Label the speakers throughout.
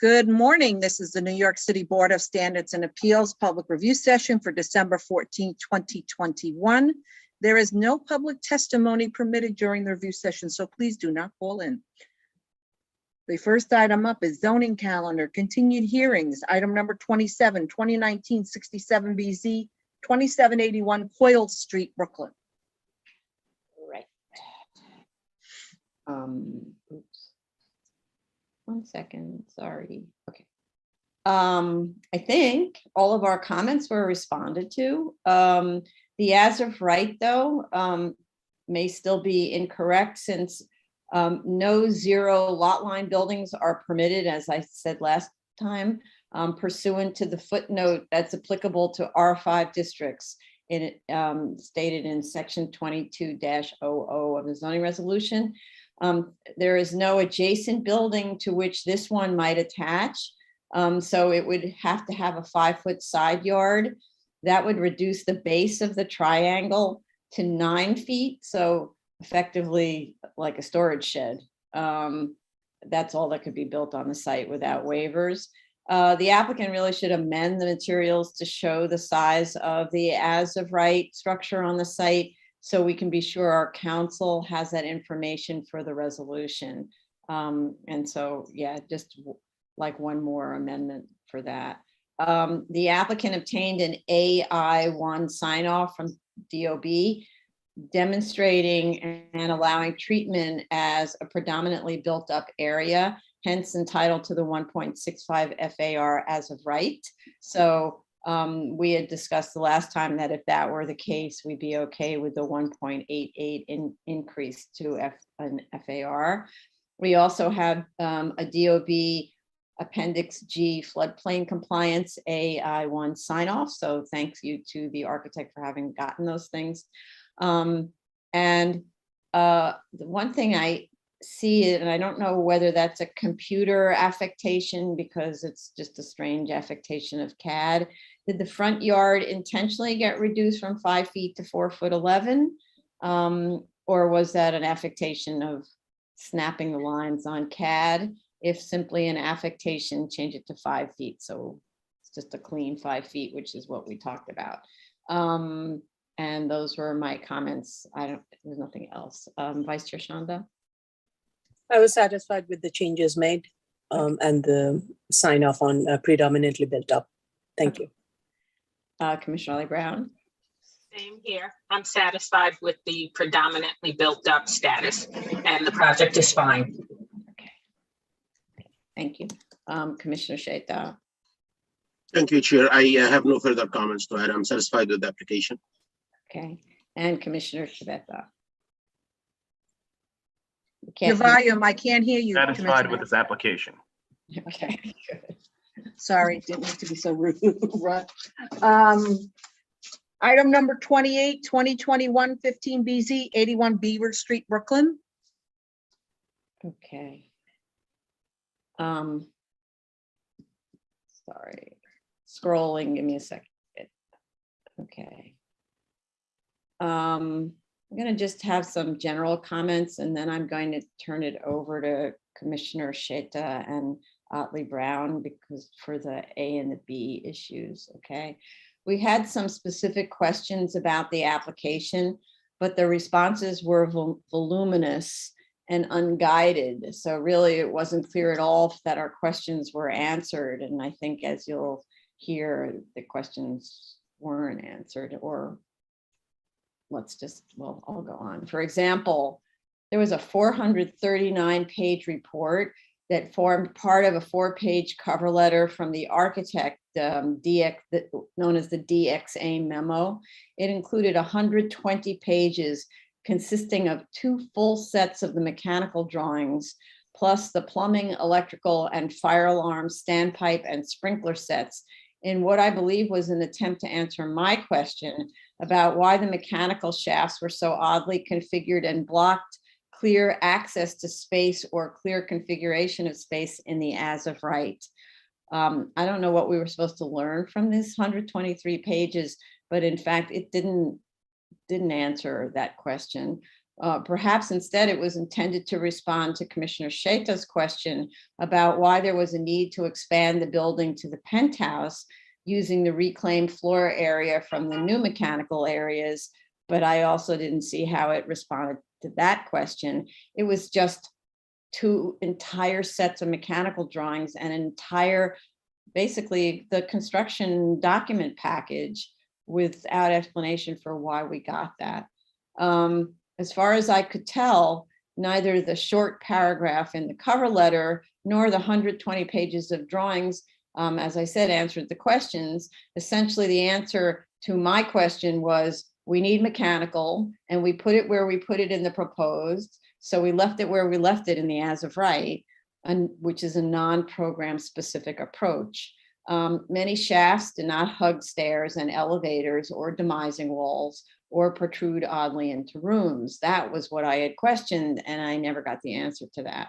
Speaker 1: Good morning. This is the New York City Board of Standards and Appeals Public Review Session for December 14, 2021. There is no public testimony permitted during the review session, so please do not call in. The first item up is zoning calendar, continued hearings, item number 27, 2019-67 BZ, 2781 Coyle Street, Brooklyn.
Speaker 2: Right. Oops. 1 second, sorry. Okay. I think all of our comments were responded to. The as of right, though, may still be incorrect since no zero lot line buildings are permitted, as I said last time, pursuant to the footnote that's applicable to R5 districts stated in section 22-00 of the zoning resolution. There is no adjacent building to which this one might attach. So it would have to have a 5-foot side yard. That would reduce the base of the triangle to 9 feet. So effectively like a storage shed. That's all that could be built on the site without waivers. The applicant really should amend the materials to show the size of the as of right structure on the site, so we can be sure our council has that information for the resolution. And so, yeah, just like one more amendment for that. The applicant obtained an AI1 sign off from DOB demonstrating and allowing treatment as a predominantly built up area, hence entitled to the 1.65 FAR as of right. So we had discussed the last time that if that were the case, we'd be okay with the 1.88 increase to an FAR. We also have a DOB Appendix G floodplain compliance AI1 sign off. So thanks you to the architect for having gotten those things. The one thing I see, and I don't know whether that's a computer affectation because it's just a strange affectation of CAD. Did the front yard intentionally get reduced from 5 feet to 4'11"? Or was that an affectation of snapping the lines on CAD? If simply an affectation, change it to 5 feet. So it's just a clean 5 feet, which is what we talked about. And those were my comments. There's nothing else. Vice Chair Shanda?
Speaker 3: I was satisfied with the changes made and the sign off on predominantly built up. Thank you.
Speaker 2: Commissioner Ollie Brown?
Speaker 4: Same here. I'm satisfied with the predominantly built up status and the project is fine.
Speaker 2: Okay. Thank you. Commissioner Sheta?
Speaker 5: Thank you, Chair. I have no further comments to add. I'm satisfied with the application.
Speaker 2: Okay. And Commissioner Shabeta?
Speaker 1: Your volume, I can't hear you.
Speaker 6: Satisfied with this application.
Speaker 2: Okay, good.
Speaker 1: Sorry, didn't mean to be so rude. Item number 28, 2021 15 BZ, 81 Beaver Street, Brooklyn.
Speaker 2: Okay. Sorry, scrolling, give me a second. Okay. I'm going to just have some general comments and then I'm going to turn it over to Commissioner Sheta and Otley Brown because for the A and the B issues, okay? We had some specific questions about the application, but the responses were voluminous and unguided. So really it wasn't clear at all that our questions were answered. And I think as you'll hear, the questions weren't answered or I'll go on. For example, there was a 439-page report that formed part of a 4-page cover letter from the architect, known as the DXA memo. It included 120 pages consisting of 2 full sets of the mechanical drawings, plus the plumbing, electrical, and fire alarm, standpipe, and sprinkler sets in what I believe was an attempt to answer my question about why the mechanical shafts were so oddly configured and blocked clear access to space or clear configuration of space in the as of right. I don't know what we were supposed to learn from this 123 pages, but in fact, it didn't answer that question. Perhaps instead it was intended to respond to Commissioner Sheta's question about why there was a need to expand the building to the penthouse using the reclaimed floor area from the new mechanical areas. But I also didn't see how it responded to that question. It was just two entire sets of mechanical drawings and basically the construction document package without explanation for why we got that. As far as I could tell, neither the short paragraph in the cover letter nor the 120 pages of drawings, as I said, answered the questions. Essentially, the answer to my question was, we need mechanical, and we put it where we put it in the proposed. So we left it where we left it in the as of right, which is a non-program specific approach. Many shafts do not hug stairs and elevators or demising walls or protrude oddly into rooms. That was what I had questioned, and I never got the answer to that.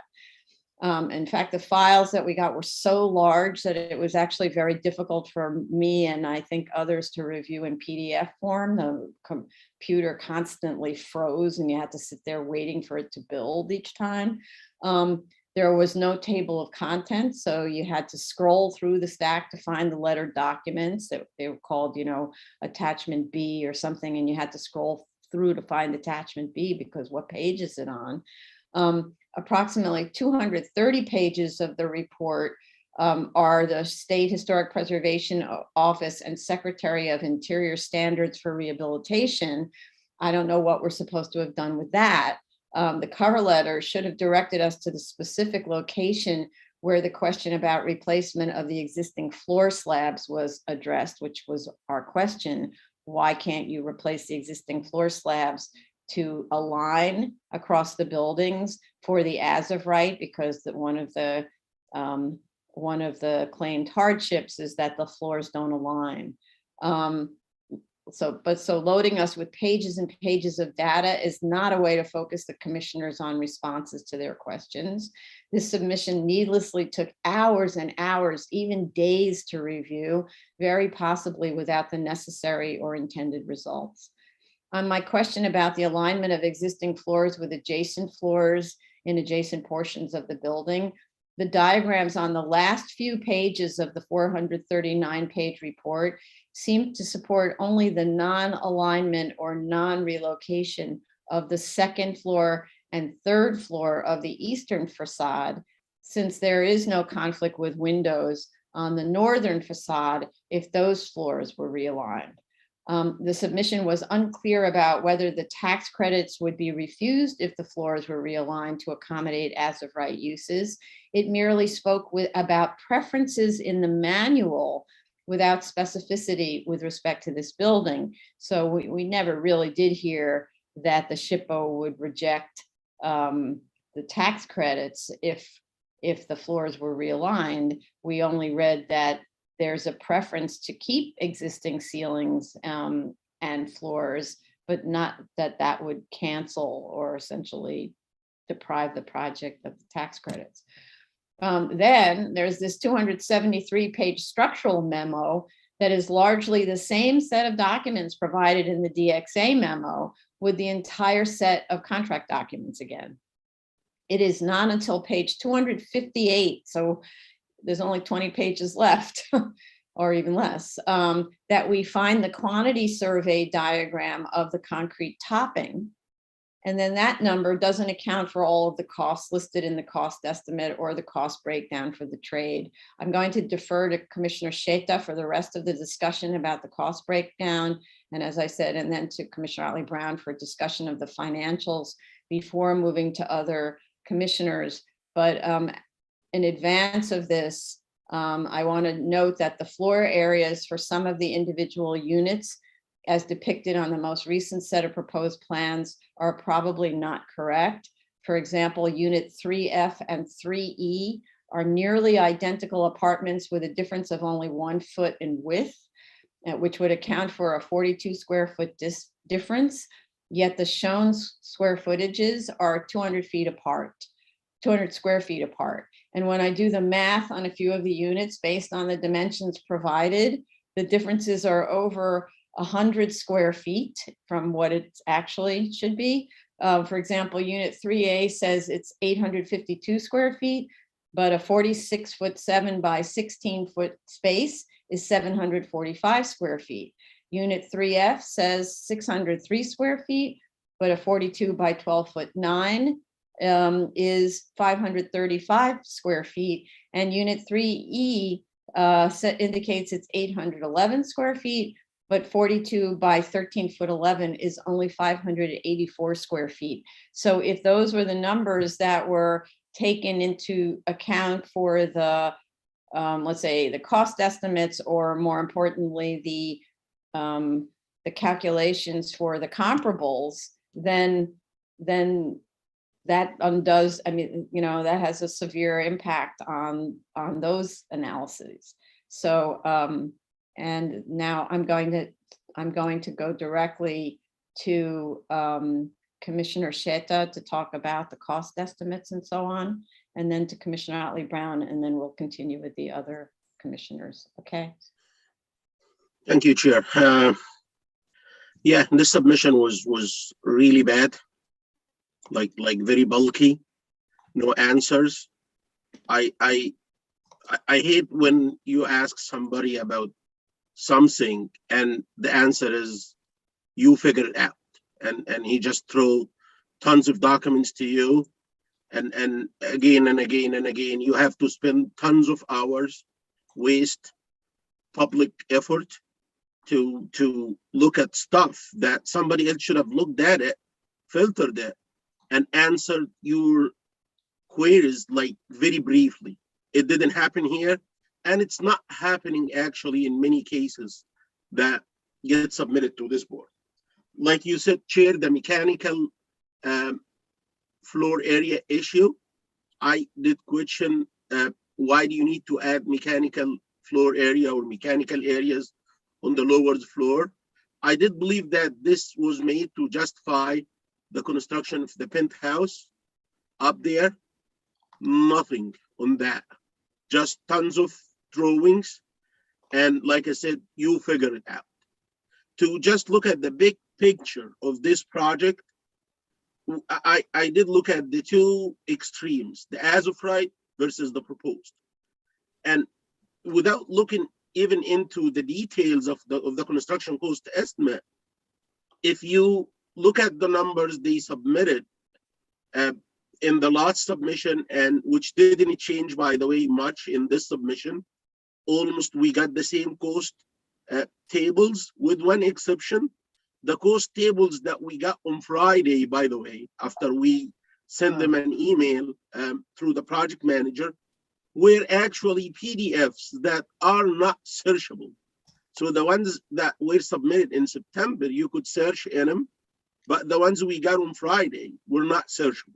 Speaker 2: In fact, the files that we got were so large that it was actually very difficult for me and I think others to review in PDF form. The computer constantly froze and you had to sit there waiting for it to build each time. There was no table of contents, so you had to scroll through the stack to find the letter documents that they were called, attachment B or something, and you had to scroll through to find attachment B because what page is it on? Approximately 230 pages of the report are the State Historic Preservation Office and Secretary of Interior Standards for Rehabilitation. I don't know what we're supposed to have done with that. The cover letter should have directed us to the specific location where the question about replacement of the existing floor slabs was addressed, which was our question. Why can't you replace the existing floor slabs to align across the buildings for the as of right? Because one of the claimed hardships is that the floors don't align. So loading us with pages and pages of data is not a way to focus the commissioners on responses to their questions. This submission needlessly took hours and hours, even days to review, very possibly without the necessary or intended results. On my question about the alignment of existing floors with adjacent floors in adjacent portions of the building, the diagrams on the last few pages of the 439-page report seem to support only the non-alignment or non-relocation of the second floor and third floor of the eastern facade, since there is no conflict with windows on the northern facade if those floors were realigned. The submission was unclear about whether the tax credits would be refused if the floors were realigned to accommodate as of right uses. It merely spoke about preferences in the manual without specificity with respect to this building. So we never really did hear that the SHPO would reject the tax credits if the floors were realigned. We only read that there's a preference to keep existing ceilings and floors, but not that that would cancel or essentially deprive the project of the tax credits. Then there's this 273-page structural memo that is largely the same set of documents provided in the DXA memo with the entire set of contract documents again. It is not until page 258, so there's only 20 pages left or even less, that we find the quantity survey diagram of the concrete topping. And then that number doesn't account for all of the costs listed in the cost estimate or the cost breakdown for the trade. I'm going to defer to Commissioner Sheta for the rest of the discussion about the cost breakdown. And as I said, and then to Commissioner Otley Brown for discussion of the financials before moving to other commissioners. But in advance of this, I want to note that the floor areas for some of the individual units as depicted on the most recent set of proposed plans are probably not correct. For example, unit 3F and 3E are nearly identical apartments with a difference of only 1 foot in width, which would account for a 42 square foot difference. Yet the shown square footages are 200 square feet apart. And when I do the math on a few of the units based on the dimensions provided, the differences are over 100 square feet from what it actually should be. For example, unit 3A says it's 852 square feet, but a 46-foot 7 by 16-foot space is 745 square feet. Unit 3F says 603 square feet, but a 42 by 12-foot 9 is 535 square feet. And unit 3E indicates it's 811 square feet, but 42 by 13-foot 11 is only 584 square feet. So if those were the numbers that were taken into account for the, let's say, the cost estimates, or more importantly, the calculations for the comparables, then that undoes, I mean, you know, that has a severe impact on those analyses. So, and now I'm going to go directly to Commissioner Sheta to talk about the cost estimates and so on, and then to Commissioner Otley Brown, and then we'll continue with the other commissioners. Okay.
Speaker 5: Thank you, Chair. Yeah, this submission was really bad, like very bulky, no answers. I hate when you ask somebody about something and the answer is you figure it out, and he just throw tons of documents to you, and again and again and again you have to spend tons of hours, waste public effort to look at stuff that somebody else should have looked at it, filtered it, and answered your queries like very briefly. It didn't happen here, and it's not happening actually in many cases that get submitted to this board. Like you said, Chair, the mechanical floor area issue, I did question why do you need to add mechanical floor area or mechanical areas on the lower floor. I did believe that this was made to justify the construction of the penthouse up there. Nothing on that, just tons of drawings, and like I said, you figure it out. To just look at the big picture of this project, I did look at the two extremes, the as of right versus the proposed, and without looking even into the details of the construction cost estimate, if you look at the numbers they submitted in the last submission, and which didn't change, by the way, much in this submission, almost we got the same cost tables with one exception. The cost tables that we got on Friday, by the way, after we sent them an email through the project manager, were actually PDFs that are not searchable. So the ones that were submitted in September, you could search in them, but the ones we got on Friday were not searchable.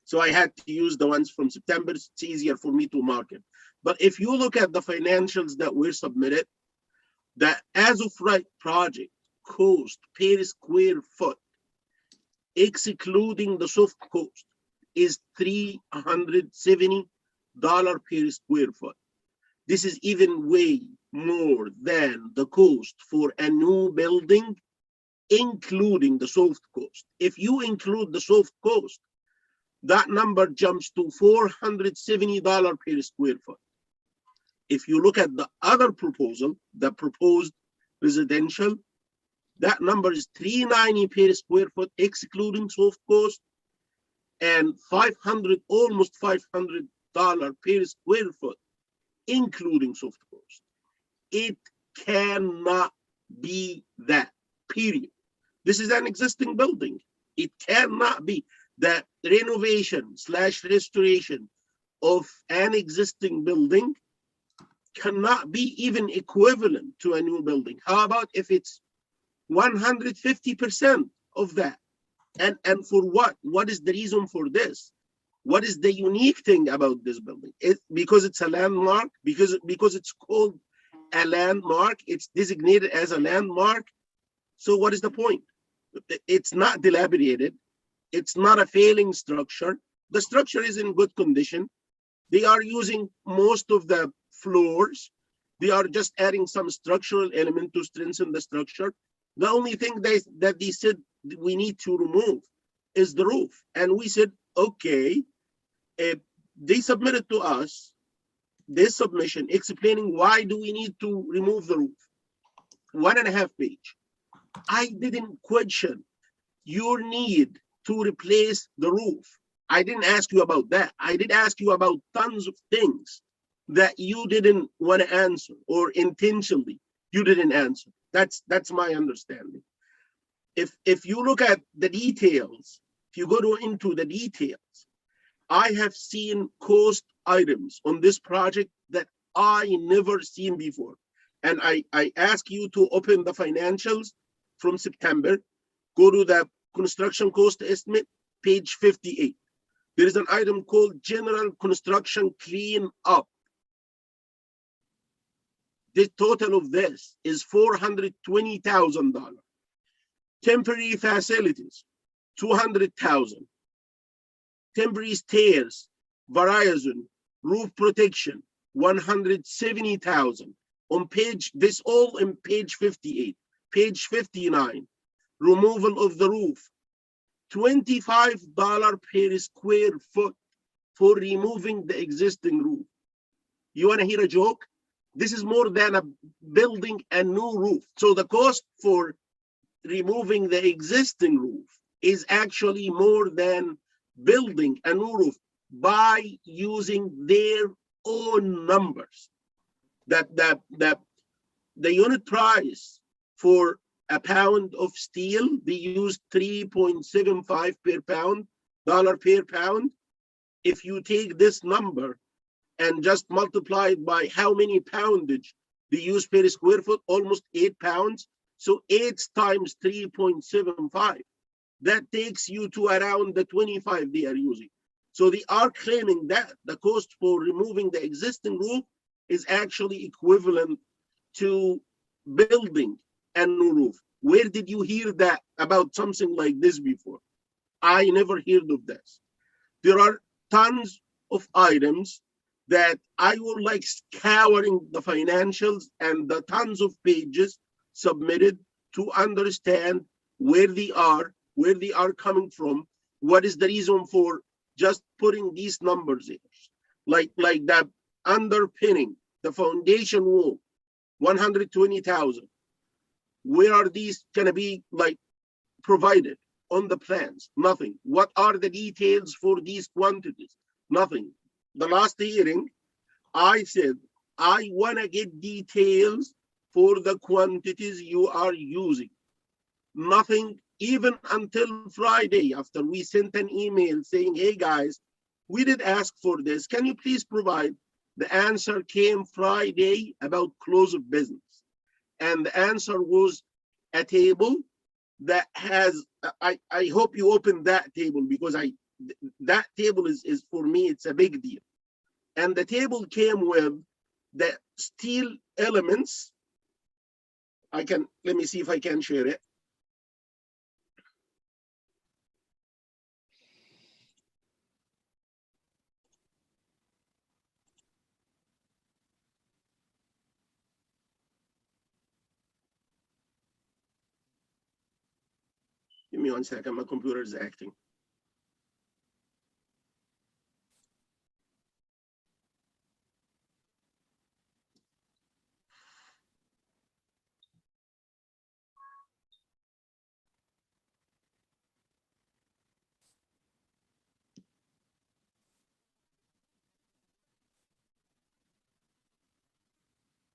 Speaker 5: So I had to use the ones from September. It's easier for me to mark it. But if you look at the financials that were submitted, the as of right project cost per square foot, excluding the soft cost, is $370 per square foot. This is even way more than the cost for a new building, including the soft cost. If you include the soft cost, that number jumps to $470 per square foot. If you look at the other proposal, the proposed residential, that number is $390 per square foot, excluding soft cost, and almost $500 per square foot, including soft cost. It cannot be that, period. This is an existing building. It cannot be. The renovation / restoration of an existing building cannot be even equivalent to a new building. How about if it's 150% of that? And for what? What is the reason for this? What is the unique thing about this building? Because it's a landmark, because it's called a landmark, it's designated as a landmark. So what is the point? It's not dilapidated. It's not a failing structure. The structure is in good condition. They are using most of the floors. They are just adding some structural element to strengthen the structure. The only thing that they said we need to remove is the roof. And we said, okay, they submitted to us this submission explaining why do we need to remove the roof. 1.5 page. I didn't question your need to replace the roof. I didn't ask you about that. I did ask you about tons of things that you didn't want to answer, or intentionally you didn't answer. That's my understanding. If you look at the details, if you go into the details, I have seen cost items on this project that I never seen before. And I ask you to open the financials from September, go to the construction cost estimate, page 58. There is an item called general construction clean up. The total of this is $420,000. Temporary facilities, $200,000. Temporary stairs, Verizon, roof protection, $170,000. On page, this all in page 58. Page 59, removal of the roof, $25 per square foot for removing the existing roof. You want to hear a joke? This is more than building a new roof. So the cost for removing the existing roof is actually more than building a new roof by using their own numbers. The unit price for a pound of steel, they use $3.75 per pound, dollar per pound. If you take this number and just multiply it by how many poundage they use per square foot, almost 8 pounds. So 8 times 3.75, that takes you to around the 25 they are using. So they are claiming that the cost for removing the existing roof is actually equivalent to building a new roof. Where did you hear that about something like this before? I never heard of this. There are tons of items that I would like scouring the financials and the tons of pages submitted to understand where they are coming from, what is the reason for just putting these numbers in. Like that underpinning, the foundation wall, 120,000. Where are these gonna be like provided on the plans? Nothing. What are the details for these quantities? Nothing. The last hearing, I said, I wanna get details for the quantities you are using. Nothing, even until Friday, after we sent an email saying, hey guys, we did ask for this. Can you please provide? The answer came Friday about close of business. And the answer was a table that has, I hope you open that table, because that table is for me, it's a big deal. And the table came with the steel elements. Let me see if I can share it. Give me 1 second, my computer is acting.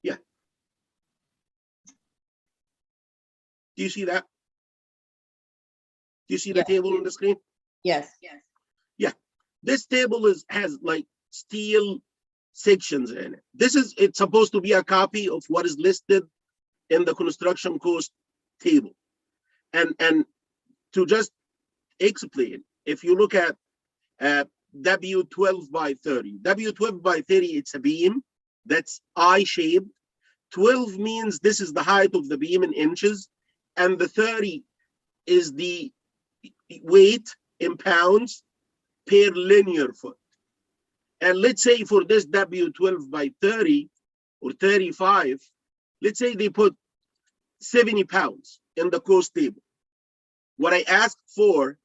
Speaker 5: Yeah. Do you see that? Do you see the table on the screen?
Speaker 2: Yes.
Speaker 5: Yeah. This table has like steel sections in it. It's supposed to be a copy of what is listed in the construction cost table. And to just explain, if you look at W12 by 30, W12 by 30, it's a beam that's I-shaped. 12 means this is the height of the beam in inches, and the 30 is the weight in pounds per linear foot. And let's say for this W12 by 30 or 35, let's say they put 70 pounds in the cost table. What I asked for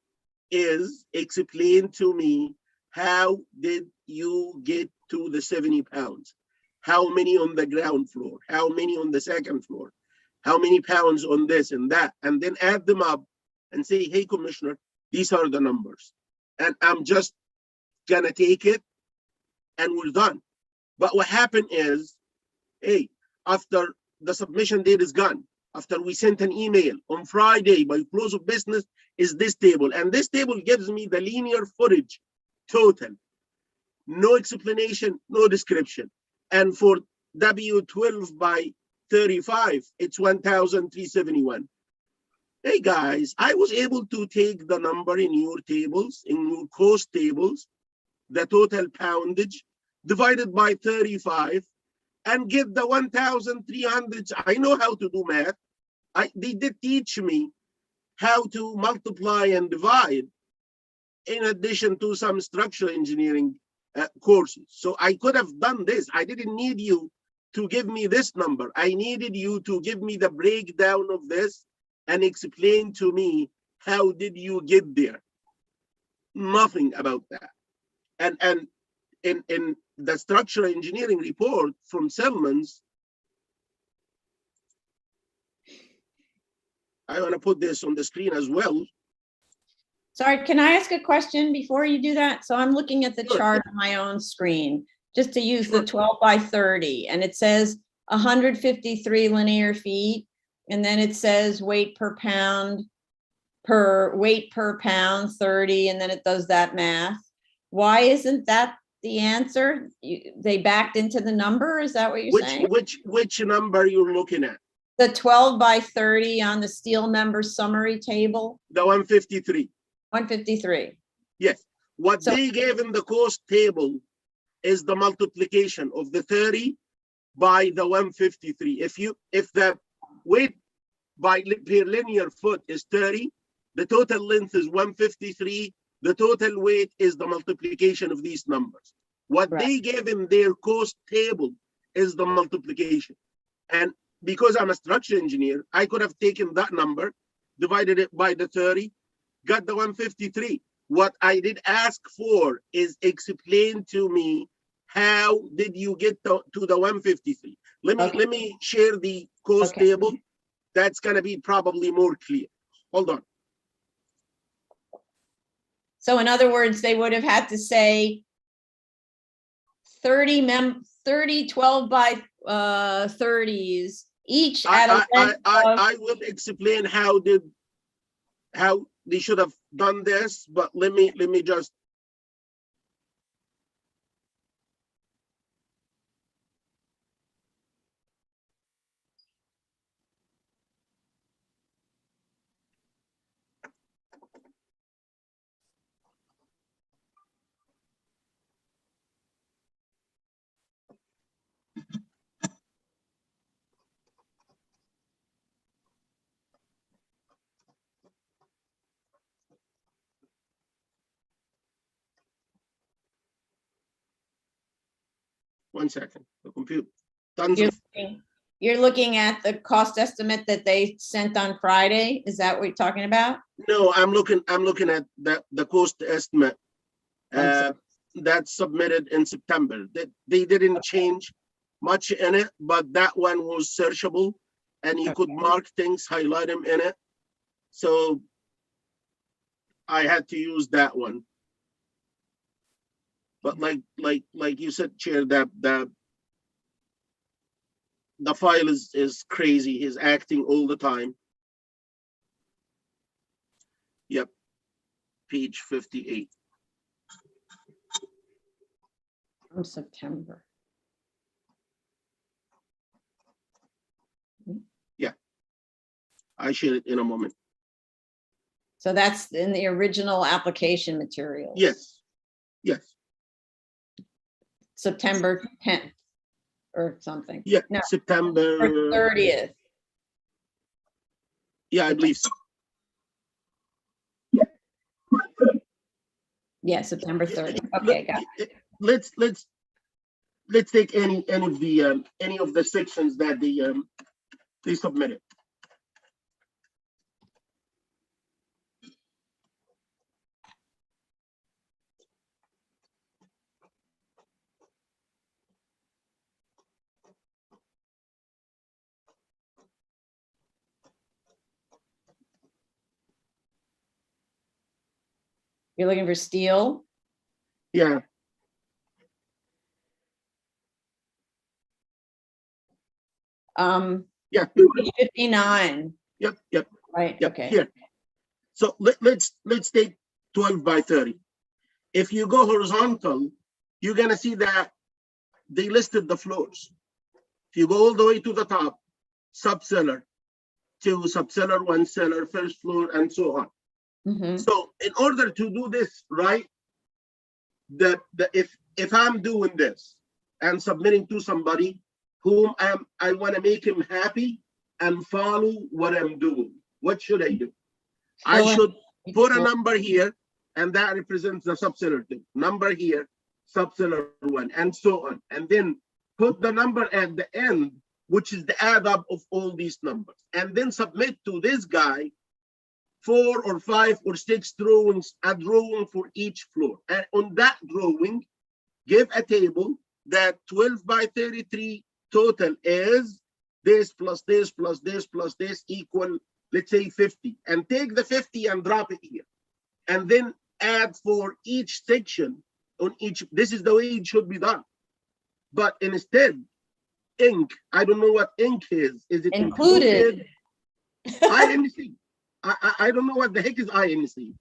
Speaker 5: is explain to me, how did you get to the 70 pounds? How many on the ground floor? How many on the second floor? How many pounds on this and that? And then add them up and say, hey, Commissioner, these are the numbers. And I'm just gonna take it and we're done. But what happened is, hey, after the submission date is gone, after we sent an email on Friday by close of business, is this table. And this table gives me the linear footage total. No explanation, no description. And for W12 by 35, it's 1,371. Hey guys, I was able to take the number in your tables, in your cost tables, the total poundage divided by 35 and get the 1,300. I know how to do math. They did teach me how to multiply and divide in addition to some structural engineering courses. So I could have done this. I didn't need you to give me this number. I needed you to give me the breakdown of this and explain to me, how did you get there? Nothing about that. And in the structural engineering report from Selman's, I want to put this on the screen as well.
Speaker 2: Sorry, can I ask a question before you do that? So I'm looking at the
Speaker 5: Sure.
Speaker 2: chart on my own screen, just to use the
Speaker 5: Sure.
Speaker 2: 12 by 30, and it says 153 linear feet, and then it says weight per pound, weight per pound 30, and then it does that math. Why isn't that the answer? They backed into the number? Is that what you're saying?
Speaker 5: Which number you're looking at?
Speaker 2: The 12 by 30 on the steel member summary table,
Speaker 5: The 153.
Speaker 2: 153.
Speaker 5: Yes. What
Speaker 2: So-
Speaker 5: they gave in the cost table is the multiplication of the 30 by the 153. If the weight per linear foot is 30, the total length is 153. The total weight is the multiplication of these numbers. What
Speaker 2: Right.
Speaker 5: they gave in their cost table is the multiplication. And because I'm a structural engineer, I could have taken that number, divided it by the 30, got the 153. What I did ask for is explain to me, how did you get to the 153? Let me share the cost
Speaker 2: Okay.
Speaker 5: table. That's gonna be probably more clear. Hold on.
Speaker 2: So in other words, they would have had to say 30 12 by 30s, each at a length of,
Speaker 5: I will explain how they should have done this, but let me just. One second, the computer. Tons of,
Speaker 2: you're looking at the cost estimate that they sent on Friday? Is that what you're talking about?
Speaker 5: no, I'm looking at the cost estimate that's submitted in September. They didn't change much in it, but that one was searchable and you could mark things, highlight them in it. So I had to use that one. But like you said, Chair, the file is crazy. He's acting all the time. Yep. Page 58.
Speaker 2: From September.
Speaker 5: I share it in a moment.
Speaker 2: So that's in the original application materials.
Speaker 5: Yes. Yes.
Speaker 2: September 10th or something.
Speaker 5: Yeah.
Speaker 2: No,
Speaker 5: September.
Speaker 2: or 30th.
Speaker 5: Yeah, I believe so.
Speaker 2: Yeah, September 30th. Okay, got it.
Speaker 5: Let's take any of the sections that they submitted.
Speaker 2: You're looking for steel?
Speaker 5: Yeah, yeah,
Speaker 2: 59,
Speaker 5: yep,
Speaker 2: right?
Speaker 5: yep,
Speaker 2: Okay.
Speaker 5: here. So let's take 12 by 30. If you go horizontal, you're gonna see that they listed the floors. If you go all the way to the top, subcellar, two subcellar, one cellar, first floor, and so on.
Speaker 2: Mhm.
Speaker 5: So in order to do this right, if I'm doing this and submitting to somebody whom I want to make him happy and follow what I'm doing, what should I do? I
Speaker 2: Fill in
Speaker 5: should
Speaker 2: each
Speaker 5: put a
Speaker 2: floor.
Speaker 5: number here, and that represents the subcellar two. Number here, subcellar one, and so on. And then put the number at the end, which is the add up of all these numbers. And then submit to this guy 4 or 5 or 6 drawings, a drawing for each floor. And on that drawing, give a table that 12 by 33 total is this plus this plus this plus this equal, let's say 50. And take the 50 and drop it here. And then add for each section on each. This is the way it should be done. But instead, ink, I don't know what ink is. Is it
Speaker 2: Included.
Speaker 5: INC? I don't know what the heck is INC.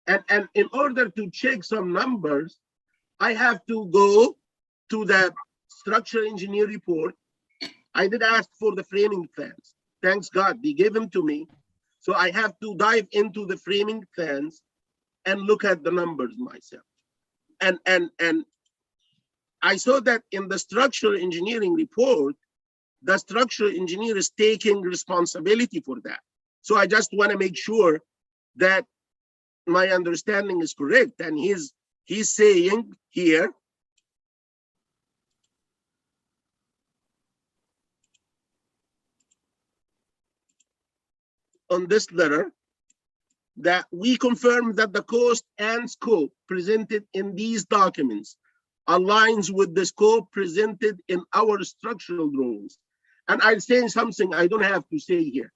Speaker 5: And in order to check some numbers, I have to go to the structural engineer report. I did ask for the framing plans. Thanks God, they gave them to me. So I have to dive into the framing plans and look at the numbers myself. And I saw that in the structural engineering report, the structural engineer is taking responsibility for that. So I just want to make sure that my understanding is correct. And he's saying here, on this letter, that we confirm that the cost and scope presented in these documents aligns with the scope presented in our structural drawings. And I'll say something I don't have to say here.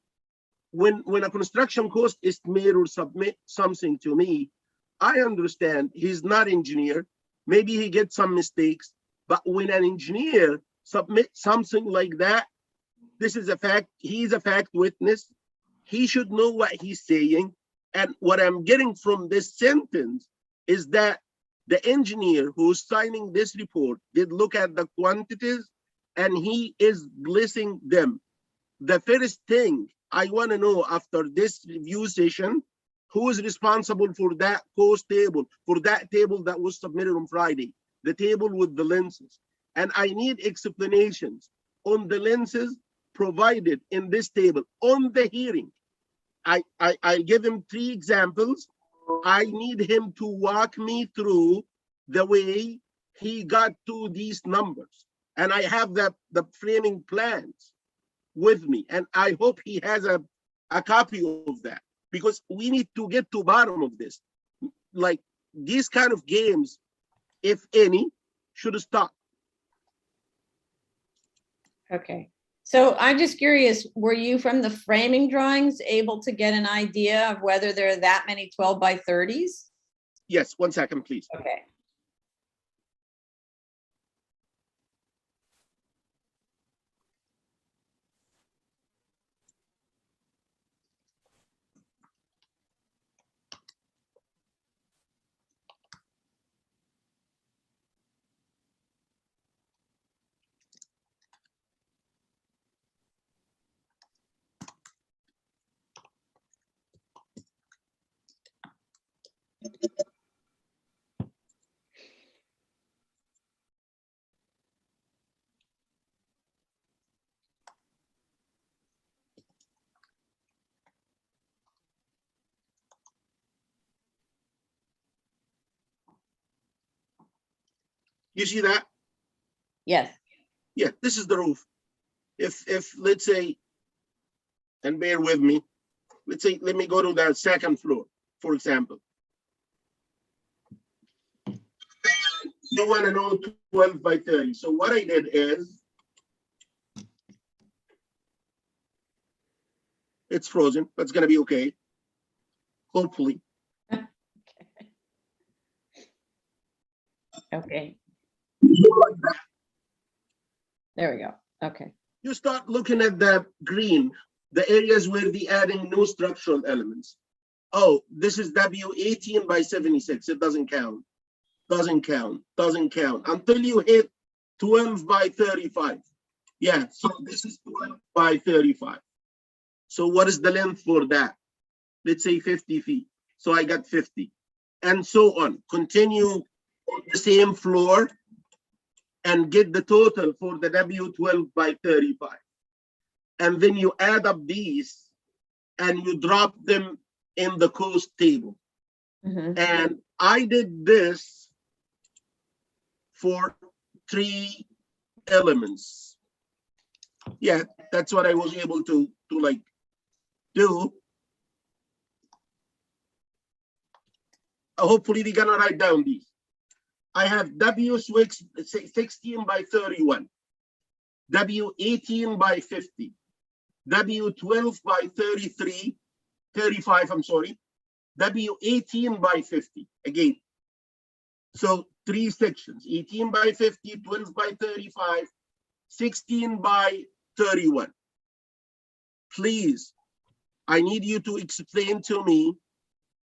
Speaker 5: When a construction cost estimate or submit something to me, I understand he's not engineer. Maybe he gets some mistakes, but when an engineer submits something like that, this is a fact. He's a fact witness. He should know what he's saying. And what I'm getting from this sentence is that the engineer who's signing this report did look at the quantities and he is listing them. The first thing I want to know after this review session, who is responsible for that cost table, for that table that was submitted on Friday, the table with the lenses. And I need explanations on the lenses provided in this table on the hearing. I'll give him 3 examples. I need him to walk me through the way he got to these numbers. And I have the framing plans with me. And I hope he has a copy of that, because we need to get to the bottom of this. Like these kind of games, if any, should stop.
Speaker 2: Okay. So I'm just curious, were you from the framing drawings able to get an idea of whether there are that many 12 by 30s?
Speaker 5: Yes, 1 second, please.
Speaker 2: Okay.
Speaker 5: You see that?
Speaker 2: Yes.
Speaker 5: Yeah, this is the roof. If let's say, and bear with me, let's say, let me go to that second floor, for example. You want to know 12 by 30. So what I did is, it's frozen, but it's going to be okay. Hopefully.
Speaker 2: Okay, there we go. Okay.
Speaker 5: You start looking at the green, the areas where the adding new structural elements. Oh, this is W18 by 76. It doesn't count. Doesn't count. Doesn't count until you hit 12 by 35. Yeah, so this is 12 by 35. So what is the length for that? Let's say 50 feet. So I got 50. And so on. Continue on the same floor and get the total for the W12 by 35. And then you add up these and you drop them in the cost table.
Speaker 2: Mhm.
Speaker 5: And I did this for 3 elements. Yeah, that's what I was able to like do. Hopefully we're gonna write down these. I have W16 by 31, W18 by 50, W12 by 35, I'm sorry, W18 by 50, again. So 3 sections, 18 by 50, 12 by 35, 16 by 31. Please, I need you to explain to me,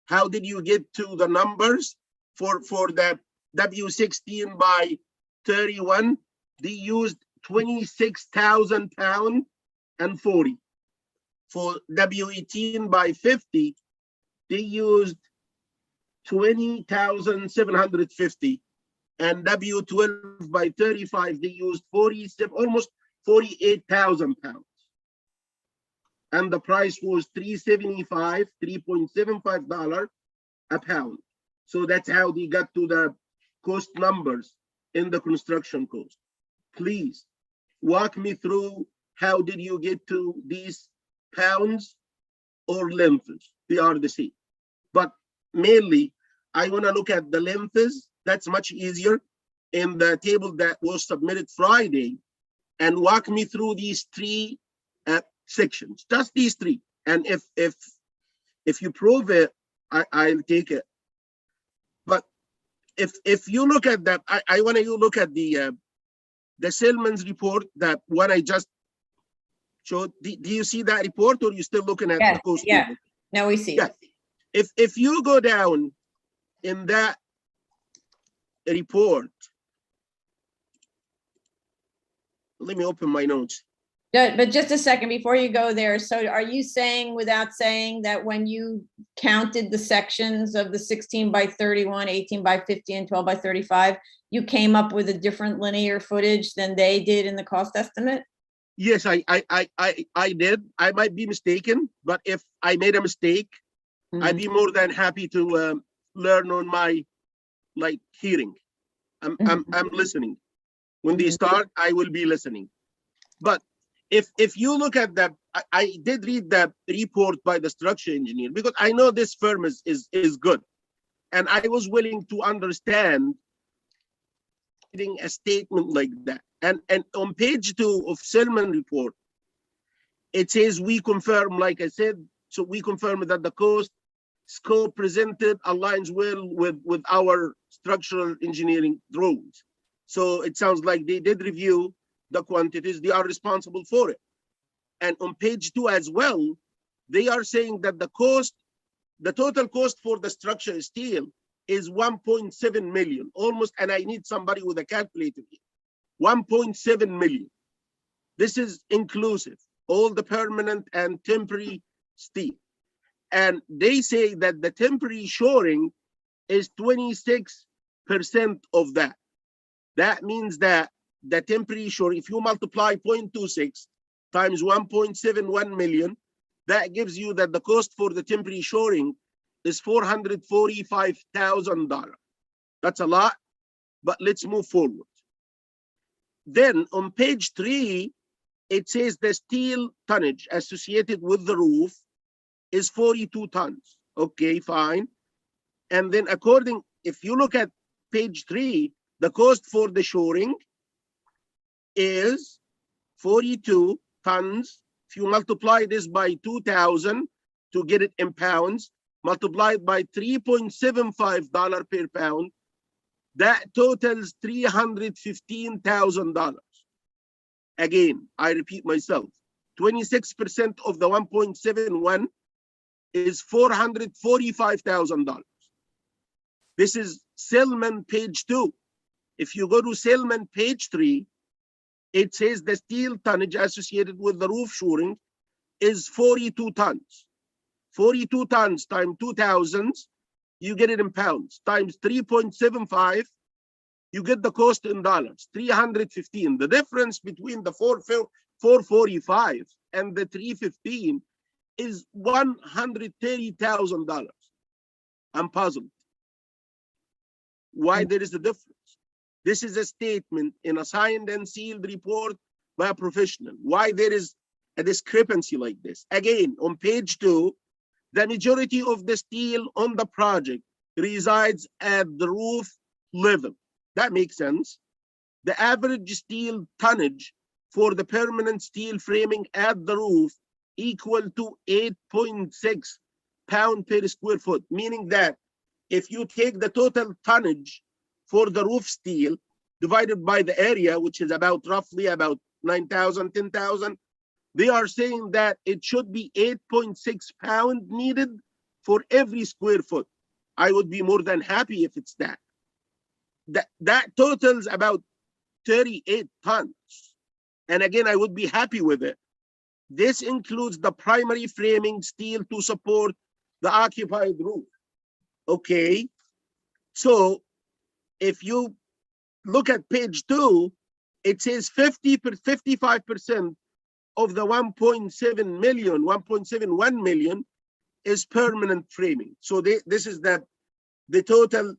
Speaker 5: how did you get to the numbers for that W16 by 31? They used 26,000 pounds and 40. For W18 by 50, they used 20,750. And W12 by 35, they used 47, almost 48,000 pounds. And the price was $3.75 a pound. So that's how they got to the cost numbers in the construction cost. Please walk me through, how did you get to these pounds or lengths? They are the same. But mainly, I want to look at the lengths. That's much easier in the table that was submitted Friday, and walk me through these 3 sections, just these 3. And if you prove it, I'll take it. But if you look at that, I want you look at the Selman's report, that one I just showed. Do you see that report, or are you still looking at the cost
Speaker 2: Yeah.
Speaker 5: table?
Speaker 2: Now we see.
Speaker 5: Yeah. If you go down in that report, let me open my notes.
Speaker 2: But just a second before you go there. So are you saying, without saying, that when you counted the sections of the 16 by 31, 18 by 50, and 12 by 35, you came up with a different linear footage than they did in the cost estimate?
Speaker 5: Yes, I did. I might be mistaken, but if I made a mistake, I'd be more than happy to learn on my hearing. I'm listening. When they start, I will be listening. But if you look at that, I did read that report by the structure engineer, because I know this firm is good, and I was willing to understand reading a statement like that. And on page 2 of Selman report, it says, we confirm, like I said, so we confirm that the cost scope presented aligns well with our structural engineering drawings. So it sounds like they did review the quantities, they are responsible for it. And on page 2 as well, they are saying that the total cost for the structure steel is 1.7 million, almost, and I need somebody with a calculator here. 1.7 million. This is inclusive, all the permanent and temporary steel. And they say that the temporary shoring is 26% of that. That means that the temporary shoring, if you multiply 0.26 times 1.71 million, that gives you that the cost for the temporary shoring is $445,000. That's a lot, but let's move forward. Then on page 3, it says the steel tonnage associated with the roof is 42 tons. Okay, fine. And then if you look at page 3, the cost for the shoring is 42 tons. If you multiply this by 2,000 to get it in pounds, multiplied by $3.75 per pound, That totals $315,000. Again, I repeat myself, 26% of the 1.71 is $445,000. This is Selman page 2. If you go to Selman page 3, it says the steel tonnage associated with the roof shoring is 42 tons. 42 tons times 2,000, you get it in pounds, times 3.75, you get the cost in dollars, 315. The difference between the 445 and the 315 is $130,000. I'm puzzled. Why there is a difference? This is a statement in a signed and sealed report by a professional. Why there is a discrepancy like this? Again, on page 2, the majority of the steel on the project resides at the roof level. That makes sense. The average steel tonnage for the permanent steel framing at the roof equal to 8.6 pound per square foot, meaning that if you take the total tonnage for the roof steel divided by the area, which is roughly about 9,000, 10,000, they are saying that it should be 8.6 pounds needed for every square foot. I would be more than happy if it's that. That totals about 38 tons. And again, I would be happy with it. This includes the primary framing steel to support the occupied roof. Okay, so if you look at page 2, it says 55% of the 1.7 million, 1.71 million is permanent framing. So this is the total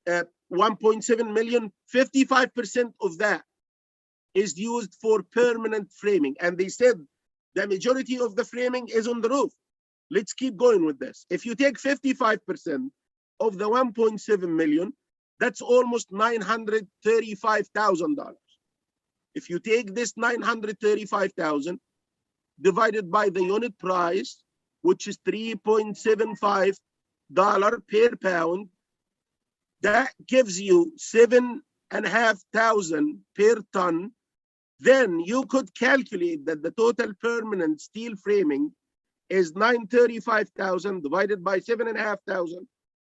Speaker 5: 1.7 million, 55% of that is used for permanent framing. And they said the majority of the framing is on the roof. Let's keep going with this. If you take 55% of the 1.7 million, that's almost $935,000. If you take this 935,000 divided by the unit price, which is $3.75 per pound, that gives you 7,500 per ton. Then you could calculate that the total permanent steel framing is 935,000 divided by 7,500.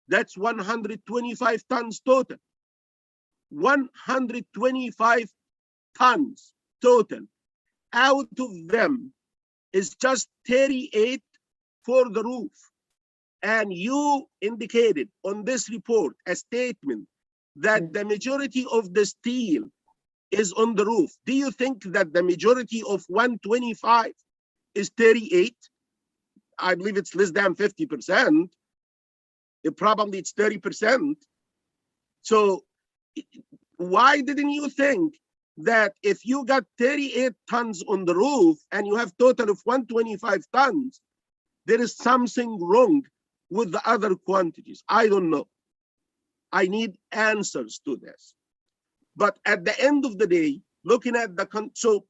Speaker 5: That's 125 tons total. 125 tons total. Out of them is just 38 for the roof. And you indicated on this report a statement that the majority of the steel is on the roof. Do you think that the majority of 125 is 38? I believe it's less than 50%. Probably it's 30%. So why didn't you think that if you got 38 tons on the roof and you have total of 125 tons, there is something wrong with the other quantities? I don't know. I need answers to this. But at the end of the day, looking at so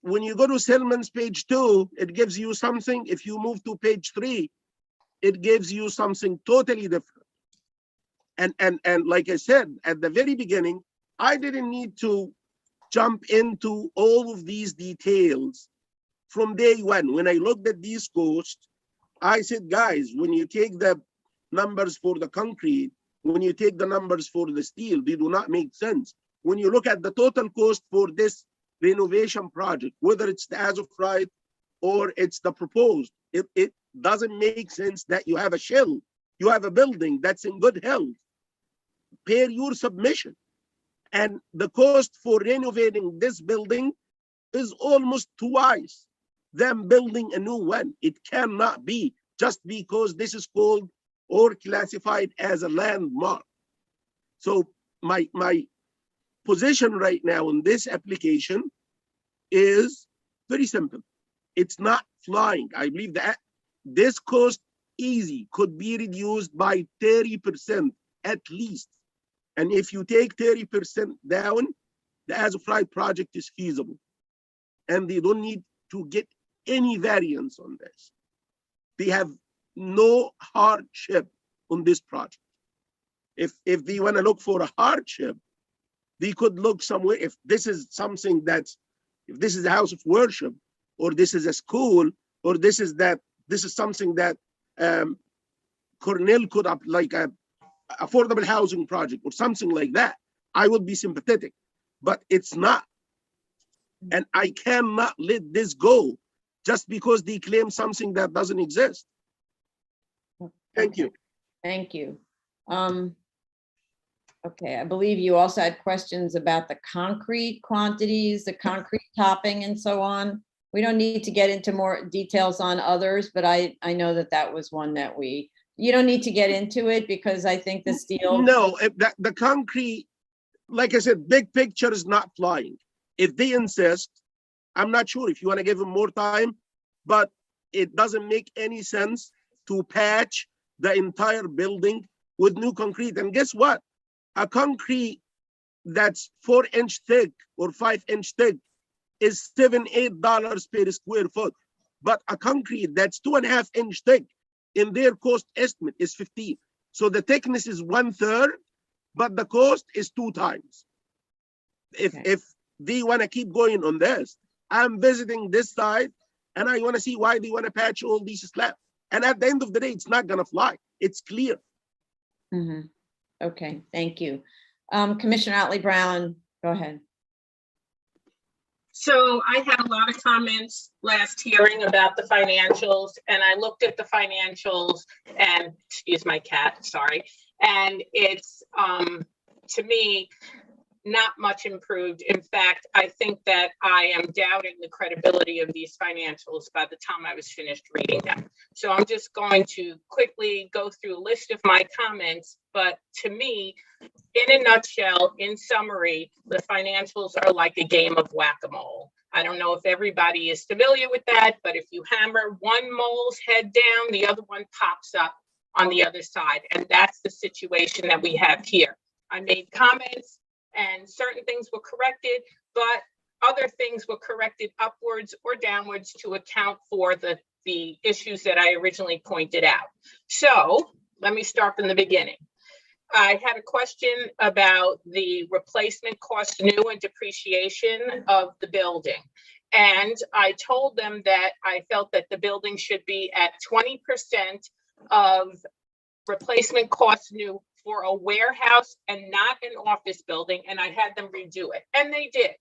Speaker 5: when you go to Selman's page 2, it gives you something. If you move to page 3, it gives you something totally different. And like I said, at the very beginning, I didn't need to jump into all of these details from day one. When I looked at these costs, I said, guys, when you take the numbers for the concrete, when you take the numbers for the steel, they do not make sense. When you look at the total cost for this renovation project, whether it's the as of right or it's the proposed, it doesn't make sense that you have a shell, you have a building that's in good health, pay your submission. And the cost for renovating this building is almost twice than building a new one. It cannot be just because this is called or classified as a landmark. So my position right now in this application is very simple. It's not flying. I believe that this cost easy could be reduced by 30% at least. And if you take 30% down, the as of right project is feasible. And they don't need to get any variance on this. They have no hardship on this project. If they want to look for a hardship, they could look somewhere. If this is something that's, if this is a house of worship, or this is a school, or this is something that Cornell could up, like a affordable housing project or something like that, I would be sympathetic, but it's not. And I cannot let this go just because they claim something that doesn't exist. Thank you.
Speaker 2: Thank you. Okay, I believe you also had questions about the concrete quantities, the concrete topping and so on. We don't need to get into more details on others, but I know that was one that you don't need to get into it because I think the steel.
Speaker 5: No, the concrete, like I said, big picture is not flying. If they insist, I'm not sure if you want to give them more time, but it doesn't make any sense to patch the entire building with new concrete. And guess what? A concrete that's 4-inch thick or 5-inch thick is $7-8 per square foot. But a concrete that's 2.5-inch thick in their cost estimate is 15. So the thickness is 1/3, but the cost is 2 times. If they want to keep going on this, I'm visiting this side and I want to see why they want to patch all these slabs. And at the end of the day, it's not going to fly. It's clear.
Speaker 2: Mhm. Okay, thank you. Commissioner Otley Brown, go ahead.
Speaker 4: So I had a lot of comments last hearing about the financials, and I looked at the financials and, excuse my cat, sorry. And it's, to me, not much improved. In fact, I think that I am doubting the credibility of these financials by the time I was finished reading them. So I'm just going to quickly go through a list of my comments, but to me, in a nutshell, in summary, the financials are like a game of whack-a-mole. I don't know if everybody is familiar with that, but if you hammer one mole's head down, the other one pops up on the other side. And that's the situation that we have here. I made comments and certain things were corrected, but other things were corrected upwards or downwards to account for the issues that I originally pointed out. So let me start from the beginning. I had a question about the replacement cost new and depreciation of the building. And I told them that I felt that the building should be at 20% of replacement cost new for a warehouse and not an office building, and I had them redo it, and they did.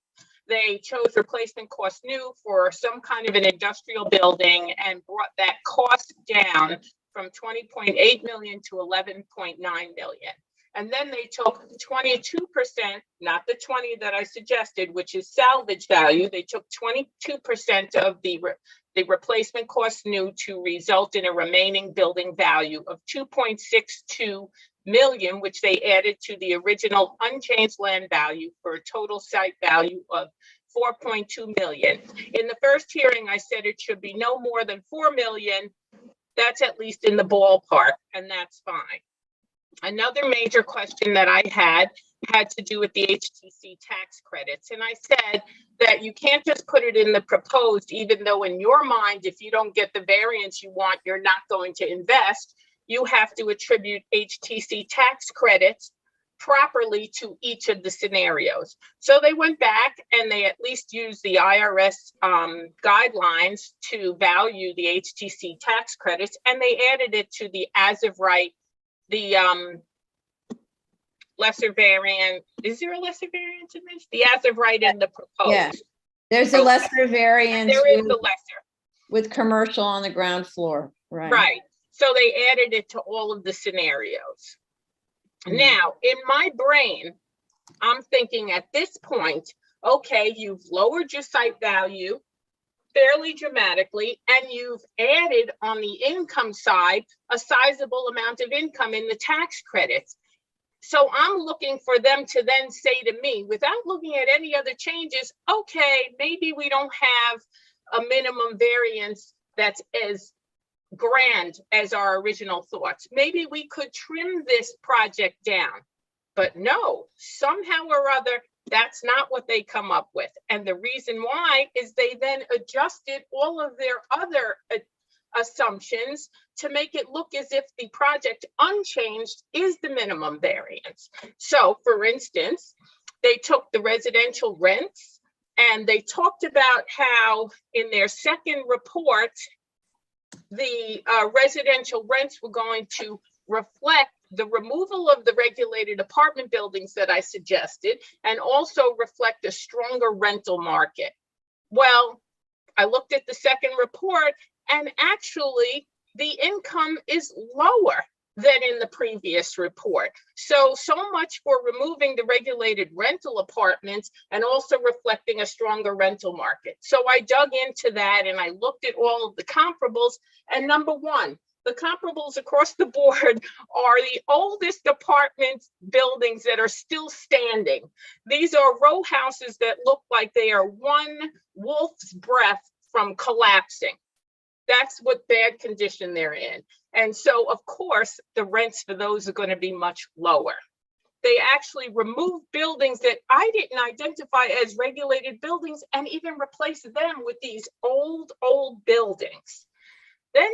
Speaker 4: They chose replacement cost new for some kind of an industrial building and brought that cost down from 20.8 million to 11.9 million. And then they took 22%, not the 20 that I suggested, which is salvage value. They took 22% of the replacement cost new to result in a remaining building value of 2.62 million, which they added to the original unchanged land value for a total site value of 4.2 million. In the first hearing, I said it should be no more than 4 million. That's at least in the ballpark, and that's fine. Another major question that I had to do with the HTC tax credits. And I said that you can't just put it in the proposed, even though in your mind, if you don't get the variance you want, you're not going to invest. You have to attribute HTC tax credits properly to each of the scenarios. So they went back and they at least used the IRS guidelines to value the HTC tax credits, and they added it to the as of right, the lesser variant. Is there a lesser variance in this? The as of right in the proposed.
Speaker 2: Yeah, there's a lesser variance.
Speaker 4: There is the lesser.
Speaker 2: With commercial on the ground floor, right?
Speaker 4: Right. So they added it to all of the scenarios. Now, in my brain, I'm thinking at this point, okay, you've lowered your site value fairly dramatically, and you've added on the income side a sizable amount of income in the tax credits. So I'm looking for them to then say to me, without looking at any other changes, okay, maybe we don't have a minimum variance that's as grand as our original thoughts. Maybe we could trim this project down, but no, somehow or other, that's not what they come up with. And the reason why is they then adjusted all of their other assumptions to make it look as if the project unchanged is the minimum variance. So for instance, they took the residential rents and they talked about how in their second report, the residential rents were going to reflect the removal of the regulated apartment buildings that I suggested and also reflect a stronger rental market. Well, I looked at the second report and actually the income is lower than in the previous report. So much for removing the regulated rental apartments and also reflecting a stronger rental market. So I dug into that and I looked at all of the comparables. And number one, the comparables across the board are the oldest apartment buildings that are still standing. These are row houses that look like they are one wolf's breath from collapsing. That's what bad condition they're in. And so, of course, the rents for those are going to be much lower. They actually removed buildings that I didn't identify as regulated buildings and even replaced them with these old buildings. Then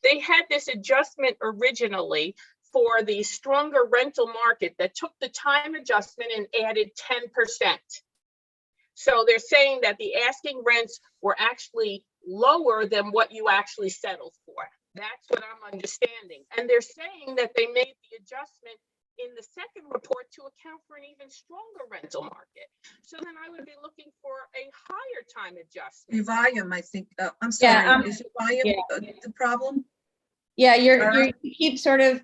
Speaker 4: they had this adjustment originally for the stronger rental market that took the time adjustment and added 10%. So they're saying that the asking rents were actually lower than what you actually settled for. That's what I'm understanding. And they're saying that they made the adjustment in the second report to account for an even stronger rental market. So then I would be looking for a higher time adjustment.
Speaker 1: Volume, I think, I'm sorry,
Speaker 2: Yeah,
Speaker 1: is your volume the problem?
Speaker 2: Yeah,
Speaker 1: Sarah?
Speaker 2: you keep sort of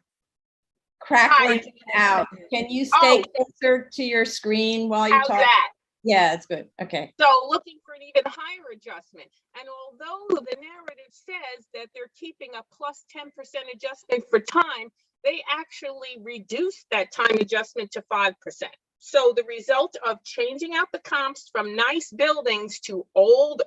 Speaker 2: crackling out. Can you stay closer to your screen while you
Speaker 4: How's
Speaker 2: talk?
Speaker 4: that?
Speaker 2: Yeah, it's good. Okay.
Speaker 4: So looking for an even higher adjustment. And although the narrative says that they're keeping a plus 10% adjustment for time, they actually reduced that time adjustment to 5%. So the result of changing out the comps from nice buildings to old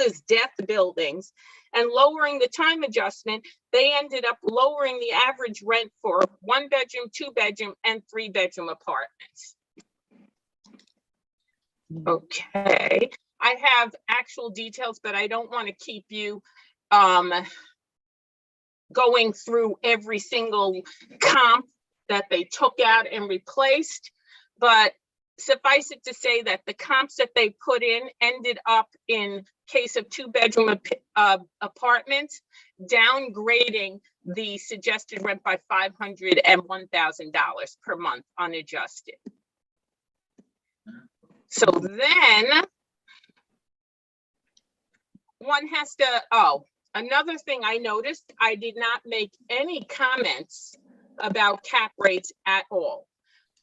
Speaker 4: as death buildings and lowering the time adjustment, they ended up lowering the average rent for 1-bedroom, 2-bedroom, and 3-bedroom apartments. Okay, I have actual details, but I don't want to keep you going through every single comp that they took out and replaced. But suffice it to say that the comps that they put in ended up, in case of 2-bedroom apartments, downgrading the suggested rent by $500 and $1,000 per month unadjusted. So then one has to, another thing I noticed, I did not make any comments about cap rates at all.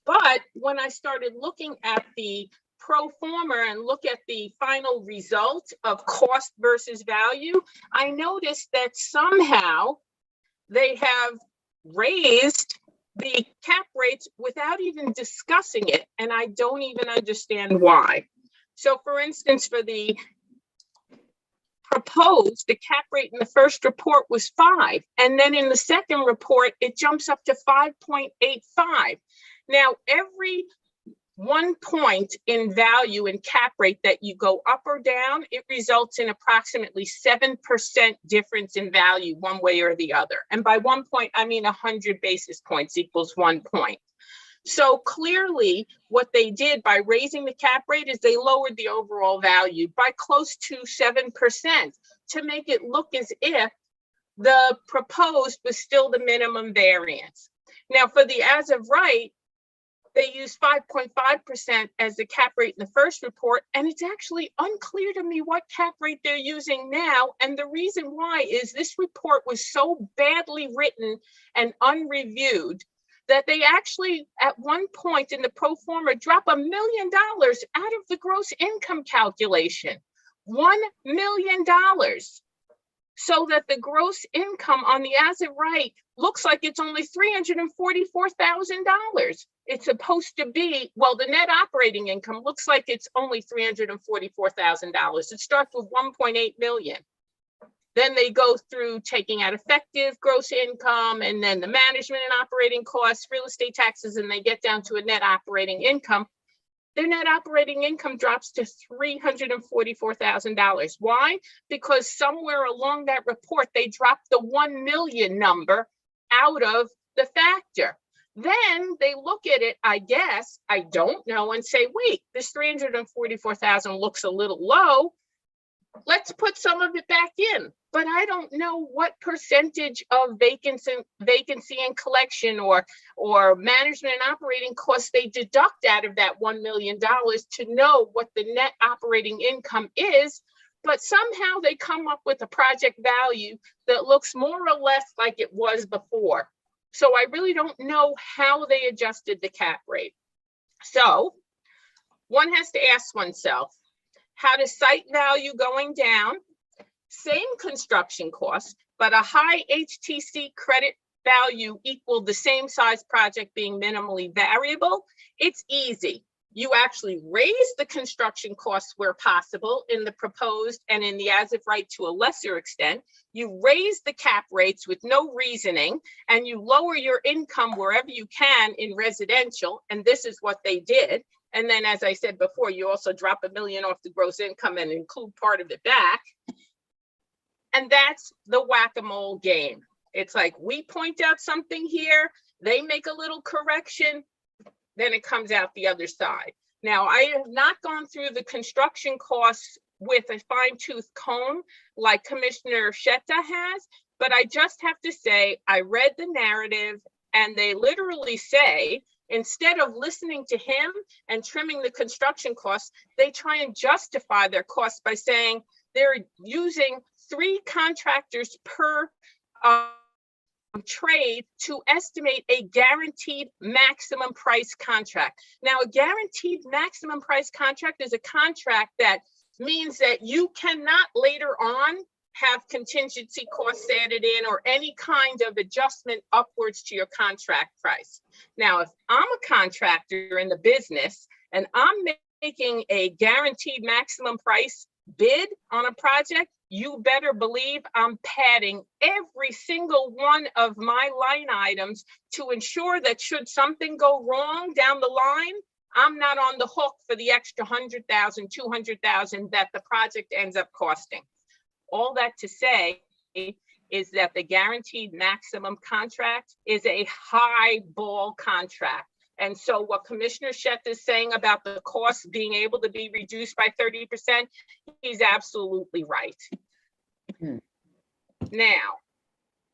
Speaker 4: But when I started looking at the pro forma and look at the final result of cost versus value, I noticed that somehow they have raised the cap rates without even discussing it, and I don't even understand why. So for instance, for the proposed, the cap rate in the first report was 5, and then in the second report, it jumps up to 5.85. Now, every 1 point in value in cap rate that you go up or down, it results in approximately 7% difference in value one way or the other. And by 1 point, I mean 100 basis points equals 1 point. So clearly what they did by raising the cap rate is they lowered the overall value by close to 7% to make it look as if the proposed was still the minimum variance. Now for the as of right, they use 5.5% as the cap rate in the first report, and it's actually unclear to me what cap rate they're using now. And the reason why is this report was so badly written and unreviewed that they actually, at one point in the pro forma, drop $1 million out of the gross income calculation. $1 million. So that the gross income on the as of right looks like it's only $344,000. It's supposed to be, well, the net operating income looks like it's only $344,000. It starts with 1.8 million. Then they go through taking out effective gross income and then the management and operating costs, real estate taxes, and they get down to a net operating income. their net operating income drops to $344,000. Why? Because somewhere along that report, they dropped the 1 million number out of the factor. Then they look at it, I guess, I don't know, and say, wait, this 344,000 looks a little low. Let's put some of it back in. But I don't know what percentage of vacancy and collection or management and operating costs they deduct out of that $1 million to know what the net operating income is. But somehow they come up with a project value that looks more or less like it was before. So I really don't know how they adjusted the cap rate. So one has to ask oneself, how does site value going down, same construction costs, but a high HTC credit value equal the same size project being minimally variable? It's easy. You actually raise the construction costs where possible in the proposed and in the as of right to a lesser extent. You raise the cap rates with no reasoning, and you lower your income wherever you can in residential, and this is what they did. And then, as I said before, you also drop $1 million off the gross income and include part of it back. And that's the whack-a-mole game. It's like we point out something here, they make a little correction, then it comes out the other side. Now, I have not gone through the construction costs with a fine-tooth comb like Commissioner Shetta has, but I just have to say, I read the narrative and they literally say, instead of listening to him and trimming the construction costs, they try and justify their costs by saying they're using 3 contractors per trade to estimate a guaranteed maximum price contract. Now, a guaranteed maximum price contract is a contract that means that you cannot later on have contingency costs added in or any kind of adjustment upwards to your contract price. Now, if I'm a contractor in the business and I'm making a guaranteed maximum price bid on a project, you better believe I'm padding every single one of my line items to ensure that should something go wrong down the line, I'm not on the hook for the extra 100,000, 200,000 that the project ends up costing. All that to say is that the guaranteed maximum contract is a high ball contract. And so what Commissioner Shett is saying about the cost being able to be reduced by 30%, he's absolutely right. Now,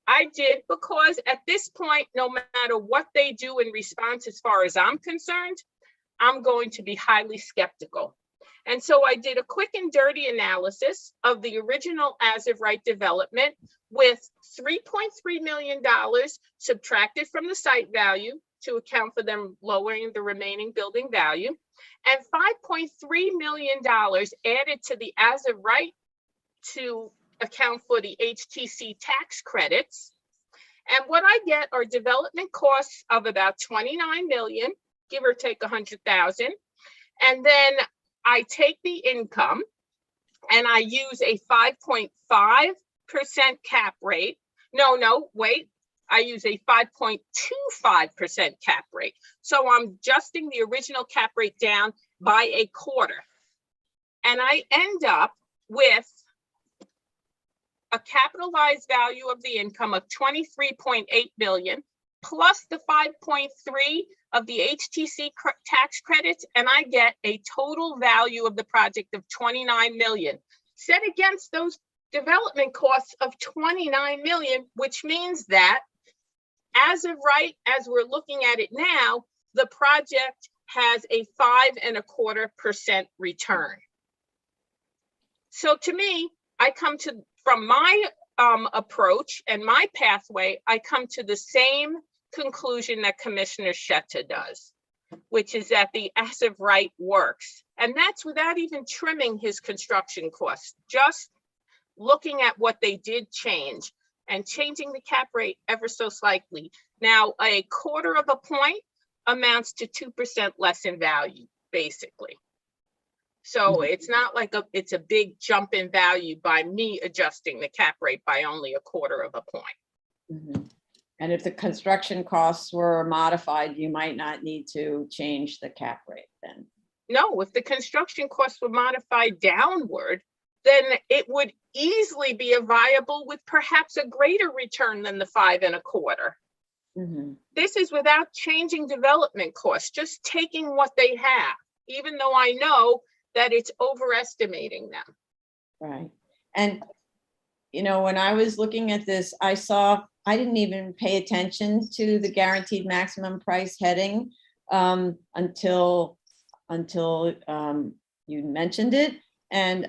Speaker 4: I did, because at this point, no matter what they do in response, as far as I'm concerned, I'm going to be highly skeptical. And so I did a quick and dirty analysis of the original as of right development with $3.3 million subtracted from the site value to account for them lowering the remaining building value, and $5.3 million added to the as of right to account for the HTC tax credits. And what I get are development costs of about 29 million, give or take 100,000. And then I take the income and I use a 5.5% cap rate. No, wait. I use a 5.25% cap rate. So I'm adjusting the original cap rate down by a quarter. And I end up with a capitalized value of the income of 23.8 million plus the 5.3 of the HTC tax credits, and I get a total value of the project of 29 million. Set against those development costs of 29 million, which means that as of right, as we're looking at it now, the project has a 5.25% return. So to me, I come to, from my approach and my pathway, I come to the same conclusion that Commissioner Shetta does, which is that the as of right works. And that's without even trimming his construction costs, just looking at what they did change and changing the cap rate ever so slightly. Now, a quarter of a point amounts to 2% less in value, basically. So it's not like it's a big jump in value by me adjusting the cap rate by only a quarter of a point.
Speaker 2: And if the construction costs were modified, you might not need to change the cap rate then.
Speaker 4: no, if the construction costs were modified downward, then it would easily be a viable with perhaps a greater return than the 5.25.
Speaker 2: Mhm.
Speaker 4: This is without changing development costs, just taking what they have, even though I know that it's overestimating them.
Speaker 2: Right. And, you know, when I was looking at this, I didn't even pay attention to the guaranteed maximum price heading until you mentioned it. And,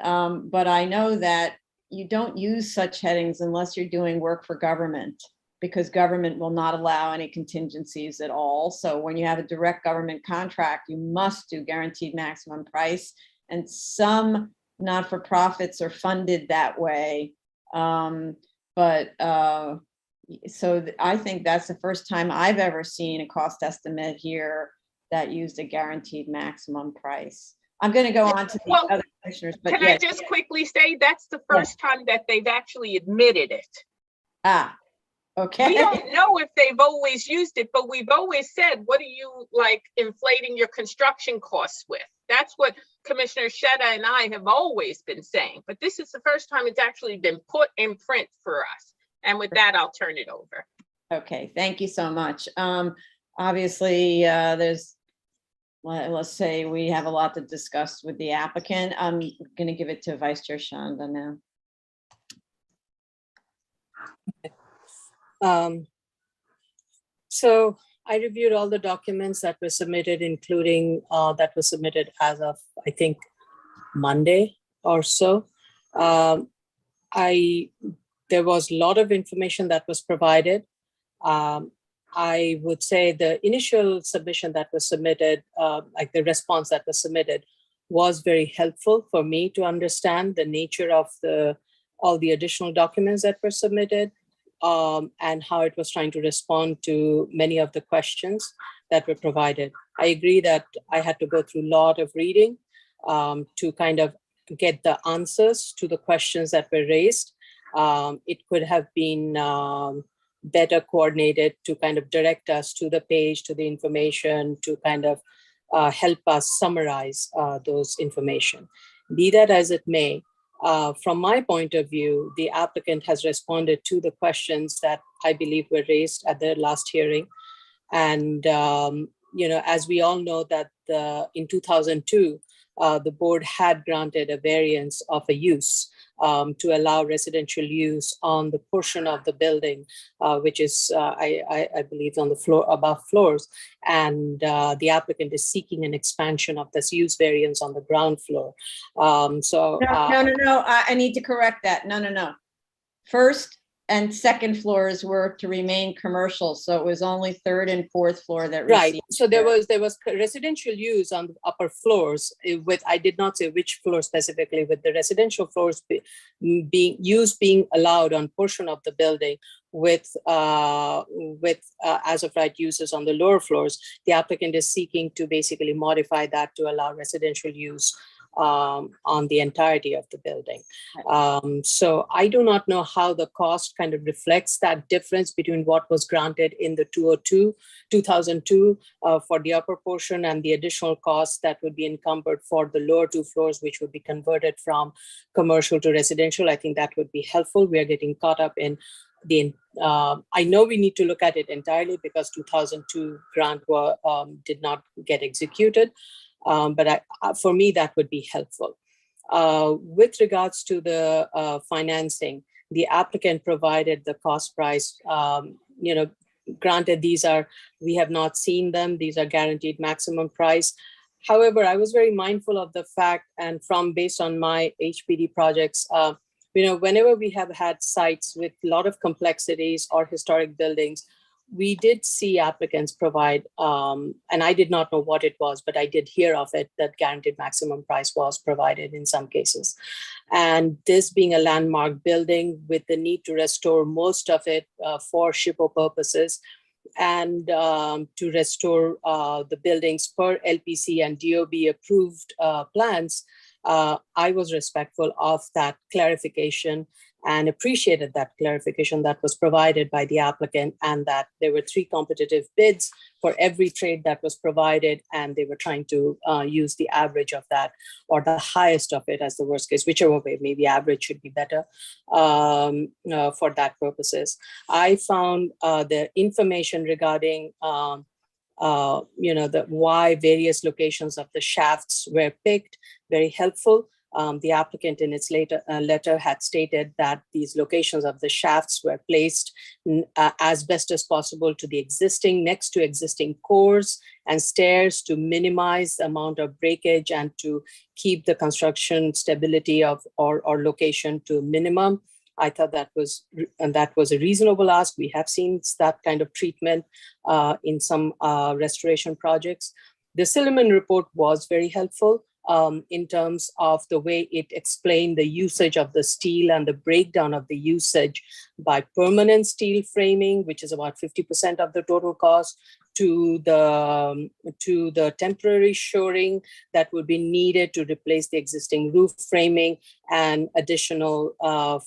Speaker 2: but I know that you don't use such headings unless you're doing work for government, because government will not allow any contingencies at all. So when you have a direct government contract, you must do guaranteed maximum price. And some not-for-profits are funded that way. I think that's the first time I've ever seen a cost estimate here that used a guaranteed maximum price. I'm going to go on to the
Speaker 4: Well,
Speaker 2: other commissioners, but
Speaker 4: Can
Speaker 2: yes.
Speaker 4: I just quickly say that's the first time that they've actually admitted it?
Speaker 2: Okay.
Speaker 4: We don't know if they've always used it, but we've always said, what are you like inflating your construction costs with? That's what Commissioner Sheta and I have always been saying, but this is the first time it's actually been put in print for us. And with that, I'll turn it over.
Speaker 2: Okay, thank you so much. Obviously, let's say we have a lot to discuss with the applicant. I'm going to give it to Vice Chair Shanda now.
Speaker 3: So I reviewed all the documents that were submitted, including that was submitted as of, I think, Monday or so. There was a lot of information that was provided. I would say the initial submission that was submitted, like the response that was submitted, was very helpful for me to understand the nature of all the additional documents that were submitted, and how it was trying to respond to many of the questions that were provided. I agree that I had to go through a lot of reading to kind of get the answers to the questions that were raised. It could have been better coordinated to kind of direct us to the page, to the information, to kind of help us summarize those information. Be that as it may, from my point of view, the applicant has responded to the questions that I believe were raised at their last hearing. And, as we all know that in 2002, the board had granted a variance of a use to allow residential use on the portion of the building, which is, I believe, on the floor above floors. And the applicant is seeking an expansion of this use variance on the ground floor.
Speaker 2: No, I need to correct that. No. First and second floors were to remain commercial, so it was only third and fourth floor that received.
Speaker 3: Right. So there was residential use on the upper floors. With, I did not say which floor specifically, with the residential floors being allowed on portion of the building, with as of right uses on the lower floors. The applicant is seeking to basically modify that to allow residential use on the entirety of the building. So I do not know how the cost kind of reflects that difference between what was granted in the 2002 for the upper portion and the additional costs that would be encumbered for the lower two floors, which would be converted from commercial to residential. I think that would be helpful. We are getting caught up in I know we need to look at it entirely because 2002 grant did not get executed. But for me, that would be helpful. With regards to the financing, the applicant provided the cost price. Granted, we have not seen them. These are guaranteed maximum price. However, I was very mindful of the fact, and based on my HPD projects, whenever we have had sites with a lot of complexities or historic buildings, we did see applicants provide, and I did not know what it was, but I did hear of it, that guaranteed maximum price was provided in some cases. And this being a landmark building with the need to restore most of it for SHPO purposes, and to restore the buildings per LPC and DOB approved plans, I was respectful of that clarification and appreciated that clarification that was provided by the applicant, and that there were 3 competitive bids for every trade that was provided, and they were trying to use the average of that or the highest of it as the worst case, whichever way, maybe average should be better for that purposes. I found the information regarding why various locations of the shafts were picked very helpful. The applicant in its letter had stated that these locations of the shafts were placed as best as possible to the next to existing cores and stairs to minimize the amount of breakage and to keep the construction stability of or location to minimum. I thought that was a reasonable ask. We have seen that kind of treatment in some restoration projects. The Silliman report was very helpful in terms of the way it explained the usage of the steel and the breakdown of the usage by permanent steel framing, which is about 50% of the total cost, to the temporary shoring that would be needed to replace the existing roof framing and additional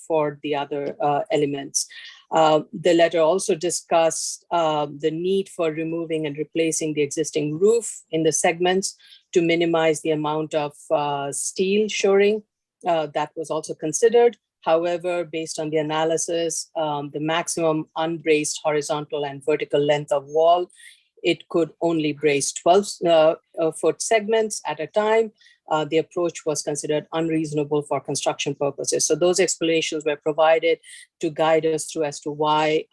Speaker 3: for the other elements. The letter also discussed the need for removing and replacing the existing roof in the segments to minimize the amount of steel shoring. That was also considered. However, based on the analysis, the maximum unbraced horizontal and vertical length of wall, it could only brace 12-foot segments at a time. The approach was considered unreasonable for construction purposes. So those explanations were provided to guide us through as to why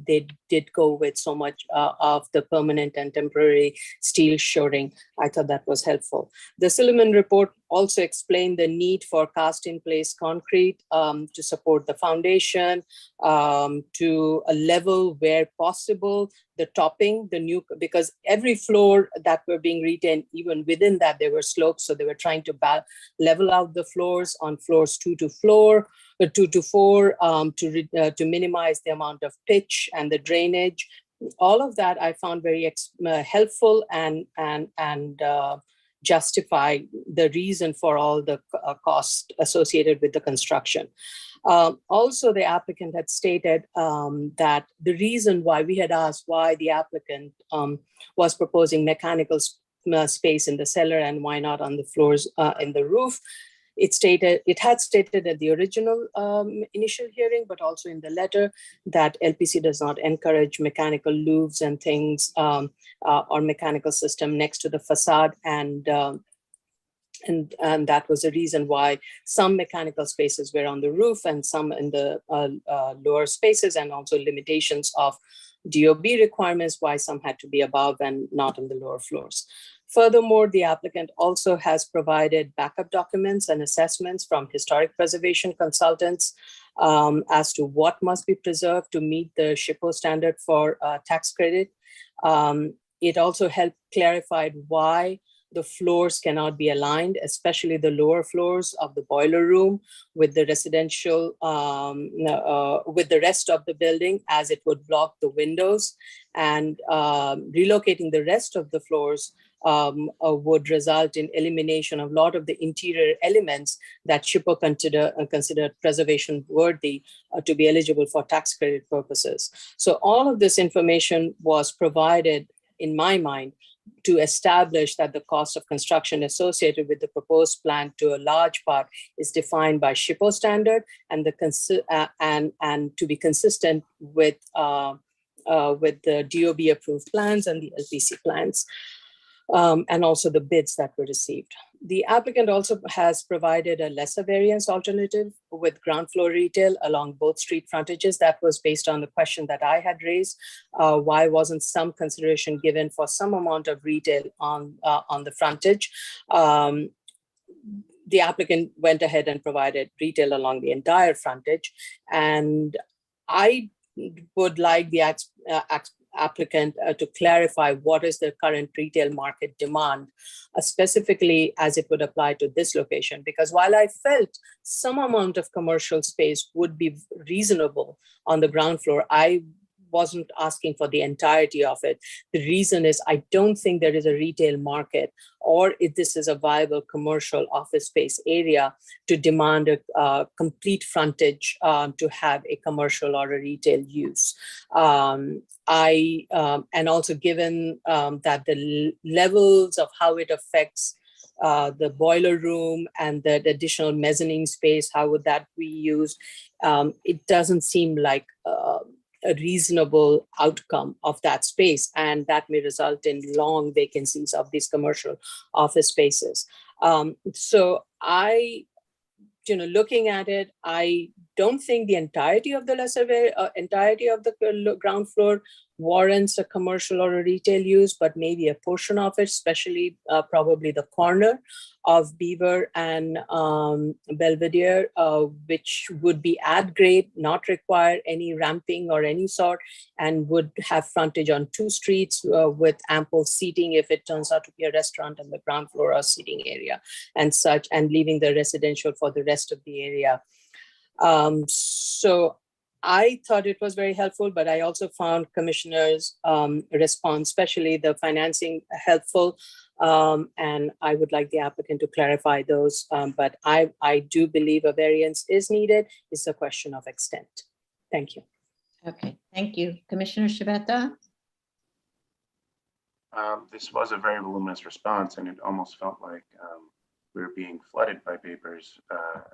Speaker 3: they did go with so much of the permanent and temporary steel shoring. I thought that was helpful. The Silliman report also explained the need for cast-in-place concrete to support the foundation to a level where possible. The topping, because every floor that were being retained, even within that, there were slopes. So they were trying to level out the floors on floors 2 to 4 to minimize the amount of pitch and the drainage. All of that I found very helpful and justify the reason for all the costs associated with the construction. Also, the applicant had stated that the reason why we had asked why the applicant was proposing mechanical space in the cellar and why not on the floors in the roof. It had stated at the original initial hearing, but also in the letter, that LPC does not encourage mechanical loops and things or mechanical system next to the facade, and that was the reason why some mechanical spaces were on the roof and some in the lower spaces, and also limitations of DOB requirements, why some had to be above and not on the lower floors. Furthermore, the applicant also has provided backup documents and assessments from historic preservation consultants as to what must be preserved to meet the SHPO standard for tax credit. It also helped clarified why the floors cannot be aligned, especially the lower floors of the boiler room with the residential, with the rest of the building, as it would block the windows, and relocating the rest of the floors would result in elimination of a lot of the interior elements that SHPO considered preservation worthy to be eligible for tax credit purposes. So all of this information was provided, in my mind, to establish that the cost of construction associated with the proposed plan to a large part is defined by SHPO standard and to be consistent with the DOB approved plans and the LPC plans. And also the bids that were received. The applicant also has provided a lesser variance alternative with ground floor retail along both street frontages. That was based on the question that I had raised. Why wasn't some consideration given for some amount of retail on the frontage? The applicant went ahead and provided retail along the entire frontage. And I would like the applicant to clarify what is the current retail market demand, specifically as it would apply to this location. Because while I felt some amount of commercial space would be reasonable on the ground floor, I wasn't asking for the entirety of it. The reason is I don't think there is a retail market, or if this is a viable commercial office space area to demand a complete frontage to have a commercial or a retail use. And also given that the levels of how it affects the boiler room and the additional mezzanine space, how would that be used? It doesn't seem like a reasonable outcome of that space, and that may result in long vacancies of these commercial office spaces. So looking at it, I don't think the entirety of the entirety of the ground floor warrants a commercial or a retail use, but maybe a portion of it, especially probably the corner of Beaver and Belvedere, which would be at grade, not require any ramping or any sort, and would have frontage on 2 streets with ample seating if it turns out to be a restaurant on the ground floor or seating area and such, and leaving the residential for the rest of the area. So I thought it was very helpful, but I also found Commissioner's response, especially the financing, helpful. And I would like the applicant to clarify those. But I do believe a variance is needed. It's a question of extent. Thank you.
Speaker 2: Okay, thank you. Commissioner Shabeta?
Speaker 6: This was a very voluminous response, and it almost felt like we were being flooded by papers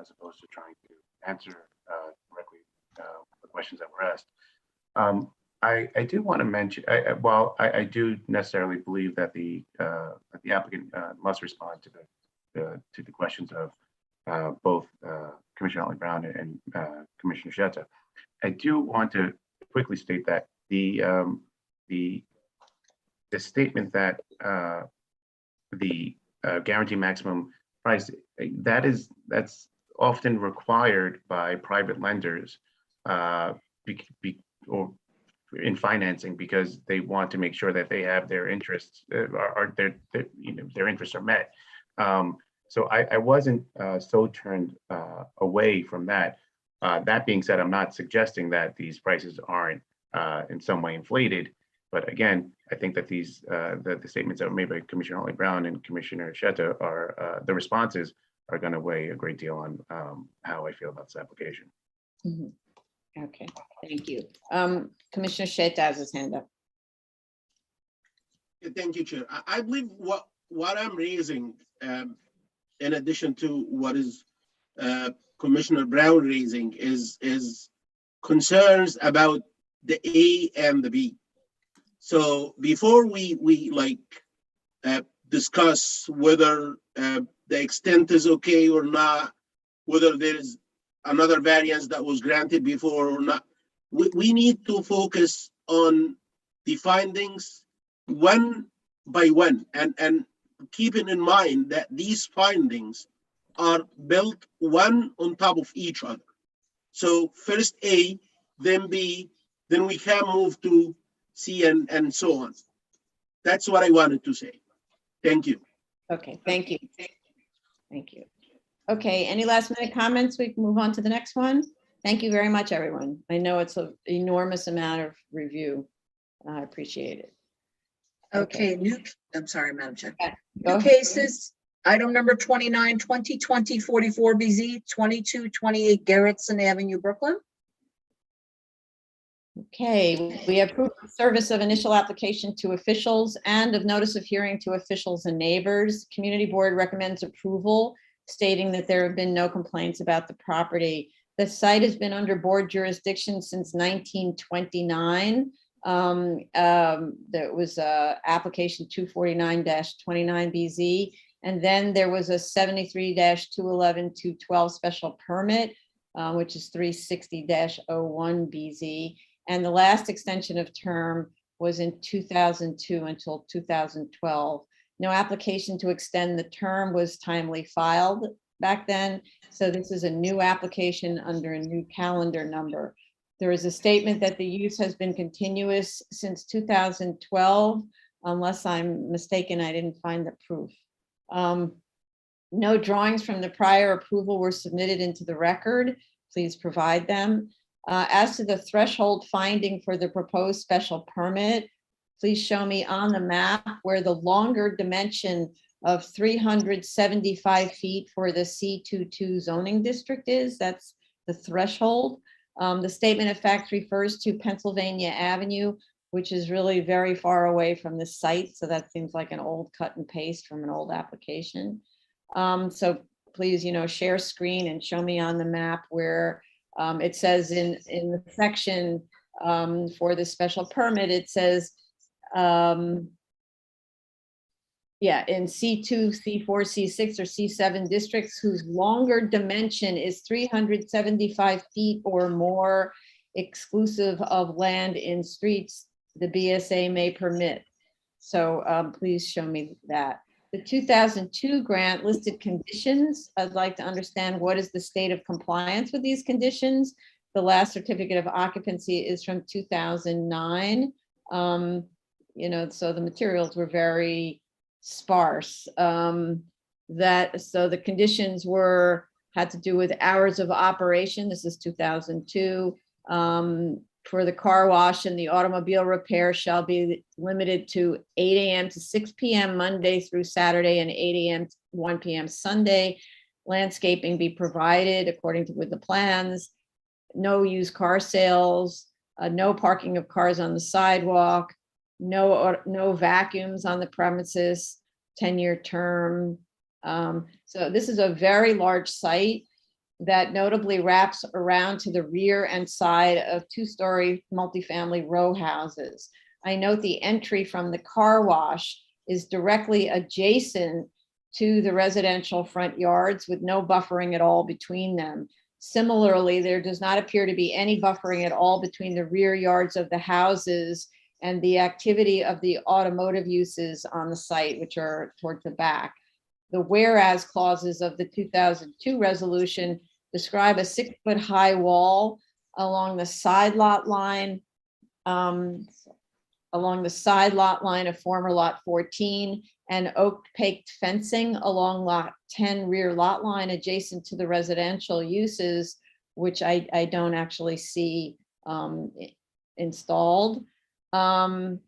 Speaker 6: as opposed to trying to answer directly the questions that were asked. I do want to mention, I do necessarily believe that the applicant must respond to the questions of both Commissioner Brown and Commissioner Shetta. I do want to quickly state that the statement that the guaranteed maximum price, that's often required by private lenders or in financing, because they want to make sure that they have their interests their interests are met. So I wasn't so turned away from that. That being said, I'm not suggesting that these prices aren't in some way inflated. But again, I think that these the statements that were made by Commissioner Holly Brown and Commissioner Shetta are the responses are going to weigh a great deal on how I feel about this application.
Speaker 2: Mm-hmm. Okay, thank you. Commissioner Shetta has his hand up.
Speaker 5: Thank you, Chair. I believe what I'm raising, in addition to what is Commissioner Brown raising, is concerns about the A and the B. So before we discuss whether the extent is okay or not, whether there's another variance that was granted before or not, we need to focus on the findings one by one, and keeping in mind that these findings are built one on top of each other. So first A, then B, then we can move to C and so on. That's what I wanted to say. Thank you.
Speaker 2: Okay, thank you. Thank you. Okay, any last minute comments? We can move on to the next one. Thank you very much, everyone. I know it's an enormous amount of review. I appreciate it.
Speaker 1: Okay, I'm sorry, Madam Chair.
Speaker 2: Go
Speaker 1: New
Speaker 2: ahead.
Speaker 1: cases, item number 29, 2020 44BZ, 2228 Garrettson Avenue, Brooklyn.
Speaker 2: Okay, we approve the service of initial application to officials and of notice of hearing to officials and neighbors. Community Board recommends approval, stating that there have been no complaints about the property. The site has been under board jurisdiction since 1929. There was application 249-29BZ, and then there was a 73-211-212 special permit, which is 360-01BZ. And the last extension of term was in 2002 until 2012. No application to extend the term was timely filed back then. So this is a new application under a new calendar number. There is a statement that the use has been continuous since 2012. Unless I'm mistaken, I didn't find the proof. No drawings from the prior approval were submitted into the record. Please provide them. As to the threshold finding for the proposed special permit, please show me on the map where the longer dimension of 375 feet for the C22 zoning district is. That's the threshold. The statement of facts refers to Pennsylvania Avenue, which is really very far away from the site. So that seems like an old cut and paste from an old application. So please, share screen and show me on the map where it says in the section for the special permit, it says, in C2, C4, C6, or C7 districts whose longer dimension is 375 feet or more, exclusive of land in streets, the BSA may permit. So please show me that. The 2002 grant listed conditions. I'd like to understand what is the state of compliance with these conditions. The last certificate of occupancy is from 2009. So the materials were very sparse. So the conditions had to do with hours of operation. This is 2002. For the car wash and the automobile repair shall be limited to 8 a.m. to 6 p.m. Monday through Saturday and 8 a.m. to 1 p.m. Sunday. Landscaping be provided according to with the plans. No used car sales, no parking of cars on the sidewalk, no vacuums on the premises, 10-year term. So this is a very large site that notably wraps around to the rear and side of 2-story multifamily row houses. I note the entry from the car wash is directly adjacent to the residential front yards with no buffering at all between them. Similarly, there does not appear to be any buffering at all between the rear yards of the houses and the activity of the automotive uses on the site, which are towards the back. The whereas clauses of the 2002 resolution describe a 6-foot high wall along the side lot line, of former lot 14, and oak-baked fencing along lot 10 rear lot line adjacent to the residential uses, which I don't actually see installed. I'm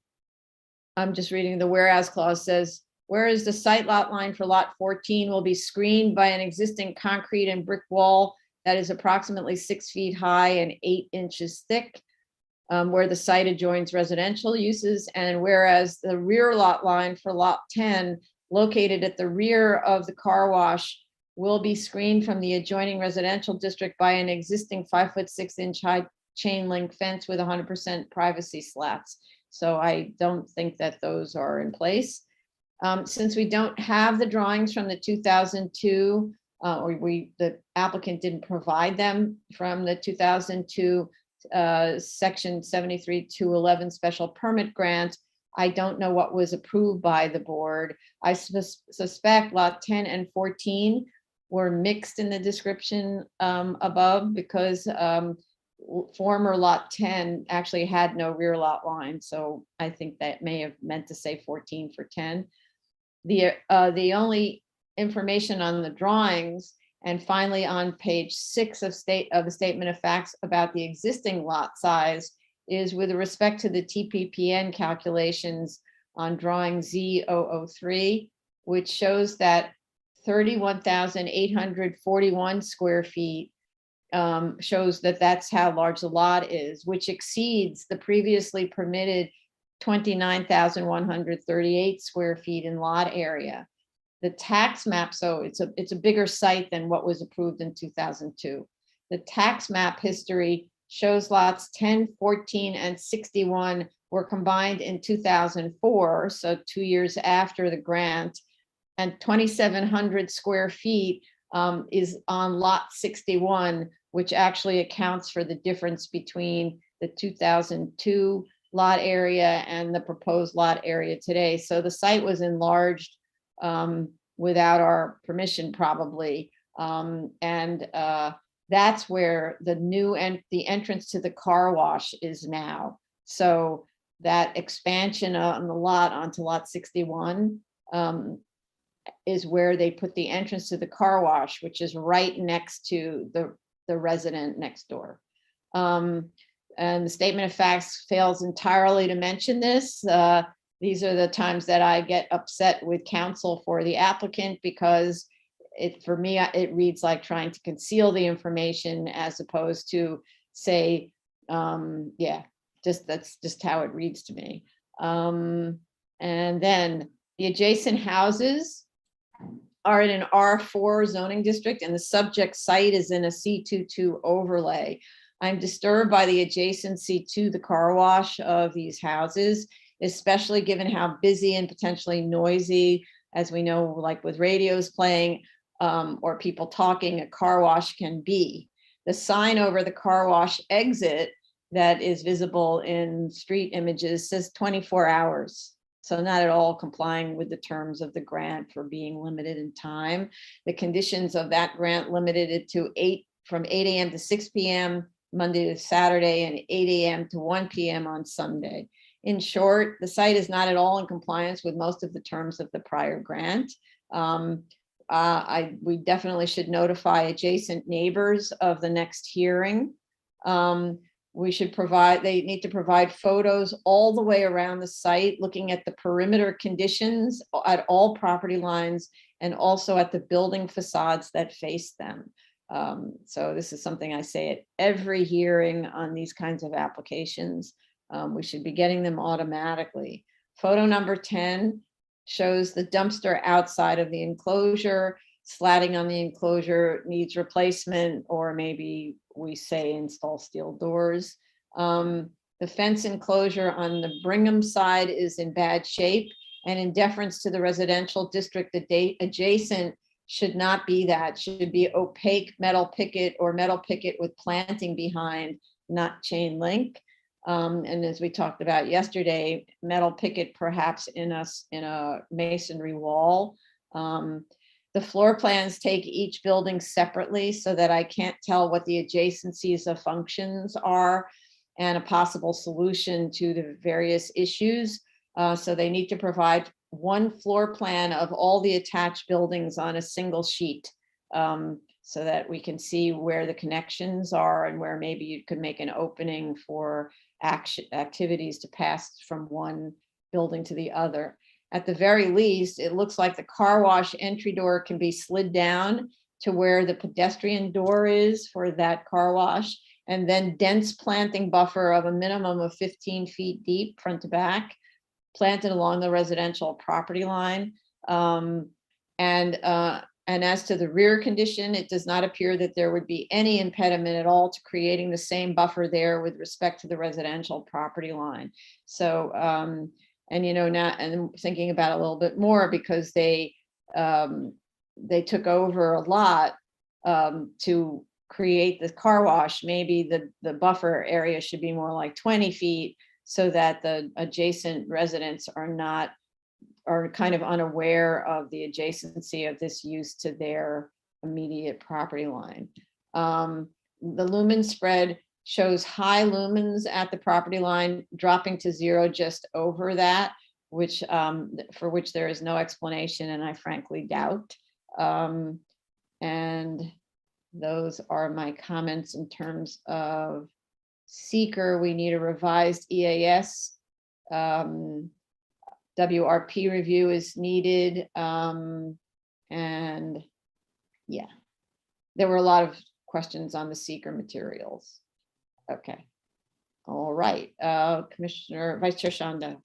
Speaker 2: just reading the whereas clause says, whereas the site lot line for lot 14 will be screened by an existing concrete and brick wall that is approximately 6 feet high and 8 inches thick, where the site adjoins residential uses, and whereas the rear lot line for lot 10, located at the rear of the car wash, will be screened from the adjoining residential district by an existing 5-foot 6-inch high chain link fence with 100% privacy slats. So I don't think that those are in place. Since we don't have the drawings from the 2002, the applicant didn't provide them from the 2002 section 73-211 special permit grant, I don't know what was approved by the board. I suspect lot 10 and 14 were mixed in the description above because former lot 10 actually had no rear lot line. So I think that may have meant to say 14 for 10. The only information on the drawings, and finally on page 6 of the statement of facts about the existing lot size, is with respect to the TPPN calculations on drawing Z003, which shows that 31,841 square feet shows that that's how large the lot is, which exceeds the previously permitted 29,138 square feet in lot area. The tax map, so it's a bigger site than what was approved in 2002. The tax map history shows lots 10, 14, and 61 were combined in 2004, so 2 years after the grant, and 2,700 square feet is on lot 61, which actually accounts for the difference between the 2002 lot area and the proposed lot area today. So the site was enlarged without our permission probably. That's where the entrance to the car wash is now. So that expansion on the lot onto lot 61 is where they put the entrance to the car wash, which is right next to the resident next door. And the statement of facts fails entirely to mention this. These are the times that I get upset with counsel for the applicant because for me, it reads like trying to conceal the information as opposed to say, that's just how it reads to me. And then the adjacent houses are in an R4 zoning district and the subject site is in a C22 overlay. I'm disturbed by the adjacency to the car wash of these houses, especially given how busy and potentially noisy, as we know, like with radios playing or people talking, a car wash can be. The sign over the car wash exit that is visible in street images says 24 hours. So not at all complying with the terms of the grant for being limited in time. The conditions of that grant limited it to from 8 a.m. to 6 p.m. Monday to Saturday and 8 a.m. to 1 p.m. on Sunday. In short, the site is not at all in compliance with most of the terms of the prior grant. We definitely should notify adjacent neighbors of the next hearing. They need to provide photos all the way around the site, looking at the perimeter conditions at all property lines and also at the building facades that face them. So this is something I say at every hearing on these kinds of applications. We should be getting them automatically. Photo number 10 shows the dumpster outside of the enclosure. Slatting on the enclosure needs replacement, or maybe we say install steel doors. The fence enclosure on the Brigham side is in bad shape, and in deference to the residential district adjacent should not be that, should be opaque metal picket or metal picket with planting behind, not chain link. And as we talked about yesterday, metal picket perhaps in a masonry wall. The floor plans take each building separately so that I can't tell what the adjacencies of functions are and a possible solution to the various issues. So they need to provide one floor plan of all the attached buildings on a single sheet so that we can see where the connections are and where maybe you could make an opening for activities to pass from one building to the other. At the very least, it looks like the car wash entry door can be slid down to where the pedestrian door is for that car wash, and then dense planting buffer of a minimum of 15 feet deep front to back, planted along the residential property line. And as to the rear condition, it does not appear that there would be any impediment at all to creating the same buffer there with respect to the residential property line. So, and now, and thinking about it a little bit more, because they took over a lot to create the car wash, maybe the buffer area should be more like 20 feet so that the adjacent residents are kind of unaware of the adjacency of this use to their immediate property line. The lumen spread shows high lumens at the property line, dropping to 0 just over that, which for which there is no explanation, and I frankly doubt. And those are my comments in terms of seeker. We need a revised EAS. WRP review is needed. And yeah, there were a lot of questions on the seeker materials. Okay. All right. Commissioner, Vice Chair Shanda.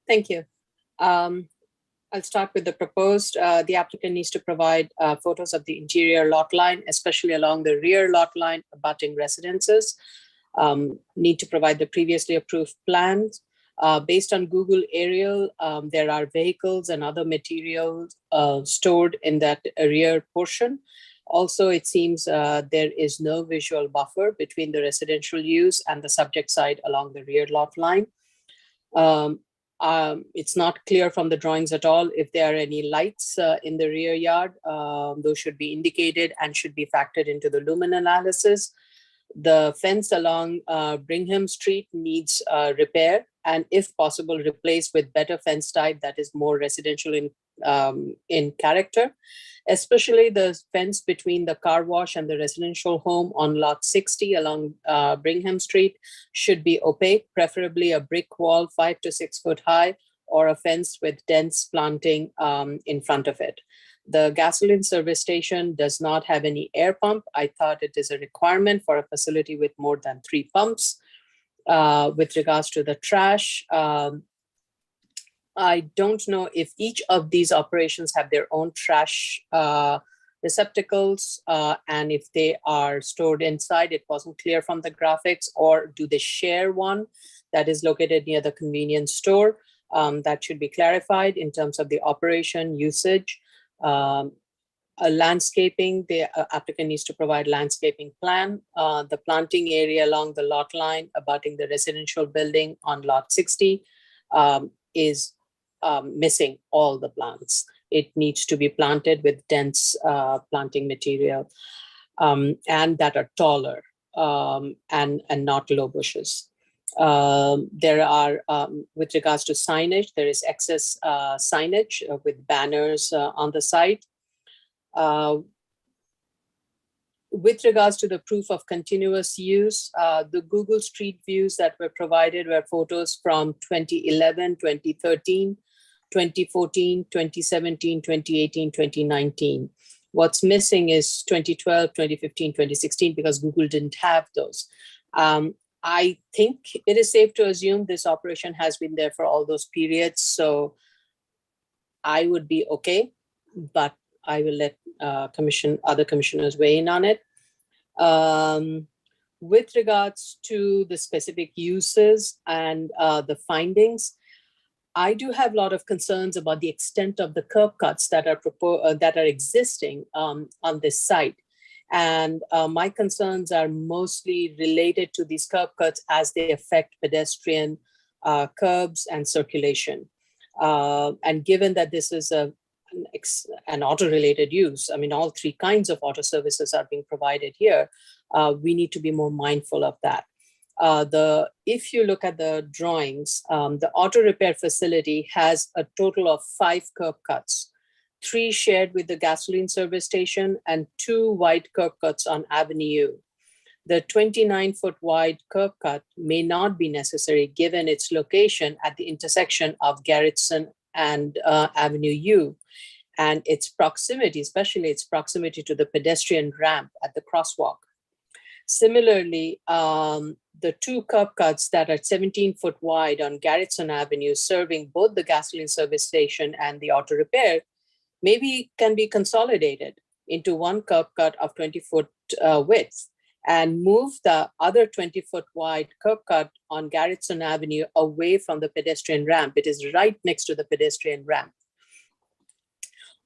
Speaker 3: Thank you. I'll start with the proposed. The applicant needs to provide photos of the interior lot line, especially along the rear lot line abutting residences. Need to provide the previously approved plans. Based on Google Aerial, there are vehicles and other materials stored in that rear portion. Also, it seems there is no visual buffer between the residential use and the subject side along the rear lot line. It's not clear from the drawings at all if there are any lights in the rear yard. Those should be indicated and should be factored into the lumen analysis. The fence along Brigham Street needs repair, and if possible, replaced with better fence type that is more residential in in character, especially the fence between the car wash and the residential home on lot 60 along Brigham Street should be opaque, preferably a brick wall 5 to 6 foot high, or a fence with dense planting in front of it. The gasoline service station does not have any air pump. I thought it is a requirement for a facility with more than 3 pumps. With regards to the trash, I don't know if each of these operations have their own trash receptacles, and if they are stored inside. It wasn't clear from the graphics. Or do they share one that is located near the convenience store? That should be clarified in terms of the operation usage. Landscaping, the applicant needs to provide landscaping plan. The planting area along the lot line abutting the residential building on lot 60 is missing all the plants. It needs to be planted with dense planting material and that are taller and not low bushes. There are, with regards to signage, there is excess signage with banners on the site. With regards to the proof of continuous use, the Google Street views that were provided were photos from 2011, 2013, 2014, 2017, 2018, 2019. What's missing is 2012, 2015, 2016, because Google didn't have those. I think it is safe to assume this operation has been there for all those periods, so I would be okay, but I will let other commissioners weigh in on it. With regards to the specific uses and the findings, I do have a lot of concerns about the extent of the curb cuts that are existing on this site. And my concerns are mostly related to these curb cuts as they affect pedestrian curbs and circulation. And given that this is an auto-related use, I mean, all 3 kinds of auto services are being provided here, we need to be more mindful of that. If you look at the drawings, the auto repair facility has a total of 5 curb cuts, 3 shared with the gasoline service station and 2 wide curb cuts on Avenue. The 29-foot wide curb cut may not be necessary given its location at the intersection of Garrettson and Avenue U, and its proximity, especially its proximity to the pedestrian ramp at the crosswalk. Similarly, the 2 curb cuts that are 17-foot wide on Garrettson Avenue, serving both the gasoline service station and the auto repair, maybe can be consolidated into 1 curb cut of 20-foot width, and move the other 20-foot wide curb cut on Garrettson Avenue away from the pedestrian ramp. It is right next to the pedestrian ramp.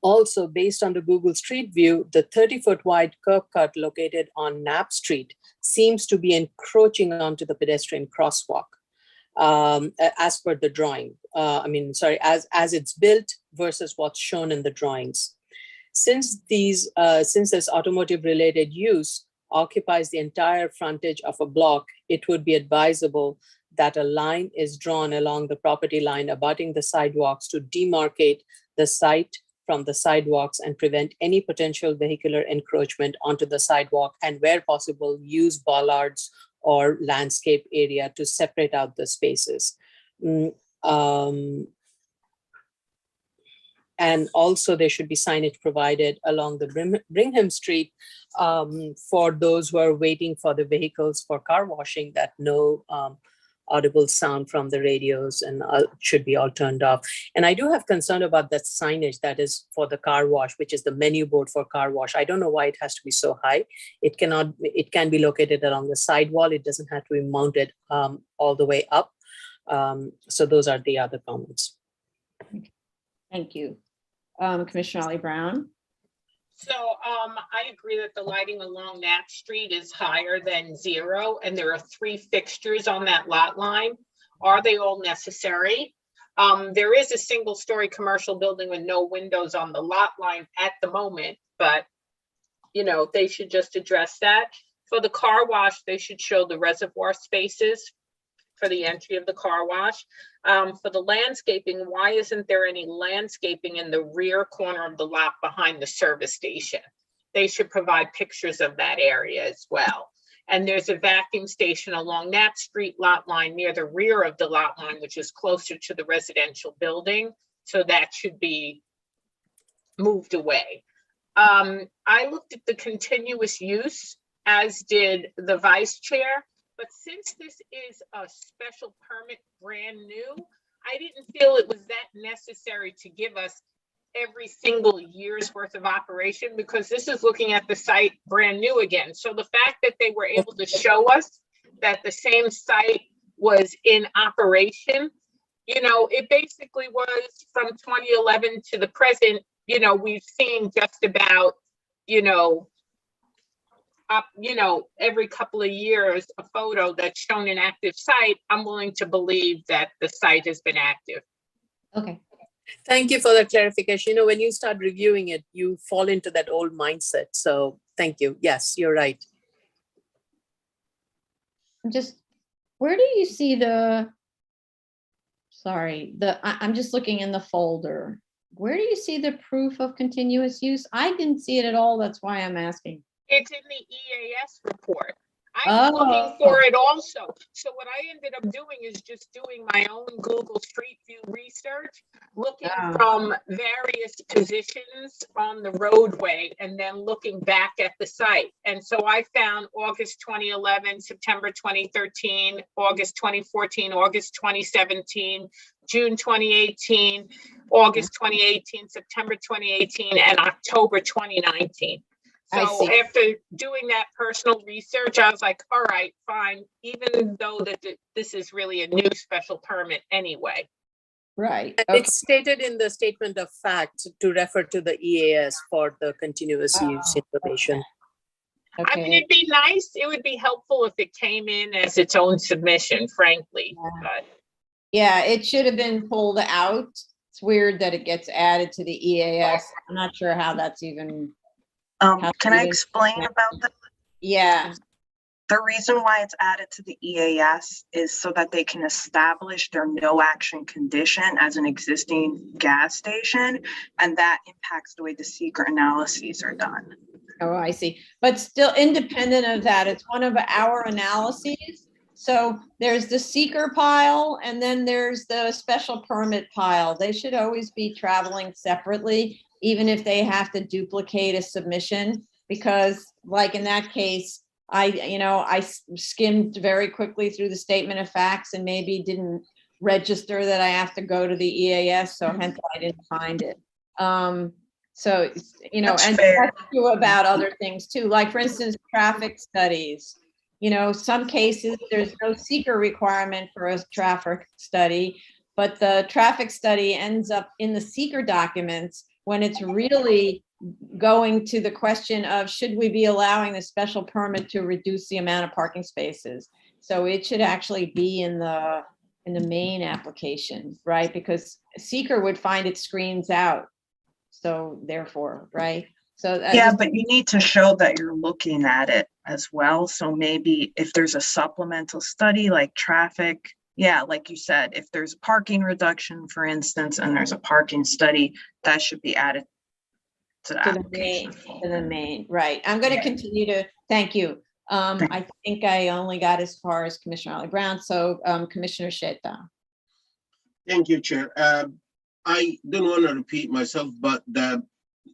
Speaker 3: Also, based on the Google Street View, the 30-foot wide curb cut located on Knapp Street seems to be encroaching onto the pedestrian crosswalk as per the drawing. As it's built versus what's shown in the drawings. Since this automotive-related use occupies the entire frontage of a block, it would be advisable that a line is drawn along the property line abutting the sidewalks to demarcate the site from the sidewalks and prevent any potential vehicular encroachment onto the sidewalk, and where possible, use bollards or landscape area to separate out the spaces. And also there should be signage provided along the Brigham Street for those who are waiting for the vehicles for car washing, that no audible sound from the radios and should be all turned off. And I do have concern about that signage that is for the car wash, which is the menu board for car wash. I don't know why it has to be so high. It can be located along the side wall. It doesn't have to be mounted all the way up. So those are the other comments.
Speaker 2: Thank you. Commissioner Ollie Brown.
Speaker 4: So I agree that the lighting along Knapp Street is higher than 0, and there are 3 fixtures on that lot line. Are they all necessary? There is a single-story commercial building with no windows on the lot line at the moment, but they should just address that. For the car wash, they should show the reservoir spaces for the entry of the car wash. For the landscaping, why isn't there any landscaping in the rear corner of the lot behind the service station? They should provide pictures of that area as well. And there's a vacuum station along that street lot line near the rear of the lot line, which is closer to the residential building. So that should be moved away. I looked at the continuous use, as did the vice chair, but since this is a special permit brand new, I didn't feel it was that necessary to give us every single year's worth of operation, because this is looking at the site brand new again. So the fact that they were able to show us that the same site was in operation, you know, it basically was from 2011 to the present. You know, we've seen just about, every couple of years, a photo that's shown an active site. I'm willing to believe that the site has been active.
Speaker 2: Okay.
Speaker 3: Thank you for the clarification. You know, when you start reviewing it, you fall into that old mindset. So thank you. Yes, you're right.
Speaker 2: Where do you see I'm just looking in the folder. Where do you see the proof of continuous use? I didn't see it at all. That's why I'm asking.
Speaker 4: It's in the EAS report. I'm looking for it also. So what I ended up doing is just doing my own Google Street View research, looking from various positions on the roadway and then looking back at the site. And so I found August 2011, September 2013, August 2014, August 2017, June 2018, August 2018, September 2018, and October 2019.
Speaker 2: I
Speaker 4: So
Speaker 2: see.
Speaker 4: after doing that personal research, I was like, all right, fine, even though that this is really a new special permit anyway.
Speaker 2: Right.
Speaker 3: And
Speaker 2: Okay.
Speaker 3: it's stated in the statement of fact to refer to the EAS for the continuous use information.
Speaker 2: Okay.
Speaker 4: I mean, it'd be nice, it would be helpful if it came in as its own submission, frankly, but.
Speaker 2: Yeah, it should have been pulled out. It's weird that it gets added to the EAS. I'm not sure how that's even.
Speaker 7: Can I explain about that?
Speaker 2: Yeah.
Speaker 7: The reason why it's added to the EAS is so that they can establish their no action condition as an existing gas station, and that impacts the way the seeker analyses are done.
Speaker 2: Oh, I see. But still independent of that, it's one of our analyses. So there's the seeker pile and then there's the special permit pile. They should always be traveling separately, even if they have to duplicate a submission, because like in that case, I skimmed very quickly through the statement of facts and maybe didn't register that I have to go to the EAS, so hence I didn't find it. So,
Speaker 7: That's
Speaker 2: and
Speaker 7: fair.
Speaker 2: that's true about other things too, like for instance, traffic studies. Some cases there's no seeker requirement for a traffic study, but the traffic study ends up in the seeker documents when it's really going to the question of should we be allowing the special permit to reduce the amount of parking spaces. So it should actually be in the main application, right? Because seeker would find it screens out. So therefore, right? So
Speaker 7: Yeah, but you need to show that you're looking at it as well. So maybe if there's a supplemental study like traffic, yeah, like you said, if there's parking reduction, for instance, and there's a parking study, that should be added to the application.
Speaker 2: To the main, right. I'm going to continue to, thank you. I think I only got as far as Commissioner Ali Brown. So Commissioner Sheta.
Speaker 5: Thank you, Chair. I don't want to repeat myself, but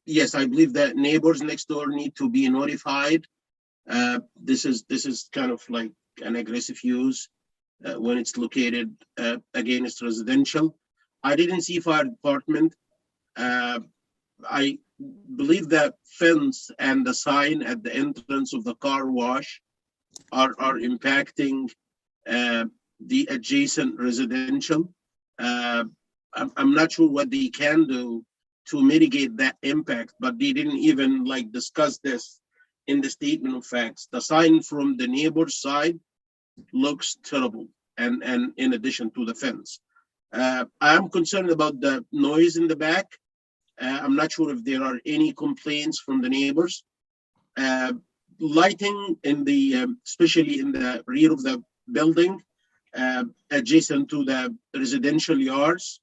Speaker 5: yes, I believe that neighbors next door need to be notified. This is kind of like an aggressive use when it's located against residential. I didn't see fire department. I believe that fence and the sign at the entrance of the car wash are impacting the adjacent residential. I'm not sure what they can do to mitigate that impact, but they didn't even discuss this in the statement of facts. The sign from the neighbor's side looks terrible, and in addition to the fence. I'm concerned about the noise in the back. I'm not sure if there are any complaints from the neighbors. Lighting in the, especially in the rear of the building, adjacent to the residential yards.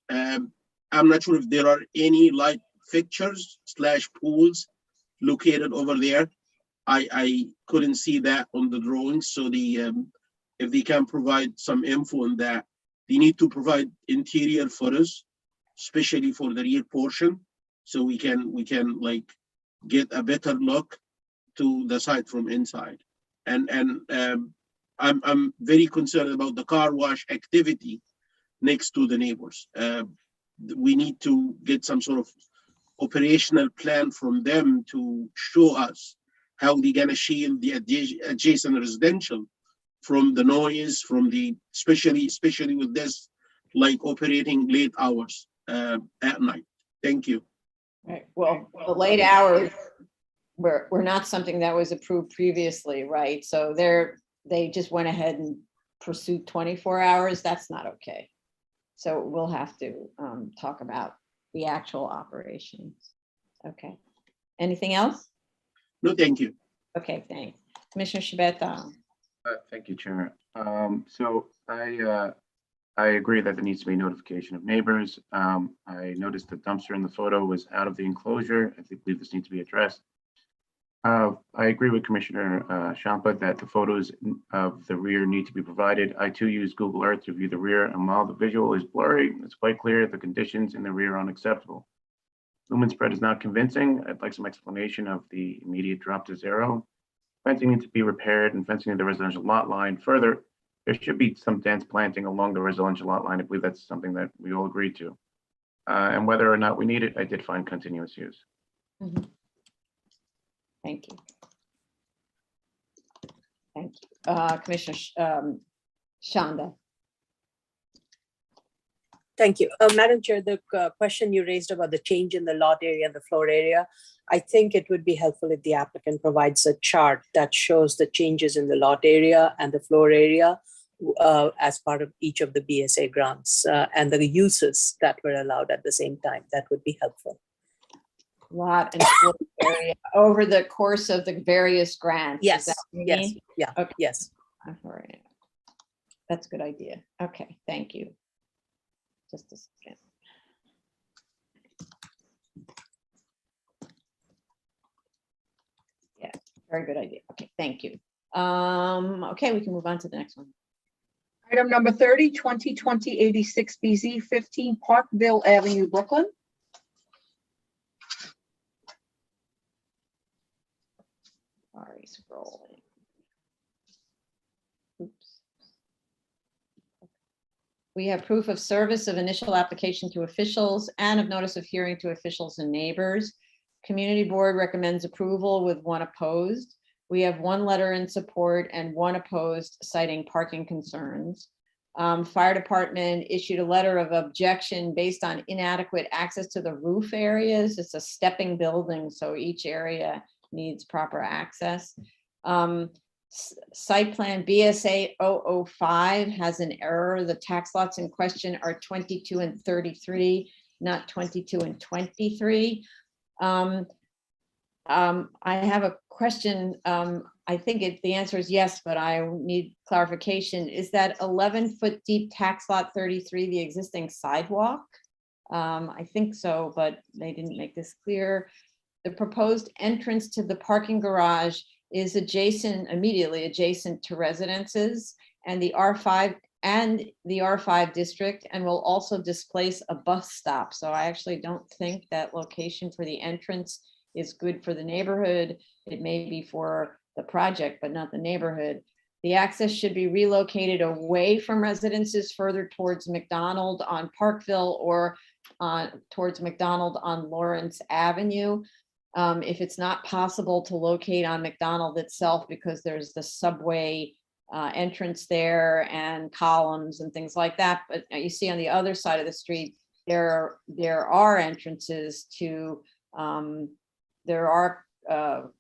Speaker 5: I'm not sure if there are any light fixtures / pools located over there. I couldn't see that on the drawings, so if they can provide some info on that. They need to provide interior photos, especially for the rear portion, so we can like get a better look to the site from inside. And I'm very concerned about the car wash activity next to the neighbors. We need to get some sort of operational plan from them to show us how they're gonna shield the adjacent residential from the noise, from the, especially with this, like operating late hours at night. Thank you.
Speaker 2: Right, well, the late hours were not something that was approved previously, right? So they just went ahead and pursued 24 hours. That's not okay. So we'll have to talk about the actual operations. Okay. Anything else?
Speaker 5: No, thank you.
Speaker 2: Okay, thanks. Commissioner Shabeta.
Speaker 6: Thank you, Chair. So I agree that there needs to be notification of neighbors. I noticed the dumpster in the photo was out of the enclosure. I believe this needs to be addressed. I agree with Commissioner Champa that the photos of the rear need to be provided. I too use Google Earth to view the rear, and while the visual is blurry, it's quite clear the conditions in the rear are unacceptable. Lumen spread is not convincing. I'd like some explanation of the immediate drop to zero. Fencing needs to be repaired and fencing of the residential lot line. Further, there should be some dense planting along the residential lot line. I believe that's something that we all agree to. And whether or not we need it, I did find continuous use.
Speaker 2: Mhm. Thank you. Thank you. Commissioner Shanda.
Speaker 3: Thank you. Madam Chair, the question you raised about the change in the lot area and the floor area, I think it would be helpful if the applicant provides a chart that shows the changes in the lot area and the floor area as part of each of the BSA grants and the uses that were allowed at the same time. That would be helpful.
Speaker 2: Lot and floor area over the course of the various grants. Is
Speaker 3: Yes,
Speaker 2: that what you
Speaker 3: yes,
Speaker 2: mean?
Speaker 3: yeah,
Speaker 2: Okay.
Speaker 3: yes.
Speaker 2: All right. That's a good idea. Okay, thank you. Just a second. Yeah, very good idea. Okay, thank you. Okay, we can move on to the next one.
Speaker 1: Item number 30, 2020-86 BZ 15 Parkville Avenue, Brooklyn.
Speaker 2: Sorry, scrolling. Oops. We have proof of service of initial application to officials and of notice of hearing to officials and neighbors. Community board recommends approval with 1 opposed. We have 1 letter in support and 1 opposed citing parking concerns. Fire department issued a letter of objection based on inadequate access to the roof areas. It's a stepping building, so each area needs proper access. Site plan BSA 005 has an error. The tax lots in question are 22 and 33, not 22 and 23. I have a question. I think the answer is yes, but I need clarification. Is that 11-foot deep tax lot 33 the existing sidewalk? I think so, but they didn't make this clear. The proposed entrance to the parking garage is immediately adjacent to residences and the R5 district, and will also displace a bus stop. So I actually don't think that location for the entrance is good for the neighborhood. It may be for the project, but not the neighborhood. The access should be relocated away from residences further towards McDonald on Parkville or towards McDonald on Lawrence Avenue. If it's not possible to locate on McDonald itself because there's the subway entrance there and columns and things like that. But you see on the other side of the street, there are entrances to, there are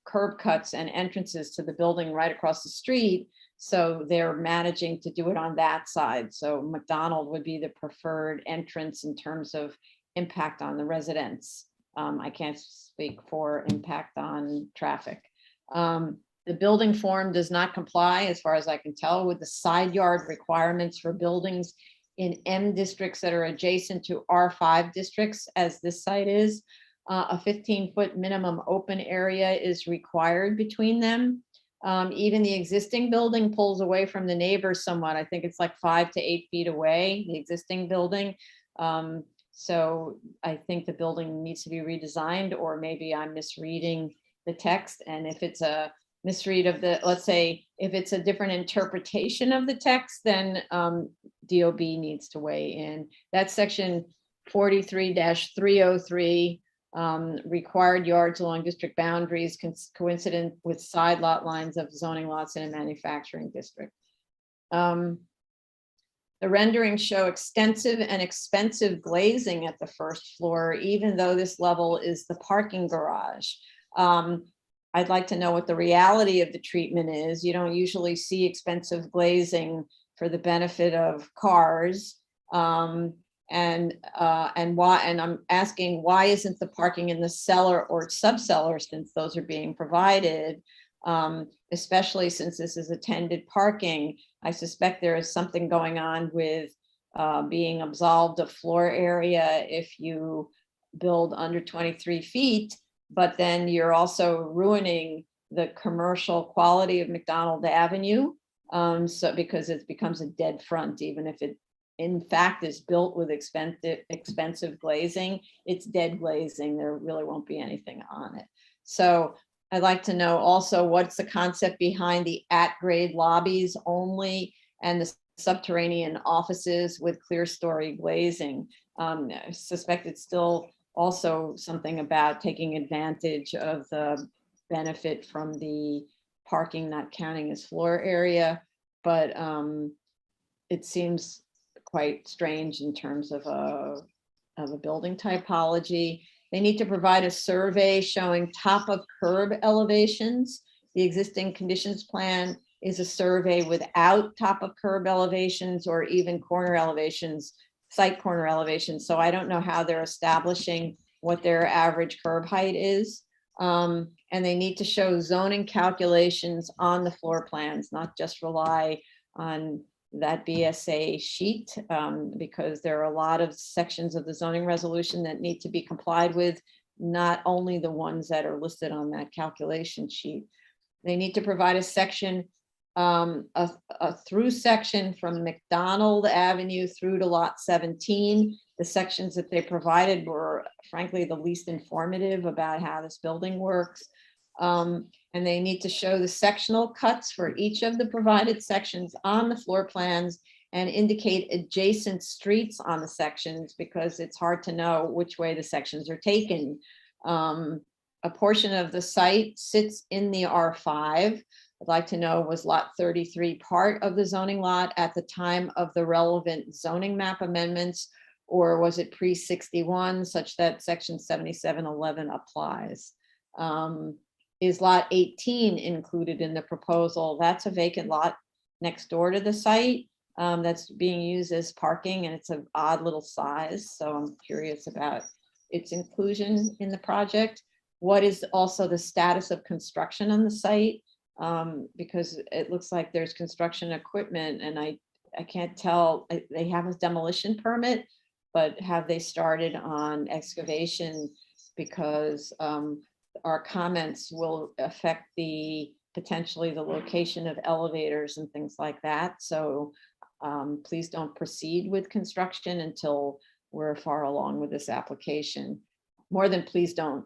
Speaker 2: curb cuts and entrances to the building right across the street. So they're managing to do it on that side. So McDonald would be the preferred entrance in terms of impact on the residents. I can't speak for impact on traffic. The building form does not comply, as far as I can tell, with the side yard requirements for buildings in M districts that are adjacent to R5 districts, as this site is. A 15-foot minimum open area is required between them. Even the existing building pulls away from the neighbors somewhat. I think it's like 5 to 8 feet away, the existing building. So I think the building needs to be redesigned, or maybe I'm misreading the text. And if it's a misread of the, let's say, if it's a different interpretation of the text, then DOB needs to weigh in. That's section 43-303, required yards along district boundaries coincident with side lot lines of zoning lots in a manufacturing district. The renderings show extensive and expensive glazing at the first floor, even though this level is the parking garage. I'd like to know what the reality of the treatment is. You don't usually see expensive glazing for the benefit of cars. And I'm asking, why isn't the parking in the cellar or sub-cellar, since those are being provided, especially since this is attended parking? I suspect there is something going on with being absolved of floor area if you build under 23 feet, but then you're also ruining the commercial quality of McDonald Avenue. So because it becomes a dead front, even if it in fact is built with expensive glazing, it's dead glazing. There really won't be anything on it. So I'd like to know also what's the concept behind the at-grade lobbies only and the subterranean offices with clear story glazing. I suspect it's still also something about taking advantage of the benefit from the parking not counting as floor area, but it seems quite strange in terms of a building typology. They need to provide a survey showing top of curb elevations. The existing conditions plan is a survey without top of curb elevations or even corner elevations, site corner elevations. So I don't know how they're establishing what their average curb height is. And they need to show zoning calculations on the floor plans, not just rely on that BSA sheet, because there are a lot of sections of the zoning resolution that need to be complied with, not only the ones that are listed on that calculation sheet. They need to provide a section, a through section from McDonald Avenue through to lot 17. The sections that they provided were frankly the least informative about how this building works. And they need to show the sectional cuts for each of the provided sections on the floor plans and indicate adjacent streets on the sections, because it's hard to know which way the sections are taken. A portion of the site sits in the R5. I'd like to know, was lot 33 part of the zoning lot at the time of the relevant zoning map amendments, or was it pre-61 such that section 7711 applies? Is lot 18 included in the proposal? That's a vacant lot next door to the site that's being used as parking, and it's an odd little size. So I'm curious about its inclusion in the project. What is also the status of construction on the site? Because it looks like there's construction equipment, and I can't tell, they have a demolition permit, but have they started on excavation? Because our comments will affect potentially the location of elevators and things like that. So please don't proceed with construction until we're far along with this application. More than please don't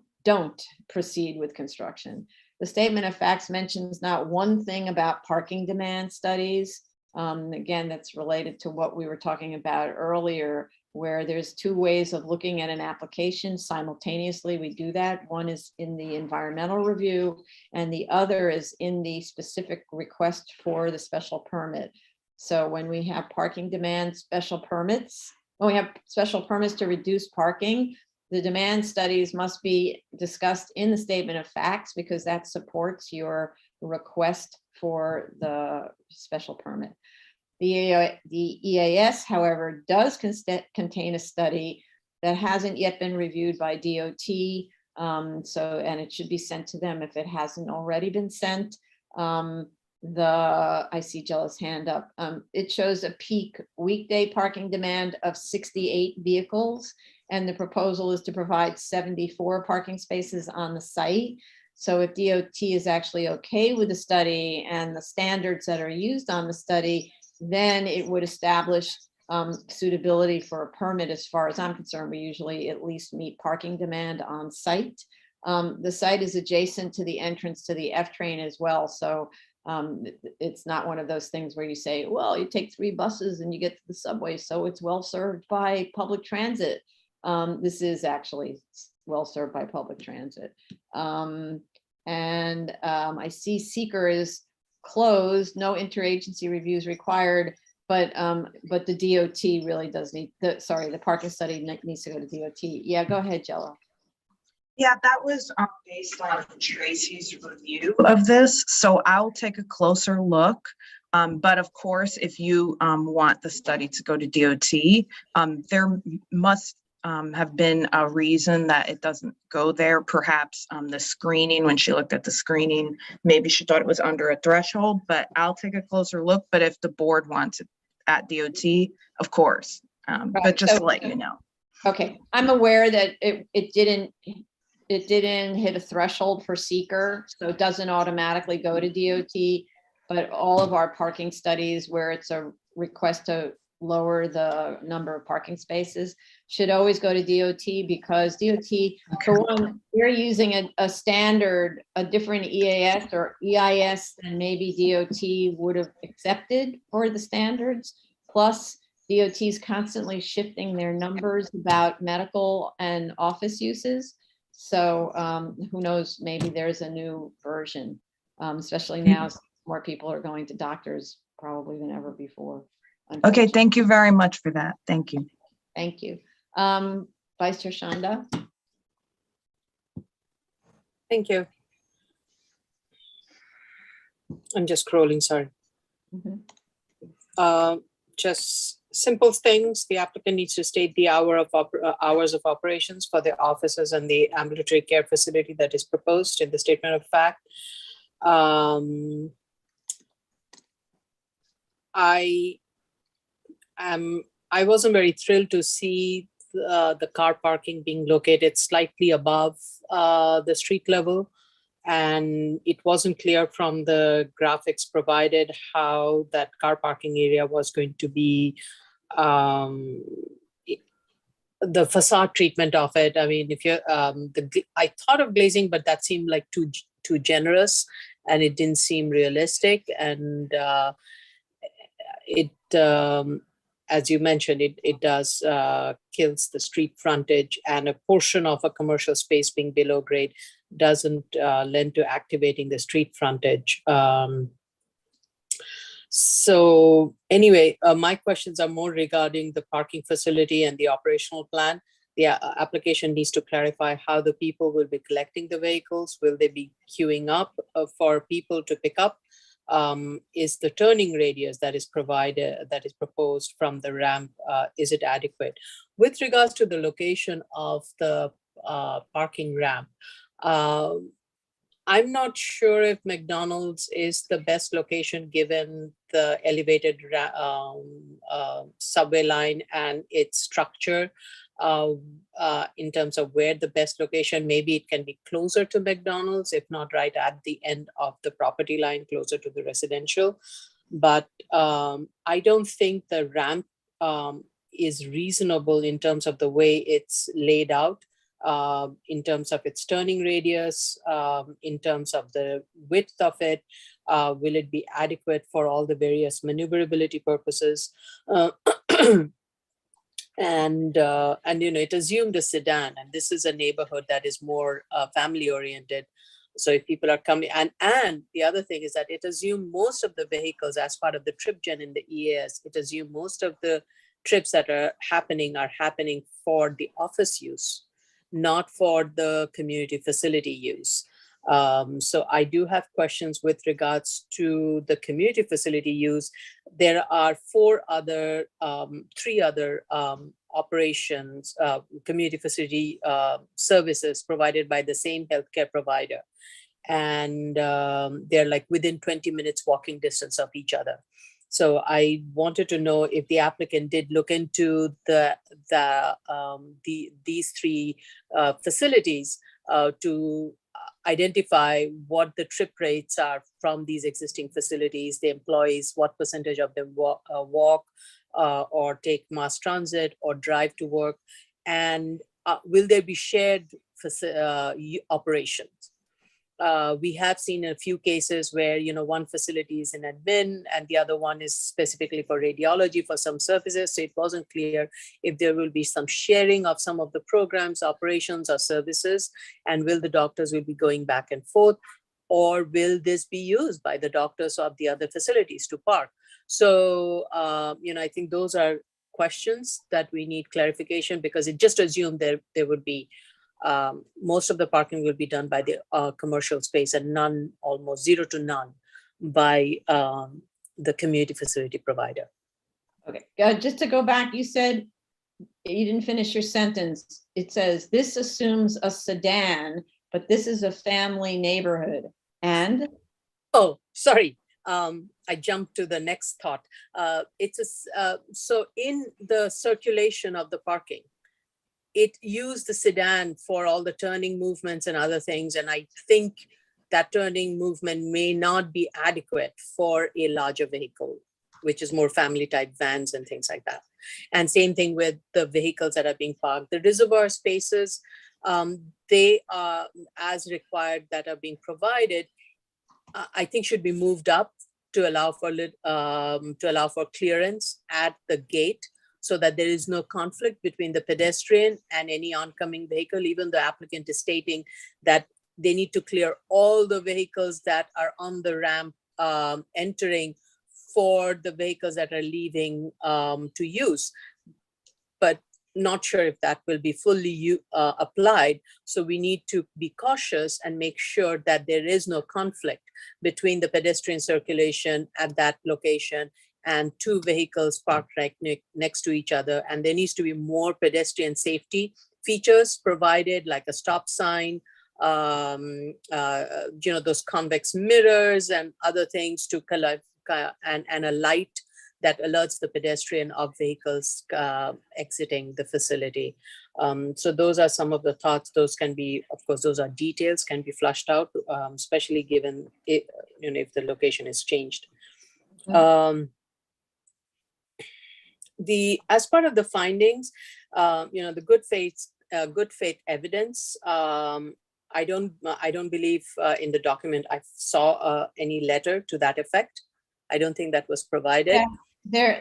Speaker 2: proceed with construction. The statement of facts mentions not one thing about parking demand studies. Again, that's related to what we were talking about earlier, where there's two ways of looking at an application simultaneously. We do that. One is in the environmental review, and the other is in the specific request for the special permit. So when we have parking demand special permits, when we have special permits to reduce parking, the demand studies must be discussed in the statement of facts, because that supports your request for the special permit. The EAS, however, does contain a study that hasn't yet been reviewed by DOT. And it should be sent to them if it hasn't already been sent. I see Jella's hand up. It shows a peak weekday parking demand of 68 vehicles, and the proposal is to provide 74 parking spaces on the site. So if DOT is actually okay with the study and the standards that are used on the study, then it would establish suitability for a permit. As far as I'm concerned, we usually at least meet parking demand on site. The site is adjacent to the entrance to the F train as well. So it's not one of those things where you say, well, you take 3 buses and you get to the subway, so it's well served by public transit. This is actually well served by public transit. I see seeker is closed, no interagency reviews required, but the DOT really does need, the parking study needs to go to DOT. Yeah, go ahead, Jella.
Speaker 7: Yeah, that was based on Tracy's review of this, so I'll take a closer look. But of course, if you want the study to go to DOT, there must have been a reason that it doesn't go there. Perhaps the screening, when she looked at the screening, maybe she thought it was under a threshold, but I'll take a closer look. But if the board wants it at DOT, of course, but just to let you know.
Speaker 2: Okay, I'm aware that it didn't hit a threshold for seeker, so it doesn't automatically go to DOT, but all of our parking studies where it's a request to lower the number of parking spaces should always go to DOT, because DOT, for one, we're using a standard, a different EAS or EIS than maybe DOT would have accepted for the standards. Plus, DOT is constantly shifting their numbers about medical and office uses. So who knows, maybe there's a new version, especially now more people are going to doctors probably than ever before.
Speaker 7: Okay, thank you very much for that. Thank you.
Speaker 2: Thank you. Vice Chair Shanda.
Speaker 3: Thank you. I'm just scrolling, sorry. Just simple things. The applicant needs to state the hours of operations for the offices and the ambulatory care facility that is proposed in the statement of fact. I wasn't very thrilled to see the car parking being located slightly above the street level. And it wasn't clear from the graphics provided how that car parking area was going to be, the facade treatment of it. I mean, if you're, I thought of glazing, but that seemed like too generous, and it didn't seem realistic. And as you mentioned, it does kills the street frontage, and a portion of a commercial space being below grade doesn't lend to activating the street frontage. So anyway, my questions are more regarding the parking facility and the operational plan. The application needs to clarify how the people will be collecting the vehicles. Will they be queuing up for people to pick up? Is the turning radius that is provided, that is proposed from the ramp, is it adequate? With regards to the location of the parking ramp, I'm not sure if McDonald's is the best location given the elevated subway line and its structure. In terms of where the best location, maybe it can be closer to McDonald's, if not right at the end of the property line, closer to the residential. But I don't think the ramp is reasonable in terms of the way it's laid out, in terms of its turning radius, in terms of the width of it. Will it be adequate for all the various maneuverability purposes? And you know, it assumed a sedan, and this is a neighborhood that is more family oriented. So if people are coming, and the other thing is that it assumed most of the vehicles as part of the trip gen in the EAS, it assumed most of the trips that are happening for the office use, not for the community facility use. So I do have questions with regards to the community facility use. There are three other operations, community facility services provided by the same healthcare provider. and they're like within 20 minutes walking distance of each other. So I wanted to know if the applicant did look into these three facilities to identify what the trip rates are from these existing facilities, the employees, what percentage of them walk or take mass transit or drive to work, and will there be shared operations? We have seen a few cases where, one facility is in admin and the other one is specifically for radiology for some services. So it wasn't clear if there will be some sharing of some of the programs, operations, or services, and will the doctors will be going back and forth, or will this be used by the doctors of the other facilities to park? So, I think those are questions that we need clarification, because it just assumed there would be most of the parking will be done by the commercial space, and none, almost zero to none, by the community facility provider.
Speaker 2: Okay, just to go back, you said you didn't finish your sentence. It says this assumes a sedan, but this is a family neighborhood. And
Speaker 3: oh, sorry. I jumped to the next thought. So in the circulation of the parking, it used the sedan for all the turning movements and other things. And I think that turning movement may not be adequate for a larger vehicle, which is more family type vans and things like that. And same thing with the vehicles that are being parked. The reservoir spaces, they are as required that are being provided, I think should be moved up to allow for clearance at the gate, so that there is no conflict between the pedestrian and any oncoming vehicle. Even the applicant is stating that they need to clear all the vehicles that are on the ramp entering for the vehicles that are leaving to use. But not sure if that will be fully applied. So we need to be cautious and make sure that there is no conflict between the pedestrian circulation at that location and two vehicles parked right next to each other. And there needs to be more pedestrian safety features provided, like a stop sign, those convex mirrors and other things to collect, and a light that alerts the pedestrian of vehicles exiting the facility. So those are some of the thoughts. Those can be, of course, those are details, can be flushed out, especially given it, if the location is changed. As part of the findings, the good faith evidence, I don't believe in the document I saw any letter to that effect. I don't think that was provided.
Speaker 2: Yeah,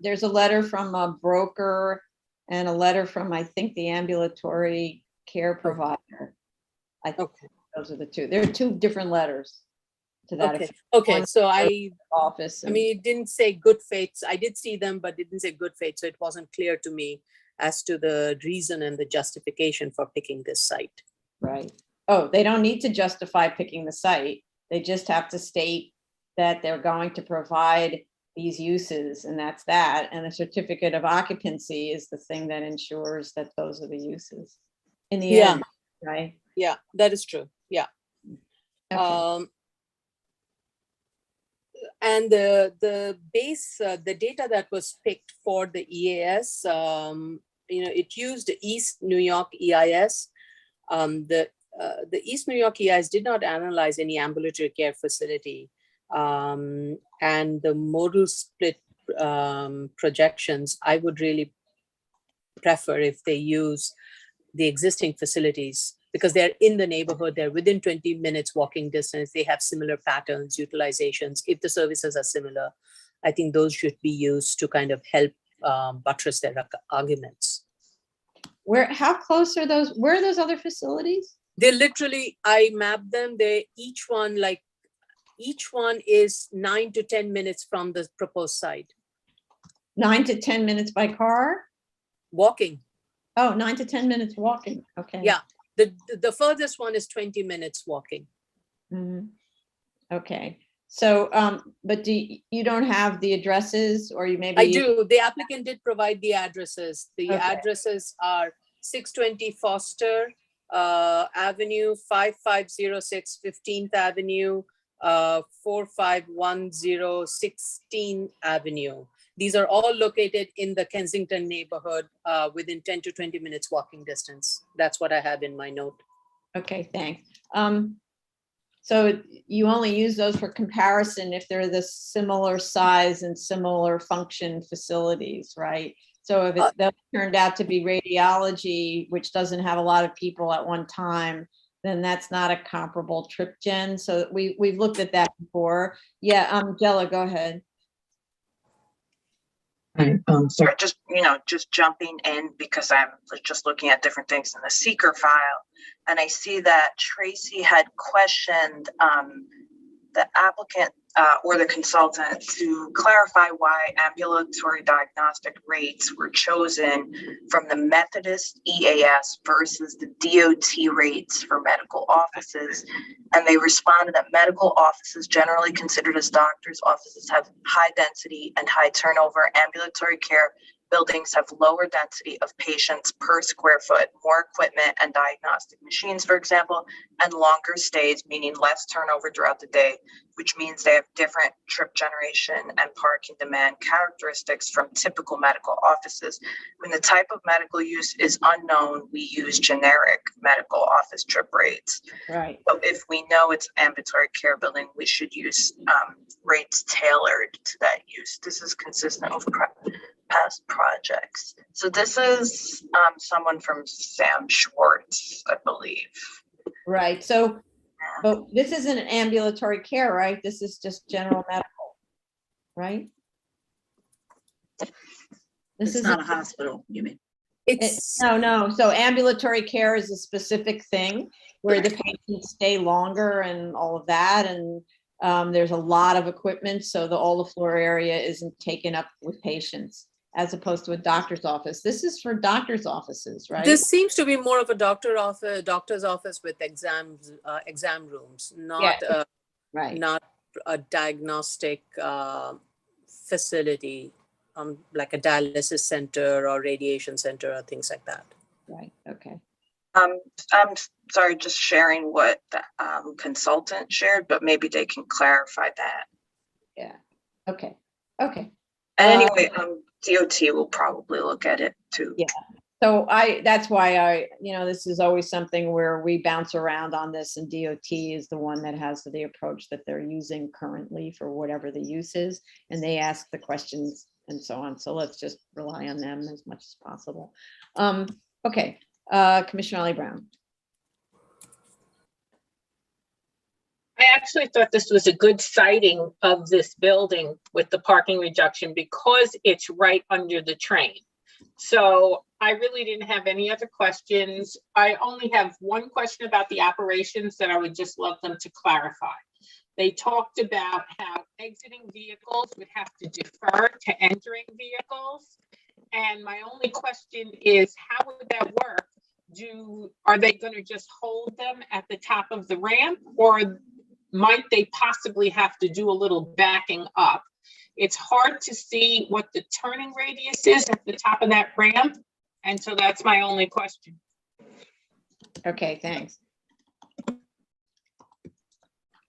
Speaker 2: there's a letter from a broker and a letter from, I think, the ambulatory care provider. I think those are the two. There are two different letters to that effect.
Speaker 3: Okay. So
Speaker 2: office.
Speaker 3: I mean, it didn't say good faith. I did see them, but it didn't say good faith. So it wasn't clear to me as to the reason and the justification for picking this site.
Speaker 2: Right. Oh, they don't need to justify picking the site. They just have to state that they're going to provide these uses, and that's that. And the certificate of occupancy is the thing that ensures that those are the uses in the end, right?
Speaker 3: Yeah, that is true. Yeah.
Speaker 2: Okay.
Speaker 3: And the base, the data that was picked for the EAS, it used the East New York EIS. The East New York EIS did not analyze any ambulatory care facility. And the modal split projections, I would really prefer if they use the existing facilities, because they're in the neighborhood, they're within 20 minutes walking distance, they have similar patterns, utilizations. If the services are similar, I think those should be used to kind of help buttress their arguments.
Speaker 2: How close are those? Where are those other facilities?
Speaker 3: They're literally, I mapped them. Each one is 9 to 10 minutes from the proposed site.
Speaker 2: 9 to 10 minutes by car?
Speaker 3: Walking.
Speaker 2: Oh, 9 to 10 minutes walking. Okay.
Speaker 3: Yeah. The furthest one is 20 minutes walking.
Speaker 2: Mm-hmm. Okay. So, but you don't have the addresses, or you maybe?
Speaker 3: I do. The applicant did provide the addresses. The addresses are 620 Foster, Avenue, 5506 15th Avenue, 4510 16th Avenue. These are all located in the Kensington neighborhood, within 10 to 20 minutes walking distance. That's what I have in my note.
Speaker 2: Okay, thanks. So you only use those for comparison if they're the similar size and similar function facilities, right? So if that turned out to be radiology, which doesn't have a lot of people at one time, then that's not a comparable trip gen. So we've looked at that before. Yeah, Jella, go ahead.
Speaker 7: Sorry, just jumping in because I'm just looking at different things in the seeker file. And I see that Tracy had questioned the applicant or the consultant to clarify why ambulatory diagnostic rates were chosen from the Methodist EAS versus the DOT rates for medical offices. And they responded that medical offices, generally considered as doctors' offices, have high density and high turnover. Ambulatory care buildings have lower density of patients per square foot, more equipment and diagnostic machines, for example, and longer stays, meaning less turnover throughout the day, which means they have different trip generation and parking demand characteristics from typical medical offices. When the type of medical use is unknown, we use generic medical office trip rates.
Speaker 2: Right.
Speaker 7: So if we know it's ambulatory care building, we should use rates tailored to that use. This is consistent with past projects. So this is someone from Sam Schwartz, I believe.
Speaker 2: Right. So, but this isn't an ambulatory care, right? This is just general medical, right? This
Speaker 1: It's not a hospital, you mean?
Speaker 3: It's
Speaker 2: No. So ambulatory care is a specific thing where the patients stay longer and all of that. And there's a lot of equipment. So all the floor area isn't taken up with patients, as opposed to a doctor's office. This is for doctor's offices, right?
Speaker 3: This seems to be more of a doctor's office with exam rooms, not
Speaker 2: Right.
Speaker 3: not a diagnostic facility, like a dialysis center or radiation center or things like that.
Speaker 2: Right. Okay.
Speaker 7: I'm sorry, just sharing what the consultant shared, but maybe they can clarify that.
Speaker 2: Yeah. Okay. Okay.
Speaker 7: And anyway, DOT will probably look at it too.
Speaker 2: Yeah. So that's why this is always something where we bounce around on this, and DOT is the one that has the approach that they're using currently for whatever the use is, and they ask the questions and so on. So let's just rely on them as much as possible. Okay, Commissioner Ali Brown.
Speaker 4: I actually thought this was a good siting of this building with the parking reduction because it's right under the train. So I really didn't have any other questions. I only have one question about the operations that I would just love them to clarify. They talked about how exiting vehicles would have to defer to entering vehicles. And my only question is, how would that work? Are they going to just hold them at the top of the ramp, or might they possibly have to do a little backing up? It's hard to see what the turning radius is at the top of that ramp. And so that's my only question.
Speaker 2: Okay, thanks.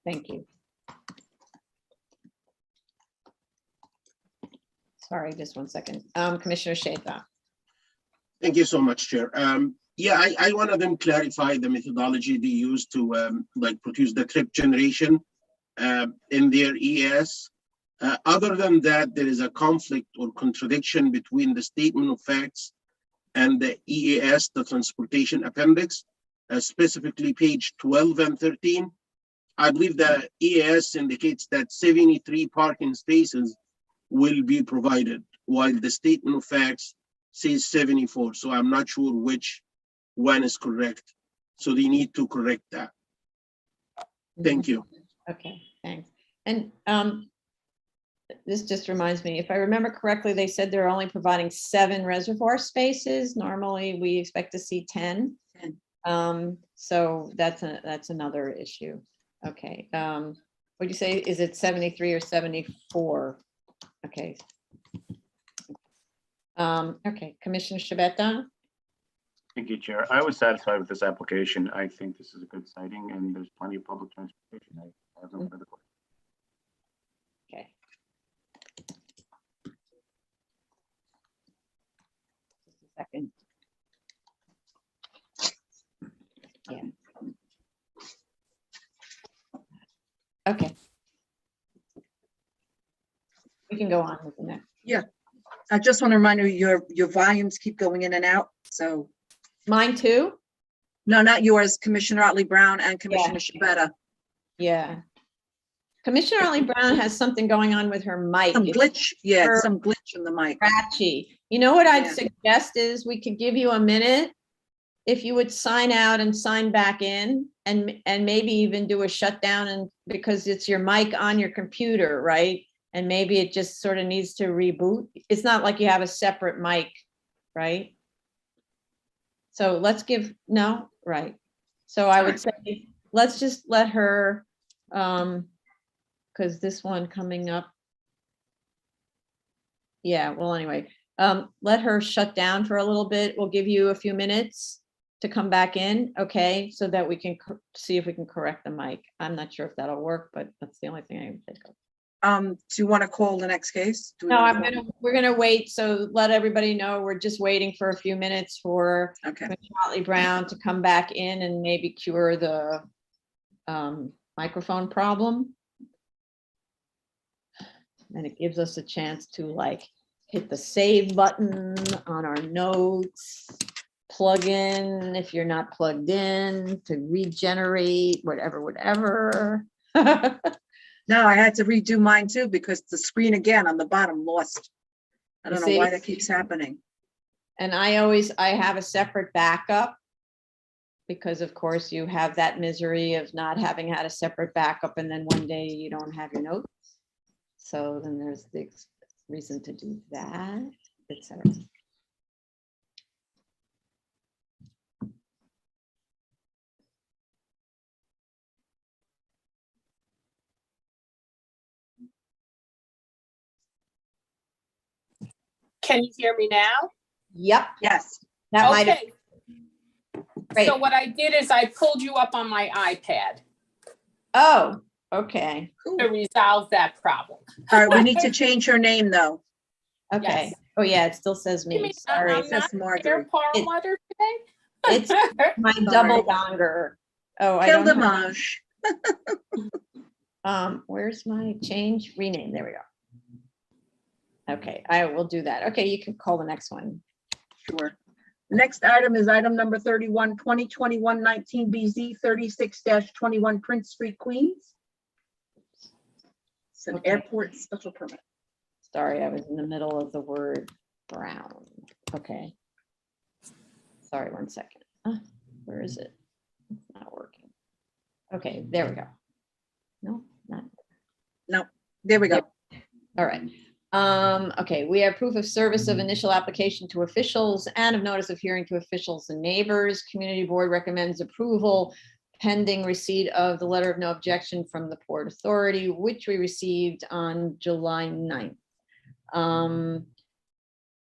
Speaker 2: Thank you. Sorry, just 1 second. Commissioner Schaefer.
Speaker 5: Thank you so much, Chair. Yeah, I want them clarify the methodology they use to produce the trip generation in their ES. Other than that, there is a conflict or contradiction between the statement of facts and the EAS, the transportation appendix, specifically page 12 and 13. I believe the EAS indicates that 73 parking spaces will be provided, while the statement of facts says 74. So I'm not sure which one is correct. So they need to correct that. Thank you.
Speaker 2: Okay, thanks. And this just reminds me, if I remember correctly, they said they're only providing 7 reservoir spaces. Normally we expect to see 10. So that's another issue. Okay. What'd you say? Is it 73 or 74? Okay. Okay, Commissioner Shabeta.
Speaker 6: Thank you, Chair. I was satisfied with this application. I think this is a good siting and there's plenty of public transportation. I have no further questions.
Speaker 2: Okay. Just a second. Yeah. Okay. We can go on with the next.
Speaker 1: I just want to remind you, your volumes keep going in and out. So,
Speaker 2: Mine too?
Speaker 1: no, not yours, Commissioner Otley Brown and Commissioner Shabeta.
Speaker 2: Yeah. Commissioner Otley Brown has something going on with her mic.
Speaker 1: Some
Speaker 2: It's
Speaker 1: glitch, yeah,
Speaker 2: Her-
Speaker 1: some glitch in the mic.
Speaker 2: scratchy. You know what I'd
Speaker 1: Yeah.
Speaker 2: suggest is we could give you a minute. If you would sign out and sign back in and maybe even do a shutdown, and because it's your mic on your computer, right? And maybe it just sort of needs to reboot. It's not like you have a separate mic, right? So let's give, no, right. So I would say, let's just let her, because this one coming up. Yeah, well, anyway, let her shut down for a little bit. We'll give you a few minutes to come back in, okay? So that we can see if we can correct the mic. I'm not sure if that'll work, but that's the only thing I can think of.
Speaker 1: Do you want to call the next case? Do we
Speaker 2: No,
Speaker 1: wanna
Speaker 2: we're gonna wait, so let everybody know, we're just waiting for a few minutes for
Speaker 1: call? Okay,
Speaker 2: Commissioner Otley Brown to come back in and maybe cure the microphone problem. And it gives us a chance to like hit the save button on our notes, plug in if you're not plugged in, to regenerate, whatever.
Speaker 1: no, I had to redo mine too because the screen again on the bottom lost. I
Speaker 2: You
Speaker 1: don't know why
Speaker 2: see?
Speaker 1: that keeps happening.
Speaker 2: And I have a separate backup because of course you have that misery of not having had a separate backup and then one day you don't have your notes. So then there's the reason to do that, etc.
Speaker 4: Can you hear me now?
Speaker 2: Yep,
Speaker 1: Yes,
Speaker 2: that might have,
Speaker 4: Okay,
Speaker 2: great.
Speaker 4: so what I did is I pulled you up on my iPad
Speaker 2: Oh, okay,
Speaker 1: cool.
Speaker 4: to resolve that problem.
Speaker 1: All right, we need to change her name though.
Speaker 2: okay.
Speaker 4: Yes.
Speaker 2: Oh, yeah, it still says
Speaker 4: You
Speaker 2: me,
Speaker 4: mean
Speaker 2: sorry.
Speaker 4: I'm not
Speaker 1: Says Marjorie.
Speaker 4: here, Parliamentary today?
Speaker 2: It's my double donger. Oh, I
Speaker 1: Kill
Speaker 2: don't
Speaker 1: the
Speaker 2: have,
Speaker 1: Maj.
Speaker 2: where's my change, rename, there we go. Okay, I will do that. Okay, you can call the next one.
Speaker 1: Sure. The next item is item number 31, 2021-19 BZ 36-21 Prince Street, Queens. It's an
Speaker 2: Okay.
Speaker 1: airport special permit.
Speaker 2: Sorry, I was in the middle of the word brown. Okay. Sorry, 1 second. Where is it? It's not working. Okay, there we go. No, not.
Speaker 1: No, there we go.
Speaker 2: All right. Okay, we have proof of service of initial application to officials and of notice of hearing to officials and neighbors. Community Board recommends approval pending receipt of the letter of no objection from the Port Authority, which we received on July 9th.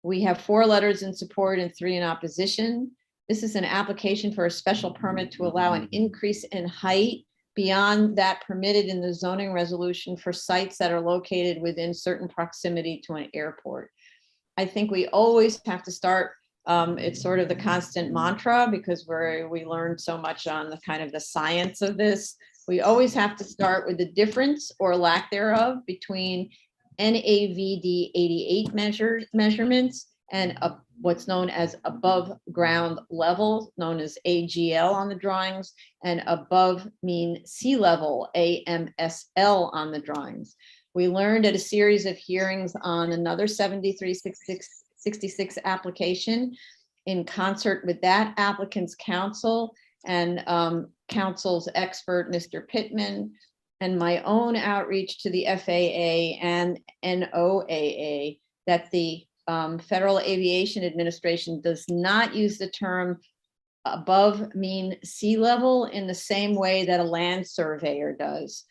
Speaker 2: We have 4 letters in support and 3 in opposition. This is an application for a special permit to allow an increase in height beyond that permitted in the zoning resolution for sites that are located within certain proximity to an airport. I think we always have to start, it's sort of the constant mantra because we learned so much on the kind of the science of this. We always have to start with the difference or lack thereof between NAVD 88 measurements and what's known as above ground level, known as AGL on the drawings, and above mean sea level, AMSL on the drawings. We learned at a series of hearings on another 7366 application in concert with that applicant's counsel and counsel's expert, Mr. Pittman, and my own outreach to the FAA and NOAA that the Federal Aviation Administration does not use the term above mean sea level in the same way that a land surveyor does,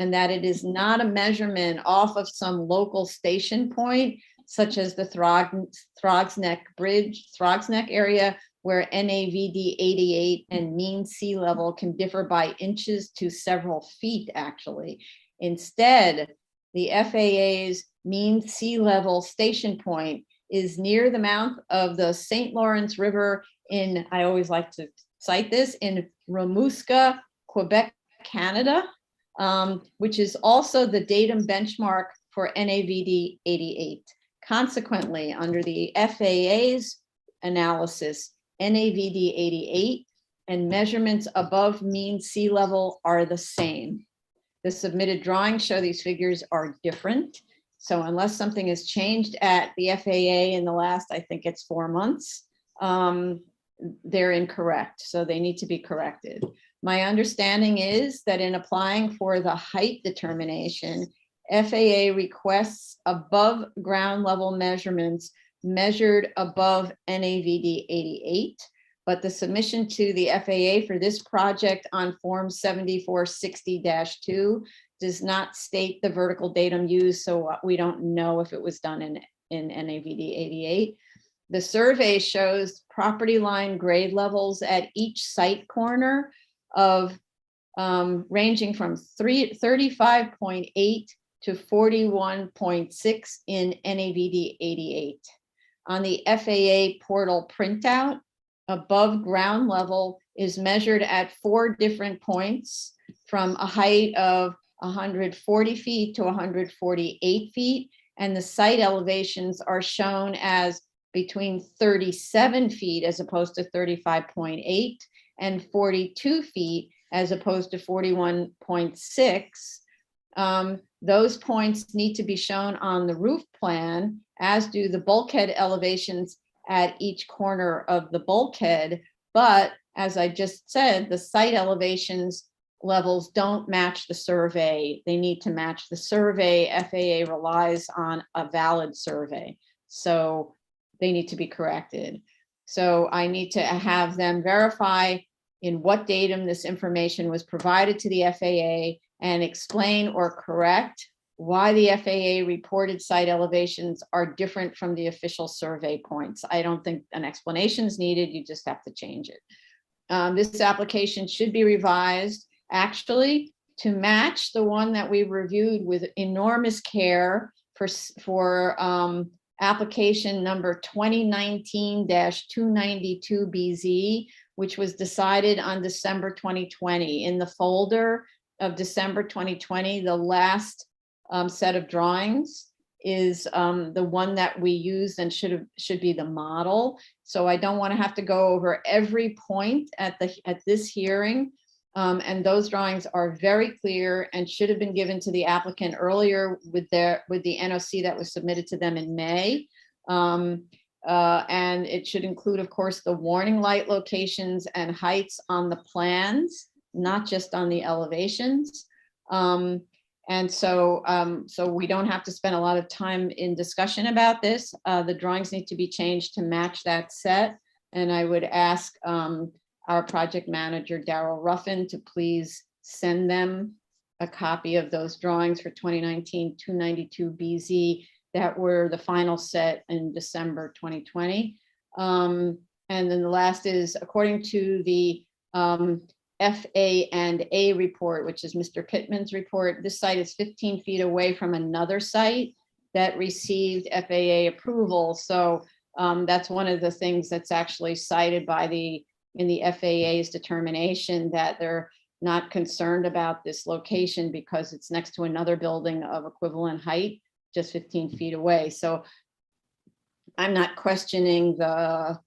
Speaker 2: and that it is not a measurement off of some local station point, such as the Throgs Neck Bridge, Throgs Neck area, where NAVD 88 and mean sea level can differ by inches to several feet, actually. Instead, the FAA's mean sea level station point is near the mouth of the St. Lawrence River in, I always like to cite this, in Rimouska, Quebec, Canada, which is also the datum benchmark for NAVD 88. Consequently, under the FAA's analysis, NAVD 88 and measurements above mean sea level are the same. The submitted drawings show these figures are different. So unless something has changed at the FAA in the last, I think it's 4 months, they're incorrect. So they need to be corrected. My understanding is that in applying for the height determination, FAA requests above ground level measurements measured above NAVD 88, but the submission to the FAA for this project on Form 7460-2 does not state the vertical datum used, so we don't know if it was done in NAVD 88. The survey shows property line grade levels at each site corner of ranging from 35.8 to 41.6 in NAVD 88. On the FAA portal printout, above ground level is measured at 4 different points from a height of 140 feet to 148 feet, and the site elevations are shown as between 37 feet as opposed to 35.8 and 42 feet as opposed to 41.6. Those points need to be shown on the roof plan, as do the bulkhead elevations at each corner of the bulkhead. But as I just said, the site elevations levels don't match the survey. They need to match the survey. FAA relies on a valid survey. So they need to be corrected. So I need to have them verify in what datum this information was provided to the FAA and explain or correct why the FAA reported site elevations are different from the official survey points. I don't think an explanation is needed. You just have to change it. This application should be revised actually to match the one that we reviewed with enormous care for application number 2019-292BZ, which was decided on December 2020. In the folder of December 2020, the last set of drawings is the one that we used and should be the model. So I don't want to have to go over every point at this hearing. And those drawings are very clear and should have been given to the applicant earlier with the NOC that was submitted to them in May. And it should include, of course, the warning light locations and heights on the plans, not just on the elevations. And so we don't have to spend a lot of time in discussion about this. The drawings need to be changed to match that set. And I would ask our project manager, Daryl Ruffin, to please send them a copy of those drawings for 2019-292BZ that were the final set in December 2020. And then the last is, according to the FA&A report, which is Mr. Pittman's report, this site is 15 feet away from another site that received FAA approval. So that's one of the things that's actually cited by in the FAA's determination, that they're not concerned about this location because it's next to another building of equivalent height, just 15 feet away. So I'm not questioning the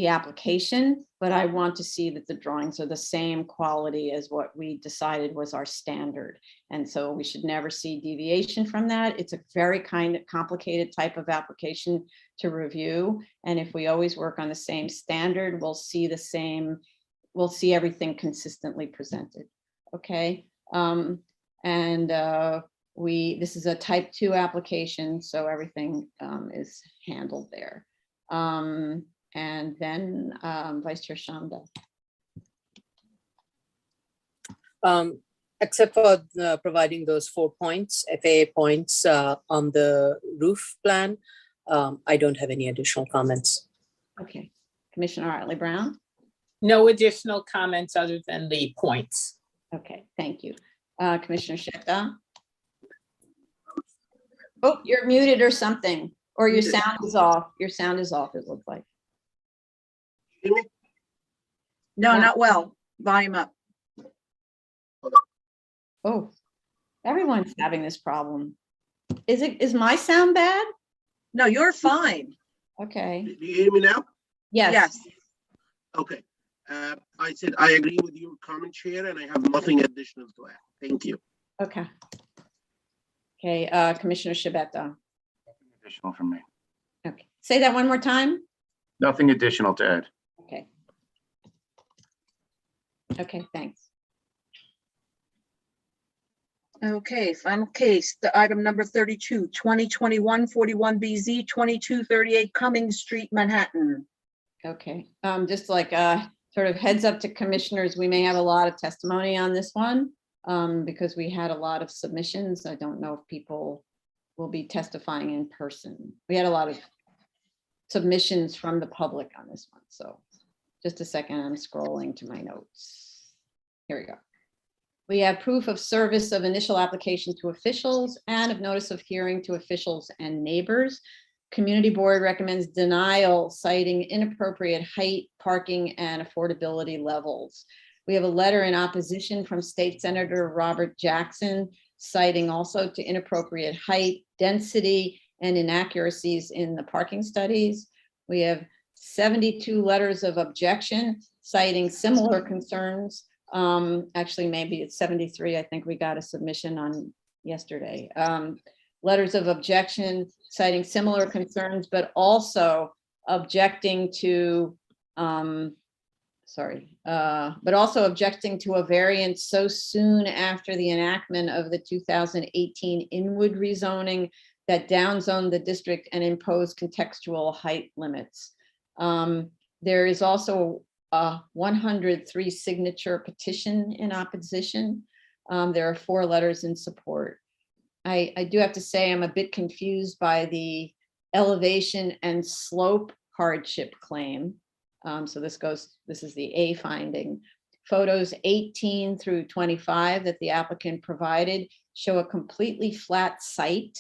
Speaker 2: application, but I want to see that the drawings are the same quality as what we decided was our standard. And so we should never see deviation from that. It's a very complicated type of application to review. And if we always work on the same standard, we'll see everything consistently presented. Okay. This is a type 2 application, so everything is handled there. And then Vice Chair Shanda.
Speaker 3: Except for providing those 4 points, FAA points on the roof plan, I don't have any additional comments.
Speaker 2: Okay, Commissioner Otley Brown?
Speaker 4: No additional comments other than the points.
Speaker 2: Okay, thank you. Commissioner Shetta? Oh, you're muted or something, or your
Speaker 5: Muted.
Speaker 2: sound is off. Your sound is off, it looks like.
Speaker 5: Hear me?
Speaker 1: No,
Speaker 2: No.
Speaker 1: not well. Volume up.
Speaker 2: Oh, everyone's having this problem. Is my sound bad?
Speaker 1: No, you're fine.
Speaker 2: Okay,
Speaker 5: Do you hear me now?
Speaker 2: yes.
Speaker 5: Okay. I said I agree with your comment, Chair, and I have nothing additional to add. Thank you.
Speaker 2: Okay. Okay, Commissioner Shabeta.
Speaker 6: Nothing additional from me.
Speaker 2: Okay, say that one more time.
Speaker 6: Nothing additional to add.
Speaker 2: Okay. Okay, thanks.
Speaker 1: Okay, final case, the item number 32, 2021-41BZ, 2238 Cummings Street, Manhattan.
Speaker 2: Okay, just like sort of heads up to commissioners, we may have a lot of testimony on this one because we had a lot of submissions. I don't know if people will be testifying in person. We had a lot of submissions from the public on this one. So just a second, I'm scrolling to my notes. Here we go. We have proof of service of initial application to officials and of notice of hearing to officials and neighbors. Community Board recommends denial, citing inappropriate height, parking, and affordability levels. We have a letter in opposition from State Senator Robert Jackson, citing also to inappropriate height, density, and inaccuracies in the parking studies. We have 72 letters of objection, citing similar concerns. Actually, maybe it's 73. I think we got a submission on yesterday. Letters of objection citing similar concerns, but also objecting to, but also objecting to a variance so soon after the enactment of the 2018 Inwood rezoning that downzoned the district and imposed contextual height limits. There is also a 103 signature petition in opposition. There are 4 letters in support. I do have to say I'm a bit confused by the elevation and slope hardship claim. So this is the A finding. Photos 18 through 25 that the applicant provided show a completely flat site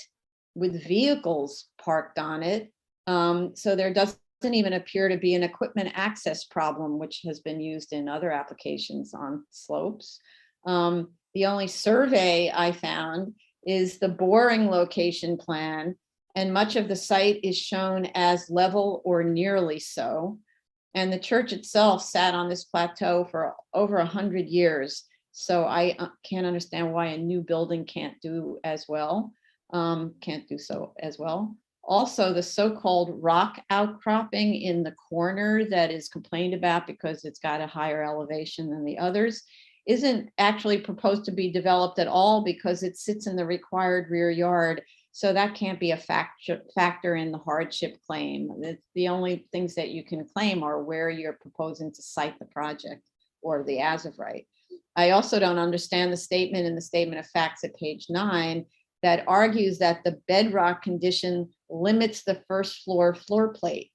Speaker 2: with vehicles parked on it. So there doesn't even appear to be an equipment access problem, which has been used in other applications on slopes. The only survey I found is the boring location plan, and much of the site is shown as level or nearly so. And the church itself sat on this plateau for over 100 years. So I can't understand why a new building can't do as well, can't do so as well. Also, the so-called rock outcropping in the corner that is complained about because it's got a higher elevation than the others isn't actually proposed to be developed at all because it sits in the required rear yard. So that can't be a factor in the hardship claim. The only things that you can claim are where you're proposing to site the project or the as of right. I also don't understand the statement in the statement of facts at page 9 that argues that the bedrock condition limits the first floor plate.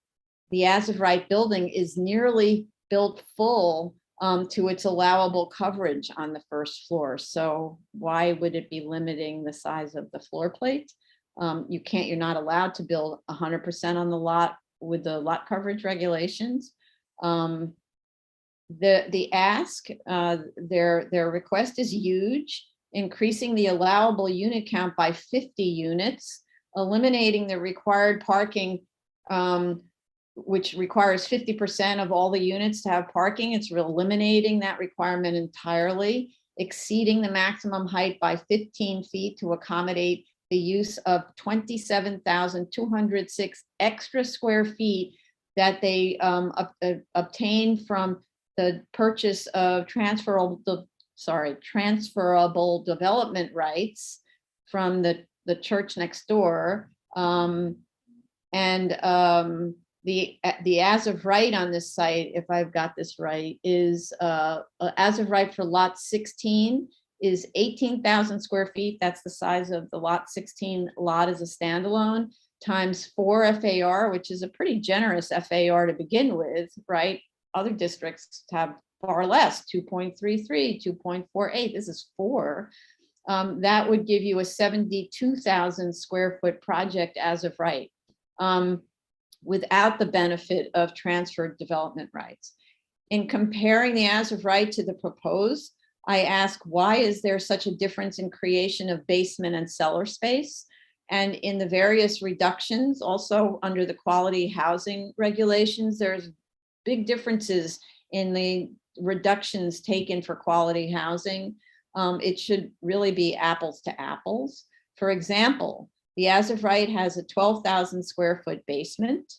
Speaker 2: The as of right building is nearly built full to its allowable coverage on the first floor. So why would it be limiting the size of the floor plate? You're not allowed to build 100% on the lot with the lot coverage regulations. The ask, their request is huge, increasing the allowable unit count by 50 units, eliminating the required parking, which requires 50% of all the units to have parking. It's eliminating that requirement entirely, exceeding the maximum height by 15 feet to accommodate the use of 27,206 extra square feet that they obtained from the purchase of transferable development rights from the church next door. The as of right on this site, if I've got this right, is as of right for lot 16 is 18,000 square feet. That's the size of the lot 16 lot as a standalone, times 4 FAR, which is a pretty generous FAR to begin with, right? Other districts have far less, 2.33, 2.48. This is 4. That would give you a 72,000 square foot project as of right, without the benefit of transferred development rights. In comparing the as of right to the proposed, I ask, why is there such a difference in creation of basement and cellar space? And in the various reductions, also under the quality housing regulations, there's big differences in the reductions taken for quality housing. It should really be apples to apples. For example, the as of right has a 12,000 square foot basement,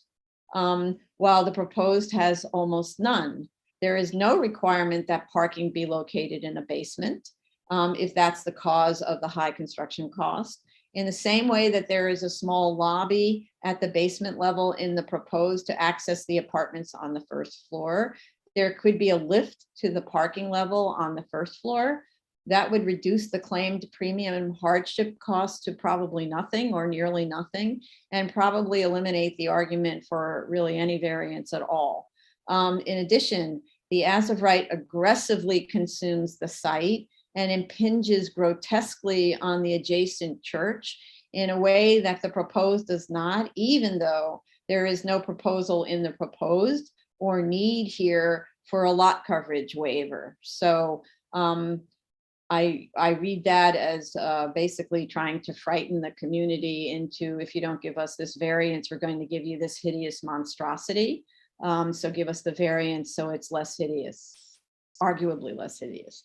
Speaker 2: while the proposed has almost none. There is no requirement that parking be located in a basement, if that's the cause of the high construction cost. In the same way that there is a small lobby at the basement level in the proposed to access the apartments on the first floor, there could be a lift to the parking level on the first floor. That would reduce the claimed premium and hardship cost to probably nothing or nearly nothing, and probably eliminate the argument for really any variance at all. In addition, the as of right aggressively consumes the site and impinges grotesquely on the adjacent church in a way that the proposed does not, even though there is no proposal in the proposed or need here for a lot coverage waiver. So I read that as basically trying to frighten the community into, if you don't give us this variance, we're going to give you this hideous monstrosity. So give us the variance so it's less hideous, arguably less hideous.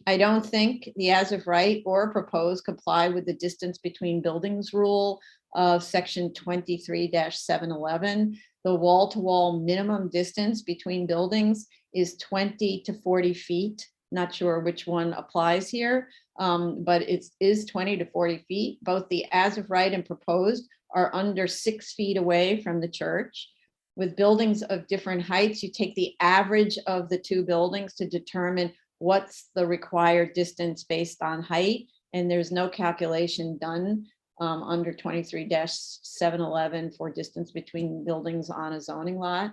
Speaker 2: I don't think the as of right or proposed comply with the distance between buildings rule of section 23-711. The wall-to-wall minimum distance between buildings is 20 to 40 feet. Not sure which one applies here, but it is 20 to 40 feet. Both the as of right and proposed are under 6 feet away from the church. With buildings of different heights, you take the average of the two buildings to determine what's the required distance based on height. And there's no calculation done under 23-711 for distance between buildings on a zoning lot.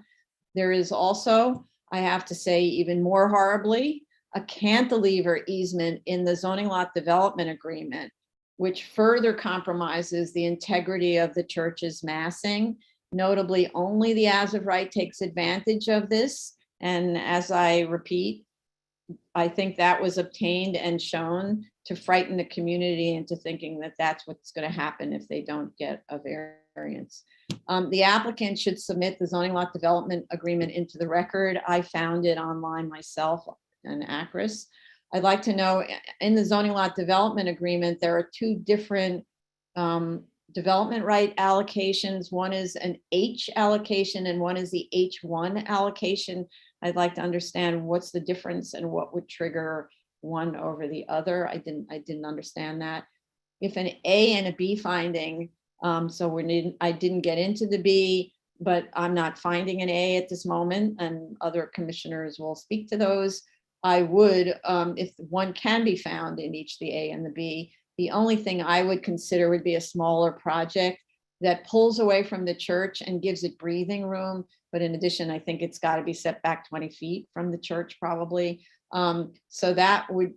Speaker 2: There is also, I have to say, even more horribly, a cantilever easement in the zoning lot development agreement, which further compromises the integrity of the church's massing. Notably, only the as of right takes advantage of this. And as I repeat, I think that was obtained and shown to frighten the community into thinking that that's what's going to happen if they don't get a variance. The applicant should submit the zoning lot development agreement into the record. I found it online myself in Acris. I'd like to know, in the zoning lot development agreement, there are two different development right allocations. One is an H allocation and one is the H1 allocation. I'd like to understand what's the difference and what would trigger one over the other. I didn't understand that. If an A and a B finding, so I didn't get into the B, but I'm not finding an A at this moment, and other commissioners will speak to those. I would, if one can be found in each the A and the B, the only thing I would consider would be a smaller project that pulls away from the church and gives it breathing room. But in addition, I think it's got to be set back 20 feet from the church probably. So that would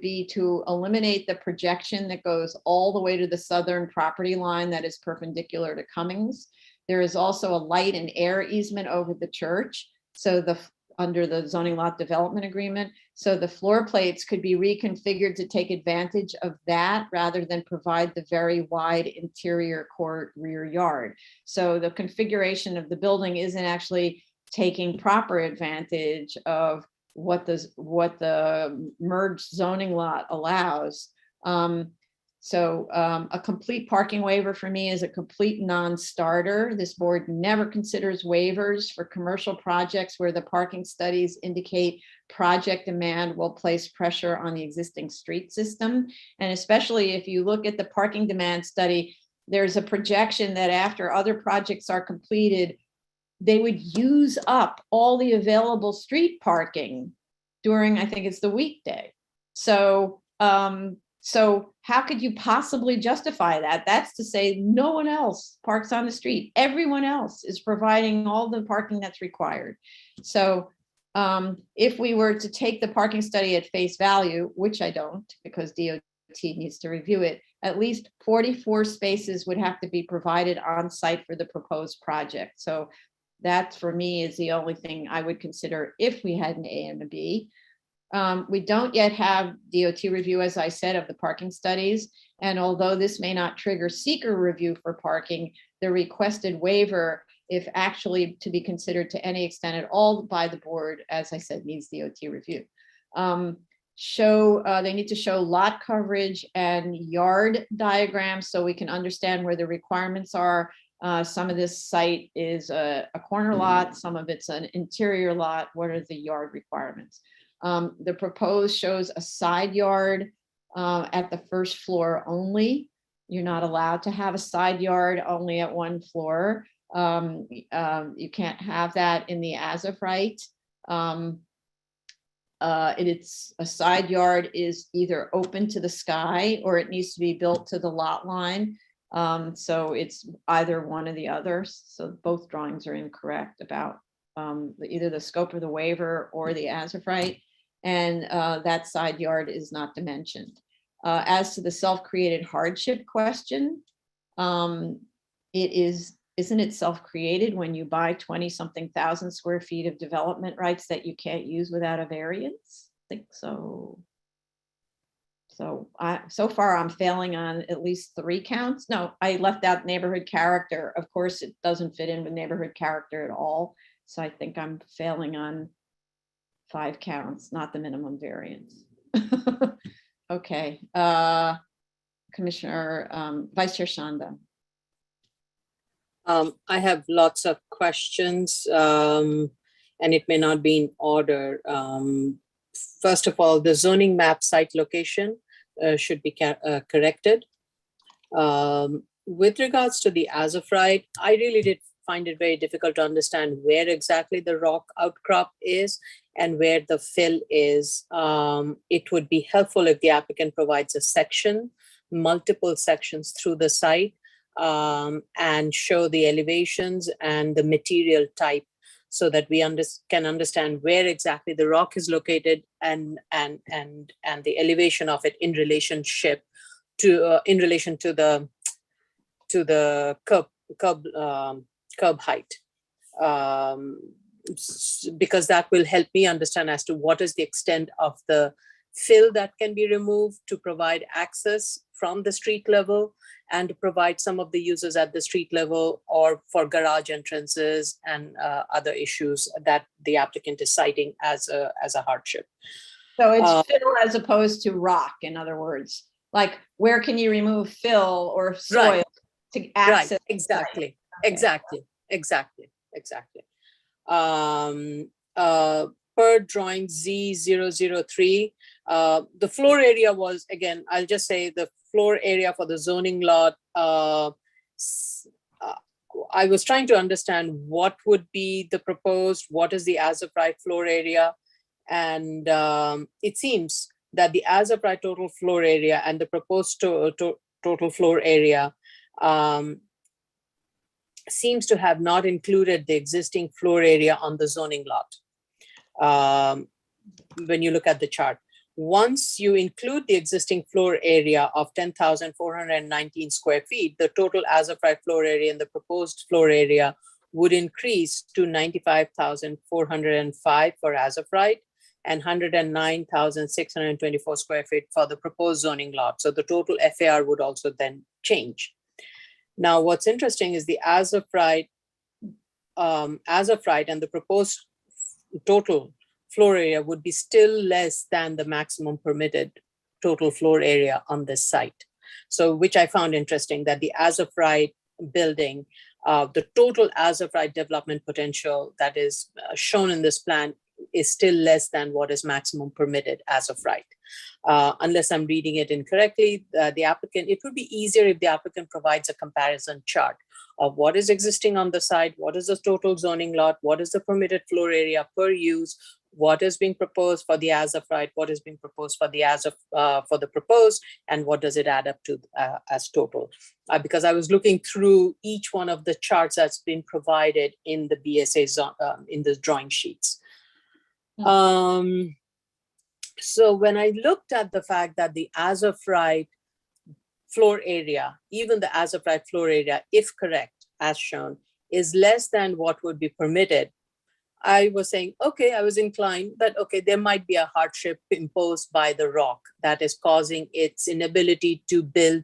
Speaker 2: be to eliminate the projection that goes all the way to the southern property line that is perpendicular to Cummings. There is also a light and air easement over the church. So under the zoning lot development agreement. So the floor plates could be reconfigured to take advantage of that rather than provide the very wide interior court rear yard. So the configuration of the building isn't actually taking proper advantage of what the merged zoning lot allows. A complete parking waiver for me is a complete non-starter. This board never considers waivers for commercial projects where the parking studies indicate project demand will place pressure on the existing street system. And especially if you look at the parking demand study, there's a projection that after other projects are completed, they would use up all the available street parking during, I think it's the weekday. So, so how could you possibly justify that? That's to say no one else parks on the street. Everyone else is providing all the parking that's required. So if we were to take the parking study at face value, which I don't, because DOT needs to review it, at least 44 spaces would have to be provided on site for the proposed project. So that for me is the only thing I would consider if we had an A and a B. We don't yet have DOT review, as I said, of the parking studies. And although this may not trigger seeker review for parking, the requested waiver, if actually to be considered to any extent at all by the board, as I said, needs DOT review. They need to show lot coverage and yard diagrams so we can understand where the requirements are. Some of this site is a corner lot, some of it's an interior lot. What are the yard requirements? The proposed shows a side yard at the first floor only. You're not allowed to have a side yard only at one floor. You can't have that in the as of right. It's a side yard is either open to the sky or it needs to be built to the lot line. So it's either one or the other. So both drawings are incorrect about either the scope of the waiver or the as of right. And that side yard is not dimensioned. As to the self-created hardship question, isn't it self-created when you buy 20-something thousand square feet of development rights that you can't use without a variance? I think so. So far I'm failing on at least 3 counts. No, I left out neighborhood character. Of course, it doesn't fit in with neighborhood character at all. So I think I'm failing on 5 counts, not the minimum variance. Okay, Commissioner, Vice Chair Shanda.
Speaker 3: I have lots of questions, and it may not be in order. First of all, the zoning map site location should be corrected. With regards to the as of right, I really did find it very difficult to understand where exactly the rock outcrop is and where the fill is. It would be helpful if the applicant provides a section, multiple sections through the site, and show the elevations and the material type so that we can understand where exactly the rock is located and the elevation of it in relationship to in relation to the curb height, because that will help me understand as to what is the extent of the fill that can be removed to provide access from the street level and to provide some of the users at the street level or for garage entrances and other issues that the applicant is citing as a hardship.
Speaker 2: So it's fill as opposed to rock, in other words. Like, where can you remove fill or soil to access?
Speaker 3: Right, exactly,
Speaker 2: Okay.
Speaker 3: exactly. Per drawing Z003, the floor area was, again, I'll just say the floor area for the zoning lot. I was trying to understand what would be the proposed, what is the as of right floor area. And it seems that the as of right total floor area and the proposed total floor area seems to have not included the existing floor area on the zoning lot. When you look at the chart, once you include the existing floor area of 10,419 square feet, the total as of right floor area and the proposed floor area would increase to 95,405 for as of right and 109,624 square feet for the proposed zoning lot. So the total FAR would also then change. Now, what's interesting is the as of right and the proposed total floor area would be still less than the maximum permitted total floor area on this site. So, which I found interesting, that the as of right building, the total as of right development potential that is shown in this plan is still less than what is maximum permitted as of right. Unless I'm reading it incorrectly, the applicant, it would be easier if the applicant provides a comparison chart of what is existing on the site, what is the total zoning lot, what is the permitted floor area per use, what is being proposed for the as of right, what is being proposed for the as of for the proposed, and what does it add up to as total. Because I was looking through each one of the charts that's been provided in the BSA's in the drawing sheets. So when I looked at the fact that the as of right floor area, even the as of right floor area, if correct, as shown, is less than what would be permitted, I was saying, okay, I was inclined that, okay, there might be a hardship imposed by the rock that is causing its inability to build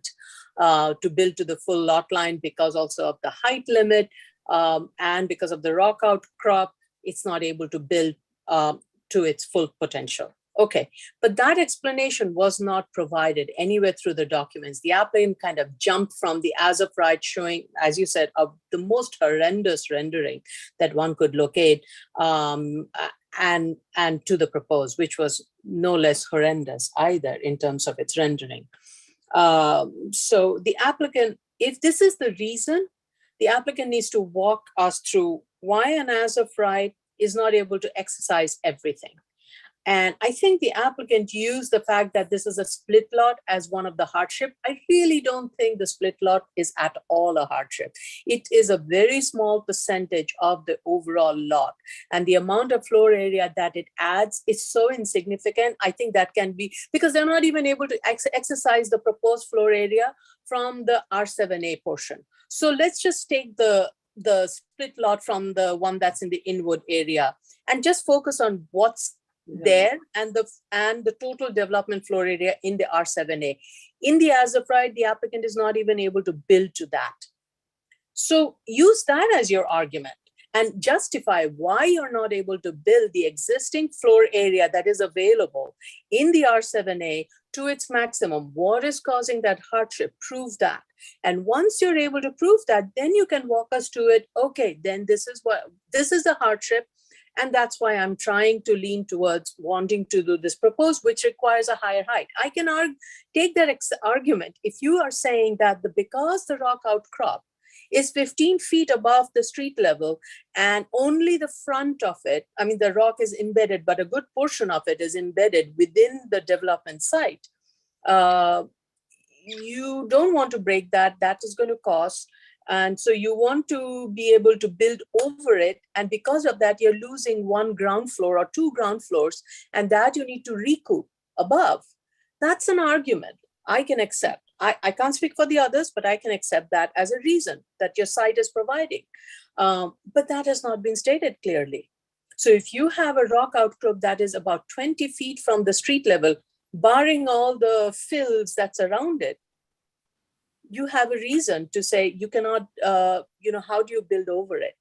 Speaker 3: to the full lot line because also of the height limit and because of the rock outcrop, it's not able to build to its full potential. Okay, but that explanation was not provided anywhere through the documents. The applicant kind of jumped from the as of right showing, as you said, of the most horrendous rendering that one could locate and to the proposed, which was no less horrendous either in terms of its rendering. So the applicant, if this is the reason, the applicant needs to walk us through why an as of right is not able to exercise everything. And I think the applicant used the fact that this is a split lot as one of the hardship. I really don't think the split lot is at all a hardship. It is a very small percentage of the overall lot. And the amount of floor area that it adds is so insignificant. I think that can be, because they're not even able to exercise the proposed floor area from the R7A portion. So let's just take the split lot from the one that's in the Inwood area and just focus on what's there and the total development floor area in the R7A. In the as of right, the applicant is not even able to build to that. So use that as your argument and justify why you're not able to build the existing floor area that is available in the R7A to its maximum. What is causing that hardship? Prove that. And once you're able to prove that, then you can walk us to it. Okay, then this is the hardship. And that's why I'm trying to lean towards wanting to do this proposed, which requires a higher height. I can take that argument. If you are saying that because the rock outcrop is 15 feet above the street level and only the front of it, I mean, the rock is embedded, but a good portion of it is embedded within the development site. You don't want to break that. That is going to cost. And so you want to be able to build over it. And because of that, you're losing one ground floor or two ground floors, and that you need to recoup above. That's an argument I can accept. I can't speak for the others, but I can accept that as a reason that your site is providing. But that has not been stated clearly. So if you have a rock outcrop that is about 20 feet from the street level, barring all the fills that's around it, you have a reason to say you cannot, how do you build over it?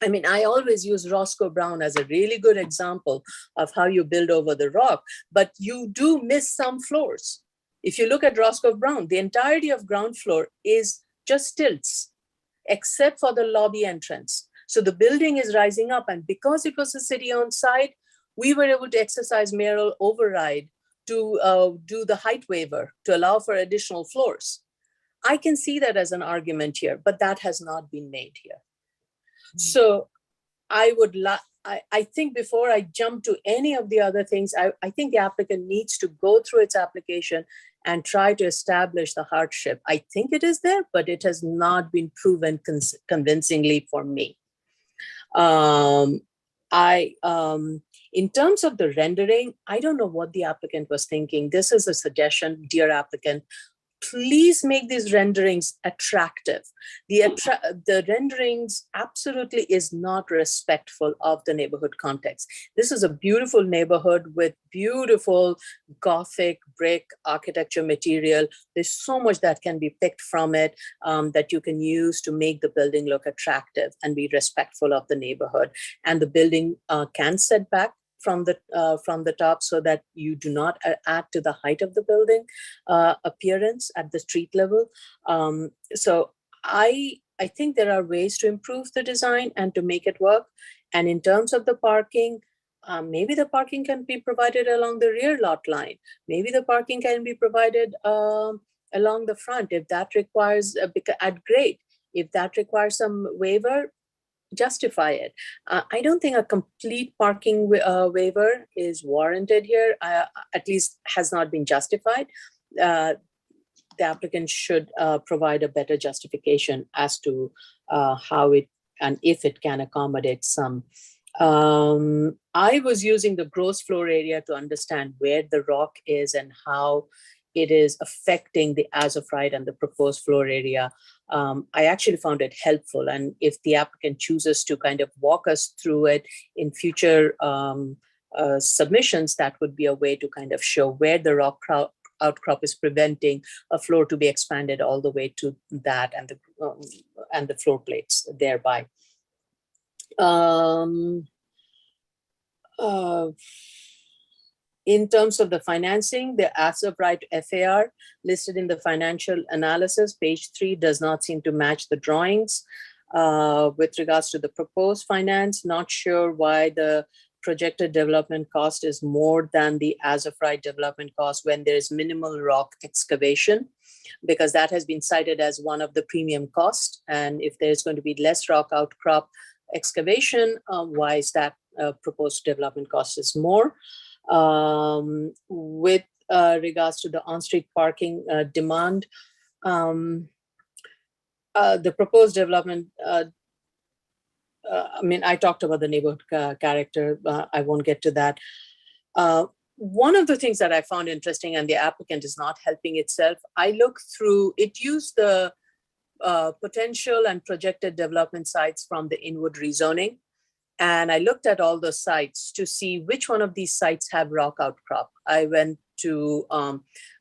Speaker 3: I mean, I always use Roscoe Brown as a really good example of how you build over the rock, but you do miss some floors. If you look at Roscoe Brown, the entirety of ground floor is just stilts, except for the lobby entrance. So the building is rising up, and because it was a city-owned site, we were able to exercise mayoral override to do the height waiver to allow for additional floors. I can see that as an argument here, but that has not been made here. So I think before I jump to any of the other things, I think the applicant needs to go through its application and try to establish the hardship. I think it is there, but it has not been proven convincingly for me. In terms of the rendering, I don't know what the applicant was thinking. This is a suggestion, dear applicant. Please make these renderings attractive. The renderings absolutely is not respectful of the neighborhood context. This is a beautiful neighborhood with beautiful Gothic brick architecture material. There's so much that can be picked from it that you can use to make the building look attractive and be respectful of the neighborhood. And the building can set back from the top so that you do not add to the height of the building appearance at the street level. So I think there are ways to improve the design and to make it work. And in terms of the parking, maybe the parking can be provided along the rear lot line. Maybe the parking can be provided along the front if that requires at grade. If that requires some waiver, justify it. I don't think a complete parking waiver is warranted here, at least has not been justified. The applicant should provide a better justification as to how it and if it can accommodate some. I was using the gross floor area to understand where the rock is and how it is affecting the as of right and the proposed floor area. I actually found it helpful. And if the applicant chooses to kind of walk us through it in future submissions, that would be a way to kind of show where the rock outcrop is preventing a floor to be expanded all the way to that and the floor plates thereby. In terms of the financing, the as of right FAR listed in the financial analysis, page 3, does not seem to match the drawings. With regards to the proposed finance, not sure why the projected development cost is more than the as of right development cost when there is minimal rock excavation, because that has been cited as one of the premium costs. And if there's going to be less rock outcrop excavation, why is that proposed development cost is more? With regards to the on-street parking demand, the proposed development, I mean, I talked about the neighborhood character. I won't get to that. One of the things that I found interesting, and the applicant is not helping itself, I looked through, it used the potential and projected development sites from the inward rezoning. And I looked at all the sites to see which one of these sites have rock outcrop. I went to,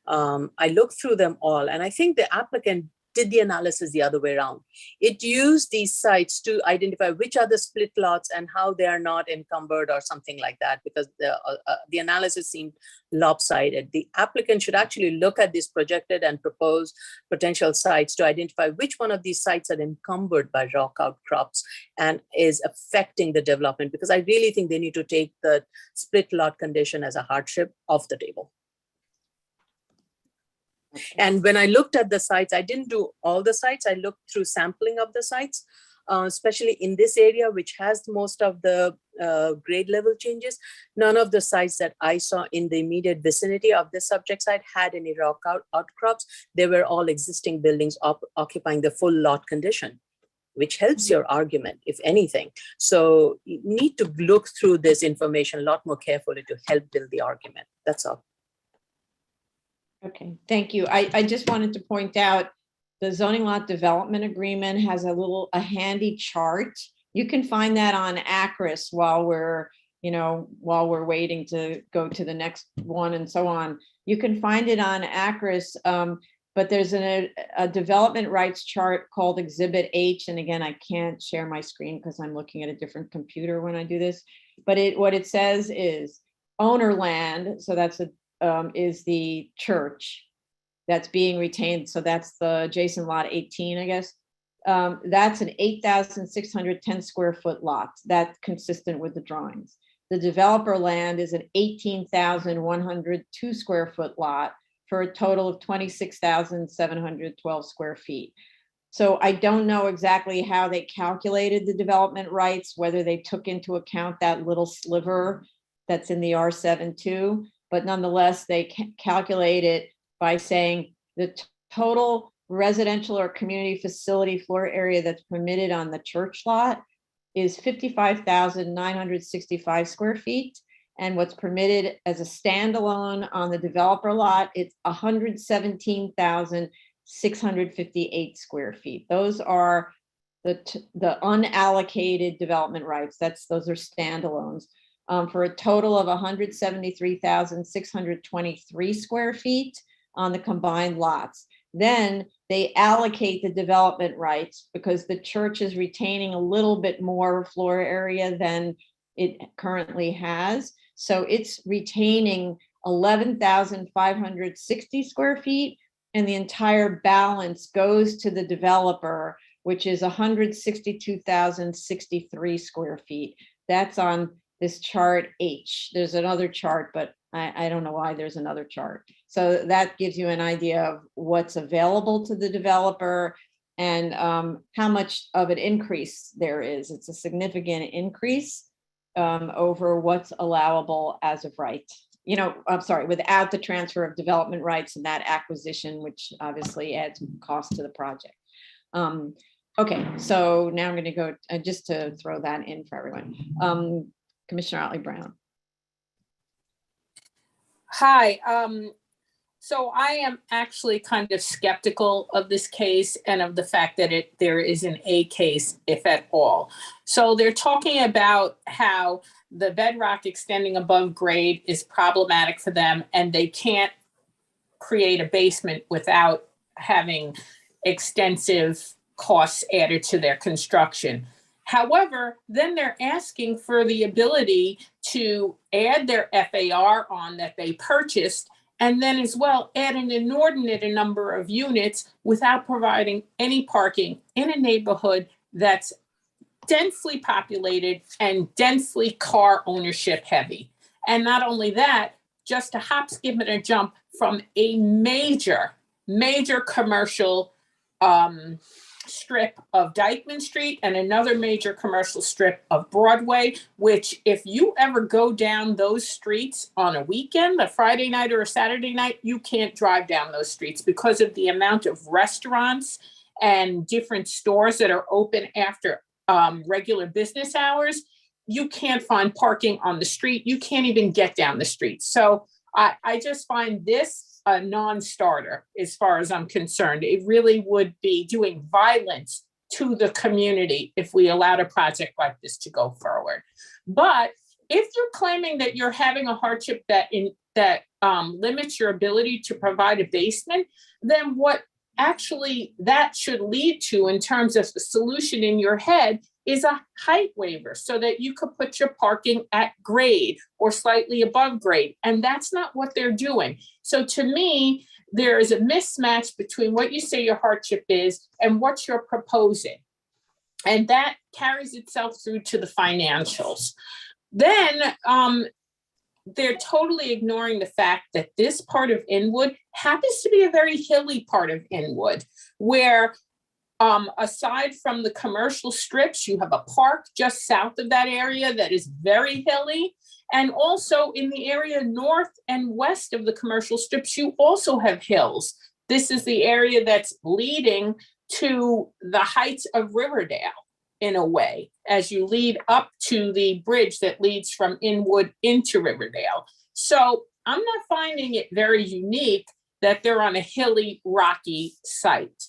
Speaker 3: I looked through them all, and I think the applicant did the analysis the other way around. It used these sites to identify which are the split lots and how they are not encumbered or something like that, because the analysis seemed lopsided. The applicant should actually look at these projected and proposed potential sites to identify which one of these sites are encumbered by rock outcrops and is affecting the development, because I really think they need to take the split lot condition as a hardship off the table. And when I looked at the sites, I didn't do all the sites. I looked through sampling of the sites, especially in this area, which has most of the grade level changes. None of the sites that I saw in the immediate vicinity of the subject site had any rock outcrops. They were all existing buildings occupying the full lot condition, which helps your argument, if anything. So you need to look through this information a lot more carefully to help build the argument. That's all.
Speaker 2: Okay, thank you. I just wanted to point out the zoning lot development agreement has a handy chart. You can find that on Acris while we're waiting to go to the next one and so on. You can find it on Acris, but there's a development rights chart called Exhibit H. And again, I can't share my screen because I'm looking at a different computer when I do this. But what it says is owner land. So that's is the church that's being retained. So that's the adjacent lot 18, I guess. That's an 8,610 square foot lot. That's consistent with the drawings. The developer land is an 18,102 square foot lot for a total of 26,712 square feet. So I don't know exactly how they calculated the development rights, whether they took into account that little sliver that's in the R7 too. But nonetheless, they calculate it by saying the total residential or community facility floor area that's permitted on the church lot is 55,965 square feet. And what's permitted as a standalone on the developer lot, it's 117,658 square feet. Those are the unallocated development rights. Those are standalones. For a total of 173,623 square feet on the combined lots. Then they allocate the development rights because the church is retaining a little bit more floor area than it currently has. So it's retaining 11,560 square feet, and the entire balance goes to the developer, which is 162,063 square feet. That's on this chart H. There's another chart, but I don't know why there's another chart. So that gives you an idea of what's available to the developer and how much of an increase there is. It's a significant increase over what's allowable as of right. You know, I'm sorry, without the transfer of development rights and that acquisition, which obviously adds cost to the project. Okay, so now I'm going to go just to throw that in for everyone. Commissioner Otley Brown.
Speaker 4: Hi, so I am actually kind of skeptical of this case and of the fact that there is an A case, if at all. So they're talking about how the bedrock extending above grade is problematic for them, and they can't create a basement without having extensive costs added to their construction. However, then they're asking for the ability to add their FAR on that they purchased, and then as well add an inordinate number of units without providing any parking in a neighborhood that's densely populated and densely car ownership heavy. And not only that, just a hop, skip, and a jump from a major commercial strip of Dyckman Street and another major commercial strip of Broadway, which if you ever go down those streets on a weekend, a Friday night or a Saturday night, you can't drive down those streets because of the amount of restaurants and different stores that are open after regular business hours. You can't find parking on the street. You can't even get down the street. So I just find this a non-starter as far as I'm concerned. It really would be doing violence to the community if we allowed a project like this to go forward. But if you're claiming that you're having a hardship that limits your ability to provide a basement, then what actually that should lead to in terms of the solution in your head is a height waiver so that you could put your parking at grade or slightly above grade. And that's not what they're doing. So to me, there is a mismatch between what you say your hardship is and what you're proposing. And that carries itself through to the financials. Then they're totally ignoring the fact that this part of Inwood happens to be a very hilly part of Inwood, where aside from the commercial strips, you have a park just south of that area that is very hilly. And also in the area north and west of the commercial strips, you also have hills. This is the area that's leading to the heights of Riverdale in a way, as you lead up to the bridge that leads from Inwood into Riverdale. So I'm not finding it very unique that they're on a hilly, rocky site.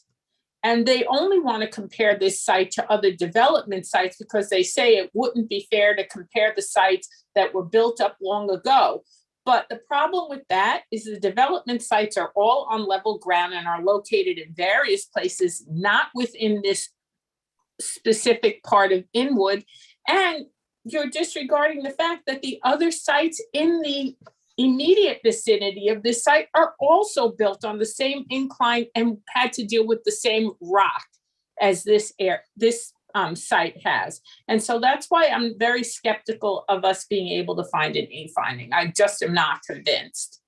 Speaker 4: And they only want to compare this site to other development sites because they say it wouldn't be fair to compare the sites that were built up long ago. But the problem with that is the development sites are all on level ground and are located in various places, not within this specific part of Inwood. And you're disregarding the fact that the other sites in the immediate vicinity of this site are also built on the same incline and had to deal with the same rock as this site has. And so that's why I'm very skeptical of us being able to find an A finding. I just am not convinced.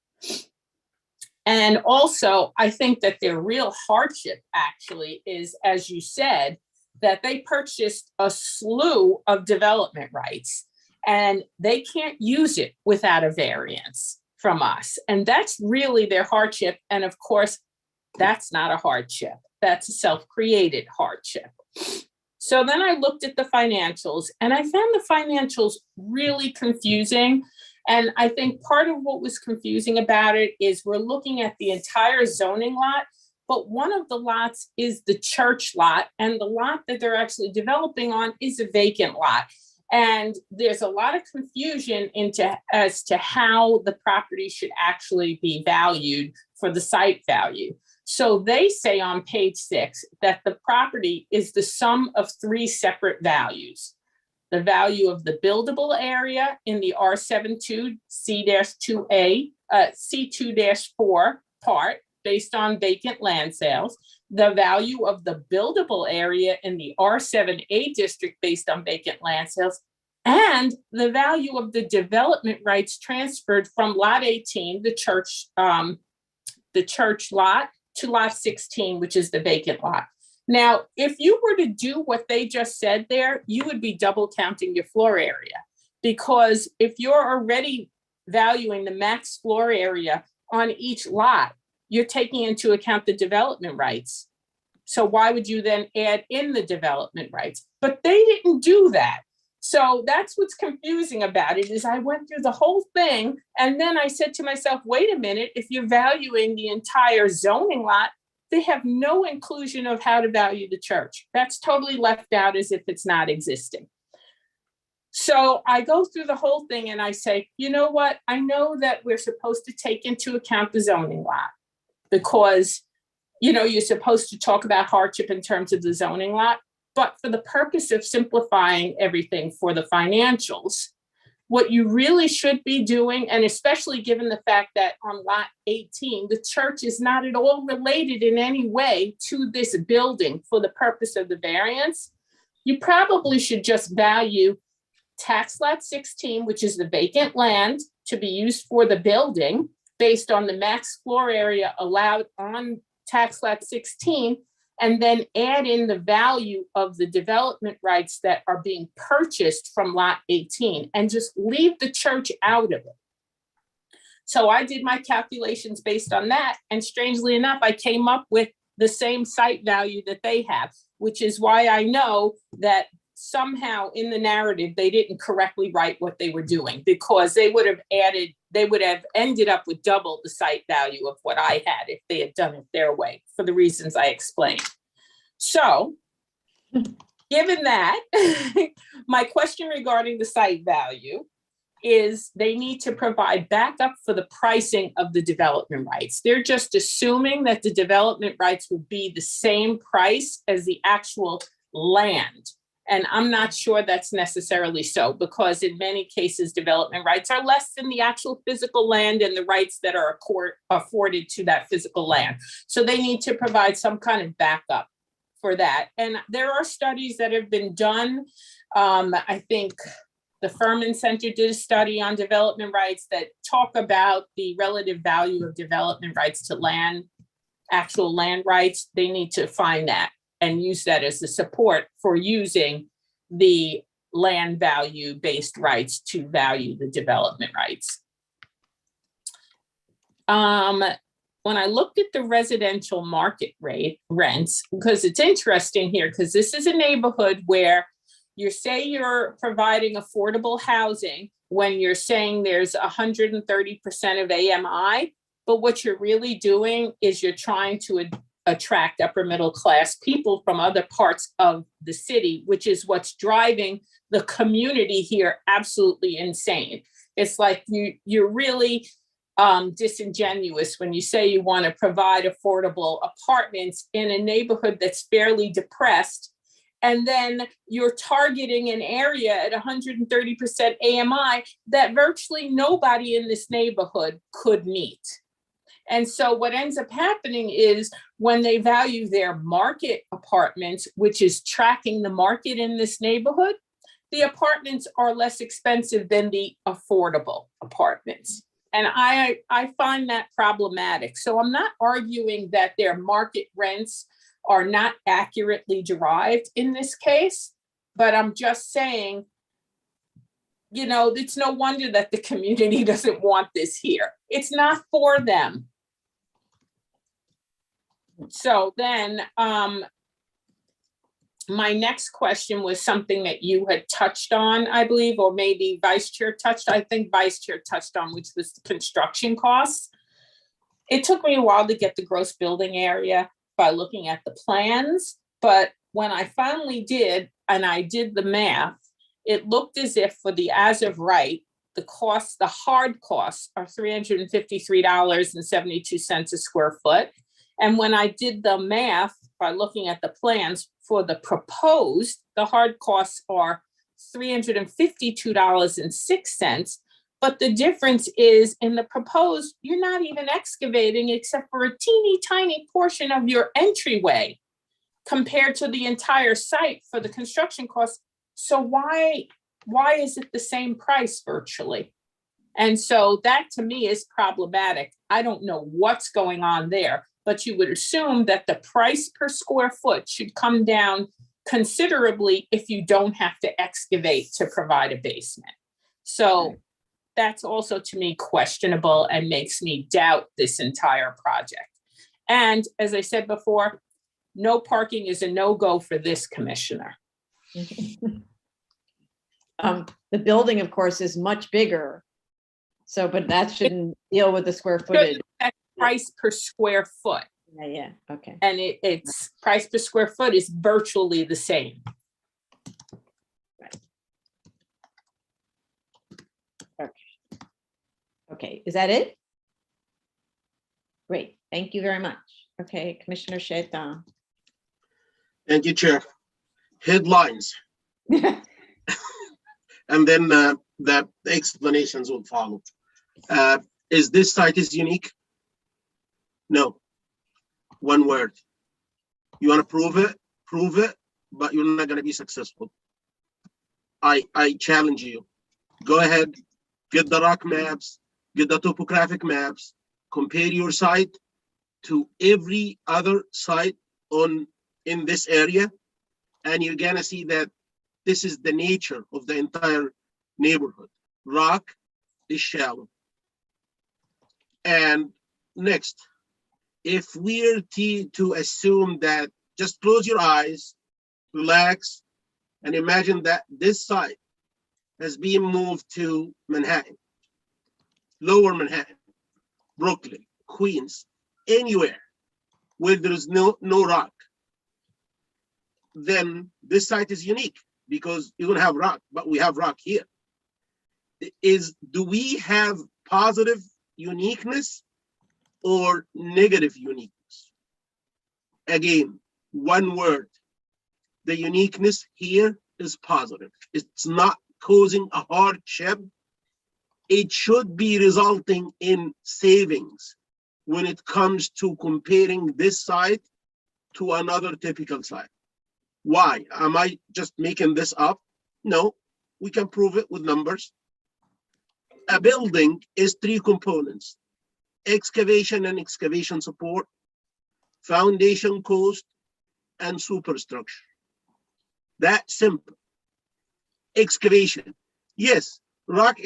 Speaker 4: And also, I think that their real hardship actually is, as you said, that they purchased a slew of development rights and they can't use it without a variance from us. And that's really their hardship. And of course, that's not a hardship. That's a self-created hardship. So then I looked at the financials and I found the financials really confusing. And I think part of what was confusing about it is we're looking at the entire zoning lot, but one of the lots is the church lot, and the lot that they're actually developing on is a vacant lot. And there's a lot of confusion as to how the property should actually be valued for the site value. So they say on page 6 that the property is the sum of 3 separate values. The value of the buildable area in the R72 C-2A, C2-4 part based on vacant land sales, the value of the buildable area in the R7A district based on vacant land sales, and the value of the development rights transferred from lot 18, the church lot, to lot 16, which is the vacant lot. Now, if you were to do what they just said there, you would be double counting your floor area. Because if you're already valuing the max floor area on each lot, you're taking into account the development rights. So why would you then add in the development rights? But they didn't do that. So that's what's confusing about it, is I went through the whole thing and then I said to myself, wait a minute, if you're valuing the entire zoning lot, they have no inclusion of how to value the church. That's totally left out as if it's not existing. So I go through the whole thing and I say, you know what? I know that we're supposed to take into account the zoning lot because, you know, you're supposed to talk about hardship in terms of the zoning lot. But for the purpose of simplifying everything for the financials, what you really should be doing, and especially given the fact that on lot 18, the church is not at all related in any way to this building for the purpose of the variance, you probably should just value tax lot 16, which is the vacant land to be used for the building based on the max floor area allowed on tax lot 16, and then add in the value of the development rights that are being purchased from lot 18 and just leave the church out of it. So I did my calculations based on that. And strangely enough, I came up with the same site value that they have, which is why I know that somehow in the narrative, they didn't correctly write what they were doing, because they would have ended up with double the site value of what I had if they had done it their way, for the reasons I explained. So given that, my question regarding the site value is they need to provide backup for the pricing of the development rights. They're just assuming that the development rights would be the same price as the actual land. And I'm not sure that's necessarily so, because in many cases, development rights are less than the actual physical land and the rights that are afforded to that physical land. So they need to provide some kind of backup for that. And there are studies that have been done. I think the Furman Center did a study on development rights that talk about the relative value of development rights to land, actual land rights. They need to find that and use that as the support for using the land value based rights to value the development rights. When I looked at the residential market rate rents, because it's interesting here, because this is a neighborhood where you say you're providing affordable housing when you're saying there's 130% of AMI, but what you're really doing is you're trying to attract upper middle class people from other parts of the city, which is what's driving the community here absolutely insane. It's like you're really disingenuous when you say you want to provide affordable apartments in a neighborhood that's fairly depressed, and then you're targeting an area at 130% AMI that virtually nobody in this neighborhood could meet. And so what ends up happening is when they value their market apartments, which is tracking the market in this neighborhood, the apartments are less expensive than the affordable apartments. And I find that problematic. So I'm not arguing that their market rents are not accurately derived in this case, but I'm just saying, you know, it's no wonder that the community doesn't want this here. It's not for them. So then my next question was something that you had touched on, I believe, or maybe Vice Chair touched, I think Vice Chair touched on, which was the construction costs. It took me a while to get the gross building area by looking at the plans, but when I finally did, and I did the math, it looked as if for the as of right, the costs, the hard costs are $353.72 a square foot. And when I did the math by looking at the plans for the proposed, the hard costs are $352.06. But the difference is in the proposed, you're not even excavating except for a teeny tiny portion of your entryway compared to the entire site for the construction costs. So why is it the same price virtually? And so that to me is problematic. I don't know what's going on there. but you would assume that the price per square foot should come down considerably if you don't have to excavate to provide a basement. So that's also to me questionable and makes me doubt this entire project. And as I said before, no parking is a no-go for this commissioner.
Speaker 2: The building, of course, is much bigger. So, but that shouldn't deal with the square footage.
Speaker 4: That's price per square foot.
Speaker 2: Yeah, okay.
Speaker 4: And it's price per square foot is virtually the same.
Speaker 2: Okay, is that it? Great, thank you very much. Okay, Commissioner Shaitan.
Speaker 5: Thank you, Chair. Headlines, and then the explanations will follow. Is this site is unique? No. One word. You want to prove it, but you're not going to be successful. I challenge you. Go ahead, get the rock maps, get the topographic maps, compare your site to every other site in this area, and you're gonna see that this is the nature of the entire neighborhood. Rock is shallow. And next, if we're to assume that, just close your eyes, relax, and imagine that this site has been moved to Manhattan, Lower Manhattan, Brooklyn, Queens, anywhere where there is no rock, then this site is unique because you don't have rock, but we have rock here. Do we have positive uniqueness or negative uniqueness? Again, one word, the uniqueness here is positive. It's not causing a hardship. It should be resulting in savings when it comes to comparing this site to another typical site. Why? Am I just making this up? No, we can prove it with numbers. A building is 3 components: excavation and excavation support, foundation cost, and superstructure. That's simple. Excavation, yes, rock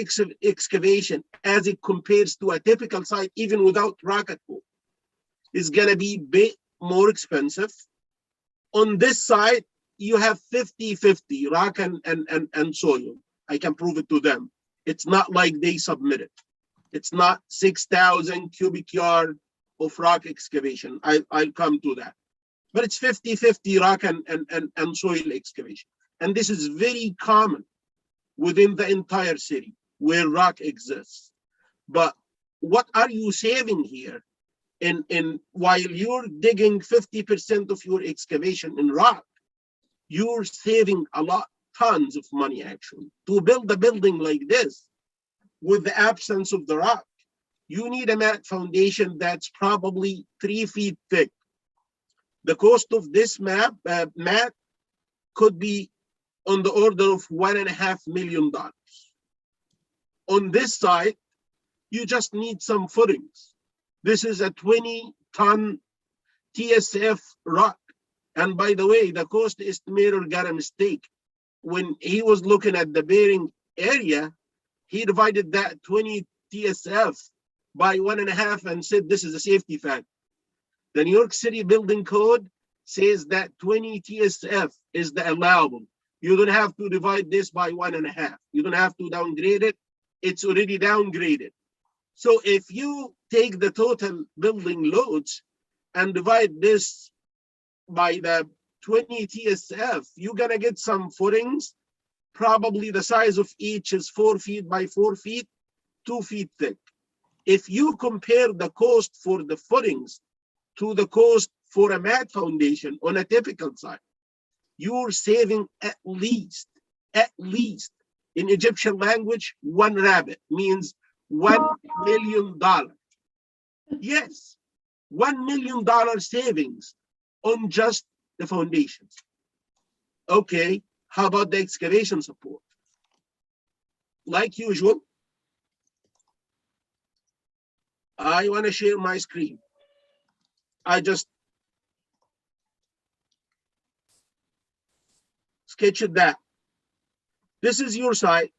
Speaker 5: excavation as it compares to a typical site, even without rock at all, is gonna be bit more expensive. On this side, you have 50-50 rock and soil. I can prove it to them. It's not like they submitted. It's not 6,000 cubic yard of rock excavation. I'll come to that. But it's 50-50 rock and soil excavation. And this is very common within the entire city where rock exists. But what are you saving here? While you're digging 50% of your excavation in rock, you're saving a lot, tons of money actually. To build a building like this with the absence of the rock, you need a mat foundation that's probably 3 feet thick. The cost of this mat could be on the order of $1.5 million. On this side, you just need some footings. This is a 20-ton TSF rock. And by the way, the cost estimator got a mistake. When he was looking at the bearing area, he divided that 20 TSF by 1.5 and said this is a safety factor. The New York City Building Code says that 20 TSF is the allowable. You don't have to divide this by 1.5. You don't have to downgrade it. It's already downgraded. So if you take the total building loads and divide this by the 20 TSF, you're gonna get some footings. Probably the size of each is 4 feet by 4 feet, 2 feet thick. If you compare the cost for the footings to the cost for a mat foundation on a typical site, you're saving at least, in Egyptian language, 1 rabbit means $1 million. Yes, $1 million savings on just the foundations. Okay, how about the excavation support? Like usual, I want to share my screen. I just sketched that. This is your site.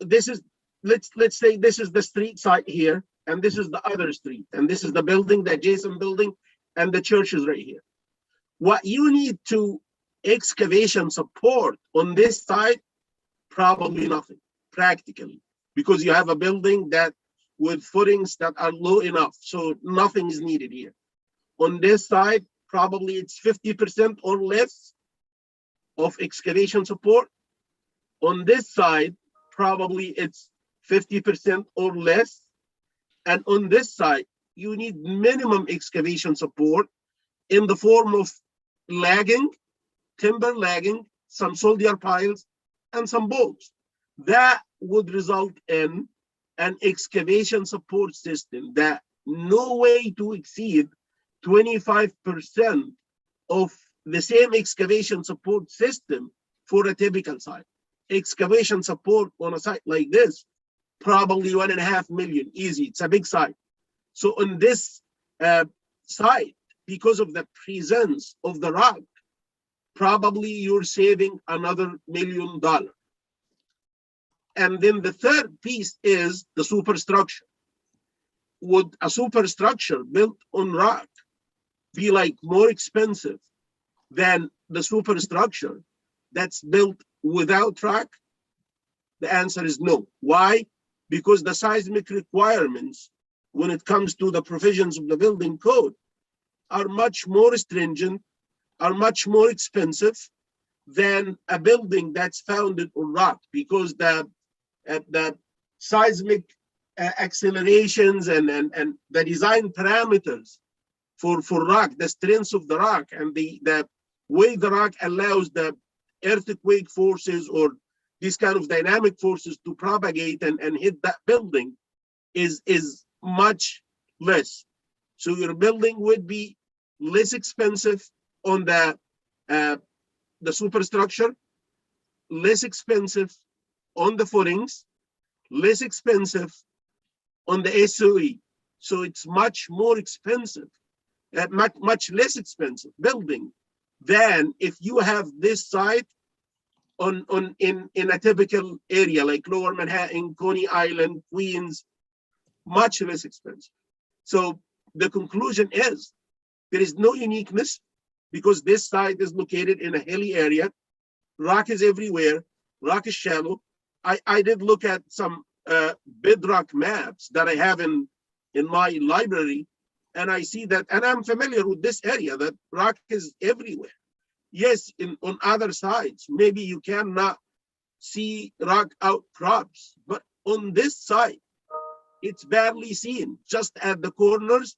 Speaker 5: This is, let's say this is the street side here, and this is the other street, and this is the building, the adjacent building, and the church is right here. What you need to excavation support on this side, probably nothing, practically, because you have a building that with footings that are low enough, so nothing is needed here. On this side, probably it's 50% or less of excavation support. On this side, probably it's 50% or less. And on this side, you need minimum excavation support in the form of lagging, timber lagging, some soldier piles, and some bolts. That would result in an excavation support system that no way to exceed 25% of the same excavation support system for a typical site. Excavation support on a site like this, probably 1.5 million, easy. It's a big site. So on this site, because of the presence of the rock, probably you're saving another $1 million. And then the third piece is the superstructure. Would a superstructure built on rock be like more expensive than the superstructure that's built without rock? The answer is no. Why? Because the seismic requirements when it comes to the provisions of the building code are much more stringent, are much more expensive than a building that's founded on rock, because the seismic accelerations and the design parameters for rock, the strength of the rock and the way the rock allows the earthquake forces or these kind of dynamic forces to propagate and hit that building is much less. So your building would be less expensive on the superstructure, less expensive on the footings, less expensive on the SOE. So it's much more expensive, much less expensive building than if you have this site in a typical area like Lower Manhattan, Coney Island, Queens, much less expensive. So the conclusion is there is no uniqueness because this site is located in a hilly area. Rock is everywhere. Rock is shallow. I did look at some bedrock maps that I have in my library, and I see that, and I'm familiar with this area, that rock is everywhere. Yes, on other sides, maybe you cannot see rock outcrops, but on this side, it's barely seen, just at the corners.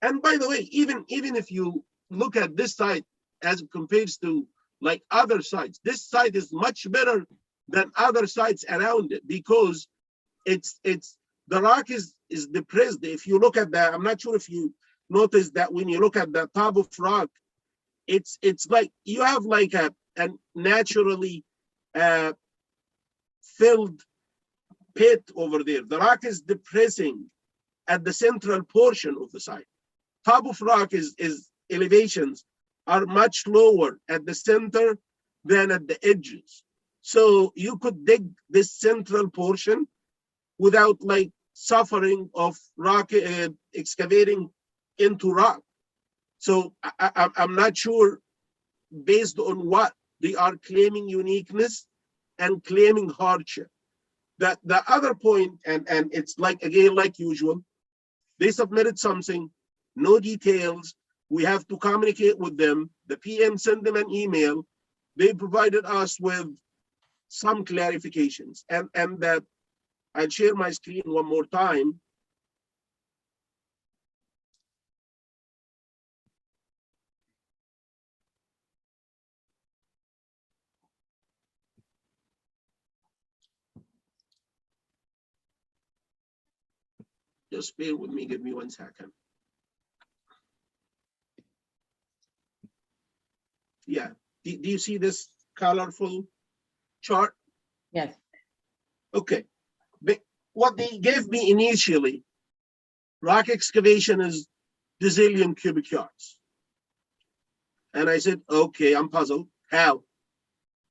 Speaker 5: And by the way, even if you look at this site as it compares to like other sites, this site is much better than other sites around it because it's the rock is depressed. If you look at that, I'm not sure if you notice that when you look at the top of rock, it's like you have like a naturally filled pit over there. The rock is depressing at the central portion of the site. Top of rock is elevations are much lower at the center than at the edges. So you could dig this central portion without like suffering of rock excavating into rock. So I'm not sure based on what they are claiming uniqueness and claiming hardship. That the other point, and it's like, again, like usual, they submitted something, no details. We have to communicate with them. The PM sent them an email. They provided us with some clarifications, and that I'll share my screen one more time. Just bear with me, give me 1 second. Yeah, do you see this colorful chart?
Speaker 2: Yes.
Speaker 5: Okay, but what they gave me initially, rock excavation is gazillion cubic yards. And I said, okay, I'm puzzled. How?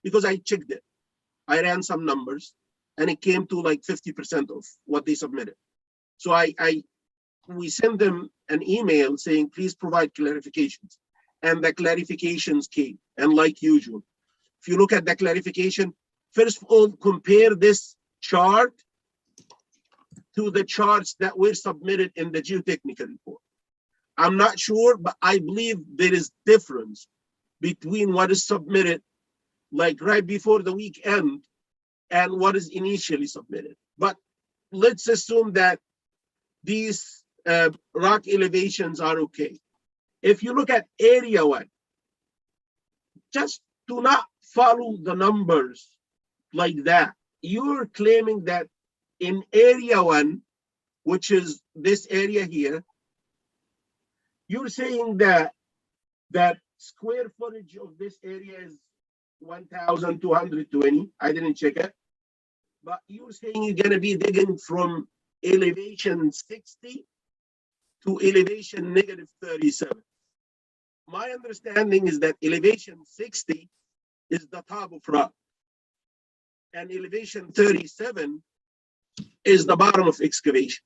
Speaker 5: Because I checked it. I ran some numbers and it came to like 50% of what they submitted. So we sent them an email saying, please provide clarifications. And the clarifications came. And like usual, if you look at the clarification, first of all, compare this chart to the charts that were submitted in the geotechnical report. I'm not sure, but I believe there is difference between what is submitted like right before the weekend and what is initially submitted. But let's assume that these rock elevations are okay. If you look at area 1, just do not follow the numbers like that. You're claiming that in area 1, which is this area here, you're saying that square footage of this area is 1,220. I didn't check it. But you're saying you're going to be digging from elevation 60 to elevation -37. My understanding is that elevation 60 is the top of rock, and elevation 37 is the bottom of excavation.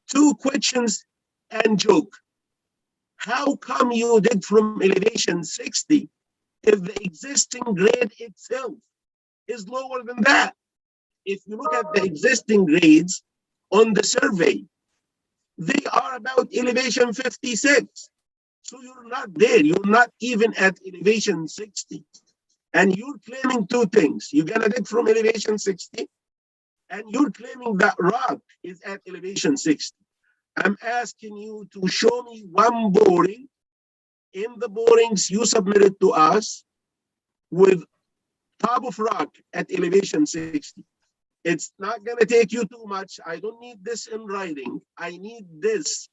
Speaker 5: 2 questions and joke. How come you dig from elevation 60 if the existing grade itself is lower than that? If you look at the existing grades on the survey, they are about elevation 56. So you're not there. You're not even at elevation 60. And you're claiming 2 things. You're going to dig from elevation 60, and you're claiming that rock is at elevation 60. I'm asking you to show me 1 boring in the borings you submitted to us with top of rock at elevation 60. It's not going to take you too much. I don't need this in writing. I need this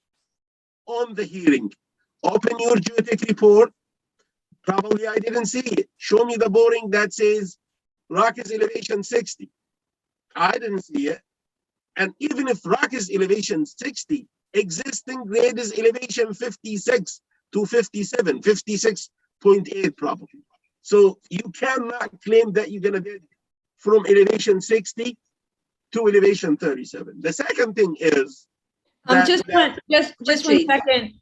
Speaker 5: on the hearing. Open your geotech report. Probably I didn't see it. Show me the boring that says rock is elevation 60. I didn't see it. And even if rock is elevation 60, existing grade is elevation 56 to 57, 56.8 probably. So you cannot claim that you're going to dig from elevation 60 to elevation 37. The second thing is
Speaker 2: Just one second.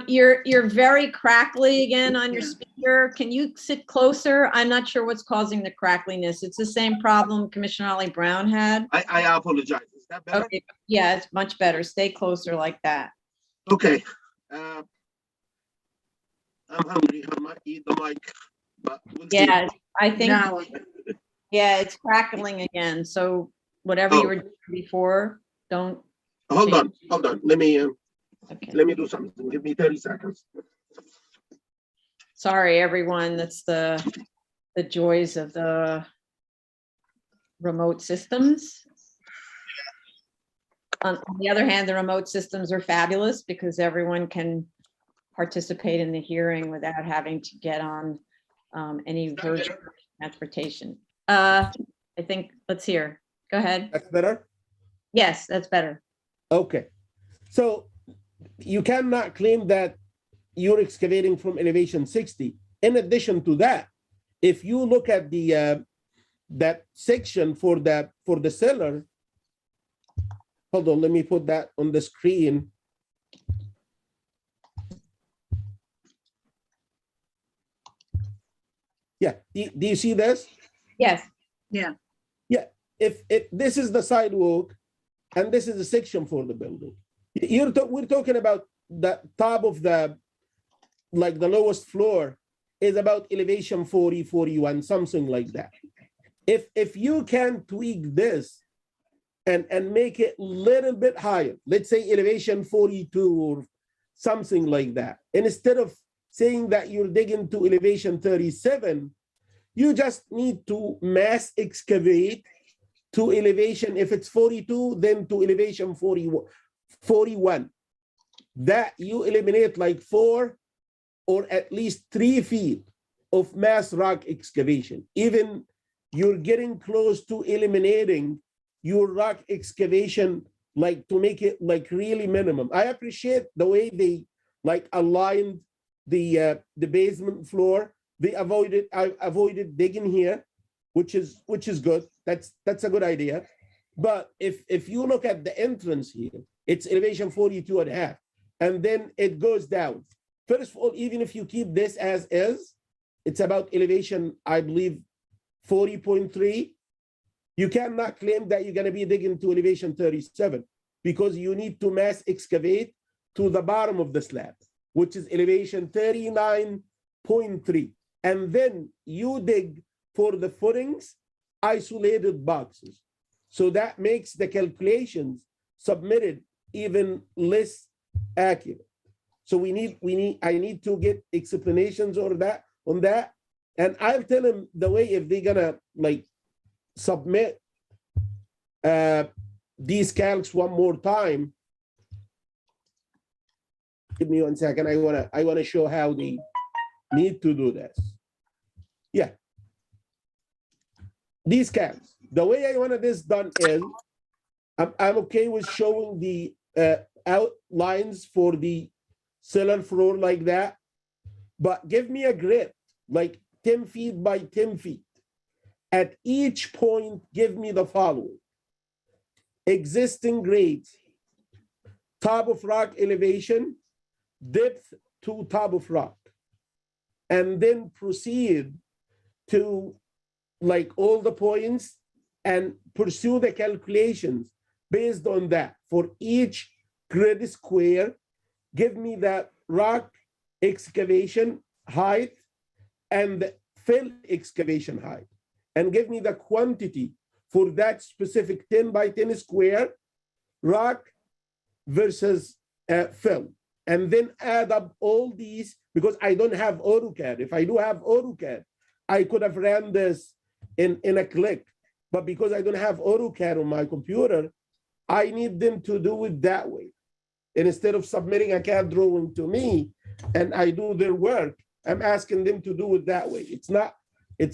Speaker 2: You're very crackly again on your speaker. Can you sit closer? I'm not sure what's causing the crackliness. It's the same problem Commissioner Ollie Brown had.
Speaker 5: I apologize. Is that better?
Speaker 2: Okay. Yeah, it's much better. Stay closer like that.
Speaker 5: Okay. I'm hungry. I might eat the mic, but we'll see.
Speaker 2: Yeah, I think,
Speaker 1: Now,
Speaker 2: yeah, it's crackling again. So whatever you were doing before, don't.
Speaker 5: Hold on. Let me do something. Give me 30 seconds.
Speaker 2: Sorry, everyone. That's the joys of the remote systems. On the other hand, the remote systems are fabulous because everyone can participate in the hearing without having to get on any virtual transportation. I think, let's hear. Go ahead.
Speaker 8: That's better?
Speaker 2: Yes, that's better.
Speaker 8: Okay. So you cannot claim that you're excavating from elevation 60. In addition to that, if you look at the that section for the cellar, hold on, let me put that on the screen. Yeah, do you see this?
Speaker 2: Yes.
Speaker 1: yeah,
Speaker 8: Yeah, if this is the sidewalk and this is the section for the building, we're talking about the top of the, like the lowest floor is about elevation 40, 41, something like that. If you can tweak this and make it a little bit higher, let's say elevation 42 or something like that, and instead of saying that you're digging to elevation 37, you just need to mass excavate to elevation, if it's 42, then to elevation 41. That you eliminate like 4 or at least 3 feet of mass rock excavation. Even you're getting close to eliminating your rock excavation like to make it like really minimum. I appreciate the way they like aligned the basement floor. They I avoided digging here, which is good. That's a good idea. But if you look at the entrance here, it's elevation 42.5, and then it goes down. First of all, even if you keep this as is, it's about elevation, I believe, 40.3. You cannot claim that you're going to be digging to elevation 37 because you need to mass excavate to the bottom of the slab, which is elevation 39.3. And then you dig for the footings, isolated boxes. So that makes the calculations submitted even less accurate. So I need to get explanations on that. And I'll tell them the way if they're gonna like submit these calcs one more time. Give me 1 second. I wanna show how they need to do this. Yeah. These calcs. The way I want this done is I'm okay with showing the outlines for the cellar floor like that, but give me a grid like 10 feet by 10 feet. At each point, give me the following: existing grades, top of rock elevation, depth to top of rock, and then proceed to like all the points and pursue the calculations based on that. For each grid square, give me the rock excavation height and the fill excavation height, and give me the quantity for that specific 10 by 10 square rock versus fill. And then add up all these, because I don't have AutoCAD. If I do have AutoCAD, I could have ran this in a click. But because I don't have AutoCAD on my computer, I need them to do it that way. And instead of submitting a CAD drawing to me and I do their work, I'm asking them to do it that way. It's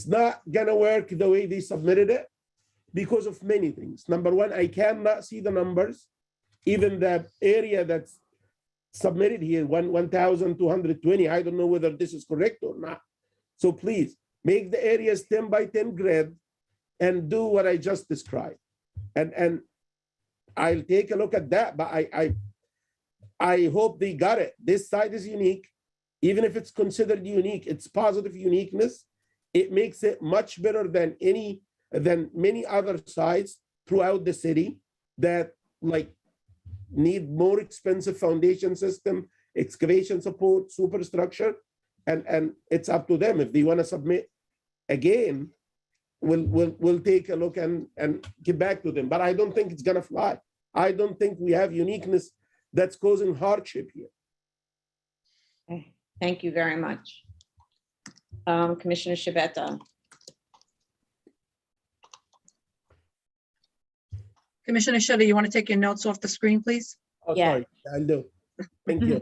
Speaker 8: not gonna work the way they submitted it because of many things. Number one, I cannot see the numbers. Even the area that's submitted here, 1,220, I don't know whether this is correct or not. So please make the areas 10 by 10 grid and do what I just described. And I'll take a look at that, but I hope they got it. This site is unique. Even if it's considered unique, it's positive uniqueness. It makes it much better than many other sites throughout the city that like need more expensive foundation system, excavation support, superstructure, and it's up to them. If they want to submit again, we'll take a look and get back to them. But I don't think it's gonna fly. I don't think we have uniqueness that's causing hardship here.
Speaker 2: Okay, thank you very much. Commissioner Shabeta.
Speaker 1: Commissioner Shutter, you want to take your notes off the screen, please?
Speaker 8: Oh,
Speaker 2: Yeah.
Speaker 8: sorry, I'll do. Thank you.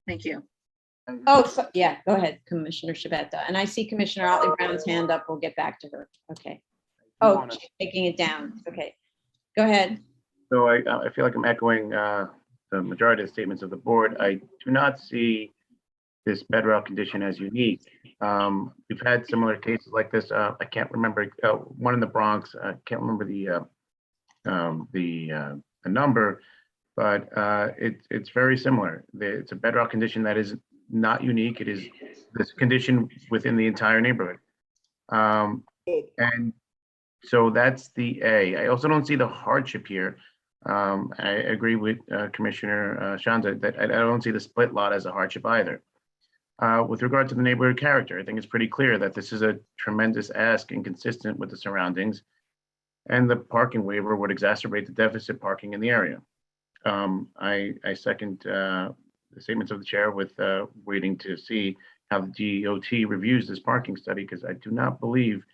Speaker 1: Thank you.
Speaker 2: Oh, yeah, go ahead, Commissioner Shabeta. And I see Commissioner Otley Brown's hand up. We'll get back to her. Okay. Oh, she's taking it down. Okay, go ahead.
Speaker 6: So I feel like I'm echoing the majority of the statements of the board. I do not see this bedrock condition as unique. We've had similar cases like this. I can't remember one in the Bronx. I can't remember the number, but it's very similar. It's a bedrock condition that is not unique. It is this condition within the entire neighborhood. And so that's the A. I also don't see the hardship here. I agree with Commissioner Shanza that I don't see the split lot as a hardship either. With regard to the neighborhood character, I think it's pretty clear that this is a tremendous ask inconsistent with the surroundings, and the parking waiver would exacerbate the deficit parking in the area. I second the statements of the chair with waiting to see how the DOT reviews this parking study, because I do not believe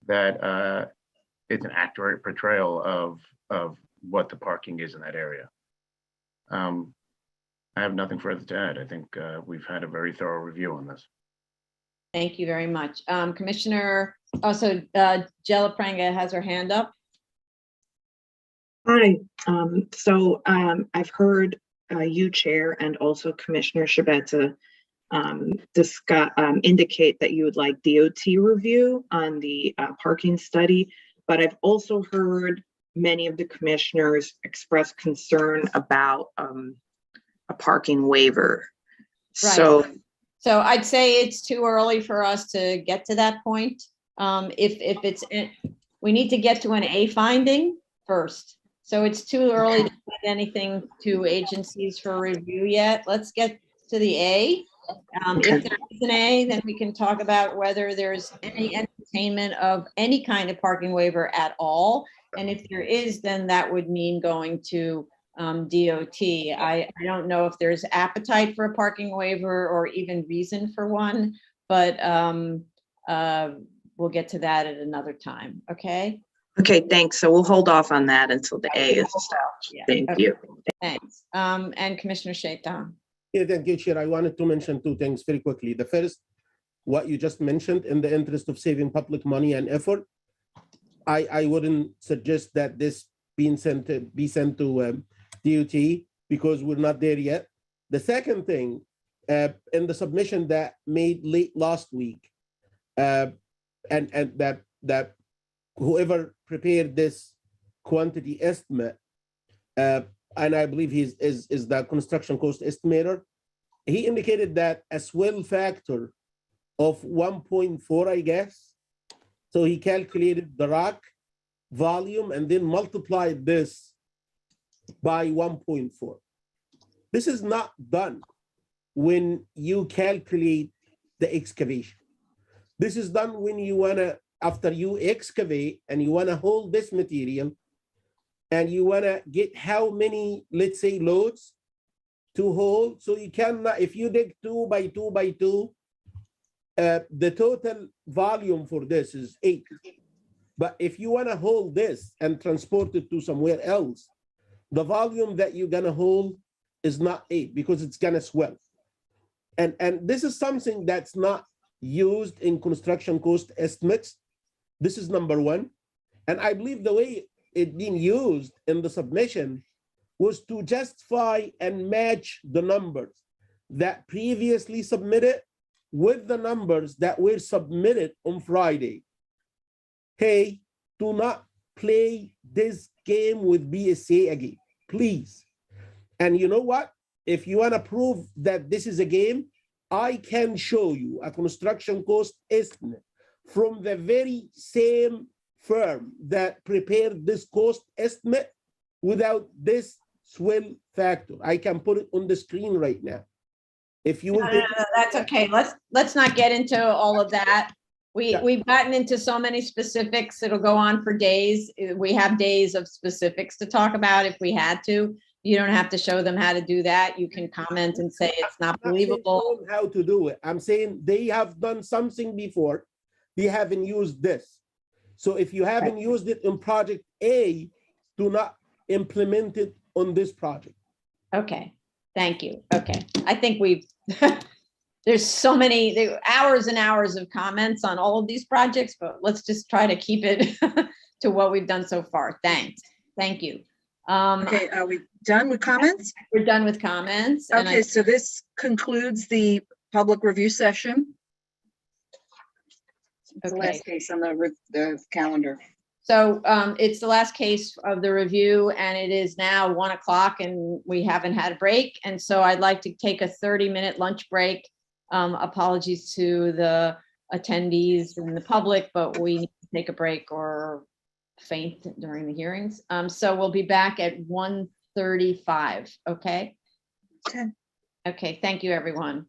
Speaker 6: that it's an accurate portrayal of what the parking is in that area. I have nothing further to add. I think we've had a very thorough review on this.
Speaker 2: Thank you very much. Commissioner, also Jella Pranga has her hand up.
Speaker 9: Hi, I've heard you, Chair, and also Commissioner Shabeta discuss, indicate that you would like DOT review on the parking study, but I've also heard many of the commissioners express concern about a parking waiver.
Speaker 2: Right. So I'd say it's too early for us to get to that point. We need to get to an A finding first. So it's too early to put anything to agencies for review yet. Let's get to the A. If there is an A, then we can talk about whether there's any entertainment of any kind of parking waiver at all. And if there is, then that would mean going to DOT. I don't know if there's appetite for a parking waiver or even reason for one, but we'll get to that at another time, okay?
Speaker 7: Okay, thanks. So we'll hold off on that until the A is established.
Speaker 2: Yeah,
Speaker 7: Thank
Speaker 2: okay.
Speaker 7: you.
Speaker 2: Thanks. And Commissioner Shaitan.
Speaker 8: Yeah, thank you, Chair. I wanted to mention two things very quickly. The first, what you just mentioned, in the interest of saving public money and effort, I wouldn't suggest that this be sent to DOT because we're not there yet. The second thing, in the submission that made late last week, and that whoever prepared this quantity estimate, and I believe is the construction cost estimator, he indicated that a swell factor of 1.4, I guess. So he calculated the rock volume and then multiplied this by 1.4. This is not done when you calculate the excavation. This is done when you wanna, after you excavate and you wanna hold this material and you wanna get how many, let's say, loads to hold. So you cannot, if you dig 2 by 2 by 2, the total volume for this is 8. But if you wanna hold this and transport it to somewhere else, the volume that you're gonna hold is not 8 because it's gonna swell. And this is something that's not used in construction cost estimates. This is number one. And I believe the way it being used in the submission was to justify and match the numbers that previously submitted with the numbers that were submitted on Friday. Hey, do not play this game with BSA again, please. And you know what? If you want to prove that this is a game, I can show you a construction cost estimate from the very same firm that prepared this cost estimate without this swell factor. I can put it on the screen right now. If you will
Speaker 2: No, that's okay. Let's not get into all of that. We've gotten into so many specifics. It'll go on for days. We have days of specifics to talk about if we had to. You don't have to show them how to do that. You can comment and say it's not believable.
Speaker 8: How to do it. I'm saying they have done something before. They haven't used this. So if you haven't used it in project A, do not implement it on this project.
Speaker 2: Okay, thank you. Okay, I think we've, there's so many, hours and hours of comments on all of these projects, but let's just try to keep it to what we've done so far. Thanks. Thank you.
Speaker 1: Okay, are we done with comments?
Speaker 2: We're done with comments. And
Speaker 1: Okay, so this concludes the public review session. It's the
Speaker 2: Okay.
Speaker 1: last case on the calendar.
Speaker 2: So it's the last case of the review and it is now 1 o'clock and we haven't had a break. And so I'd like to take a 30-minute lunch break. Apologies to the attendees and the public, but we need to take a break or faint during the hearings. So we'll be back at 1:35, okay?
Speaker 1: Okay.
Speaker 2: Okay, thank you, everyone.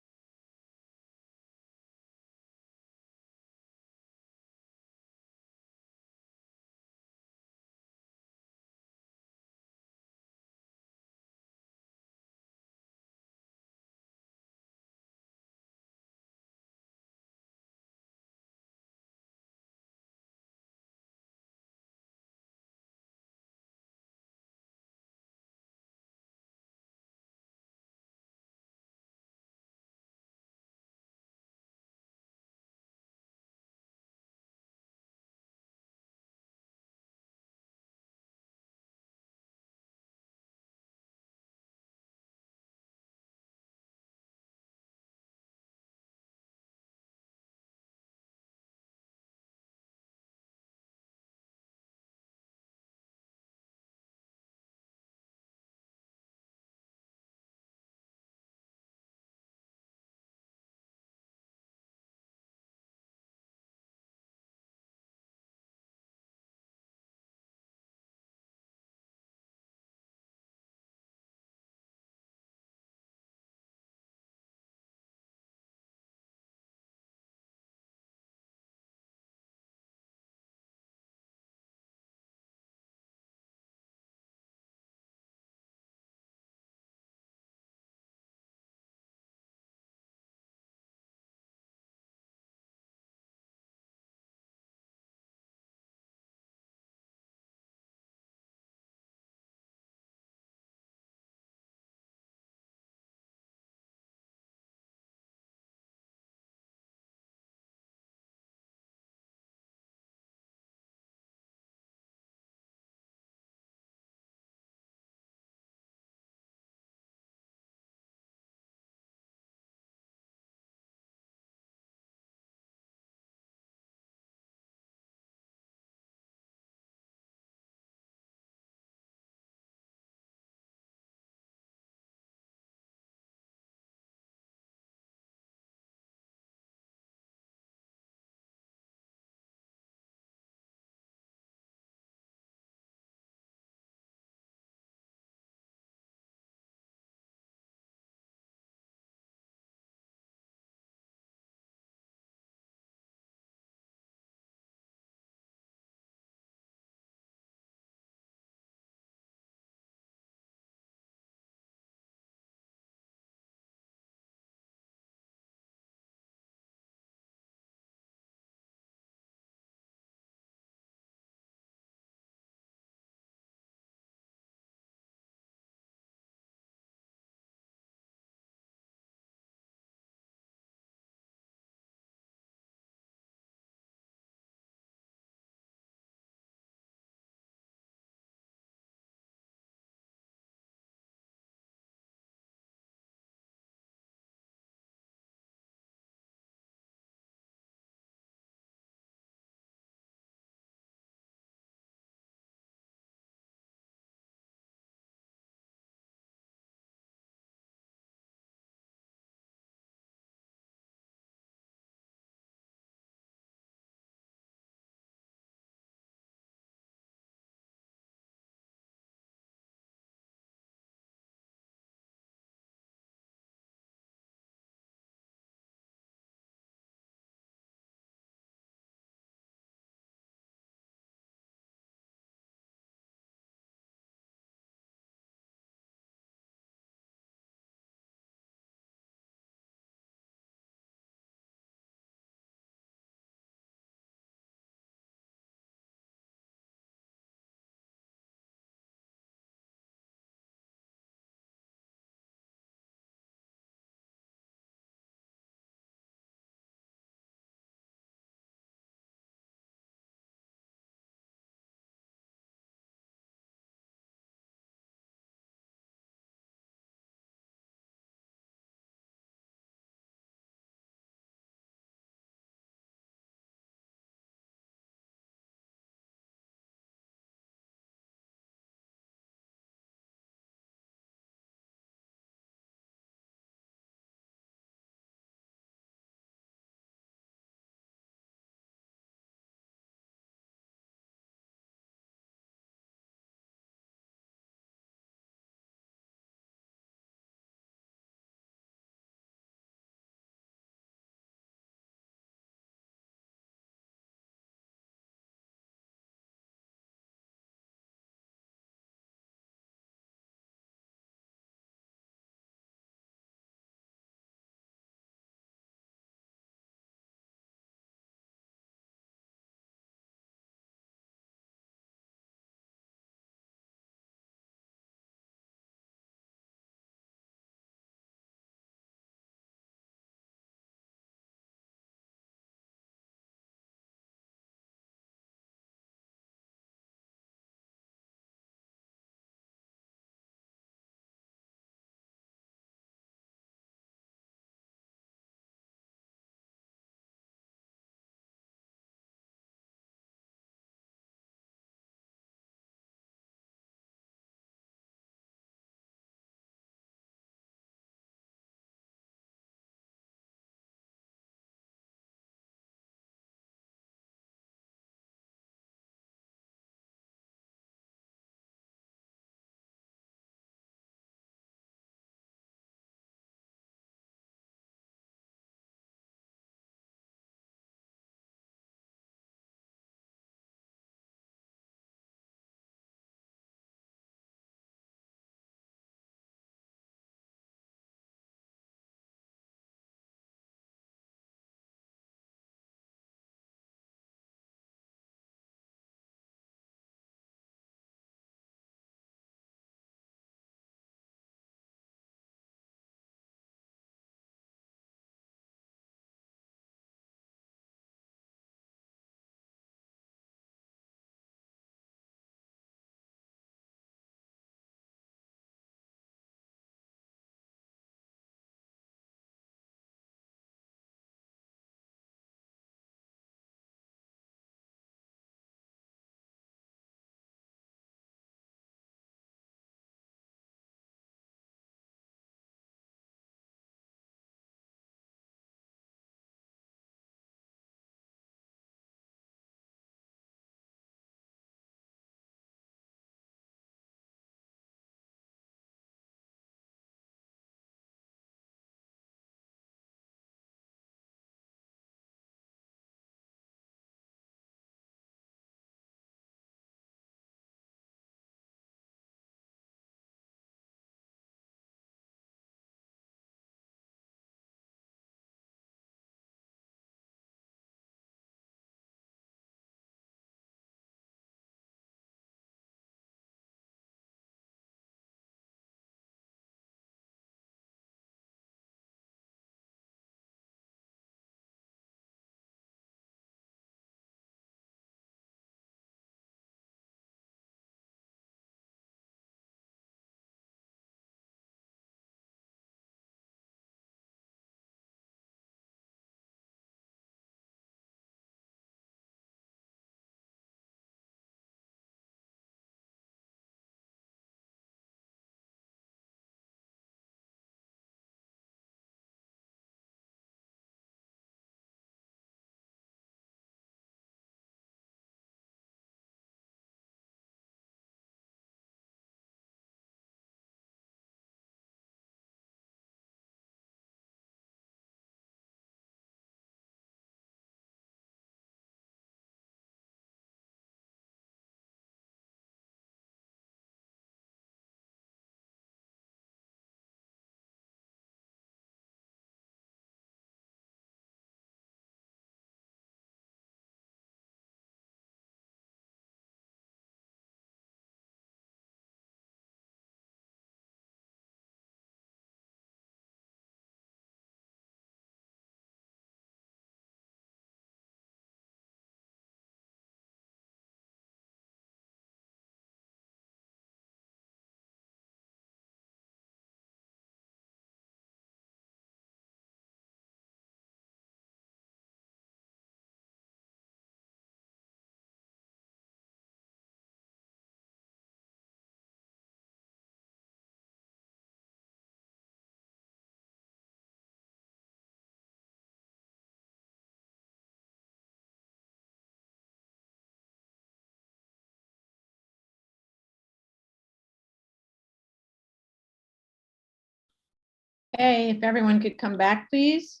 Speaker 2: Okay, if everyone could come back, please.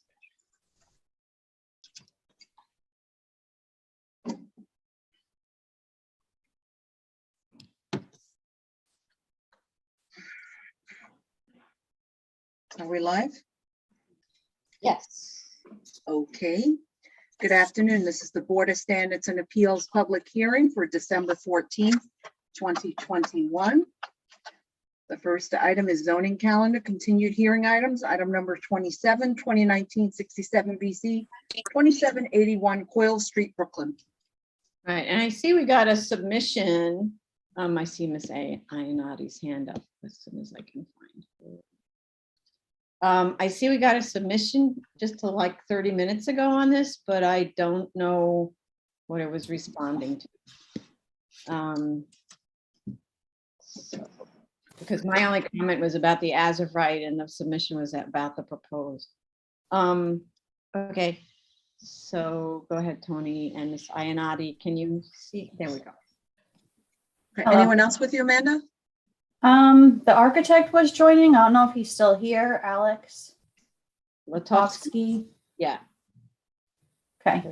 Speaker 1: Are we live?
Speaker 2: Yes.
Speaker 1: Okay. Good afternoon. This is the Board of Standards and Appeals public hearing for December 14th, 2021. The first item is zoning calendar, continued hearing items. Item number 27, 2019-67 BC, 2781 Coyle Street, Brooklyn.
Speaker 2: Right, and I see we got a submission. I see Miss Ianotti's hand up as soon as I can find her. I see we got a submission just to like 30 minutes ago on this, but I don't know what it was responding to. Because my only comment was about the as of right and the submission was about the proposed. Okay, so go ahead, Tony and Miss Iannotti. Can you see? There we go.
Speaker 1: Okay, anyone else with you, Amanda?
Speaker 10: The architect was joining. I don't know if he's still here, Alex
Speaker 2: Latovsky.
Speaker 10: Latovsky.
Speaker 2: Yeah.
Speaker 10: Okay.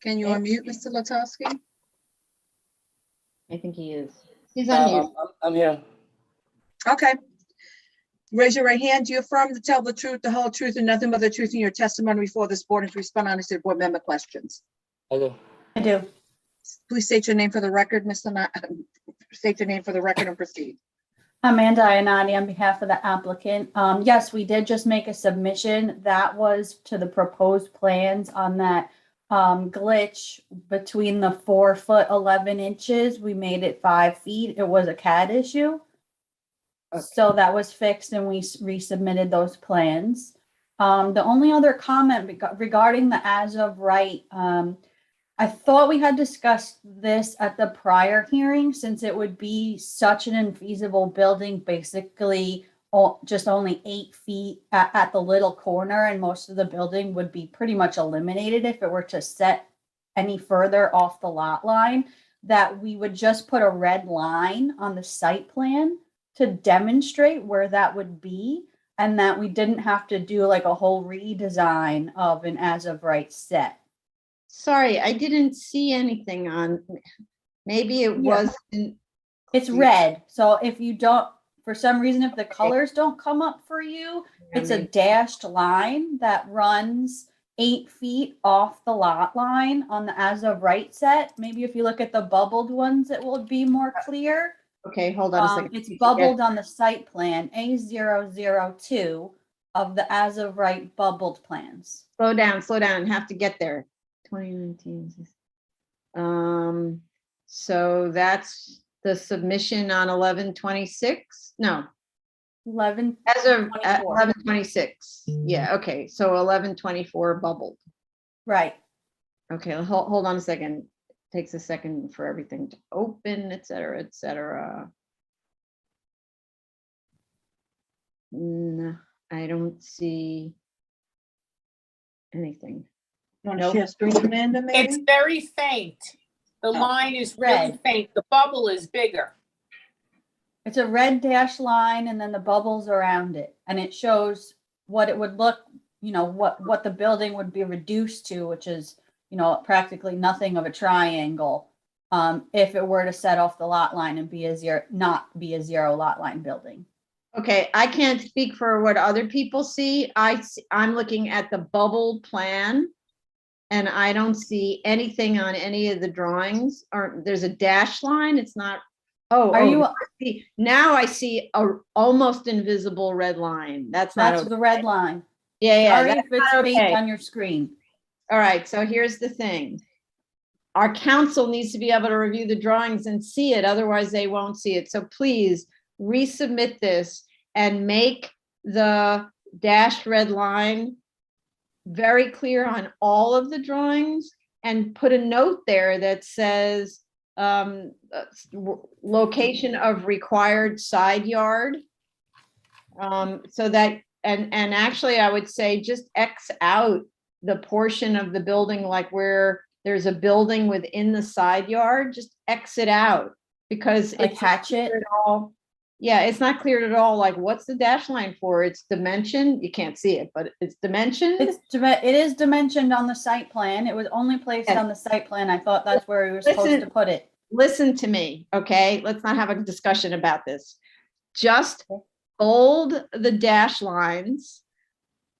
Speaker 1: Can you unmute, Mr. Latowski?
Speaker 2: I think he is. He's on mute.
Speaker 11: I'm here.
Speaker 1: Okay. Raise your right hand. Do you affirm to tell the truth, the whole truth, and nothing but the truth in your testimony before this board and to respond honestly to board member questions?
Speaker 11: I do.
Speaker 10: I do.
Speaker 1: Please state your name for the record, state your name for the record and proceed.
Speaker 10: Amanda Iannotti on behalf of the applicant. Yes, we did just make a submission. That was to the proposed plans on that glitch between the 4 foot 11 inches. We made it 5 feet. It was a CAD issue.
Speaker 2: Okay.
Speaker 10: So that was fixed and we resubmitted those plans. The only other comment regarding the as of right, I thought we had discussed this at the prior hearing since it would be such an infeasible building, basically just only 8 feet at the little corner, and most of the building would be pretty much eliminated if it were to set any further off the lot line, that we would just put a red line on the site plan to demonstrate where that would be, and that we didn't have to do like a whole redesign of an as of right set.
Speaker 2: Sorry, I didn't see anything on, maybe it
Speaker 10: Yeah.
Speaker 2: wasn't.
Speaker 10: It's red. So if you don't, for some reason, if the colors don't come up for you, it's a dashed line that runs 8 feet off the lot line on the as of right set. Maybe if you look at the bubbled ones, it will be more clear.
Speaker 2: Okay, hold on a second.
Speaker 10: It's bubbled on the site plan, A002 of the as of right bubbled plans.
Speaker 2: Slow down, have to get there. 2019. So that's the submission on 11/26? No,
Speaker 10: 11.
Speaker 2: as of
Speaker 10: 24.
Speaker 2: 11/26. Yeah, okay, so 11/24 bubbled.
Speaker 10: Right.
Speaker 2: Okay, hold on a second. Takes a second for everything to open, et cetera, et cetera. No, I don't see anything.
Speaker 1: Want to share screen, Amanda,
Speaker 4: It's
Speaker 1: maybe?
Speaker 4: very faint. The line is really
Speaker 10: Red.
Speaker 4: faint. The bubble is bigger.
Speaker 10: It's a red dash line and then the bubbles around it. And it shows what it would look, what the building would be reduced to, which is, practically nothing of a triangle. If it were to set off the lot line and not be a zero lot line building.
Speaker 2: Okay, I can't speak for what other people see. I'm looking at the bubble plan and I don't see anything on any of the drawings, or there's a dash line. It's not, now I see a almost invisible red line. That's
Speaker 10: That's
Speaker 2: not,
Speaker 10: the red line.
Speaker 2: yeah,
Speaker 10: Sorry
Speaker 2: that's
Speaker 10: if it's
Speaker 2: not
Speaker 10: faint
Speaker 2: okay.
Speaker 10: on your screen.
Speaker 2: All right, so here's the thing. Our council needs to be able to review the drawings and see it, otherwise they won't see it. So please resubmit this and make the dashed red line very clear on all of the drawings and put a note there that says location of required side yard. So that, and actually I would say just X out the portion of the building, like where there's a building within the side yard, just exit out because
Speaker 10: Like
Speaker 2: it's
Speaker 10: hatch it?
Speaker 2: at all. Yeah, it's not clear at all, like what's the dash line for? It's dimension, you can't see it, but it's dimension.
Speaker 10: It is dimensioned on the site plan. It was only placed
Speaker 2: Yes.
Speaker 10: on the site plan. I thought that's where we were supposed
Speaker 2: Listen.
Speaker 10: to put it.
Speaker 2: Listen to me, okay? Let's not have a discussion about this. Just bold the dash lines.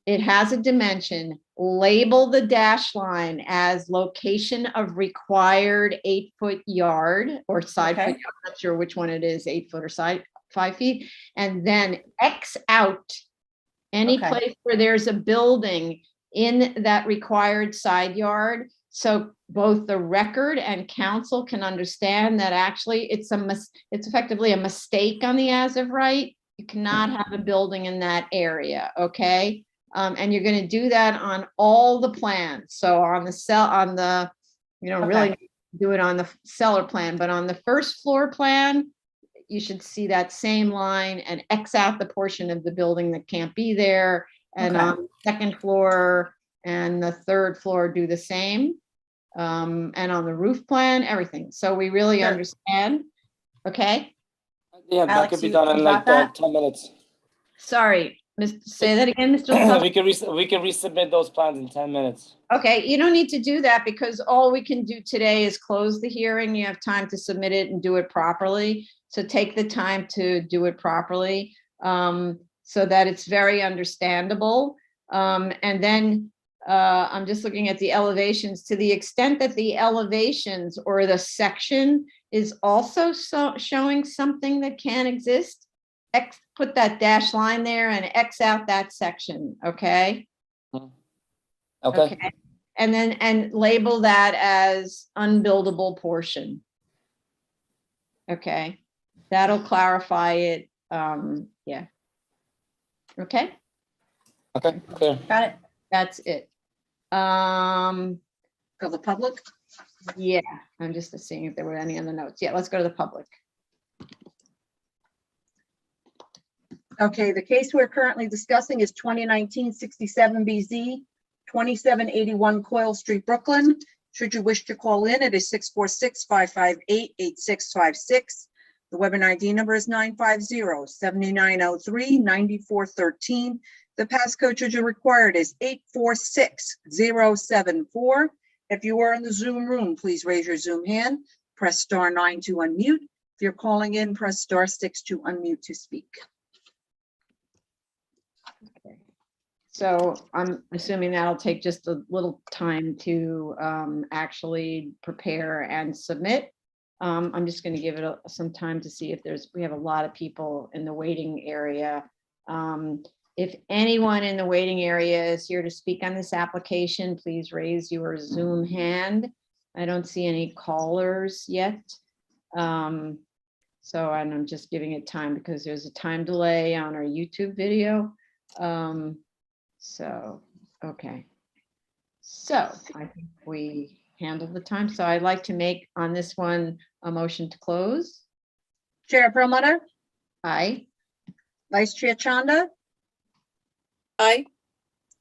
Speaker 2: It has a dimension. Label the dash line as location of required 8-foot yard or side
Speaker 10: Okay.
Speaker 2: foot. I'm not sure which one it is, 8 foot or side 5 feet. And then X out any
Speaker 10: Okay.
Speaker 2: place where there's a building in that required side yard. So both the record and council can understand that actually it's effectively a mistake on the as of right. You cannot have a building in that area, okay? And you're gonna do that on all the plans. So on the you don't really
Speaker 10: Okay.
Speaker 2: do it on the cellar plan, but on the first floor plan, you should see that same line and X out the portion of the building that can't be there. And
Speaker 10: Okay.
Speaker 2: on the second floor and the third floor, do the same. And on the roof plan, everything. So we really
Speaker 10: Sure.
Speaker 2: understand, okay?
Speaker 11: Yeah, that
Speaker 10: Alex,
Speaker 11: could be
Speaker 10: you
Speaker 11: done in
Speaker 10: got
Speaker 11: like
Speaker 10: that?
Speaker 11: 10 minutes.
Speaker 2: Sorry, say that again, Mr. LaFleur.
Speaker 11: We can resubmit those plans in 10 minutes.
Speaker 2: Okay, you don't need to do that because all we can do today is close the hearing. You have time to submit it and do it properly. So take the time to do it properly, so that it's very understandable. And then I'm just looking at the elevations. To the extent that the elevations or the section is also showing something that can exist, put that dash line there and X out that section, okay?
Speaker 11: Okay.
Speaker 2: And then, and label that as unbuildable portion. Okay, that'll clarify it, yeah. Okay,
Speaker 11: Okay, clear.
Speaker 10: Got it.
Speaker 2: that's it.
Speaker 1: For the public?
Speaker 2: Yeah, I'm just seeing if there were any other notes. Yeah, let's go to the public.
Speaker 1: Okay, the case we're currently discussing is 2019-67 BZ, 2781 Coyle Street, Brooklyn. Should you wish to call in, it is 646-558-8656. The webinar ID number is 950-7903-9413. The passcode should you require it is 846074. If you are in the Zoom room, please raise your Zoom hand, press *9 to unmute. If you're calling in, press *6 to unmute to speak.
Speaker 2: So I'm assuming that'll take just a little time to actually prepare and submit. I'm just going to give it some time to see if we have a lot of people in the waiting area. If anyone in the waiting area is here to speak on this application, please raise your Zoom hand. I don't see any callers yet. So I'm just giving it time because there's a time delay on our YouTube video. So, okay. So I think we handled the time. So I'd like to make on this one a motion to close.
Speaker 1: Chair Perlmutter,
Speaker 2: Aye.
Speaker 1: Vice Chair Chanda,
Speaker 3: Aye.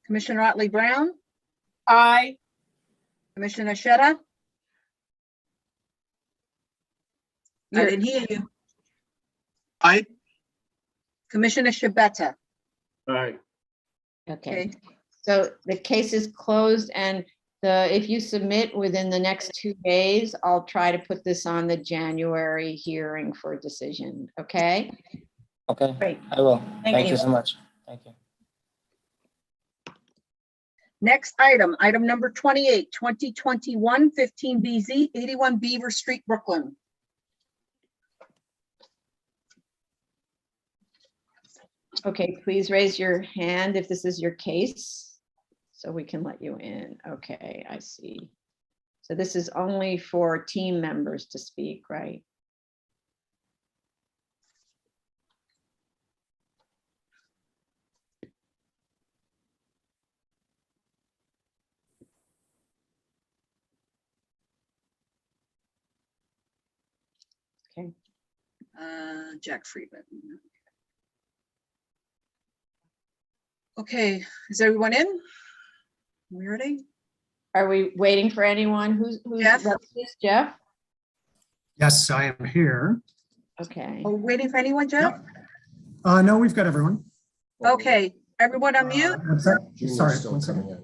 Speaker 1: Commissioner Otley Brown,
Speaker 4: Aye.
Speaker 1: Commissioner Sheta. I didn't hear you.
Speaker 5: Aye.
Speaker 1: Commissioner Shabeta.
Speaker 5: Aye.
Speaker 2: Okay. So the case is closed and if you submit within the next 2 days, I'll try to put this on the January hearing for a decision. Okay?
Speaker 11: Okay,
Speaker 10: Great.
Speaker 11: I will.
Speaker 10: Thank
Speaker 11: Thank you
Speaker 10: you.
Speaker 11: so much. Thank you.
Speaker 1: Next item number 28, 2021 15 BZ, 81 Beaver Street, Brooklyn.
Speaker 2: Okay, please raise your hand if this is your case, so we can let you in. Okay, I see. So this is only for team members to speak, right? Okay.
Speaker 1: Jack Friedman. Okay, is everyone in? We ready?
Speaker 2: Are we waiting for anyone? Who's
Speaker 1: Jeff?
Speaker 2: Jeff?
Speaker 12: Yes, I am here.
Speaker 2: Okay.
Speaker 1: Are we waiting for anyone, Jeff?
Speaker 12: No, we've got everyone.
Speaker 1: Okay, everyone on mute?
Speaker 12: Sorry, one second.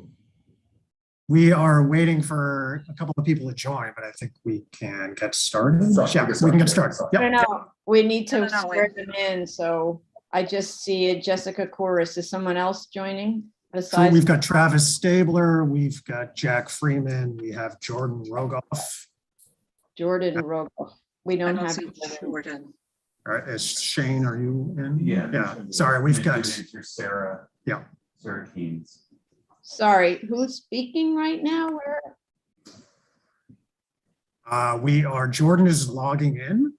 Speaker 12: We are waiting for a couple of people to join, but I think we can get started. Yeah, we can get started. Yep.
Speaker 2: No, we need to
Speaker 1: No,
Speaker 2: swear them in, so I just see Jessica Corus. Is someone else joining
Speaker 12: So
Speaker 2: besides?
Speaker 12: we've got Travis Stabler, we've got Jack Freeman, we have Jordan Rogoff.
Speaker 2: Jordan Rogoff. We
Speaker 1: I
Speaker 2: don't
Speaker 1: don't
Speaker 2: have.
Speaker 1: see Jordan.
Speaker 12: All right, is Shane, are you in?
Speaker 13: Yeah.
Speaker 12: Yeah, sorry, we've got,
Speaker 13: Sarah.
Speaker 12: Yeah.
Speaker 13: Sarah Keynes.
Speaker 2: Sorry, who's speaking right now? Where?
Speaker 12: Jordan is logging in.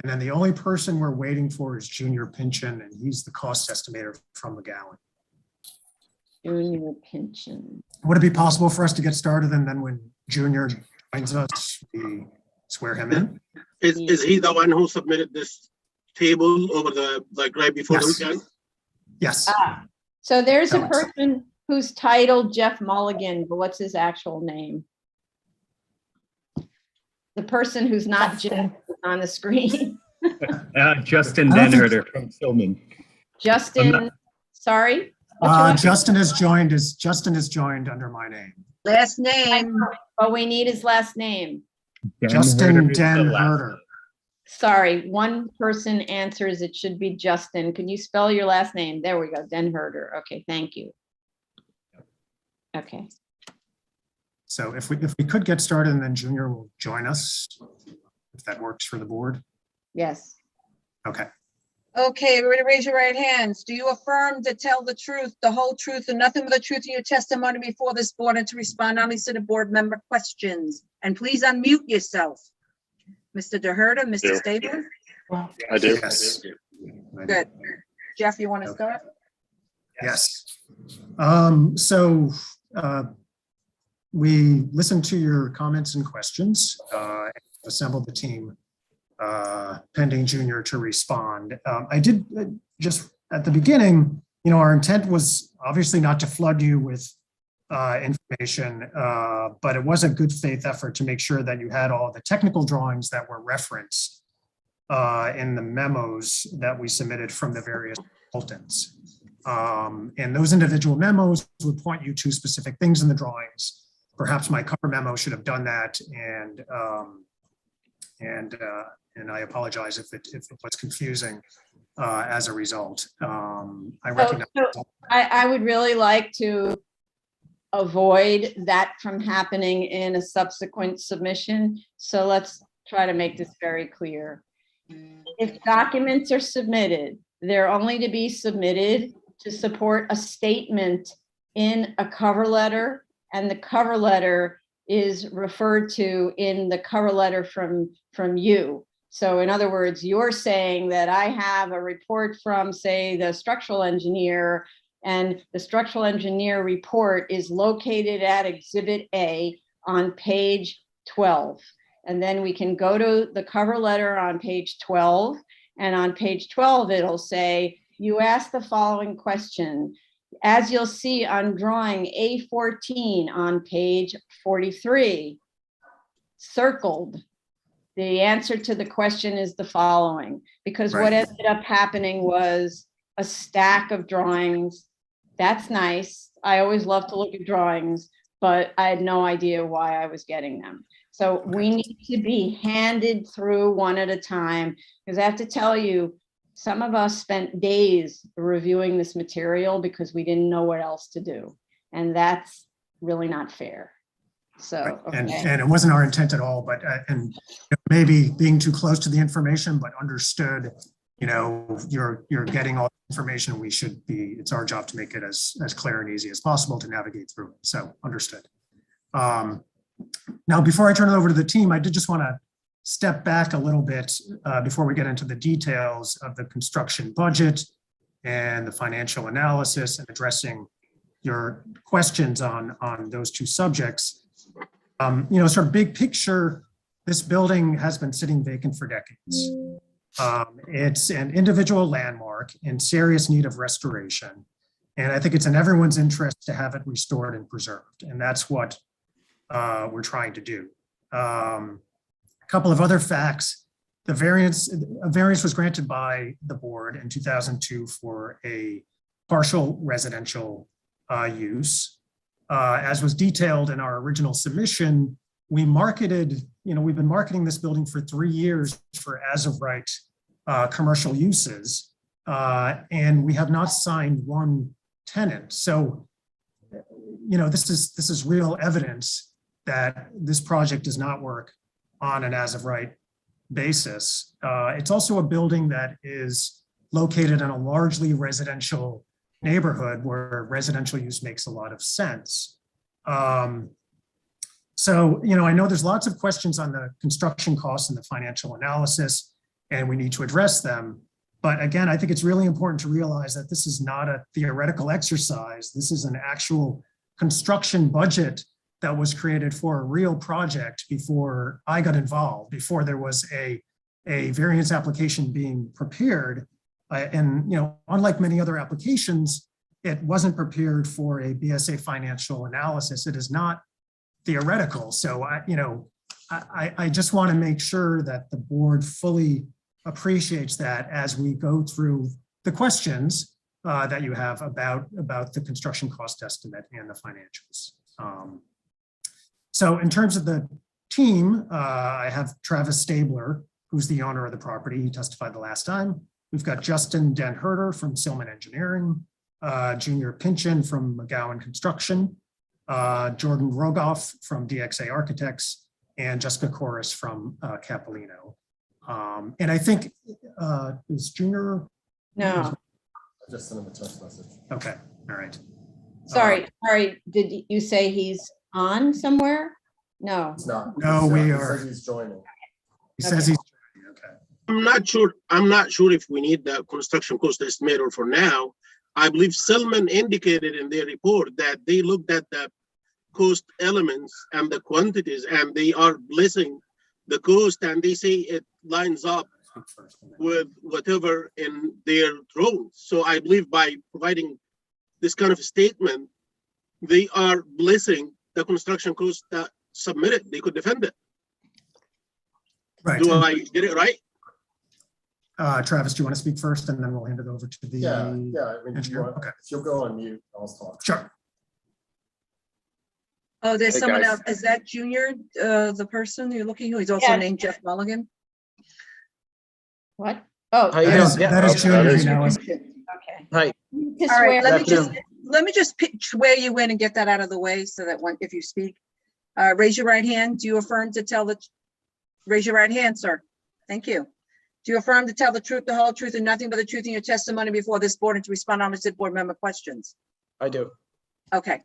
Speaker 12: And then the only person we're waiting for is Junior Pinchin, and he's the cost estimator from McGowan.
Speaker 2: Junior Pinchin.
Speaker 12: Would it be possible for us to get started, and then when Junior joins us, we swear him in?
Speaker 5: Is he the one who submitted this table over the, like, right before the
Speaker 12: Yes.
Speaker 5: weekend?
Speaker 12: Yes.
Speaker 2: So there's a
Speaker 12: Alex.
Speaker 2: person who's titled Jeff Mulligan, but what's his actual name? The person who's not Jeff is on the screen.
Speaker 13: Justin
Speaker 12: I don't think-
Speaker 13: Denherter from Tillman.
Speaker 2: Justin, sorry? What's your last-
Speaker 12: Justin has joined under my name.
Speaker 1: Last name,
Speaker 2: But we need his last name.
Speaker 12: Justin Den Herder.
Speaker 2: Sorry, one person answers, it should be Justin. Can you spell your last name? There we go, Den Herder. Okay, thank you. Okay,
Speaker 12: So if we could get started, and then Junior will join us, if that works for the board.
Speaker 2: yes.
Speaker 12: Okay.
Speaker 1: okay, everybody raise your right hands. Do you affirm to tell the truth, the whole truth, and nothing but the truth in your testimony before this board, and to respond only to the board member questions? And please unmute yourself. Mr. DeHerda, Mr. Stabler?
Speaker 13: I do.
Speaker 12: Yes.
Speaker 1: Good. Jeff, you want to start?
Speaker 12: Yes. We listened to your comments and questions, assembled the team pending Junior to respond. I did just at the beginning, our intent was obviously not to flood you with information, but it was a good faith effort to make sure that you had all the technical drawings that were referenced in the memos that we submitted from the various consultants. And those individual memos would point you to specific things in the drawings. Perhaps my cover memo should have done that, and I apologize if it was confusing as a result. I recognize.
Speaker 2: I would really like to avoid that from happening in a subsequent submission. So let's try to make this very clear. If documents are submitted, they're only to be submitted to support a statement in a cover letter, and the cover letter is referred to in the cover letter from you. So in other words, you're saying that I have a report from, say, the structural engineer, and the structural engineer report is located at Exhibit A on page 12. And then we can go to the cover letter on page 12, and on page 12, it'll say, you asked the following question. As you'll see on drawing A14 on page 43, circled, the answer to the question is the following, because what
Speaker 12: Right.
Speaker 2: ended up happening was a stack of drawings. That's nice. I always love to look at drawings, but I had no idea why I was getting them. So we need to be handed through one at a time, because I have to tell you, some of us spent days reviewing this material because we didn't know what else to do. And that's really not fair. So,
Speaker 12: And
Speaker 2: okay.
Speaker 12: it wasn't our intent at all, but and maybe being too close to the information, but understood, you're getting all the information. We should be, it's our job to make it as clear and easy as possible to navigate through it. So understood. Now, before I turn it over to the team, I did just want to step back a little bit before we get into the details of the construction budget and the financial analysis and addressing your questions on those two subjects. Sort of big picture, this building has been sitting vacant for decades. It's an individual landmark in serious need of restoration. And I think it's in everyone's interest to have it restored and preserved. And that's what we're trying to do. A couple of other facts. A variance was granted by the board in 2002 for a partial residential use. As was detailed in our original submission, we've been marketing this building for 3 years for as of right commercial uses, and we have not signed one tenant. So, this is real evidence that this project does not work on an as of right basis. It's also a building that is located in a largely residential neighborhood where residential use makes a lot of sense. So, I know there's lots of questions on the construction costs and the financial analysis, and we need to address them. But again, I think it's really important to realize that this is not a theoretical exercise. This is an actual construction budget that was created for a real project before I got involved, before there was a variance application being prepared. And unlike many other applications, it wasn't prepared for a BSA financial analysis. It is not theoretical. So I just want to make sure that the board fully appreciates that as we go through the questions that you have about the construction cost estimate and the financials. So in terms of the team, I have Travis Stabler, who's the owner of the property. He testified the last time. We've got Justin Den Herter from Silman Engineering, Junior Pinchin from McGowan Construction, Jordan Rogoff from DXA Architects, and Jessica Corris from Capolino. And I think, is Junior?
Speaker 2: No,
Speaker 14: I just sent him a text message.
Speaker 12: Okay, all right.
Speaker 2: sorry. Did you say he's on somewhere? No.
Speaker 14: It's not.
Speaker 12: No, we
Speaker 14: He
Speaker 12: are.
Speaker 14: says he's joining.
Speaker 12: He says he's, okay.
Speaker 5: I'm not sure if we need the construction cost estimator for now. I believe Silman indicated in their report that they looked at the cost elements and the quantities, and they are blessing the cost, and they say it lines up with whatever in their drawings. So I believe by providing this kind of statement, they are blessing the construction cost that submitted. They could defend it.
Speaker 12: Right.
Speaker 5: Do I get it right?
Speaker 12: Travis, do you want to speak first, and then we'll hand it over to the
Speaker 14: Yeah. I mean,
Speaker 12: engineer? Okay.
Speaker 14: if you'll go on mute, I'll talk.
Speaker 12: Sure.
Speaker 1: Oh, there's
Speaker 15: Hey,
Speaker 1: someone
Speaker 15: guys.
Speaker 1: else. Is that Junior, the person you're looking, who is also
Speaker 2: Yeah.
Speaker 1: named Jeff Mulligan?
Speaker 2: What? Oh,
Speaker 15: How you
Speaker 12: That
Speaker 15: doing?
Speaker 12: is,
Speaker 15: Yeah.
Speaker 12: that is Junior.
Speaker 15: That is-
Speaker 12: Now.
Speaker 2: okay.
Speaker 15: Hi.
Speaker 2: To
Speaker 1: All right,
Speaker 2: swear-
Speaker 1: let me just swear you in and get that out of the way so that if you speak, raise your right hand. Do you affirm to tell raise your right hand, sir? Thank you. Do you affirm to tell the truth, the whole truth, and nothing but the truth in your testimony before this board and to respond honestly to board member questions?
Speaker 15: I do.
Speaker 1: Okay,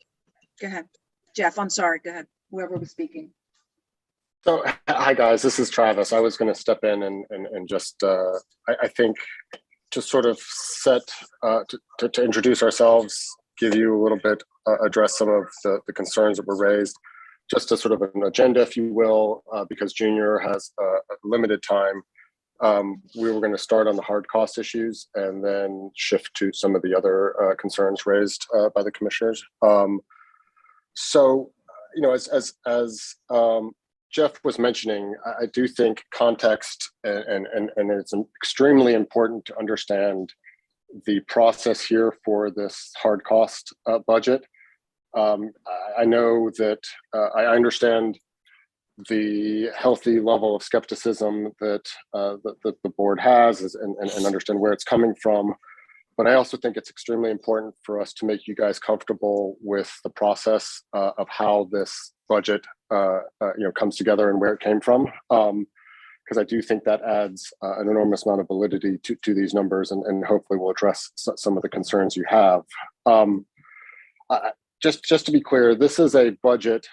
Speaker 1: go ahead. Jeff, I'm sorry, go ahead, whoever was speaking.
Speaker 15: So, hi guys, this is Travis. I was going to step in and just, I think, just sort of set to introduce ourselves, give you a little bit, address some of the concerns that were raised, just a sort of an agenda, if you will, because Junior has a limited time. We were going to start on the hard cost issues and then shift to some of the other concerns raised by the commissioners. So, as Jeff was mentioning, I do think context and it's extremely important to understand the process here for this hard cost budget. I know that I understand the healthy level of skepticism that the board has and understand where it's coming from. But I also think it's extremely important for us to make you guys comfortable with the process of how this budget comes together and where it came from. Because I do think that adds an enormous amount of validity to these numbers and hopefully will address some of the concerns you have. Just to be clear, this is a budget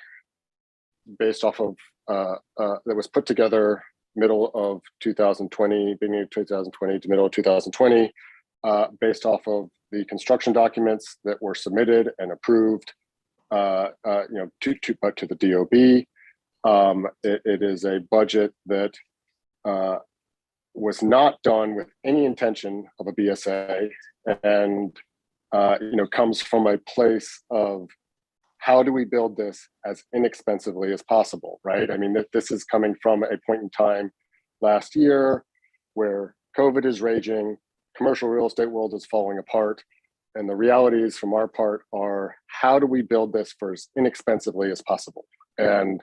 Speaker 15: based off of that was put together middle of 2020, beginning of 2020 to middle of 2020, based off of the construction documents that were submitted and approved, to the DOB. It is a budget that was not done with any intention of a BSA, and comes from a place of how do we build this as inexpensively as possible, right? I mean, this is coming from a point in time last year where COVID is raging, commercial real estate world is falling apart. And the realities from our part are, how do we build this for as inexpensively as possible? And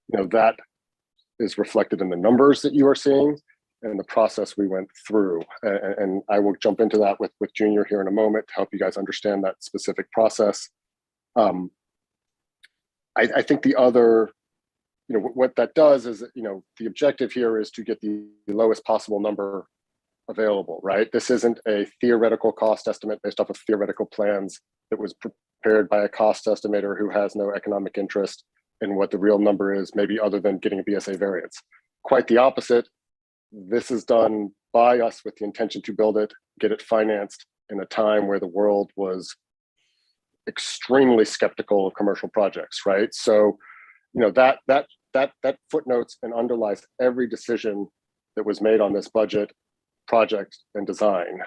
Speaker 15: that is reflected in the numbers that you are seeing and the process we went through. And I will jump into that with Junior here in a moment to help you guys understand that specific process. I think the other, what that does is, the objective here is to get the lowest possible number available, right? This isn't a theoretical cost estimate based off of theoretical plans that was prepared by a cost estimator who has no economic interest in what the real number is, maybe other than getting a BSA variance. Quite the opposite. This is done by us with the intention to build it, get it financed in a time where the world was extremely skeptical of commercial projects, right? So, that footnotes and underlies every decision that was made on this budget, project, and design.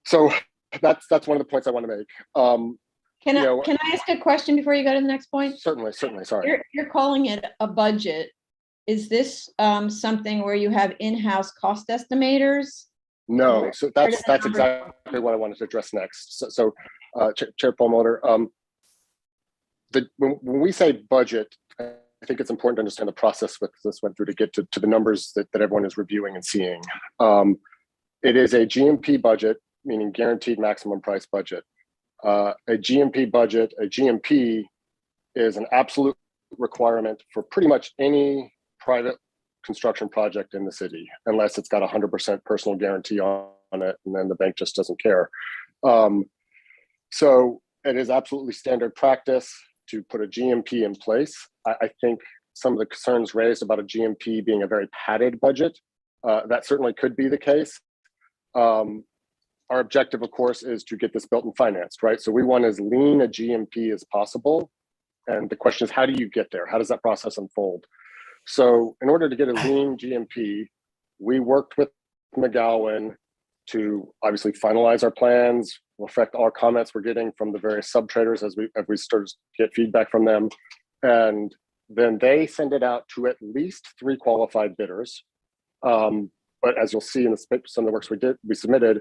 Speaker 15: So that's one of the points I want to make.
Speaker 2: Can I ask a question before you go to the next point?
Speaker 15: Certainly. Sorry.
Speaker 2: You're calling it a budget. Is this something where you have in-house cost estimators?
Speaker 15: No, so that's exactly what I wanted to address next. So Chair Perlmutter, when we say budget, I think it's important to understand the process this went through to get to the numbers that everyone is reviewing and seeing. It is a GMP budget, meaning guaranteed maximum price budget. A GMP budget, a GMP is an absolute requirement for pretty much any private construction project in the city, unless it's got 100% personal guarantee on it, and then the bank just doesn't care. So it is absolutely standard practice to put a GMP in place. I think some of the concerns raised about a GMP being a very padded budget, that certainly could be the case. Our objective, of course, is to get this built and financed, right? So we want as lean a GMP as possible. And the question is, how do you get there? How does that process unfold? So in order to get a lean GMP, we worked with McGowan to obviously finalize our plans, reflect all comments we're getting from the various sub-traders as we start to get feedback from them. And then they send it out to at least 3 qualified bidders. But as you'll see in some of the works we submitted,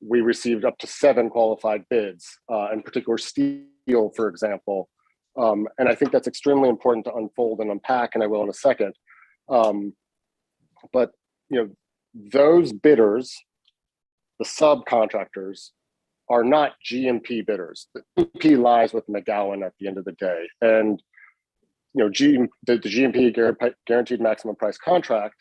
Speaker 15: we received up to 7 qualified bids, in particular steel, for example. And I think that's extremely important to unfold and unpack, and I will in a second. But those bidders, the subcontractors, are not GMP bidders. The GMP lies with McGowan at the end of the day. And the GMP, guaranteed maximum price contract,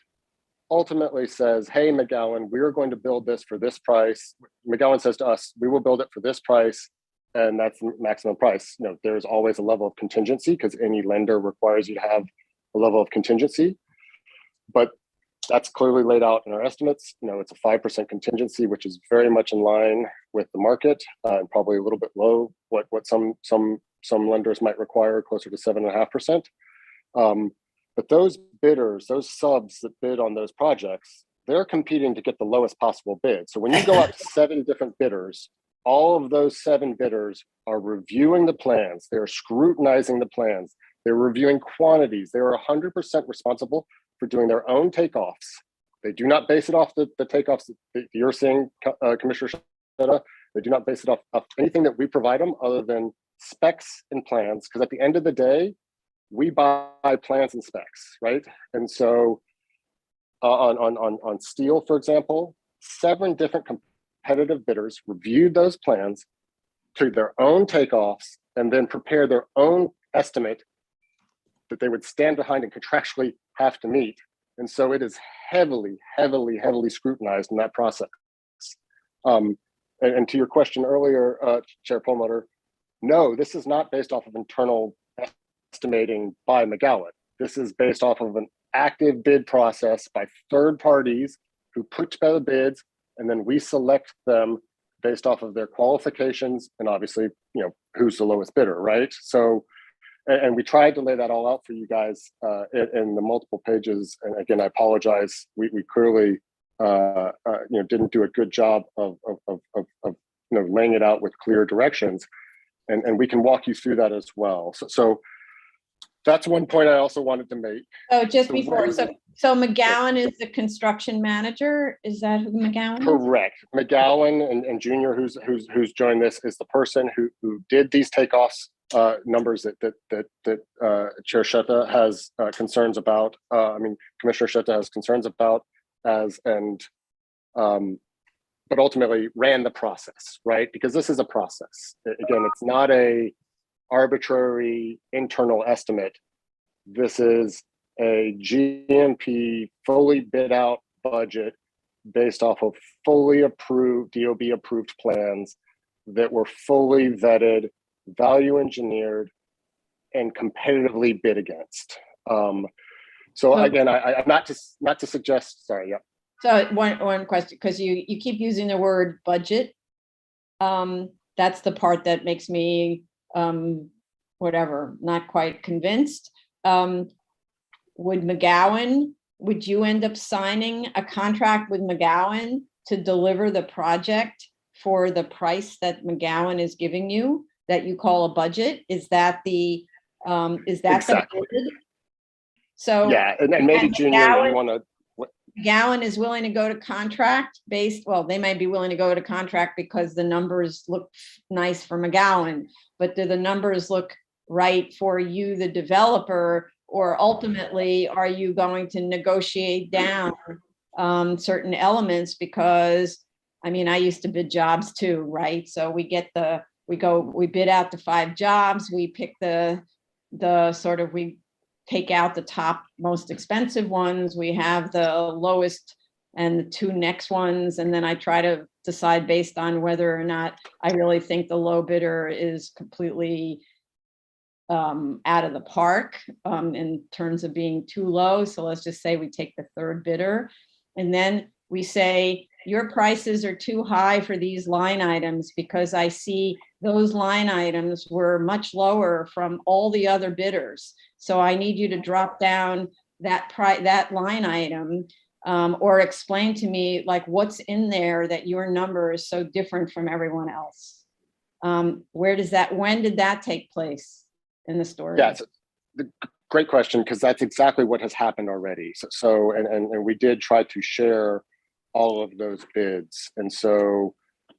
Speaker 15: ultimately says, hey, McGowan, we are going to build this for this price. McGowan says to us, we will build it for this price, and that's the maximum price. There's always a level of contingency because any lender requires you to have a level of contingency. But that's clearly laid out in our estimates. It's a 5% contingency, which is very much in line with the market, and probably a little bit low what some lenders might require, closer to 7.5%. But those bidders, those subs that bid on those projects, they're competing to get the lowest possible bid. So when you go out to 7 different bidders, all of those 7 bidders are reviewing the plans. They're scrutinizing the plans. They're reviewing quantities. They are 100% responsible for doing their own takeoffs. They do not base it off the takeoffs that you're seeing, Commissioner Shetta. They do not base it off anything that we provide them other than specs and plans. Because at the end of the day, we buy plans and specs, right? And so on steel, for example, 7 different competitive bidders reviewed those plans, took their own takeoffs, and then prepared their own estimate that they would stand behind and contractually have to meet. And so it is heavily, heavily, heavily scrutinized in that process. And to your question earlier, Chair Perlmutter, no, this is not based off of internal estimating by McGowan. This is based off of an active bid process by third parties who put together bids, and then we select them based off of their qualifications and obviously, who's the lowest bidder, right? So, and we tried to lay that all out for you guys in the multiple pages. And again, I apologize. We clearly didn't do a good job of laying it out with clear directions, and we can walk you through that as well. So that's one point I also wanted to make.
Speaker 2: So just
Speaker 15: The
Speaker 2: before,
Speaker 15: way-
Speaker 2: so McGowan is the construction manager? Is that who McGowan is?
Speaker 15: Correct. McGowan and Junior, who's joined this, is the person who did these takeoffs numbers that Chair Shetta has concerns about. Commissioner Shetta has concerns about but ultimately ran the process, right? Because this is a process. Again, it's not a arbitrary internal estimate. This is a GMP fully bid out budget based off of fully approved, DOB approved plans that were fully vetted, value engineered, and competitively bid against. So again, I'm not to suggest, sorry, yeah.
Speaker 2: So one question, because you keep using the word budget. That's the part that makes me not quite convinced. Would you end up signing a contract with McGowan to deliver the project for the price that McGowan is giving you, that you call a budget? Is that the
Speaker 15: Exactly.
Speaker 2: the bid? So
Speaker 15: yeah, and maybe Junior, you want to.
Speaker 2: McGowan is willing to go to contract they might be willing to go to contract because the numbers look nice for McGowan, but do the numbers look right for you, the developer, or ultimately are you going to negotiate down certain elements? Because I used to bid jobs too, right? So we bid out the 5 jobs, we pick we take out the top most expensive ones, we have the lowest and the 2 next ones, and then I try to decide based on whether or not I really think the low bidder is completely out of the park in terms of being too low. So let's just say we take the 3rd bidder, and then we say your prices are too high for these line items because I see those line items were much lower from all the other bidders. So I need you to drop down that line item, or explain to me like what's in there that your number is so different from everyone else. When did that take place in the story?
Speaker 15: Yeah, it's a great question, because that's exactly what has happened already. So we did try to share all of those bids. And so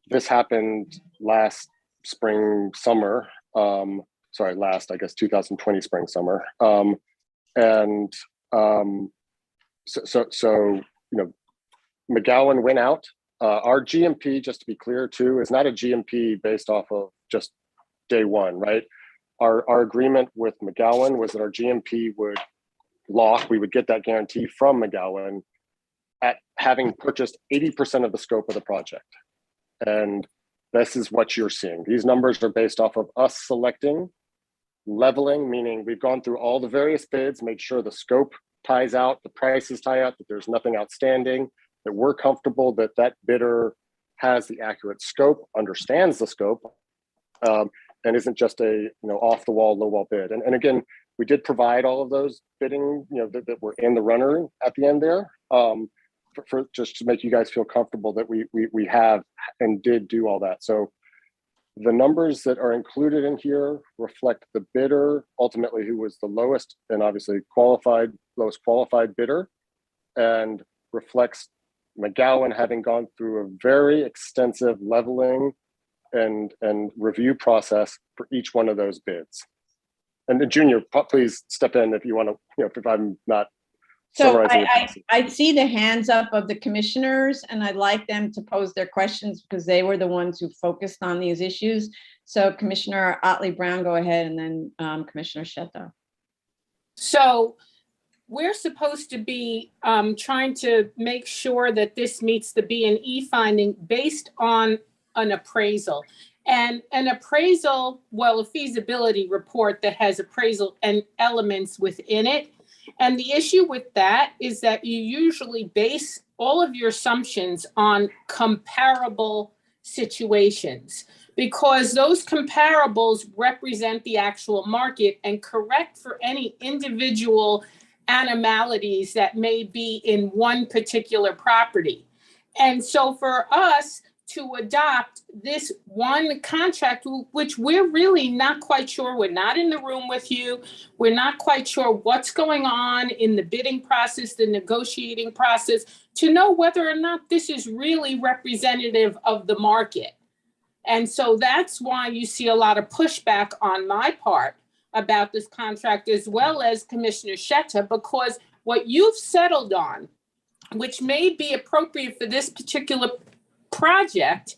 Speaker 15: this happened last spring, summer, last, I guess, 2020 spring, summer. McGowan went out. Our GMP, just to be clear too, is not a GMP based off of just day one, right? Our agreement with McGowan was that our GMP would lock, we would get that guarantee from McGowan at having purchased 80% of the scope of the project. And this is what you're seeing. These numbers are based off of us selecting, leveling, meaning we've gone through all the various bids, made sure the scope ties out, the prices tie out, that there's nothing outstanding, that we're comfortable that that bidder has the accurate scope, understands the scope, and isn't just a off the wall, low wall bid. And again, we did provide all of those bidding, that were in the runner at the end there, for just to make you guys feel comfortable that we have and did do all that. So the numbers that are included in here reflect the bidder, ultimately, who was the lowest and obviously lowest qualified bidder, and reflects McGowan having gone through a very extensive leveling and review process for each one of those bids. And then Junior, please step in if you want to, if I'm not summarizing it.
Speaker 2: I see the hands up of the commissioners, and I'd like them to pose their questions because they were the ones who focused on these issues. So Commissioner Otley Brown, go ahead, and then Commissioner Shetta.
Speaker 4: So we're supposed to be trying to make sure that this meets the B&E finding based on an appraisal. And an appraisal, a feasibility report that has appraisal and elements within it. And the issue with that is that you usually base all of your assumptions on comparable situations, because those comparables represent the actual market and correct for any individual animalities that may be in one particular property. And so for us to adopt this one contract, which we're really not quite sure, we're not in the room with you, we're not quite sure what's going on in the bidding process, the negotiating process, to know whether or not this is really representative of the market. And so that's why you see a lot of pushback on my part about this contract, as well as Commissioner Shetta, because what you've settled on, which may be appropriate for this particular project,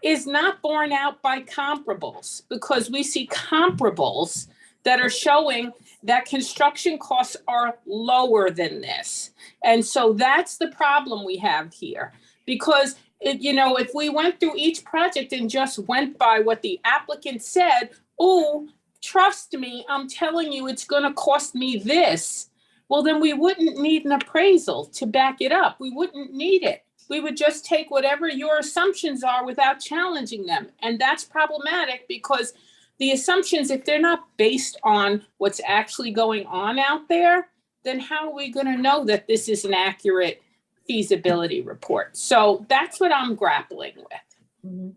Speaker 4: is not borne out by comparables, because we see comparables that are showing that construction costs are lower than this. And so that's the problem we have here, because if we went through each project and just went by what the applicant said, oh, trust me, I'm telling you, it's going to cost me this. Well, then we wouldn't need an appraisal to back it up. We wouldn't need it. We would just take whatever your assumptions are without challenging them. And that's problematic, because the assumptions, if they're not based on what's actually going on out there, then how are we going to know that this is an accurate feasibility report? So that's what I'm grappling with.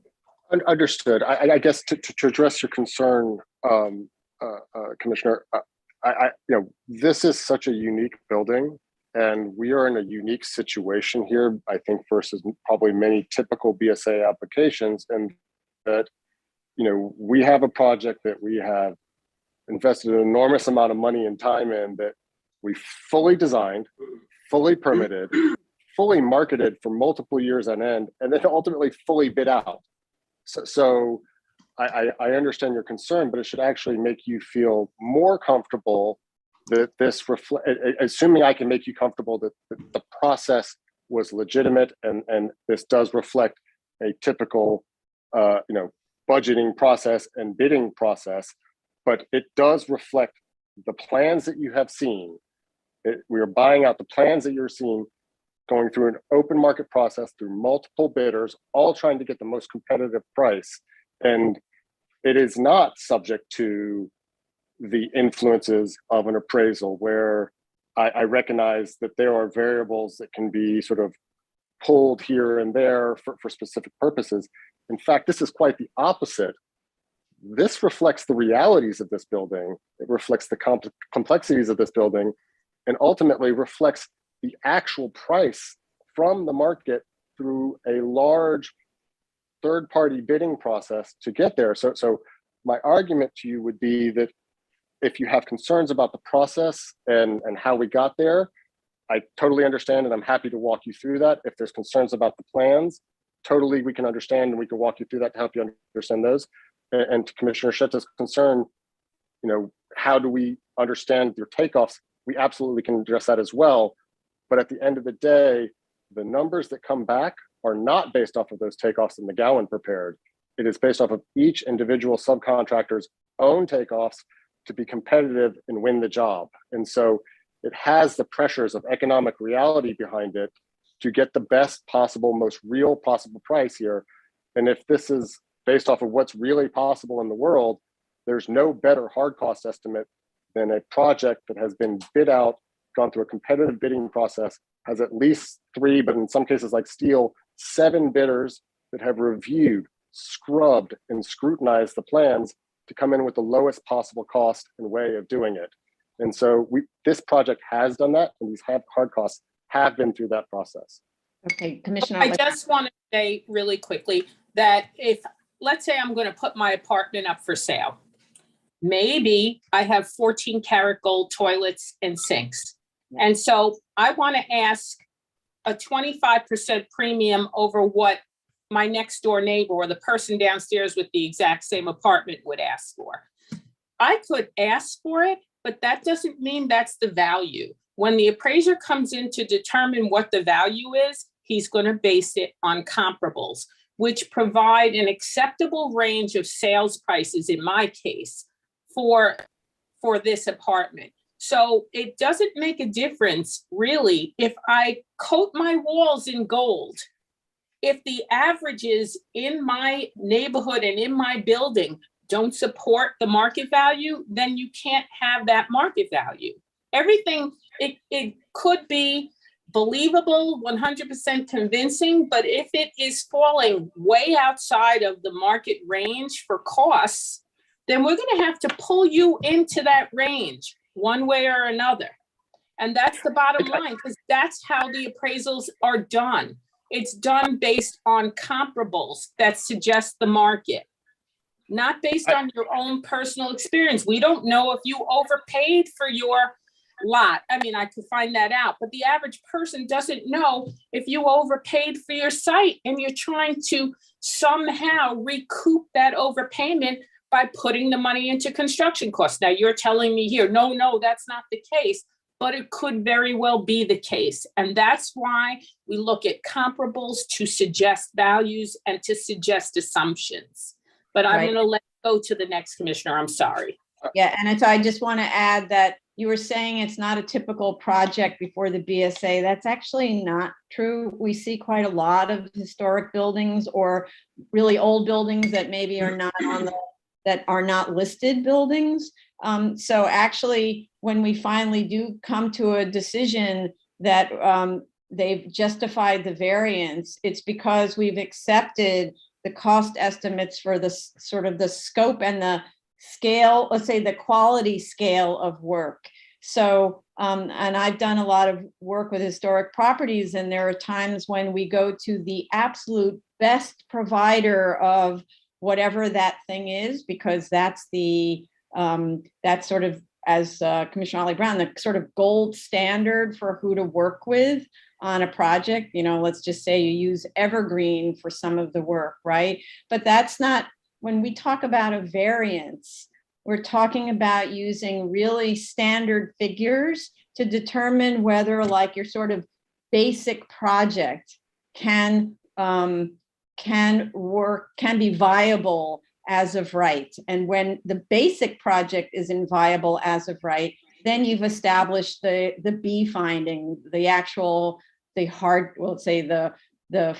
Speaker 15: Understood. I guess to address your concern, Commissioner, this is such a unique building, and we are in a unique situation here, I think, versus probably many typical BSA applications, and that, we have a project that we have invested an enormous amount of money and time in, that we fully designed, fully permitted, fully marketed for multiple years on end, and then ultimately fully bid out. So I understand your concern, but it should actually make you feel more comfortable that assuming I can make you comfortable that the process was legitimate, and this does reflect a typical, budgeting process and bidding process, but it does reflect the plans that you have seen. We are buying out the plans that you're seeing, going through an open market process through multiple bidders, all trying to get the most competitive price. And it is not subject to the influences of an appraisal, where I recognize that there are variables that can be sort of pulled here and there for specific purposes. In fact, this is quite the opposite. This reflects the realities of this building. It reflects the complexities of this building, and ultimately reflects the actual price from the market through a large third-party bidding process to get there. So my argument to you would be that if you have concerns about the process and how we got there, I totally understand, and I'm happy to walk you through that. If there's concerns about the plans, totally we can understand, and we can walk you through that to help you understand those. And to Commissioner Shetta's concern, how do we understand your takeoffs? We absolutely can address that as well. But at the end of the day, the numbers that come back are not based off of those takeoffs that McGowan prepared. It is based off of each individual subcontractor's own takeoffs to be competitive and win the job. And so it has the pressures of economic reality behind it to get the best possible, most real possible price here. And if this is based off of what's really possible in the world, there's no better hard cost estimate than a project that has been bid out, gone through a competitive bidding process, has at least 3, but in some cases like steel, 7 bidders that have reviewed, scrubbed, and scrutinized the plans to come in with the lowest possible cost and way of doing it. And so this project has done that, and these hard costs have been through that process.
Speaker 2: Okay, Commissioner.
Speaker 4: I just want to say really quickly that if, let's say I'm going to put my apartment up for sale, maybe I have 14 karat gold toilets and sinks. And so I want to ask a 25% premium over what my next door neighbor or the person downstairs with the exact same apartment would ask for. I could ask for it, but that doesn't mean that's the value. When the appraiser comes in to determine what the value is, he's going to base it on comparables, which provide an acceptable range of sales prices, in my case, for this apartment. So it doesn't make a difference, really, if I coat my walls in gold. If the averages in my neighborhood and in my building don't support the market value, then you can't have that market value. Everything it could be believable, 100% convincing, but if it is falling way outside of the market range for costs, then we're going to have to pull you into that range one way or another. And that's the bottom line, because that's how the appraisals are done. It's done based on comparables that suggest the market, not based on your own personal experience. We don't know if you overpaid for your lot. I mean, I could find that out, but the average person doesn't know if you overpaid for your site and you're trying to somehow recoup that overpayment by putting the money into construction costs. Now you're telling me here, no, that's not the case, but it could very well be the case. And that's why we look at comparables to suggest values and to suggest assumptions. But I'm going to let go to the next commissioner. I'm sorry.
Speaker 2: Yeah, and so I just want to add that you were saying it's not a typical project before the BSA. That's actually not true. We see quite a lot of historic buildings or really old buildings that maybe are not on the, that are not listed buildings. So actually, when we finally do come to a decision that they've justified the variance, it's because we've accepted the cost estimates for the sort of the scope and the scale, let's say the quality scale of work. So, and I've done a lot of work with historic properties, and there are times when we go to the absolute best provider of whatever that thing is, because that's the, that's sort of, as Commissioner Ollie Brown, the sort of gold standard for who to work with on a project. You know, let's just say you use Evergreen for some of the work, right? But that's not, when we talk about a variance, we're talking about using really standard figures to determine whether, like, your sort of basic project can work, can be viable as of right. And when the basic project isn't viable as of right, then you've established the B finding, the actual, the hard, we'll say the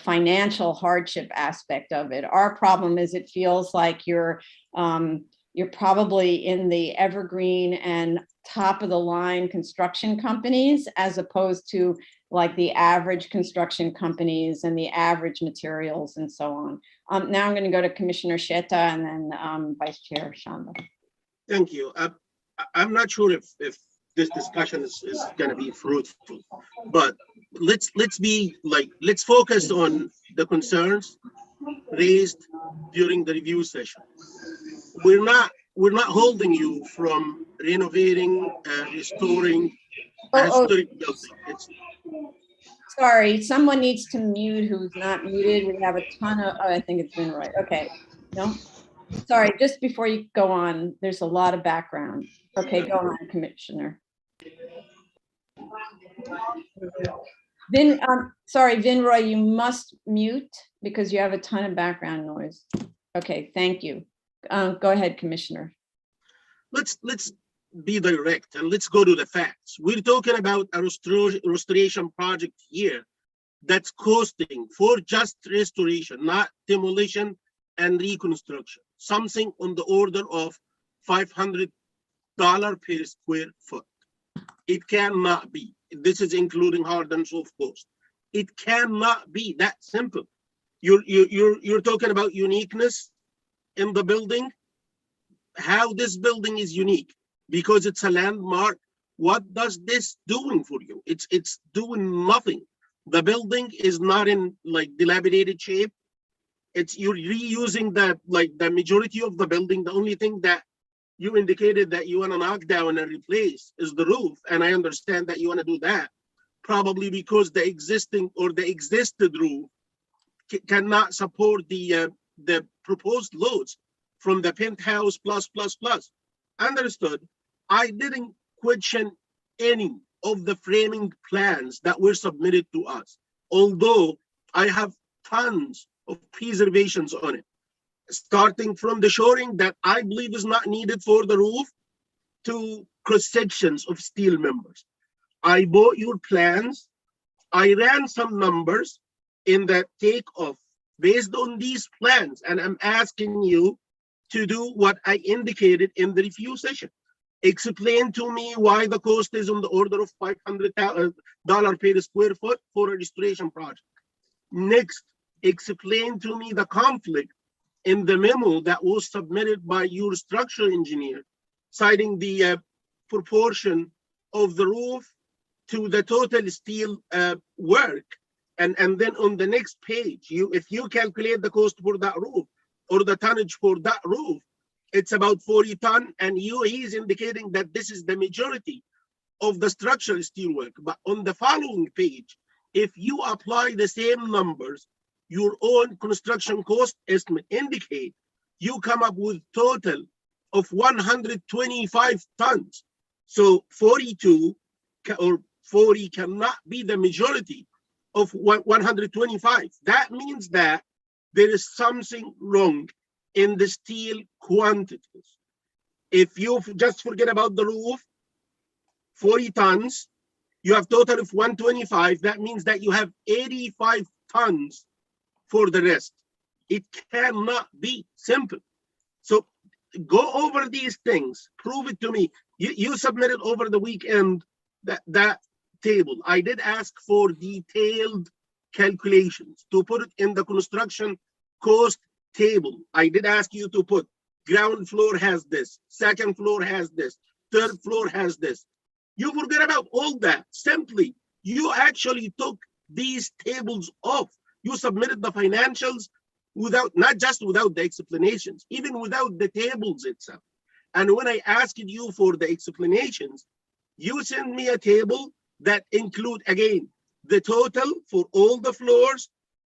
Speaker 2: financial hardship aspect of it. Our problem is it feels like you're probably in the evergreen and top of the line construction companies, as opposed to like the average construction companies and the average materials and so on. Now I'm going to go to Commissioner Sheta and then Vice Chair Shanda.
Speaker 5: Thank you. I'm not sure if this discussion is going to be fruitful, but let's focus on the concerns raised during the review session. We're not holding you from renovating, restoring a historic building.
Speaker 2: Sorry, someone needs to mute who's not muted. We have a ton of, I think it's been right. Okay, no, sorry, just before you go on, there's a lot of background. Okay, go on, Commissioner. Sorry, Vinroy, you must mute because you have a ton of background noise. Okay, thank you. Go ahead, Commissioner.
Speaker 5: Let's be direct and let's go to the facts. We're talking about a restoration project here that's costing, for just restoration, not demolition and reconstruction, something on the order of $500 per square foot. It cannot be. This is including hard and soft cost. It cannot be that simple. You're talking about uniqueness in the building. How this building is unique because it's a landmark. What does this doing for you? It's doing nothing. The building is not in like dilapidated shape. You're reusing the majority of the building. The only thing that you indicated that you want to knock down and replace is the roof, and I understand that you want to do that, probably because the existing or the existed roof cannot support the proposed loads from the penthouse plus. Understood. I didn't question any of the framing plans that were submitted to us, although I have tons of preservations on it, starting from the shoring that I believe is not needed for the roof to cross sections of steel members. I bought your plans. I ran some numbers in the takeoff based on these plans, and I'm asking you to do what I indicated in the review session. Explain to me why the cost is on the order of $500 per square foot for a restoration project. Next, explain to me the conflict in the memo that was submitted by your structural engineer, citing the proportion of the roof to the total steel work. And then on the next page, if you calculate the cost for that roof or the tonnage for that roof, it's about 40 ton, and he's indicating that this is the majority of the structural steel work. But on the following page, if you apply the same numbers, your own construction cost estimate indicate, you come up with total of 125 tons. So 42 or 40 cannot be the majority of 125. That means that there is something wrong in the steel quantities. If you just forget about the roof, 40 tons, you have total of 125. That means that you have 85 tons for the rest. It cannot be simple. So go over these things, prove it to me. You submitted over the weekend that table. I did ask for detailed calculations to put it in the construction cost table. I did ask you to put ground floor has this, second floor has this, third floor has this. You forget about all that. Simply, you actually took these tables off. You submitted the financials without, not just without the explanations, even without the tables itself. And when I asked you for the explanations, you sent me a table that include, again, the total for all the floors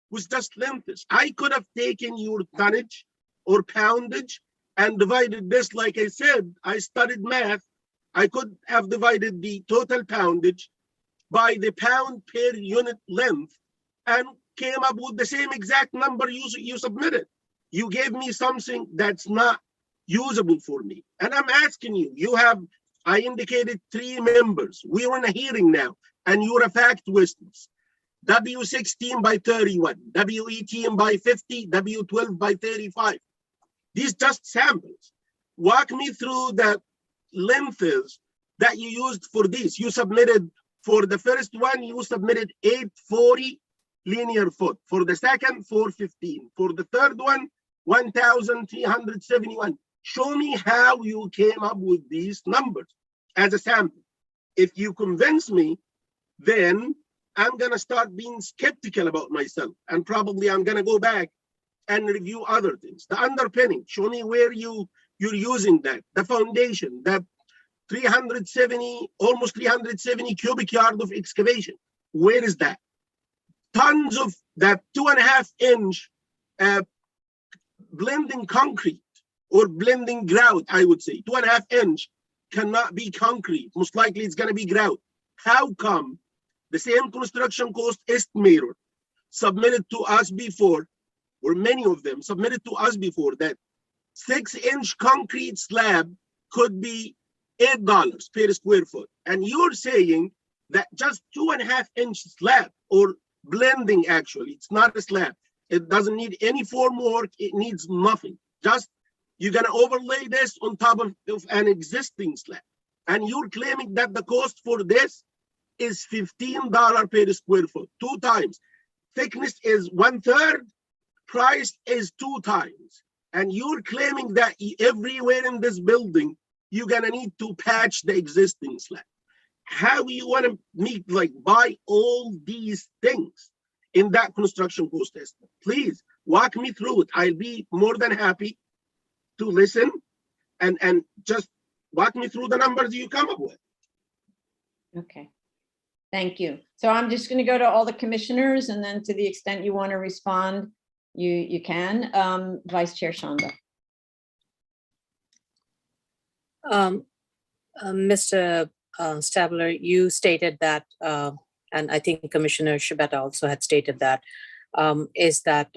Speaker 5: was just lengths. I could have taken your tonnage or poundage and divided this, like I said, I studied math. I could have divided the total poundage by the pound per unit length and came up with the same exact number you submitted. You gave me something that's not usable for me. And I'm asking you, I indicated 3 members. We're in a hearing now, and you're a fact witness. W16 by 31, W18 by 50, W12 by 35. These just samples. Walk me through the lengths that you used for this. You submitted, for the first one, you submitted 840 linear foot. For the second, 415. For the third one, 1,371. Show me how you came up with these numbers as a sample. If you convince me, then I'm gonna start being skeptical about myself, and probably I'm gonna go back and review other things. The underpinning, show me where you're using that. The foundation, that 370, almost 370 cubic yard of excavation. Where is that? Tons of that 2.5 inch blending concrete or blending grout, I would say. 2.5 inch cannot be concrete. Most likely it's gonna be grout. How come the same construction cost estimator submitted to us before, or many of them submitted to us before, that 6-inch concrete slab could be $8 per square foot? And you're saying that just 2.5 inch slab, or blending, actually, it's not a slab. It doesn't need any form work. It needs nothing. Just, you're gonna overlay this on top of an existing slab. And you're claiming that the cost for this is $15 per square foot, 2 times. Thickness is 1/3, price is 2 times. And you're claiming that everywhere in this building, you're gonna need to patch the existing slab. How you wanna buy all these things in that construction cost estimate? Please walk me through it. I'll be more than happy to listen and just walk me through the numbers you come up with.
Speaker 2: Okay. Thank you. So I'm just going to go to all the commissioners, and then to the extent you want to respond, you can. Vice Chair Shanda.
Speaker 3: Mr. Stabler, you stated that, and I think Commissioner Shibata also had stated that, is that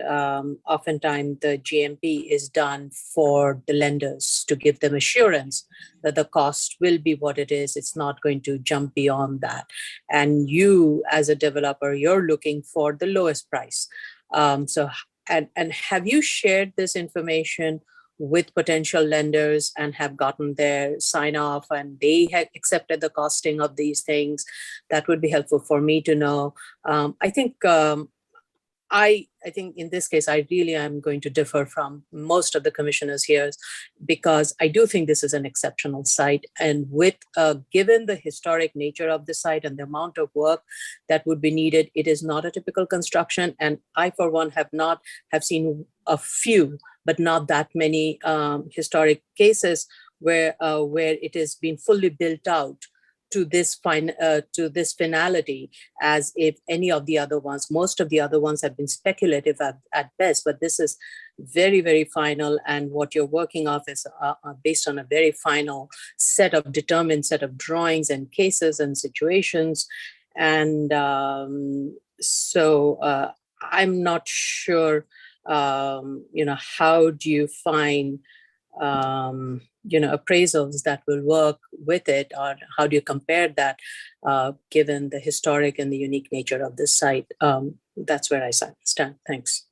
Speaker 3: oftentimes the GMP is done for the lenders to give them assurance that the cost will be what it is. It's not going to jump beyond that. And you, as a developer, you're looking for the lowest price. And have you shared this information with potential lenders and have gotten their sign off and they have accepted the costing of these things. That would be helpful for me to know. I think in this case, I really am going to differ from most of the commissioners here, because I do think this is an exceptional site. And with given the historic nature of the site and the amount of work that would be needed, it is not a typical construction. And I, for one, have seen a few, but not that many historic cases where it has been fully built out to this finality, as if any of the other ones, most of the other ones have been speculative at best, but this is very, very final. And what you're working off is based on a very final determined set of drawings and cases and situations. And so I'm not sure, how do you find appraisals that will work with it, or how do you compare that given the historic and the unique nature of this site? That's where I stand. Thanks.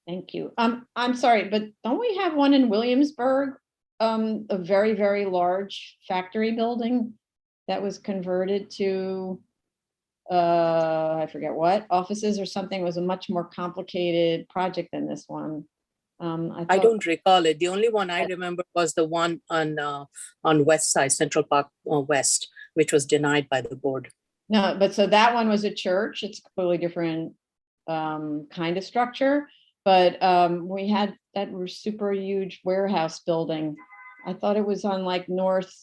Speaker 2: Thank you. I'm sorry, but don't we have one in Williamsburg? A very, very large factory building that was converted to, I forget what, offices or something. It was a much more complicated project than this one.
Speaker 3: I don't recall it. The only one I remember was the one on West Side, Central Park West, which was denied by the board.
Speaker 2: No, but so that one was a church. It's a completely different kind of structure. But we had that super huge warehouse building. I thought it was on like North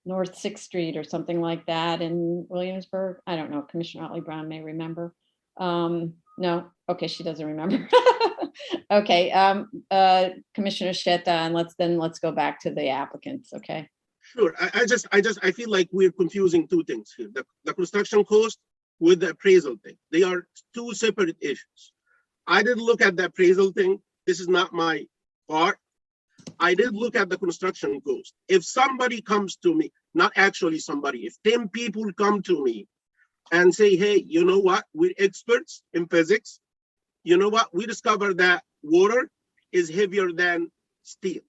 Speaker 2: 6th Street or something like that in Williamsburg. I don't know. Commissioner Otley Brown may remember. No, okay, she doesn't remember. Okay, Commissioner Shetta, and let's go back to the applicants. Okay.
Speaker 5: Sure. I feel like we're confusing two things here. The construction cost with the appraisal thing. They are two separate issues. I did look at the appraisal thing. This is not my part. I did look at the construction cost. If somebody comes to me, not actually somebody, if 10 people come to me and say, hey, you know what? We're experts in physics. You know what? We discovered that water is heavier than steel.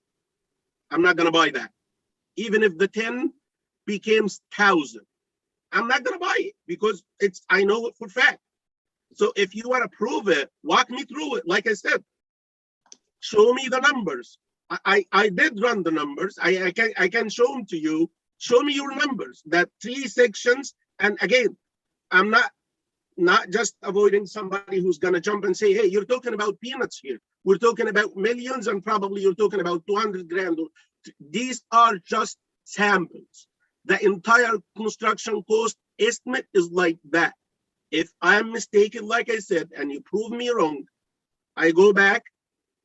Speaker 5: I'm not going to buy that. Even if the 10 becomes 1,000, I'm not going to buy it because I know it for fact. So if you want to prove it, walk me through it. Like I said, show me the numbers. I did run the numbers. I can show them to you. Show me your numbers, that 3 sections. And again, I'm not just avoiding somebody who's going to jump and say, hey, you're talking about peanuts here. We're talking about millions, and probably you're talking about 200 grand. These are just samples. The entire construction cost estimate is like that. If I'm mistaken, like I said, and you prove me wrong, I go back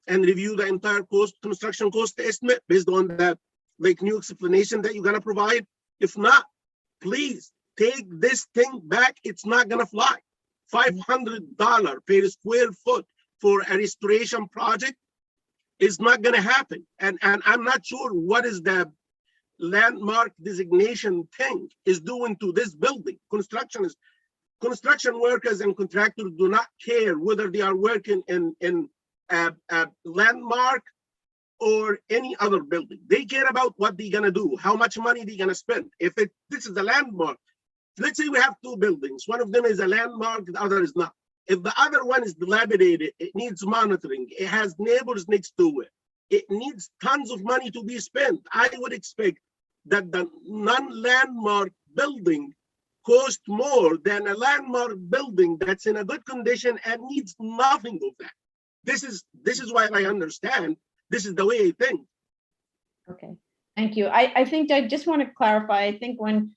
Speaker 5: and review the entire construction cost estimate based on that new explanation that you're going to provide. If not, please take this thing back. It's not going to fly. $500 per square foot for a restoration project is not going to happen. And I'm not sure what is the landmark designation thing is doing to this building. Construction workers and contractors do not care whether they are working in a landmark or any other building. They care about what they're gonna do, how much money they're gonna spend. If this is a landmark, let's say we have 2 buildings. One of them is a landmark, the other is not. If the other one is dilapidated, it needs monitoring. It has neighbors next to it. It needs tons of money to be spent. I would expect that the non-landmark building cost more than a landmark building that's in a good condition and needs nothing of that. This is why I understand. This is the way I think.
Speaker 2: Okay, thank you. I think I just want to clarify, I think when,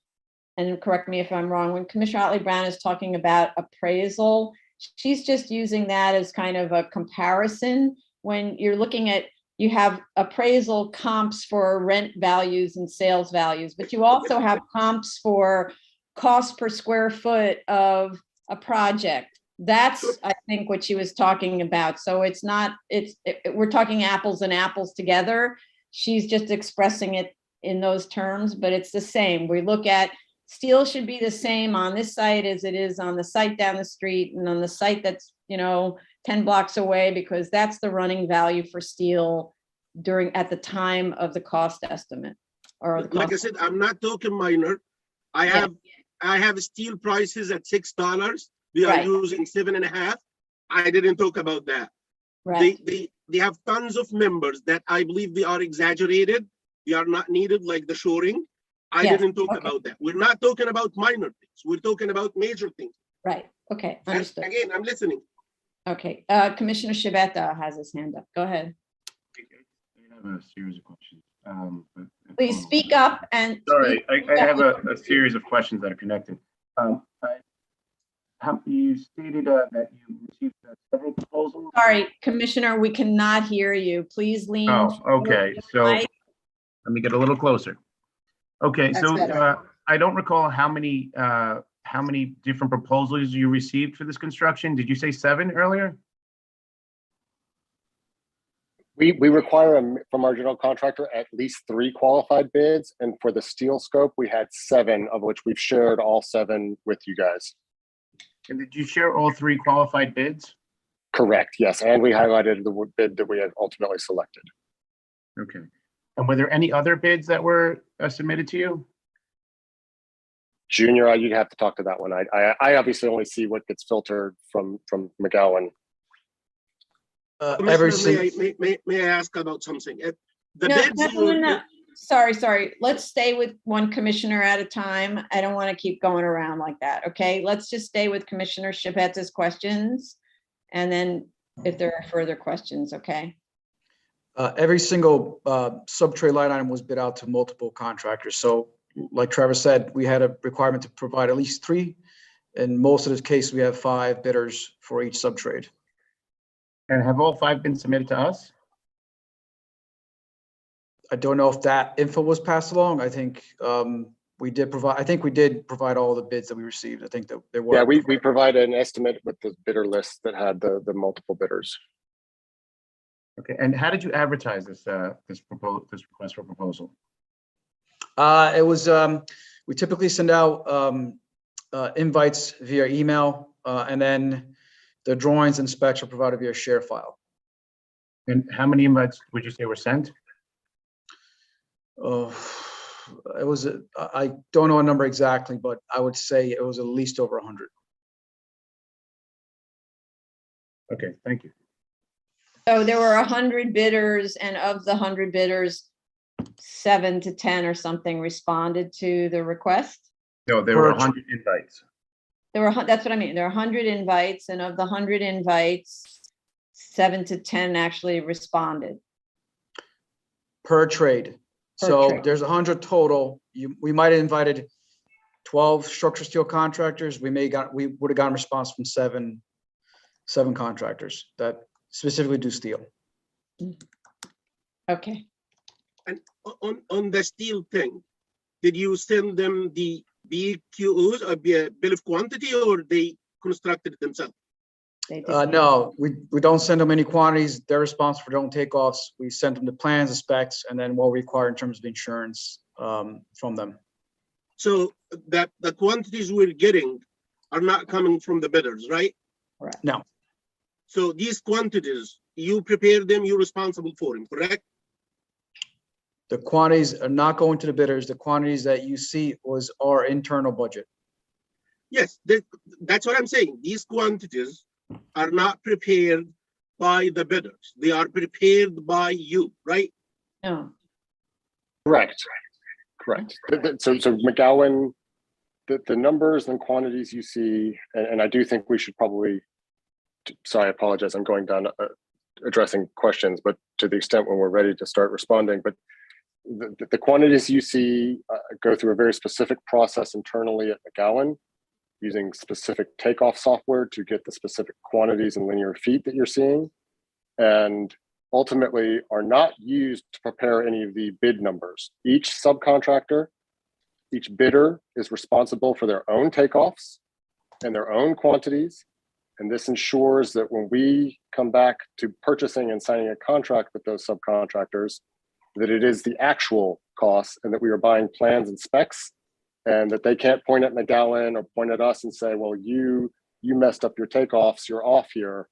Speaker 2: and correct me if I'm wrong, when Commissioner Otley Brown is talking about appraisal, she's just using that as kind of a comparison. When you're looking at, you have appraisal comps for rent values and sales values, but you also have comps for cost per square foot of a project. That's, I think, what she was talking about. So it's not, we're talking apples and apples together. She's just expressing it in those terms, but it's the same. We look at steel should be the same on this site as it is on the site down the street and on the site that's, 10 blocks away, because that's the running value for steel at the time of the cost estimate? Or the
Speaker 5: Like I
Speaker 2: cost?
Speaker 5: said, I'm not talking minor.
Speaker 2: Yeah.
Speaker 5: I have steel prices at $6. We are
Speaker 2: Right.
Speaker 5: using 7.5. I didn't talk about that.
Speaker 2: Right,
Speaker 5: They have tons of members that I believe they are exaggerated. They are not needed, like the shoring. I
Speaker 2: Yes,
Speaker 5: didn't talk
Speaker 2: okay.
Speaker 5: about that. We're not talking about minor things. We're talking about major things.
Speaker 2: right, okay,
Speaker 5: And
Speaker 2: understood.
Speaker 5: again, I'm listening.
Speaker 2: Okay, Commissioner Shabeta has his hand up. Go ahead.
Speaker 6: I have a series of questions.
Speaker 2: Please speak up and.
Speaker 6: Sorry,
Speaker 2: speak
Speaker 6: I
Speaker 2: up.
Speaker 6: have a series of questions that are connected. You stated that you received several proposals.
Speaker 2: Sorry, Commissioner, we cannot hear you. Please lean.
Speaker 6: Oh,
Speaker 2: forward
Speaker 6: okay.
Speaker 2: to the
Speaker 6: So
Speaker 2: mic.
Speaker 6: let me get a little closer. Okay,
Speaker 1: That's
Speaker 6: so
Speaker 1: better.
Speaker 6: I don't recall how many different proposals you received for this construction. Did you say 7 earlier?
Speaker 15: We require from our general contractor at least 3 qualified bids, and for the steel scope, we had 7, of which we've shared all 7 with you guys.
Speaker 6: And did you share all 3 qualified bids?
Speaker 15: Correct, yes, and we highlighted the bid that we had ultimately selected.
Speaker 6: Okay. And were there any other bids that were submitted to you?
Speaker 15: Junior, you'd have to talk to that one. I obviously only see what gets filtered from
Speaker 5: Commissioner,
Speaker 15: McGowan.
Speaker 5: may I ask about something? The
Speaker 2: No,
Speaker 5: bids.
Speaker 2: no. Sorry. Let's stay with one commissioner at a time. I don't want to keep going around like that, okay? Let's just stay with Commissioner Shabeta's questions. And then if there are further questions, okay?
Speaker 16: Every single sub-trade line item was bid out to multiple contractors. So like Trevor said, we had a requirement to provide at least 3. In most of the cases, we have 5 bidders for each sub-trade.
Speaker 6: And have all 5 been submitted to us?
Speaker 16: I don't know if that info was passed along. I think we did provide all the bids that we received. I think that there were.
Speaker 15: Yeah, we provided an estimate with the bidder list that had the multiple bidders.
Speaker 6: Okay, and how did you advertise this request for proposal?
Speaker 16: It was we typically send out invites via email, and then the drawings and specs are provided via share file.
Speaker 6: And how many invites would you say were sent?
Speaker 16: It was I don't know a number exactly, but I would say it was at least over 100.
Speaker 6: Okay, thank you.
Speaker 2: So there were 100 bidders, and of the 100 bidders, 7 to 10 or something responded to the request?
Speaker 6: No, there were 100 invites.
Speaker 2: That's what I mean. There are 100 invites, and of the 100 invites, 7 to 10 actually responded.
Speaker 16: Per trade. So there's 100 total. We might have invited 12 structural steel contractors. We would have gotten a response from seven contractors that specifically do steel.
Speaker 2: Okay.
Speaker 5: And on the steel thing, did you send them the BQOs or bill of quantity, or they constructed it themselves?
Speaker 16: No, we don't send them any quantities. They're responsible for their own takeoffs. We send them the plans, the specs, and then what we require in terms of insurance from them.
Speaker 5: So that the quantities we're getting are not coming from the bidders, right?
Speaker 2: Correct.
Speaker 16: No.
Speaker 5: So these quantities, you prepare them, you're responsible for them, correct?
Speaker 16: The quantities are not going to the bidders. The quantities that you see was our internal budget.
Speaker 5: Yes, that's what I'm saying. These quantities are not prepared by the bidders. They are prepared by you, right?
Speaker 2: No.
Speaker 15: Correct. So McGowan, the numbers and quantities you see, and I do think we should probably, sorry, I apologize, I'm going down addressing questions, but to the extent when we're ready to start responding, but the quantities you see go through a very specific process internally at McGowan, using specific takeoff software to get the specific quantities and linear feet that you're seeing, and ultimately are not used to prepare any of the bid numbers. Each subcontractor, each bidder is responsible for their own takeoffs and their own quantities. And this ensures that when we come back to purchasing and signing a contract with those subcontractors, that it is the actual cost and that we are buying plans and specs, and that they can't point at McGowan or point at us and say, well, you messed up your takeoffs, you're off here.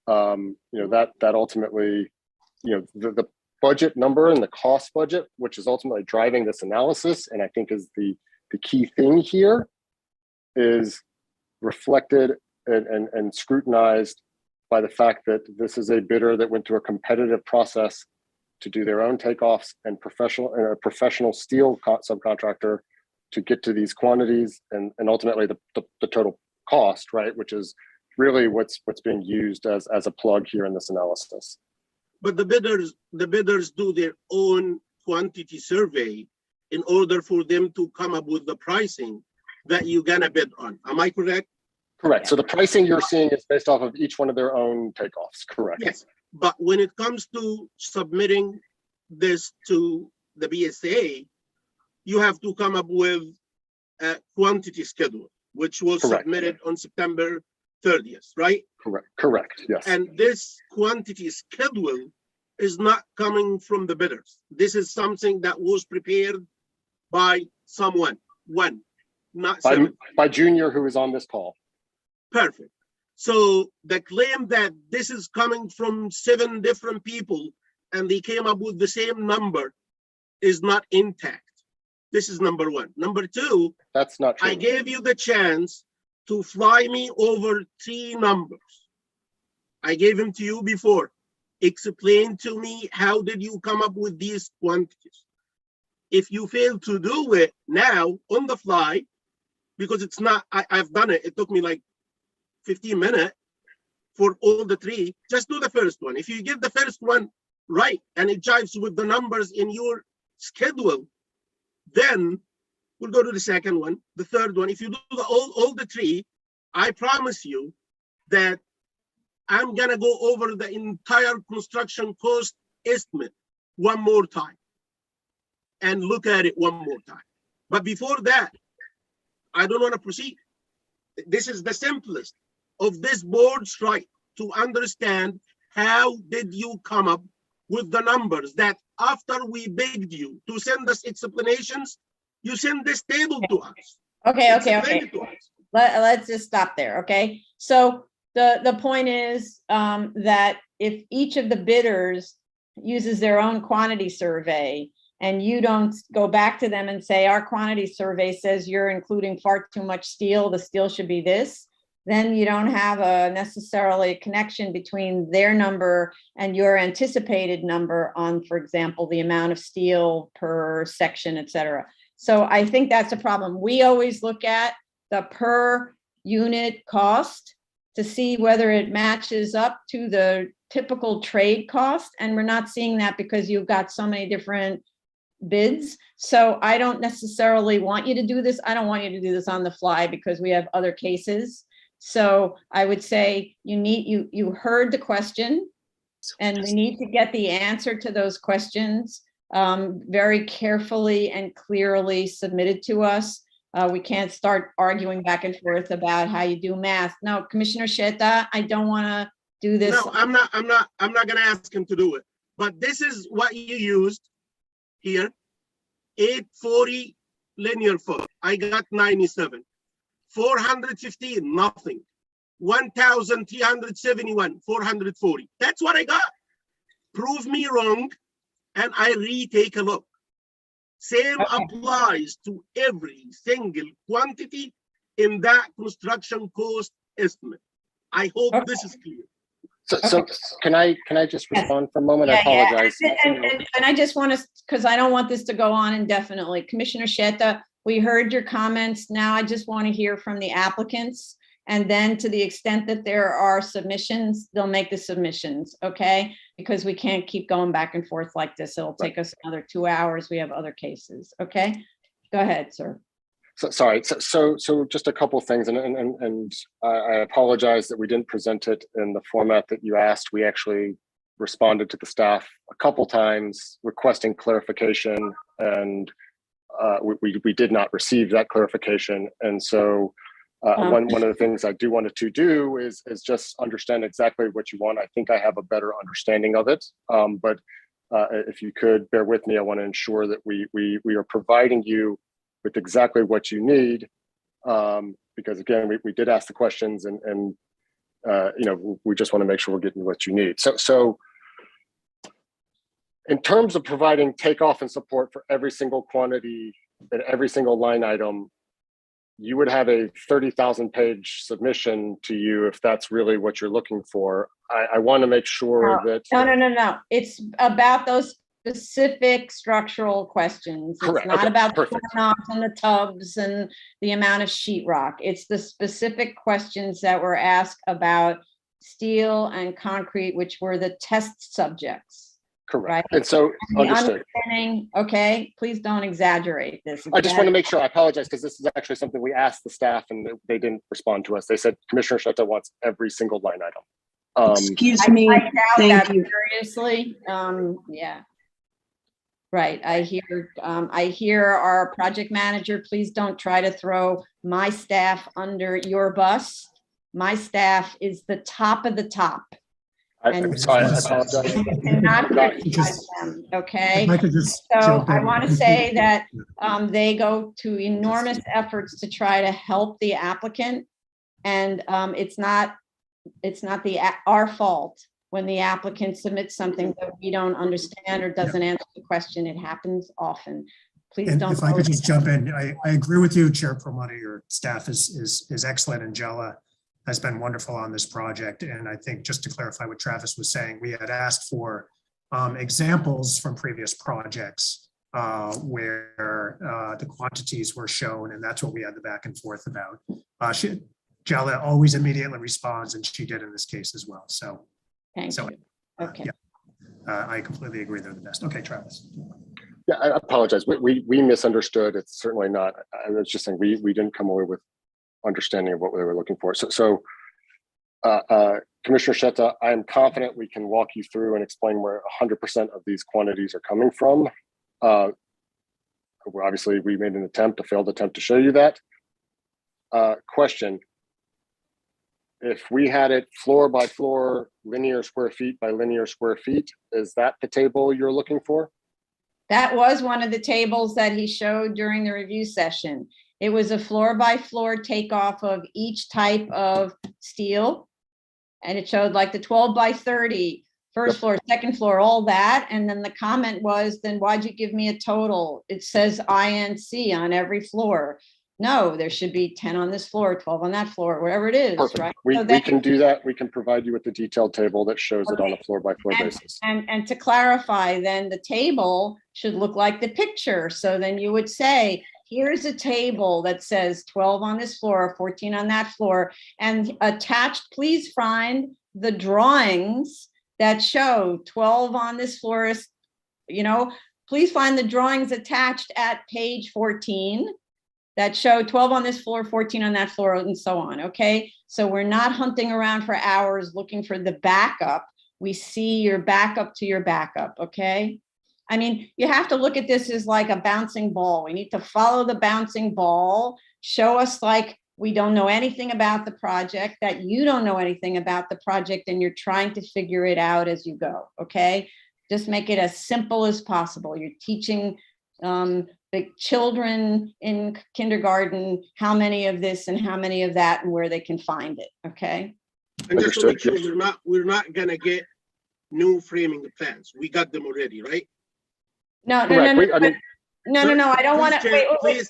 Speaker 15: That ultimately, the budget number and the cost budget, which is ultimately driving this analysis, and I think is the key thing here, is reflected and scrutinized by the fact that this is a bidder that went through a competitive process to do their own takeoffs and a professional steel subcontractor to get to these quantities and ultimately the total cost, right? Which is really what's being used as a plug here in this analysis.
Speaker 5: But the bidders do their own quantity survey in order for them to come up with the pricing that you're gonna bid on. Am I correct?
Speaker 15: Correct. So the pricing you're seeing is based off of each one of their own takeoffs. Correct.
Speaker 5: Yes. But when it comes to submitting this to the BSA, you have to come up with a quantity schedule, which was
Speaker 15: Correct.
Speaker 5: submitted on September 30th, right?
Speaker 15: Correct. Yes.
Speaker 5: And this quantity schedule is not coming from the bidders. This is something that was prepared by someone, not seven.
Speaker 15: By Junior, who is on this call.
Speaker 5: Perfect. So the claim that this is coming from 7 different people and they came up with the same number is not intact. This is number 1. Number 2,
Speaker 15: that's not true.
Speaker 5: I gave you the chance to fly me over 3 numbers. I gave them to you before. Explain to me, how did you come up with these quantities? If you fail to do it now on the fly, because it's not, I've done it. It took me like 15 minutes for all the 3. Just do the first one. If you get the first one right and it jives with the numbers in your schedule, then we'll go to the second one, the third one. If you do all the 3, I promise you that I'm gonna go over the entire construction cost estimate one more time and look at it one more time. But before that, I don't want to proceed. This is the simplest of this board's right to understand how did you come up with the numbers that after we begged you to send us explanations, you send this table to us.
Speaker 2: Okay.
Speaker 5: Explain it to us.
Speaker 2: Let's just stop there, okay? So the point is that if each of the bidders uses their own quantity survey and you don't go back to them and say, our quantity survey says you're including far too much steel, the steel should be this, then you don't have a necessarily connection between their number and your anticipated number on, for example, the amount of steel per section, et cetera. So I think that's a problem. We always look at the per unit cost to see whether it matches up to the typical trade cost. And we're not seeing that because you've got so many different bids. So I don't necessarily want you to do this. I don't want you to do this on the fly because we have other cases. So I would say you heard the question and we need to get the answer to those questions very carefully and clearly submitted to us. We can't start arguing back and forth about how you do math. No, Commissioner Sheta, I don't want to do this.
Speaker 5: No, I'm not gonna ask him to do it. But this is what you used here. 840 linear foot. I got 97. 415, nothing. 1,371, 440. That's what I got. Prove me wrong, and I retake a look. Same applies to every single quantity in that construction cost estimate. I hope this is clear.
Speaker 15: So can I just respond for a moment? I apologize.
Speaker 2: And I just want to, because I don't want this to go on indefinitely. Commissioner Sheta, we heard your comments. Now I just want to hear from the applicants. And then to the extent that there are submissions, they'll make the submissions, okay? Because we can't keep going back and forth like this. It'll take us another 2 hours. We have other cases, okay? Go ahead, sir.
Speaker 15: So, sorry, so just a couple things, and I apologize that we didn't present it in the format that you asked. We actually responded to the staff a couple times requesting clarification, and we did not receive that clarification. And so one of the things I do wanted to do is just understand exactly what you want. I think I have a better understanding of it, but if you could bear with me, I want to ensure that we are providing you with exactly what you need, because again, we did ask the questions, and you know, we just want to make sure we're getting what you need. So In terms of providing takeoff and support for every single quantity and every single line item, you would have a 30,000 page submission to you if that's really what you're looking for. I want to make sure that.
Speaker 2: No. It's about those specific structural questions.
Speaker 15: Correct.
Speaker 2: It's not
Speaker 15: Okay,
Speaker 2: about the
Speaker 15: perfect.
Speaker 2: doorknobs and the tubs and the amount of sheetrock. It's the specific questions that were asked about steel and concrete, which were the test subjects.
Speaker 15: Correct.
Speaker 2: Right.
Speaker 15: And so,
Speaker 2: And the
Speaker 15: understood.
Speaker 2: understanding, okay, please don't exaggerate this.
Speaker 15: I just want to make sure, I apologize, because this is actually something we asked the staff and they didn't respond to us. They said Commissioner Shetta wants every single line item.
Speaker 9: Excuse me,
Speaker 2: I doubt
Speaker 9: thank
Speaker 2: that
Speaker 9: you.
Speaker 2: seriously. Yeah. Right. I hear our project manager, please don't try to throw my staff under your bus. My staff is the top of the top. And
Speaker 15: So I apologize.
Speaker 2: you cannot criticize
Speaker 12: Just-
Speaker 2: them, okay?
Speaker 12: If I could just
Speaker 2: So
Speaker 12: jump
Speaker 2: I
Speaker 12: in.
Speaker 2: want to say that they go to enormous efforts to try to help the applicant. And it's not our fault when the applicant submits something that we don't understand or doesn't answer the question. It happens often. Please
Speaker 12: And
Speaker 2: don't.
Speaker 12: if I could just jump in, I agree with you, Chair Promoter. Your staff is excellent, and Jella has been wonderful on this project. And I think, just to clarify what Travis was saying, we had asked for examples from previous projects where the quantities were shown, and that's what we had the back and forth about. Jella always immediately responds, and she did in this case as well. So,
Speaker 2: Thank you. Okay.
Speaker 12: Yeah, I completely agree they're the best. Okay, Travis.
Speaker 15: Yeah, I apologize. We misunderstood. It's certainly not. I was just saying we didn't come away with understanding of what they were looking for. So Commissioner Shetta, I am confident we can walk you through and explain where 100% of these quantities are coming from. Obviously, we made a failed attempt to show you that. Question. If we had it floor by floor, linear square feet by linear square feet, is that the table you're looking for?
Speaker 2: That was one of the tables that he showed during the review session. It was a floor by floor takeoff of each type of steel. And it showed like the 12 by 30, first floor, second floor, all that. And then the comment was, then why'd you give me a total? It says INC on every floor. No, there should be 10 on this floor, 12 on that floor, whatever it is,
Speaker 15: Perfect.
Speaker 2: right?
Speaker 15: We
Speaker 2: So then-
Speaker 15: can do that. We can provide you with the detailed table that shows it on a floor by floor basis.
Speaker 2: And to clarify, then the table should look like the picture. So then you would say, here's a table that says 12 on this floor, 14 on that floor, and attached, please find the drawings that show 12 on this floor, please find the drawings attached at page 14 that show 12 on this floor, 14 on that floor, and so on, okay? So we're not hunting around for hours looking for the backup. We see your backup to your backup, okay? I mean, you have to look at this as like a bouncing ball. We need to follow the bouncing ball, show us like we don't know anything about the project, that you don't know anything about the project, and you're trying to figure it out as you go, okay? Just make it as simple as possible. You're teaching the children in kindergarten how many of this and how many of that and where they can find it, okay?
Speaker 5: And just to make sure we're not gonna get new framing plans. We got them already, right?
Speaker 2: No, I don't want to,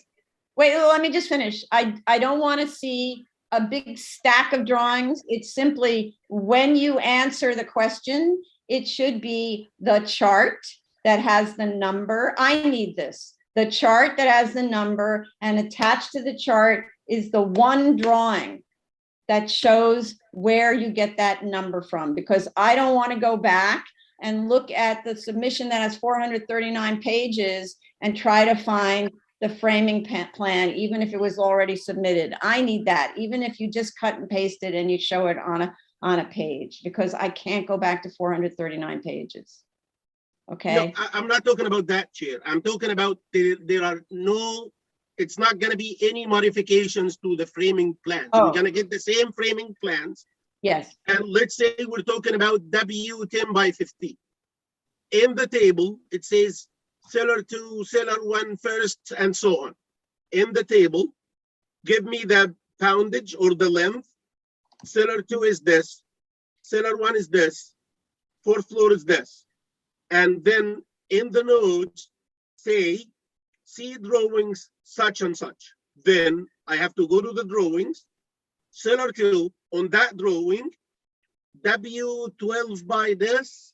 Speaker 2: wait, let me just finish. I don't want to see a big stack of drawings. It's simply, when you answer the question, it should be the chart that has the number. I need this. The chart that has the number, and attached to the chart is the one drawing that shows where you get that number from, because I don't want to go back and look at the submission that has 439 pages and try to find the framing plan, even if it was already submitted. I need that, even if you just cut and paste it and you show it on a page, because I can't go back to 439 pages. Okay.
Speaker 5: No, I'm not talking about that, Chair. I'm talking about there are no, it's not going to be any modifications to the framing plans. We're going to get the same framing plans.
Speaker 2: Yes.
Speaker 5: And let's say we're talking about W10 by 50. In the table, it says cellar 2, cellar 1 first, and so on. In the table, give me the poundage or the length. Cellar 2 is this. Cellar 1 is this. Fourth floor is this. And then in the notes say, see drawings such and such. Then I have to go to the drawings, cellar 2, on that drawing, W12 by this,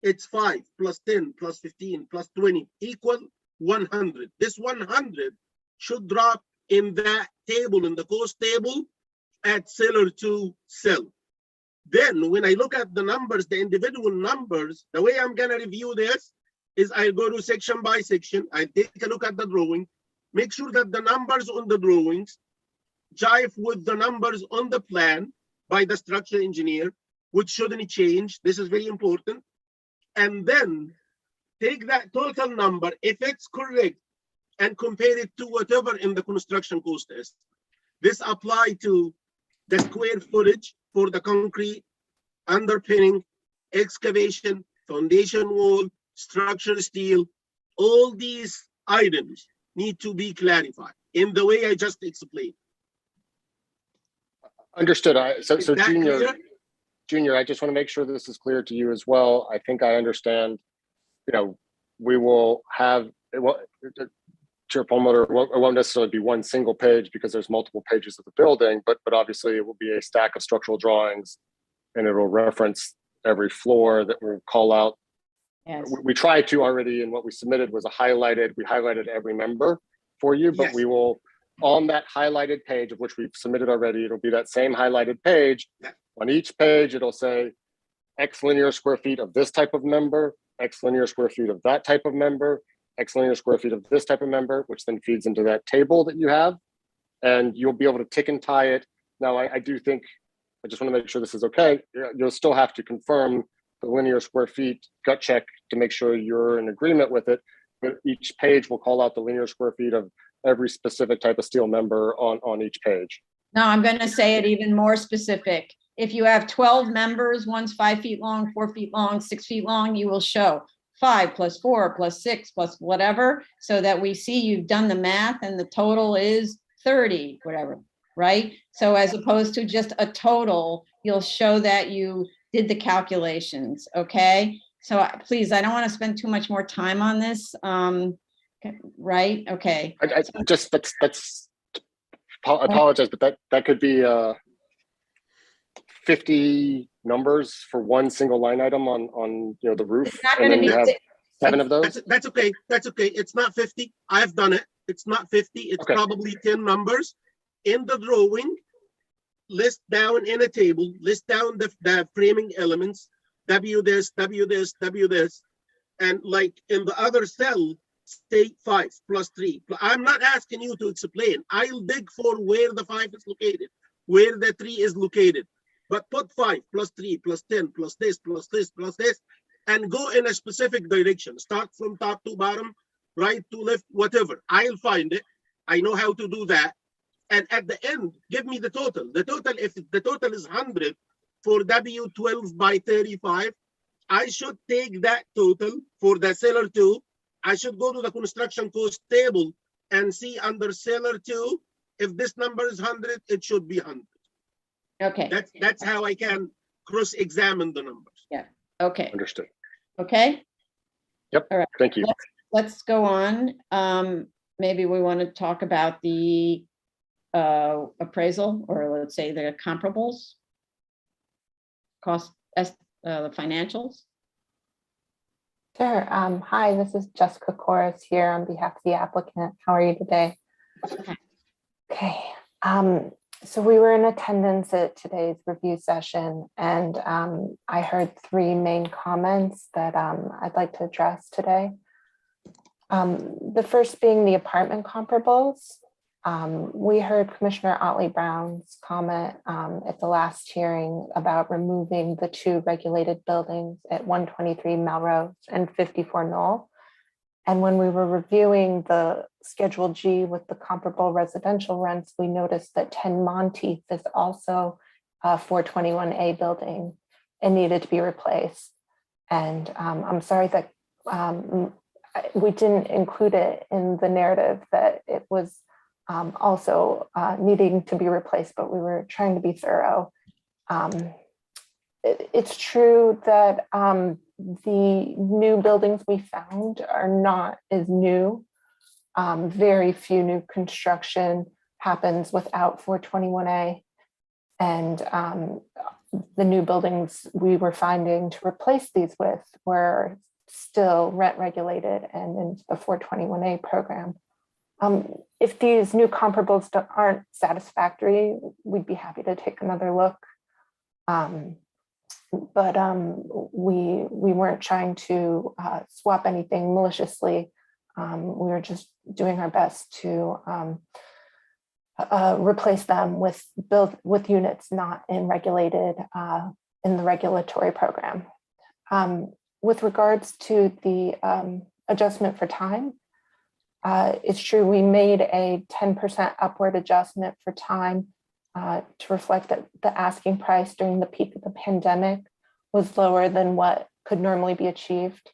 Speaker 5: it's 5 plus 10 plus 15 plus 20 equal 100. This 100 should drop in that table, in the cost table at cellar 2 cell. Then when I look at the numbers, the individual numbers, the way I'm gonna review this is I go to section by section, I take a look at the drawing, make sure that the numbers on the drawings jive with the numbers on the plan by the structural engineer, which shouldn't change. This is very important. And then take that total number, if it's correct, and compare it to whatever in the construction cost is. This apply to the square footage for the concrete, underpinning, excavation, foundation wall, structural steel. All these items need to be clarified in the way I just explained.
Speaker 15: Understood. So
Speaker 5: Is that
Speaker 15: Junior,
Speaker 5: clear?
Speaker 15: Junior, I just want to make sure this is clear to you as well. I think I understand, we will have, to your point, it won't necessarily be one single page because there's multiple pages of the building, but obviously it will be a stack of structural drawings and it will reference every floor that will call out.
Speaker 2: Yes.
Speaker 15: We tried to already, and what we submitted was we highlighted every member for you, but
Speaker 5: Yes.
Speaker 15: we will, on that highlighted page of which we've submitted already, it'll be that same highlighted page.
Speaker 5: Yeah.
Speaker 15: On each page, it'll say X linear square feet of this type of member, X linear square feet of that type of member, X linear square feet of this type of member, which then feeds into that table that you have. And you'll be able to tick and tie it. Now, I do think, I just want to make sure this is okay. You'll still have to confirm the linear square feet gut check to make sure you're in agreement with it. But each page will call out the linear square feet of every specific type of steel member on each page.
Speaker 2: No, I'm going to say it even more specific. If you have 12 members, one's 5 feet long, 4 feet long, 6 feet long, you will show 5 plus 4 plus 6 plus whatever, so that we see you've done the math and the total is 30, whatever, right? So as opposed to just a total, you'll show that you did the calculations, okay? So please, I don't want to spend too much more time on this, right? Okay.
Speaker 15: I apologize, but that could be 50 numbers for one single line item on the roof.
Speaker 2: It's not
Speaker 15: And
Speaker 2: gonna
Speaker 15: then you
Speaker 2: be
Speaker 15: have
Speaker 2: six-
Speaker 15: 7 of those.
Speaker 5: That's okay. That's okay. It's not 50. I've done it. It's not 50. It's
Speaker 15: Okay.
Speaker 5: probably 10 numbers. In the drawing, list down in a table, list down the framing elements, W this, W this, W this. And like in the other cell, state 5 plus 3. I'm not asking you to explain. I'll dig for where the 5 is located, where the 3 is located. But put 5 plus 3 plus 10 plus this, plus this, plus this, and go in a specific direction. Start from top to bottom, right to left, whatever. I'll find it. I know how to do that. And at the end, give me the total. The total, if the total is 100 for W12 by 35, I should take that total for the cellar 2. I should go to the construction cost table and see under cellar 2, if this number is 100, it should be 100.
Speaker 2: Okay,
Speaker 5: That's how I can cross-examine the numbers.
Speaker 2: okay,
Speaker 15: Understood.
Speaker 2: okay.
Speaker 15: Yep.
Speaker 2: All right.
Speaker 15: Thank you.
Speaker 2: Let's go on. Maybe we want to talk about the appraisal, or let's say the comparables. The financials.
Speaker 17: Sure. Hi, this is Jessica Corres here on behalf of the applicant. How are you today? Okay. So we were in attendance at today's review session, and I heard 3 main comments that I'd like to address today. The first being the apartment comparables. We heard Commissioner Otley Brown's comment at the last hearing about removing the 2 regulated buildings at 123 Melrose and 54 Knoll. And when we were reviewing the Schedule G with the comparable residential rents, we noticed that 10 Monteith is also a 421A building and needed to be replaced. And I'm sorry that we didn't include it in the narrative that it was also needing to be replaced, but we were trying to be thorough. it's true that the new buildings we found are not as new. Very few new construction happens without 421A. And the new buildings we were finding to replace these with were still rent regulated and in the 421A program. If these new comparables aren't satisfactory, we'd be happy to take another look. But we weren't trying to swap anything maliciously. We were just doing our best to replace them with units not in regulated in the regulatory program. With regards to the adjustment for time, it's true we made a 10% upward adjustment for time to reflect that the asking price during the peak of the pandemic was lower than what could normally be achieved.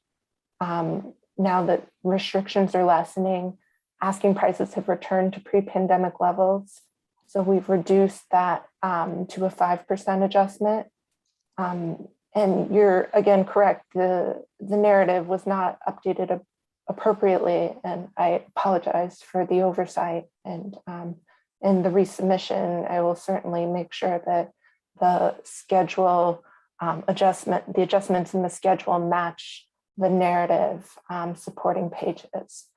Speaker 17: Now that restrictions are lessening, asking prices have returned to pre-pandemic levels. So we've reduced that to a 5% adjustment. And you're again correct, the narrative was not updated appropriately, and I apologize for the oversight. And in the resubmission, I will certainly make sure that the schedule the adjustments in the schedule match the narrative supporting pages.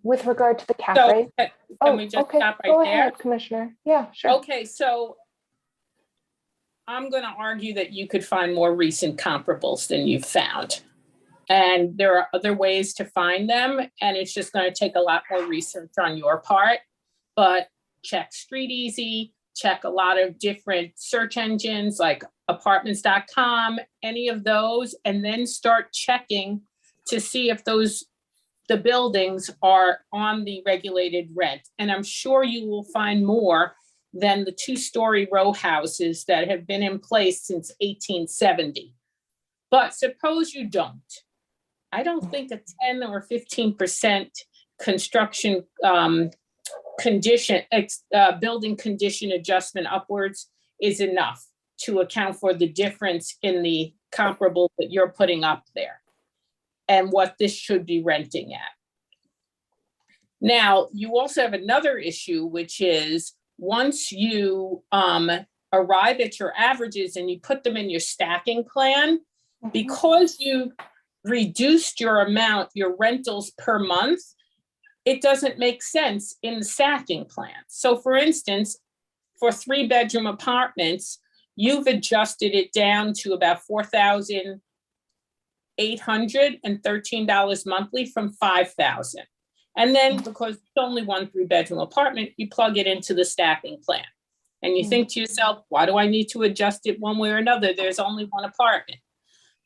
Speaker 17: With regard to the cap
Speaker 4: So,
Speaker 17: rate.
Speaker 4: can we just stop right
Speaker 17: Go
Speaker 4: there?
Speaker 17: ahead, Commissioner. Yeah, sure.
Speaker 4: Okay, so I'm going to argue that you could find more recent comparables than you've found. And there are other ways to find them, and it's just going to take a lot more research on your part. But check StreetEasy, check a lot of different search engines like apartments.com, any of those, and then start checking to see if the buildings are on the regulated rent. And I'm sure you will find more than the 2-story row houses that have been in place since 1870. But suppose you don't. I don't think a 10 or 15% construction building condition adjustment upwards is enough to account for the difference in the comparable that you're putting up there and what this should be renting at. Now, you also have another issue, which is once you arrive at your averages and you put them in your stacking plan, because you reduced your amount, your rentals per month, it doesn't make sense in the stacking plan. So for instance, for 3-bedroom apartments, you've adjusted it down to about $4,813 monthly from $5,000. And then because it's only one 3-bedroom apartment, you plug it into the stacking plan. And you think to yourself, why do I need to adjust it one way or another? There's only one apartment.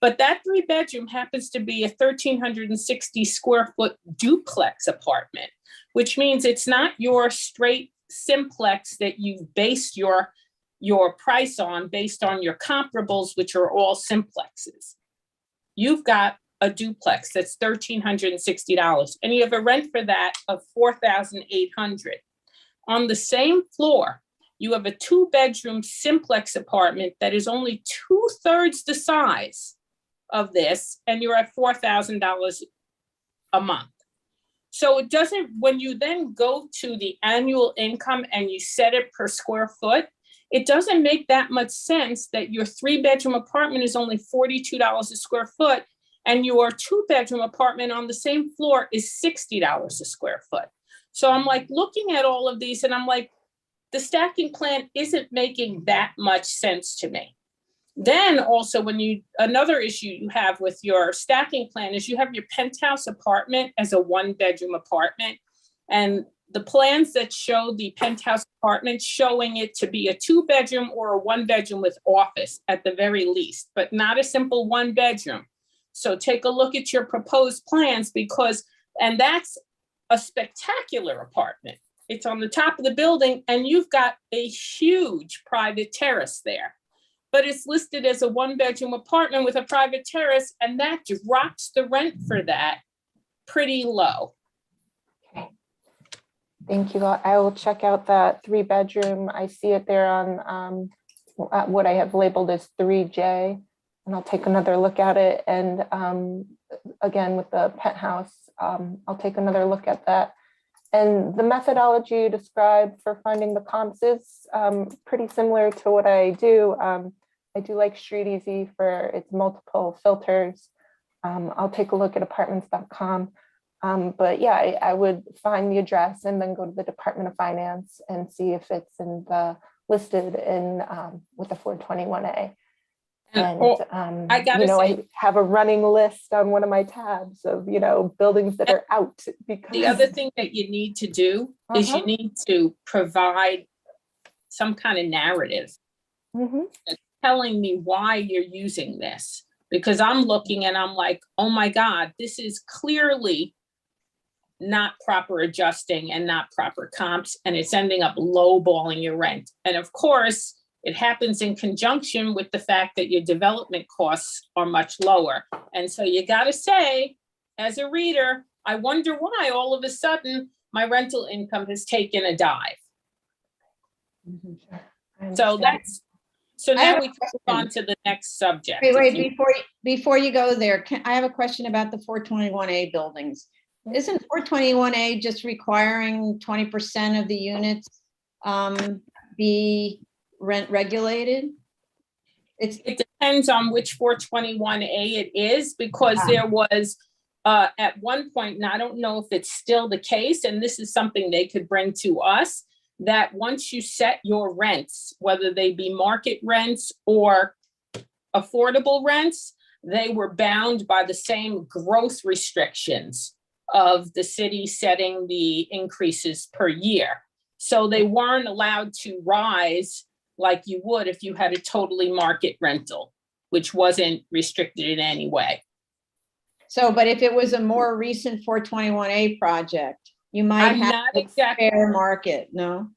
Speaker 4: But that 3-bedroom happens to be a 1,360 square foot duplex apartment, which means it's not your straight simplex that you've based your price on based on your comparables, which are all simplexes. You've got a duplex that's $1,360, and you have a rent for that of $4,800. On the same floor, you have a 2-bedroom simplex apartment that is only 2/3 the size of this, and you're at $4,000 a month. So it doesn't, when you then go to the annual income and you set it per square foot, it doesn't make that much sense that your 3-bedroom apartment is only $42 a square foot and your 2-bedroom apartment on the same floor is $60 a square foot. So I'm like looking at all of these and I'm like, the stacking plan isn't making that much sense to me. Then also another issue you have with your stacking plan is you have your penthouse apartment as a 1-bedroom apartment, and the plans that show the penthouse apartment showing it to be a 2-bedroom or a 1-bedroom with office at the very least, but not a simple 1-bedroom. So take a look at your proposed plans and that's a spectacular apartment. It's on the top of the building and you've got a huge private terrace there. But it's listed as a 1-bedroom apartment with a private terrace, and that drops the rent for that pretty low.
Speaker 17: Okay. Thank you. I will check out that 3-bedroom. I see it there on what I have labeled as 3J, and I'll take another look at it. And again, with the penthouse, I'll take another look at that. And the methodology you described for finding the comps is pretty similar to what I do. I do like StreetEasy for its multiple filters. I'll take a look at apartments.com. But yeah, I would find the address and then go to the Department of Finance and see if it's listed in with the 421A. And
Speaker 4: I gotta say,
Speaker 17: I have a running list on one of my tabs of buildings that are out because
Speaker 4: the other thing that you need to do is you need to provide some kind of narrative telling me why you're using this, because I'm looking and I'm like, oh my God, this is clearly not proper adjusting and not proper comps, and it's ending up lowballing your rent. And of course, it happens in conjunction with the fact that your development costs are much lower. And so you got to say, as a reader, I wonder why all of a sudden my rental income has taken a dive. So now we can move on to the next subject.
Speaker 2: Wait, before you go there, I have a question about the 421A buildings. Isn't 421A just requiring 20% of the units be rent regulated?
Speaker 4: It depends on which 421A it is, because there was at one point, and I don't know if it's still the case, and this is something they could bring to us, that once you set your rents, whether they be market rents or affordable rents, they were bound by the same growth restrictions of the city setting the increases per year. So they weren't allowed to rise like you would if you had a totally market rental, which wasn't restricted in any way.
Speaker 2: So, but if it was a more recent 421A project, you might
Speaker 4: I'm
Speaker 2: have
Speaker 4: not
Speaker 2: a
Speaker 4: exactly
Speaker 2: fair market, no?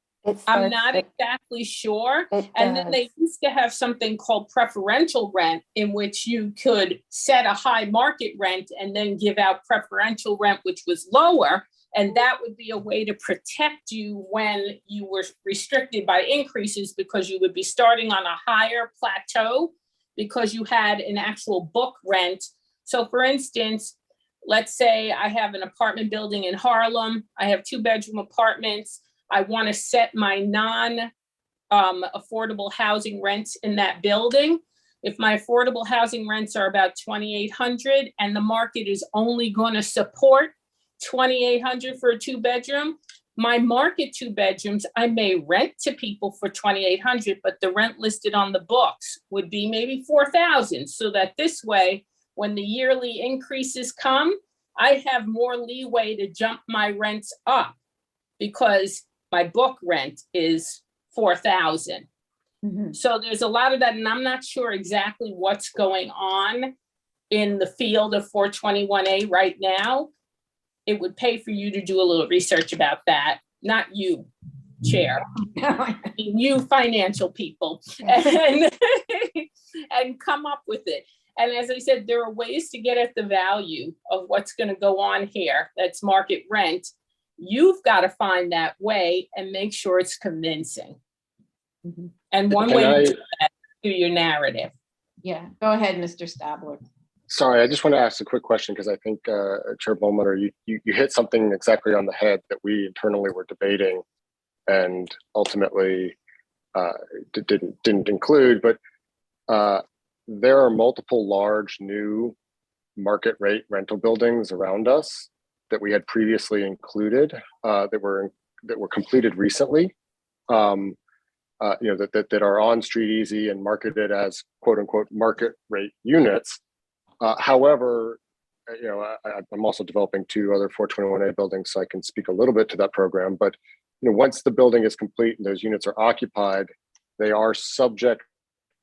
Speaker 4: I'm not exactly sure. And then they used to have something called preferential rent, in which you could set a high market rent and then give out preferential rent, which was lower. And that would be a way to protect you when you were restricted by increases, because you would be starting on a higher plateau because you had an actual book rent. So for instance, let's say I have an apartment building in Harlem. I have 2-bedroom apartments. I want to set my non-affordable housing rents in that building. If my affordable housing rents are about $2,800 and the market is only going to support $2,800 for a 2-bedroom, my market 2 bedrooms, I may rent to people for $2,800, but the rent listed on the books would be maybe $4,000. So that this way, when the yearly increases come, I have more leeway to jump my rents up because my book rent is $4,000. So there's a lot of that, and I'm not sure exactly what's going on in the field of 421A right now. It would pay for you to do a little research about that. Not you, Chair. I mean, you financial people, and come up with it. And as I said, there are ways to get at the value of what's going to go on here. That's market rent. You've got to find that way and make sure it's convincing. And one way to do that is through your narrative.
Speaker 2: Yeah, go ahead, Mr. Stabler.
Speaker 15: Sorry, I just want to ask a quick question because I think Chair Bowman, you hit something exactly on the head that we internally were debating and ultimately didn't include, but there are multiple large new market rate rental buildings around us that we had previously included that were completed recently, that are on StreetEasy and marketed as quote unquote market rate units. However, I'm also developing 2 other 421A buildings, so I can speak a little bit to that program. But once the building is complete and those units are occupied, they are subject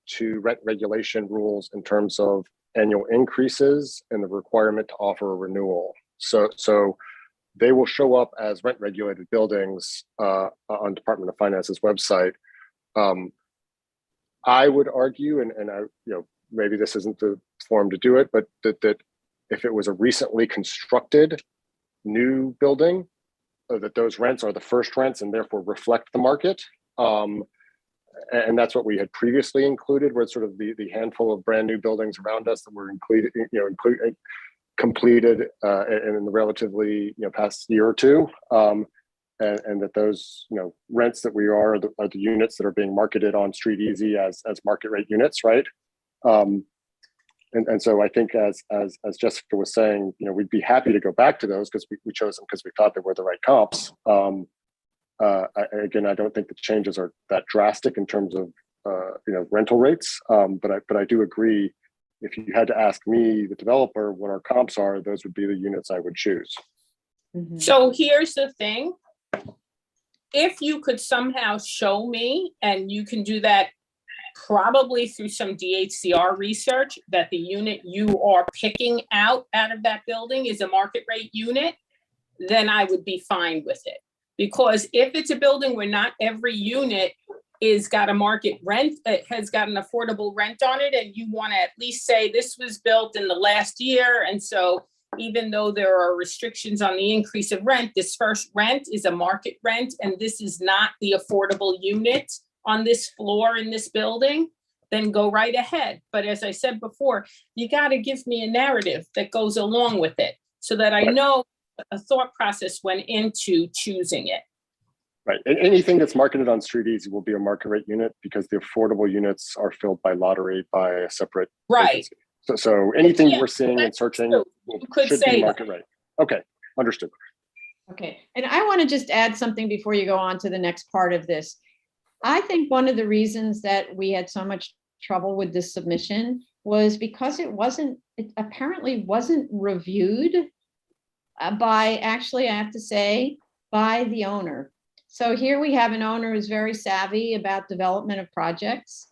Speaker 15: to rent regulation rules in terms of annual increases and the requirement to offer a renewal. So they will show up as rent regulated buildings on Department of Finance's website. I would argue, and maybe this isn't the forum to do it, but that if it was a recently constructed new building, that those rents are the first rents and therefore reflect the market. and that's what we had previously included, where sort of the handful of brand new buildings around us that were completed in the relatively past year or two, and that those rents that we are the units that are being marketed on Street Easy as market rate units, right? And so I think as Jessica was saying, we'd be happy to go back to those because we chose them because we thought they were the right comps. Again, I don't think the changes are that drastic in terms of rental rates, but I do agree. If you had to ask me, the developer, what our comps are, those would be the units I would choose.
Speaker 4: So here's the thing. If you could somehow show me, and you can do that probably through some DHCR research, that the unit you are picking out of that building is a market rate unit, then I would be fine with it. Because if it's a building where not every unit is got a market rent, it has got an affordable rent on it, and you want to at least say this was built in the last year, and so even though there are restrictions on the increase of rent, this first rent is a market rent, and this is not the affordable unit on this floor in this building, then go right ahead. But as I said before, you got to give me a narrative that goes along with it so that I know a thought process went into choosing it.
Speaker 15: Right. And anything that's marketed on Street Easy will be a market rate unit because the affordable units are filled by lottery by a separate agency. So anything we're seeing and searching should be market rate. Okay, understood.
Speaker 2: Okay, and I want to just add something before you go on to the next part of this. I think one of the reasons that we had so much trouble with this submission was because it apparently wasn't reviewed by, actually, I have to say, by the owner. So here we have an owner who's very savvy about development of projects.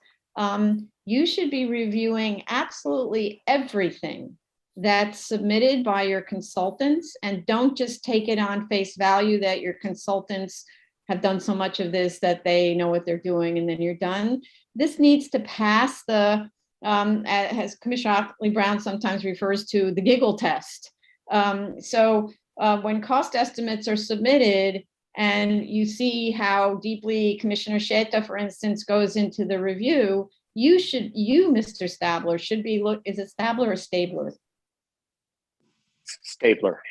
Speaker 2: You should be reviewing absolutely everything that's submitted by your consultants, and don't just take it on face value that your consultants have done so much of this that they know what they're doing and then you're done. This needs to pass the, as Commissioner Otley-Brown sometimes refers to, the giggle test. When cost estimates are submitted, and you see how deeply Commissioner Sheta, for instance, goes into the review, you, Mr. Stabler, should be is it Stabler or Stabler?
Speaker 15: Stabler.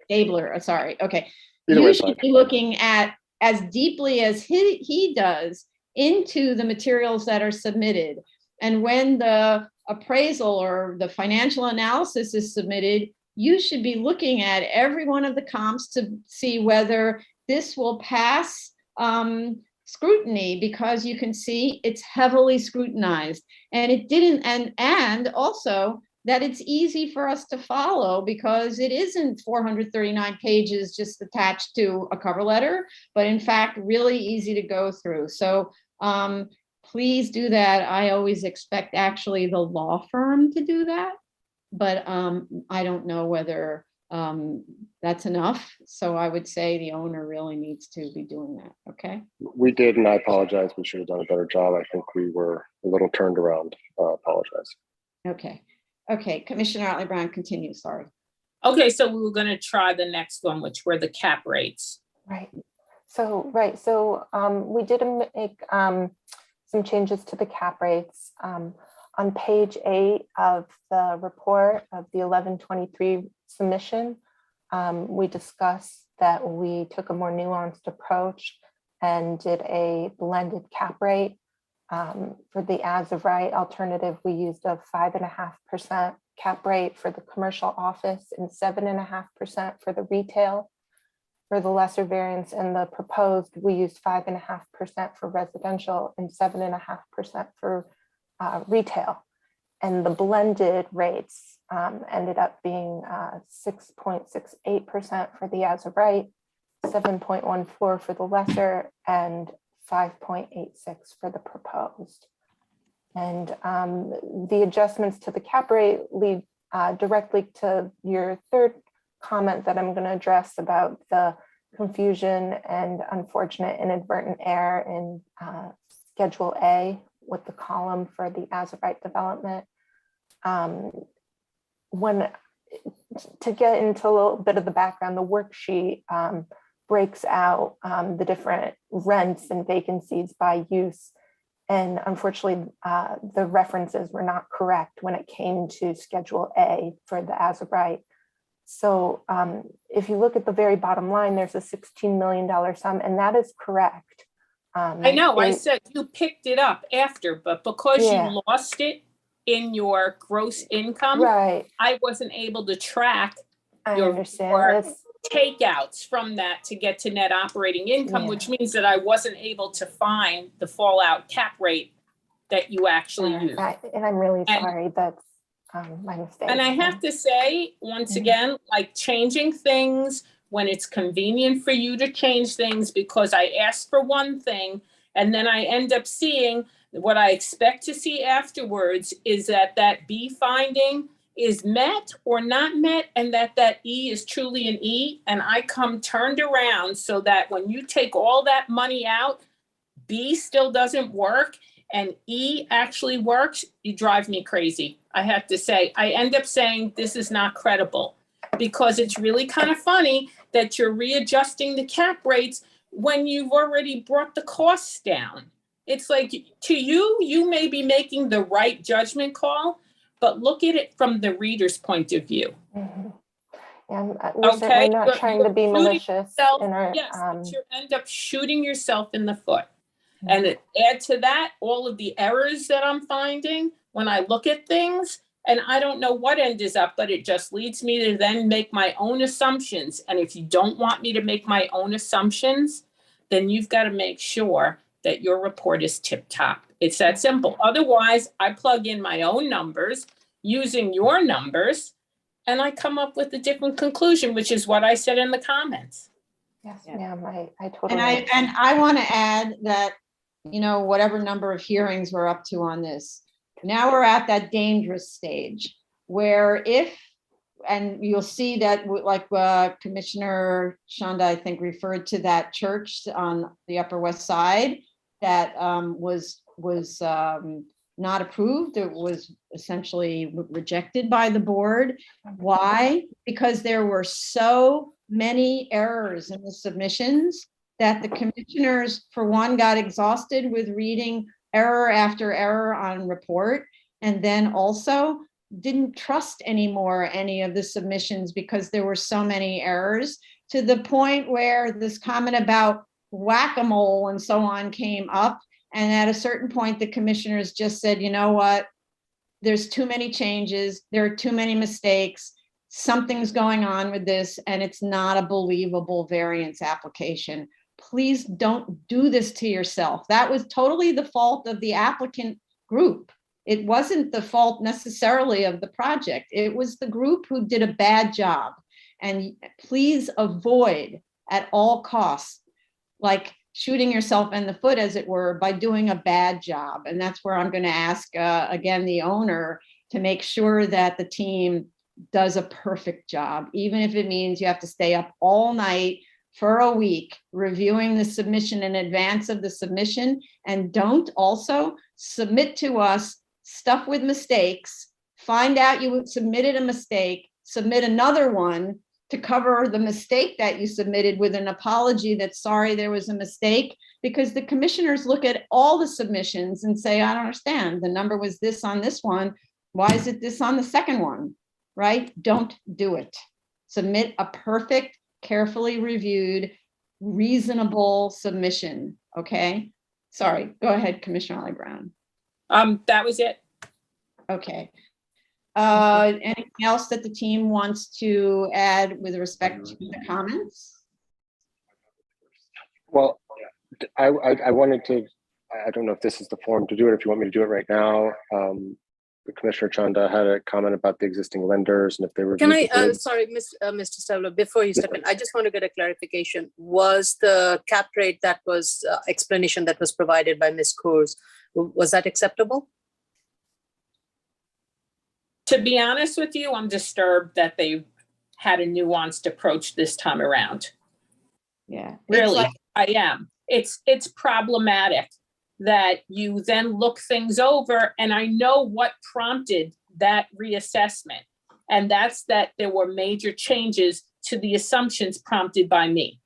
Speaker 2: Stabler, sorry, okay.
Speaker 15: Either
Speaker 2: you
Speaker 15: way,
Speaker 2: should
Speaker 15: fine.
Speaker 2: be looking at as deeply as he does into the materials that are submitted. And when the appraisal or the financial analysis is submitted, you should be looking at every one of the comps to see whether this will pass scrutiny, because you can see it's heavily scrutinized, and it didn't, and also that it's easy for us to follow because it isn't 439 pages just attached to a cover letter, but in fact, really easy to go through. So please do that. I always expect actually the law firm to do that, but I don't know whether that's enough. So I would say the owner really needs to be doing that, okay?
Speaker 15: We did, and I apologize. We should have done a better job. I think we were a little turned around. Apologize.
Speaker 2: Okay. Okay, Commissioner Otley-Brown, continue, sorry.
Speaker 4: Okay, so we were going to try the next one, which were the cap rates.
Speaker 17: Right. So we did make some changes to the cap rates. On page 8 of the report of the 1123 submission, we discussed that we took a more nuanced approach and did a blended cap rate. For the as of right alternative, we used a 5.5% cap rate for the commercial office and 7.5% for the retail. For the lesser variance and the proposed, we used 5.5% for residential and 7.5% for retail. And the blended rates ended up being 6.68% for the as of right, 7.14 for the lesser, and 5.86 for the proposed. And the adjustments to the cap rate lead directly to your third comment that I'm going to address about the confusion and unfortunate inadvertent error in Schedule A with the column for the as of right development. To get into a little bit of the background, the worksheet breaks out the different rents and vacancies by use. And unfortunately, the references were not correct when it came to Schedule A for the as of right. So if you look at the very bottom line, there's a $16 million sum, and that is correct.
Speaker 4: I know, I
Speaker 17: it-
Speaker 4: said you picked it up after, but because
Speaker 17: Yeah.
Speaker 4: you lost it in your gross income,
Speaker 17: Right,
Speaker 4: I wasn't able to track
Speaker 17: I
Speaker 4: your
Speaker 17: understand.
Speaker 4: your
Speaker 17: That's,
Speaker 4: takeouts from that to get to net operating income,
Speaker 17: Yeah.
Speaker 4: which means that I wasn't able to find the fallout cap rate that you actually used.
Speaker 17: and I'm really
Speaker 4: And-
Speaker 17: sorry, that's my mistake.
Speaker 4: And I have to say, once
Speaker 17: Mhm.
Speaker 4: again, like changing things when it's convenient for you to change things because I asked for one thing and then I end up seeing what I expect to see afterwards is that that B finding is met or not met and that E is truly an E. And I come turned around so that when you take all that money out, B still doesn't work and E actually works, you drive me crazy. I have to say, I end up saying this is not credible because it's really kind of funny that you're readjusting the cap rates when you've already brought the costs down. It's like to you, you may be making the right judgment call, but look at it from the reader's point of view.
Speaker 17: Mhm. And we're certainly not
Speaker 4: You're
Speaker 17: trying to be
Speaker 4: shooting
Speaker 17: malicious
Speaker 4: yourself-
Speaker 17: in our,
Speaker 4: yes, but you end up shooting yourself in the foot.
Speaker 17: Mhm.
Speaker 4: And add to that all of the errors that I'm finding when I look at things, and I don't know what end is up, but it just leads me to then make my own assumptions. And if you don't want me to make my own assumptions, then you've got to make sure that your report is tip top. It's that simple. Otherwise, I plug in my own numbers using your numbers, and I come up with a different conclusion, which is what I said in the comments.
Speaker 17: yes,
Speaker 2: Yeah.
Speaker 17: ma'am, I
Speaker 2: And
Speaker 17: totally.
Speaker 2: I want to add that, you know, whatever number of hearings we're up to on this, now we're at that dangerous stage where if, and you'll see that like Commissioner Shanda, I think, referred to that church on the Upper West Side that was not approved. It was essentially rejected by the board. Why? Because there were so many errors in the submissions that the commissioners, for one, got exhausted with reading error after error on report, and then also didn't trust anymore any of the submissions because there were so many errors, to the point where this comment about whack-a-mole and so on came up. And at a certain point, the commissioners just said, you know what? There's too many changes. There are too many mistakes. Something's going on with this, and it's not a believable variance application. Please don't do this to yourself. That was totally the fault of the applicant group. It wasn't the fault necessarily of the project. It was the group who did a bad job. And please avoid at all costs, like shooting yourself in the foot, as it were, by doing a bad job. And that's where I'm going to ask, again, the owner to make sure that the team does a perfect job, even if it means you have to stay up all night for a week reviewing the submission in advance of the submission. And don't also submit to us stuff with mistakes, find out you submitted a mistake, submit another one to cover the mistake that you submitted with an apology that sorry there was a mistake, because the commissioners look at all the submissions and say, I don't understand, the number was this on this one, why is it this on the second one, right? Don't do it. Submit a perfect, carefully reviewed, reasonable submission, okay? Sorry, go ahead, Commissioner Ollie Brown.
Speaker 4: That was it.
Speaker 2: Okay. Anything else that the team wants to add with respect to the comments?
Speaker 15: Well, I wanted to, I don't know if this is the forum to do it, if you want me to do it right now. Commissioner Chanda had a comment about the existing lenders and if they were.
Speaker 3: Can I, sorry, Mr. Stavlo, before you step in, I just want to get a clarification. Was the cap rate that was explanation that was provided by Ms. Coors, was that acceptable?
Speaker 4: To be honest with you, I'm disturbed that they had a nuanced approach this time around.
Speaker 2: Yeah.
Speaker 4: Really, I am. It's problematic that you then look things over, and I know what prompted that reassessment. And that's that there were major changes to the assumptions prompted by me.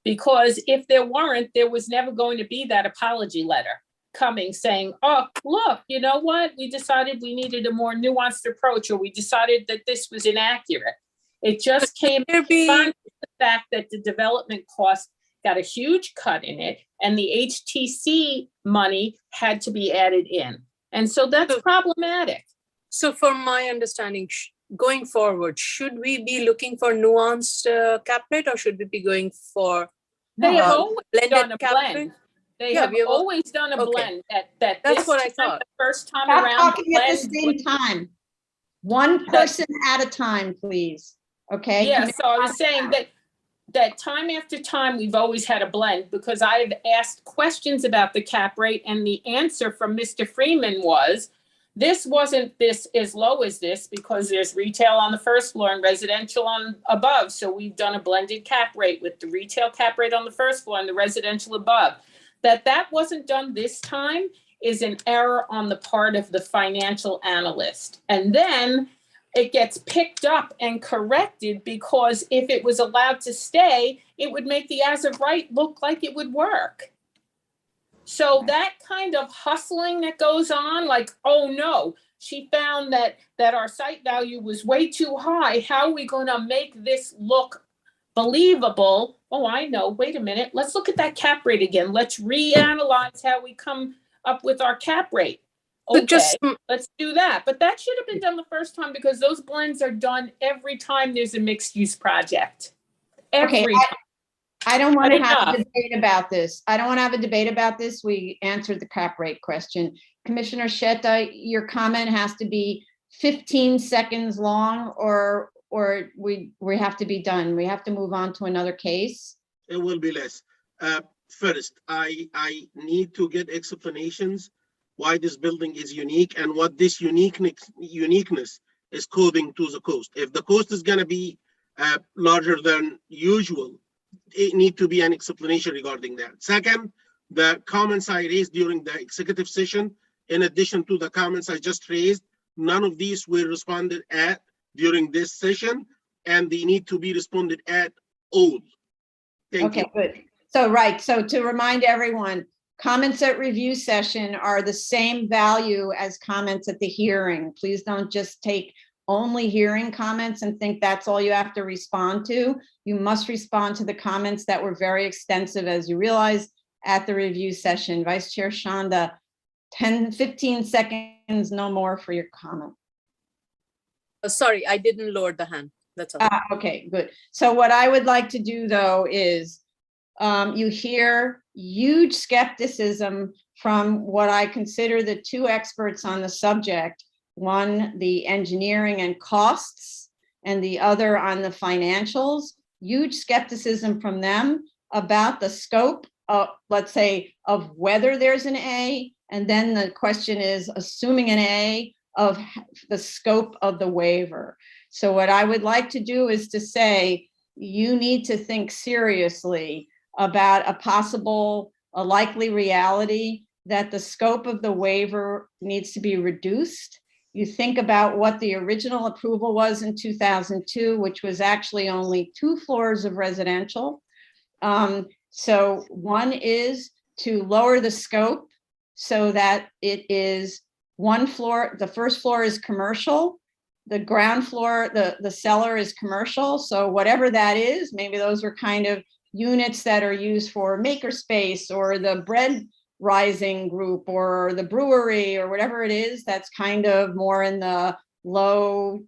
Speaker 4: Because if there weren't, there was never going to be that apology letter. coming saying, oh, look, you know what? We decided we needed a more nuanced approach, or we decided that this was inaccurate. It just came
Speaker 3: There be-
Speaker 4: down to the fact that the development cost got a huge cut in it, and the HTC money had to be added in. And so that's problematic.
Speaker 3: So from my understanding, going forward, should we be looking for nuanced cap rate, or should we be going for
Speaker 4: They have always
Speaker 3: blended
Speaker 4: done a
Speaker 3: cap
Speaker 4: blend.
Speaker 3: rate?
Speaker 4: They
Speaker 3: Yeah,
Speaker 4: have
Speaker 3: we have
Speaker 4: always done a
Speaker 3: okay.
Speaker 4: blend. That
Speaker 3: That's
Speaker 4: this
Speaker 3: what I
Speaker 4: time,
Speaker 3: thought.
Speaker 4: The first time
Speaker 2: Stop
Speaker 4: around,
Speaker 2: talking at the
Speaker 4: blend
Speaker 2: same time. One person at a time, please. Okay?
Speaker 4: Yeah, so I was saying that time after time, we've always had a blend, because I've asked questions about the cap rate, and the answer from Mr. Freeman was, this wasn't this as low as this because there's retail on the first floor and residential on above. So we've done a blended cap rate with the retail cap rate on the first floor and the residential above. That wasn't done this time is an error on the part of the financial analyst. And then it gets picked up and corrected, because if it was allowed to stay, it would make the as of right look like it would work. So that kind of hustling that goes on, like, oh no, she found that our site value was way too high. How are we going to make this look believable? Oh, I know. Wait a minute. Let's look at that cap rate again. Let's reanalyze how we come up with our cap rate. Okay, let's do that. But that should have been done the first time, because those blends are done every time there's a mixed use project. Every time.
Speaker 2: I don't want to
Speaker 4: But
Speaker 2: have
Speaker 4: enough.
Speaker 2: a debate about this. I don't want to have a debate about this. We answered the cap rate question. Commissioner Shetta, your comment has to be 15 seconds long, or we have to be done. We have to move on to another case.
Speaker 5: It will be less. First, I need to get explanations why this building is unique and what this uniqueness is coding to the cost. If the cost is going to be larger than usual, it need to be an explanation regarding that. Second, the comments I raised during the executive session, in addition to the comments I just raised, none of these were responded at during this session, and they need to be responded at all. Thank you.
Speaker 2: Good. So, right. So to remind everyone, comments at review session are the same value as comments at the hearing. Please don't just take only hearing comments and think that's all you have to respond to. You must respond to the comments that were very extensive, as you realize, at the review session. Vice Chair Shanda, 15 seconds, no more for your comment.
Speaker 3: Sorry, I didn't lower the hand. That's all.
Speaker 2: Okay, good. So what I would like to do, though, is you hear huge skepticism from what I consider the two experts on the subject. One, the engineering and costs, and the other on the financials. Huge skepticism from them about the scope of, let's say, of whether there's an A, and then the question is, assuming an A, of the scope of the waiver. So what I would like to do is to say, you need to think seriously about a likely reality that the scope of the waiver needs to be reduced. You think about what the original approval was in 2002, which was actually only 2 floors of residential. So one is to lower the scope so that it is 1 floor, the first floor is commercial, the ground floor, the cellar is commercial. So whatever that is, maybe those are kind of units that are used for makerspace or the bread rising group or the brewery or whatever it is, that's kind of more in the low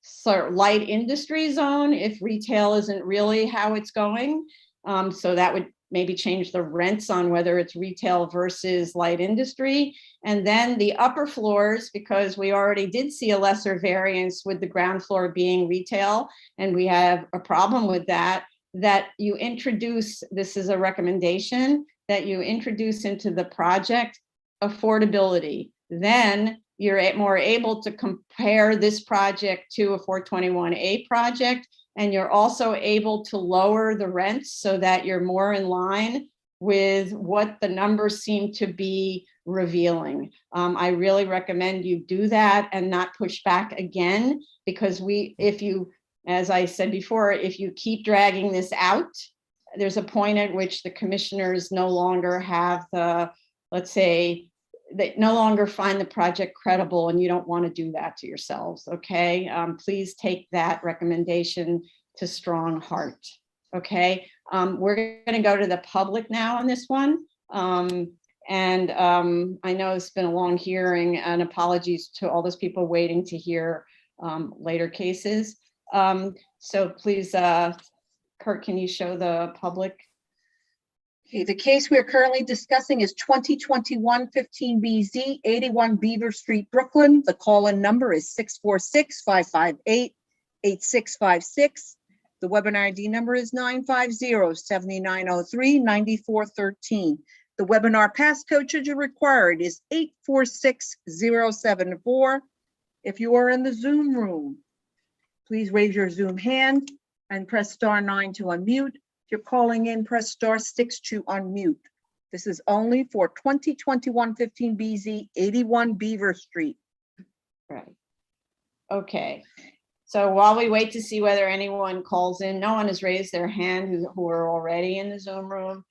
Speaker 2: sort of light industry zone if retail isn't really how it's going. So that would maybe change the rents on whether it's retail versus light industry. And then the upper floors, because we already did see a lesser variance with the ground floor being retail, and we have a problem with that, that you introduce, this is a recommendation, that you introduce into the project affordability. Then you're more able to compare this project to a 421A project, and you're also able to lower the rents so that you're more in line with what the numbers seem to be revealing. I really recommend you do that and not push back again, because if you, as I said before, if you keep dragging this out, there's a point at which the commissioners no longer have the let's say, they no longer find the project credible, and you don't want to do that to yourselves, okay? Please take that recommendation to strong heart, okay? We're going to go to the public now on this one. I know it's been a long hearing, and apologies to all those people waiting to hear later cases. So please, Kurt, can you show the public?
Speaker 1: Okay, the case we are currently discussing is 2021-15BZ, 81 Beaver Street, Brooklyn. The call-in number is 646-558-8656. The webinar ID number is 950-7903-9413. The webinar passcode, should you require it, is 846074. If you are in the Zoom room, please raise your Zoom hand and press *9 to unmute. If you're calling in, press *6 to unmute. This is only for 2021-15BZ, 81 Beaver Street.
Speaker 2: Right. Okay. So while we wait to see whether anyone calls in, no one has raised their hand who are already in the Zoom room.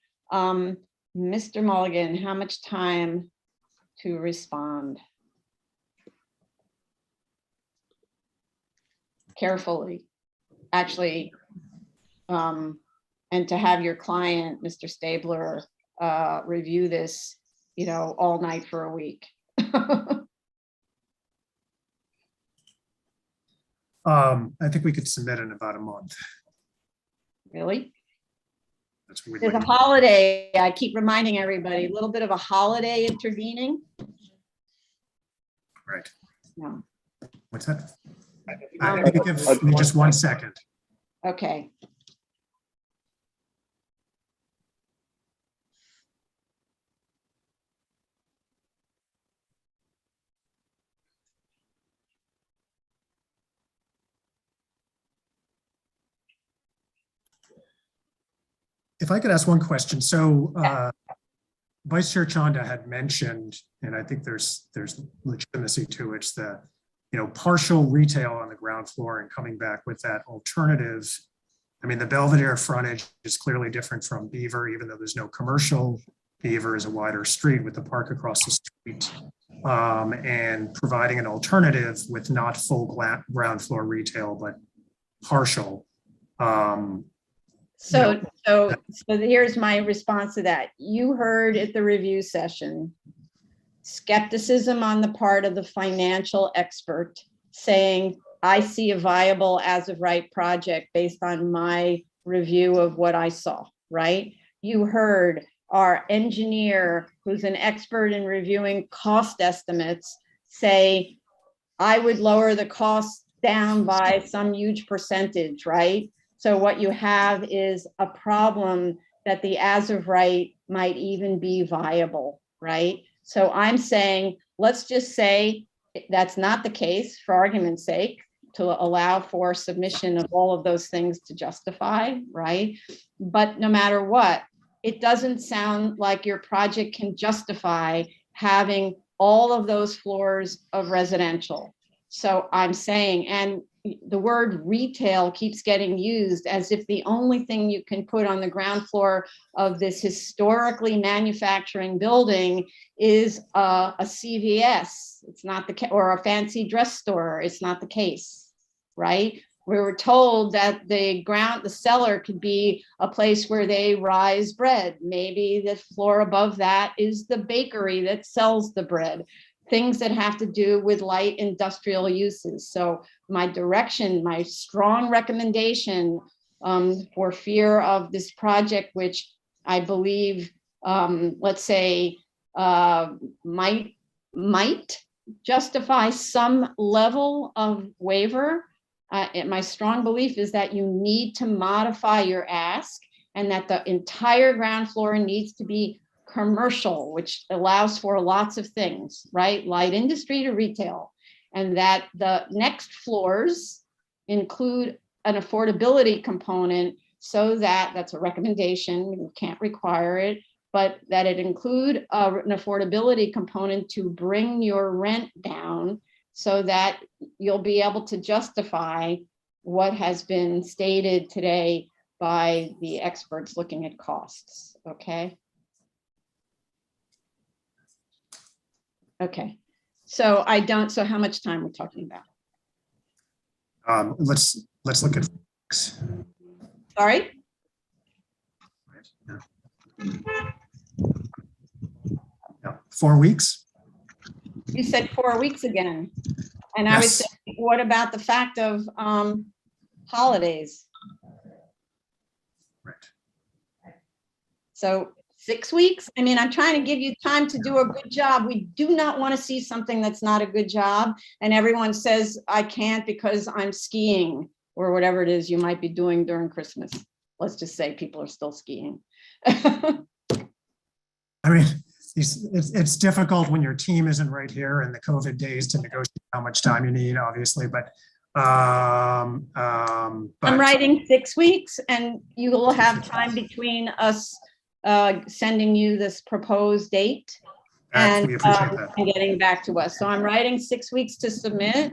Speaker 2: Mr. Mulligan, how much time to respond? Carefully, actually, and to have your client, Mr. Stabler, review this, all night for a week.
Speaker 12: I think we could submit in about a month.
Speaker 2: Really?
Speaker 12: That's what we'd
Speaker 2: There's
Speaker 12: like
Speaker 2: a
Speaker 12: to-
Speaker 2: holiday. I keep reminding everybody, a little bit of a holiday intervening.
Speaker 12: Right.
Speaker 2: No.
Speaker 12: What's that? I think give me just 1 second.
Speaker 2: Okay.
Speaker 12: If I could ask one question. So Vice Chair Chanda had mentioned, and I think there's legitimacy to it, it's the partial retail on the ground floor and coming back with that alternative. I mean, the Belvedere frontage is clearly different from Beaver, even though there's no commercial. Beaver is a wider street with the park across the street, and providing an alternative with not full ground floor retail, but partial.
Speaker 2: So here's my response to that. You heard at the review session, skepticism on the part of the financial expert saying, I see a viable as of right project based on my review of what I saw, right? You heard our engineer, who's an expert in reviewing cost estimates, say, I would lower the cost down by some huge percentage, right? So what you have is a problem that the as of right might even be viable, right? So I'm saying, let's just say that's not the case for argument's sake, to allow for submission of all of those things to justify, right? But no matter what, it doesn't sound like your project can justify having all of those floors of residential. So I'm saying, and the word retail keeps getting used as if the only thing you can put on the ground floor of this historically manufacturing building is a CVS. It's not the case, or a fancy dress store. It's not the case, right? We were told that the cellar could be a place where they rise bread. Maybe the floor above that is the bakery that sells the bread. Things that have to do with light industrial uses. So my direction, my strong recommendation for fear of this project, which I believe, let's say, might justify some level of waiver. My strong belief is that you need to modify your ask, and that the entire ground floor needs to be commercial, which allows for lots of things, right? Light industry to retail, and that the next floors include an affordability component, so that that's a recommendation, you can't require it, but that it include an affordability component to bring your rent down, so that you'll be able to justify what has been stated today by the experts looking at costs, okay? Okay. So I don't, so how much time we're talking about?
Speaker 12: Let's look at.
Speaker 2: Sorry?
Speaker 12: Yeah, 4 weeks.
Speaker 2: You said 4 weeks again. And I was
Speaker 12: Yes.
Speaker 2: saying, what about the fact of holidays?
Speaker 12: Right.
Speaker 2: So 6 weeks? I mean, I'm trying to give you time to do a good job. We do not want to see something that's not a good job. And everyone says, I can't because I'm skiing or whatever it is you might be doing during Christmas. Let's just say people are still skiing.
Speaker 12: I mean, it's difficult when your team isn't right here in the COVID days to negotiate how much time you need, obviously, but
Speaker 2: I'm writing 6 weeks and you will have time between us sending you this proposed date and,
Speaker 12: we appreciate that.
Speaker 2: and getting back to us. So I'm writing 6 weeks to submit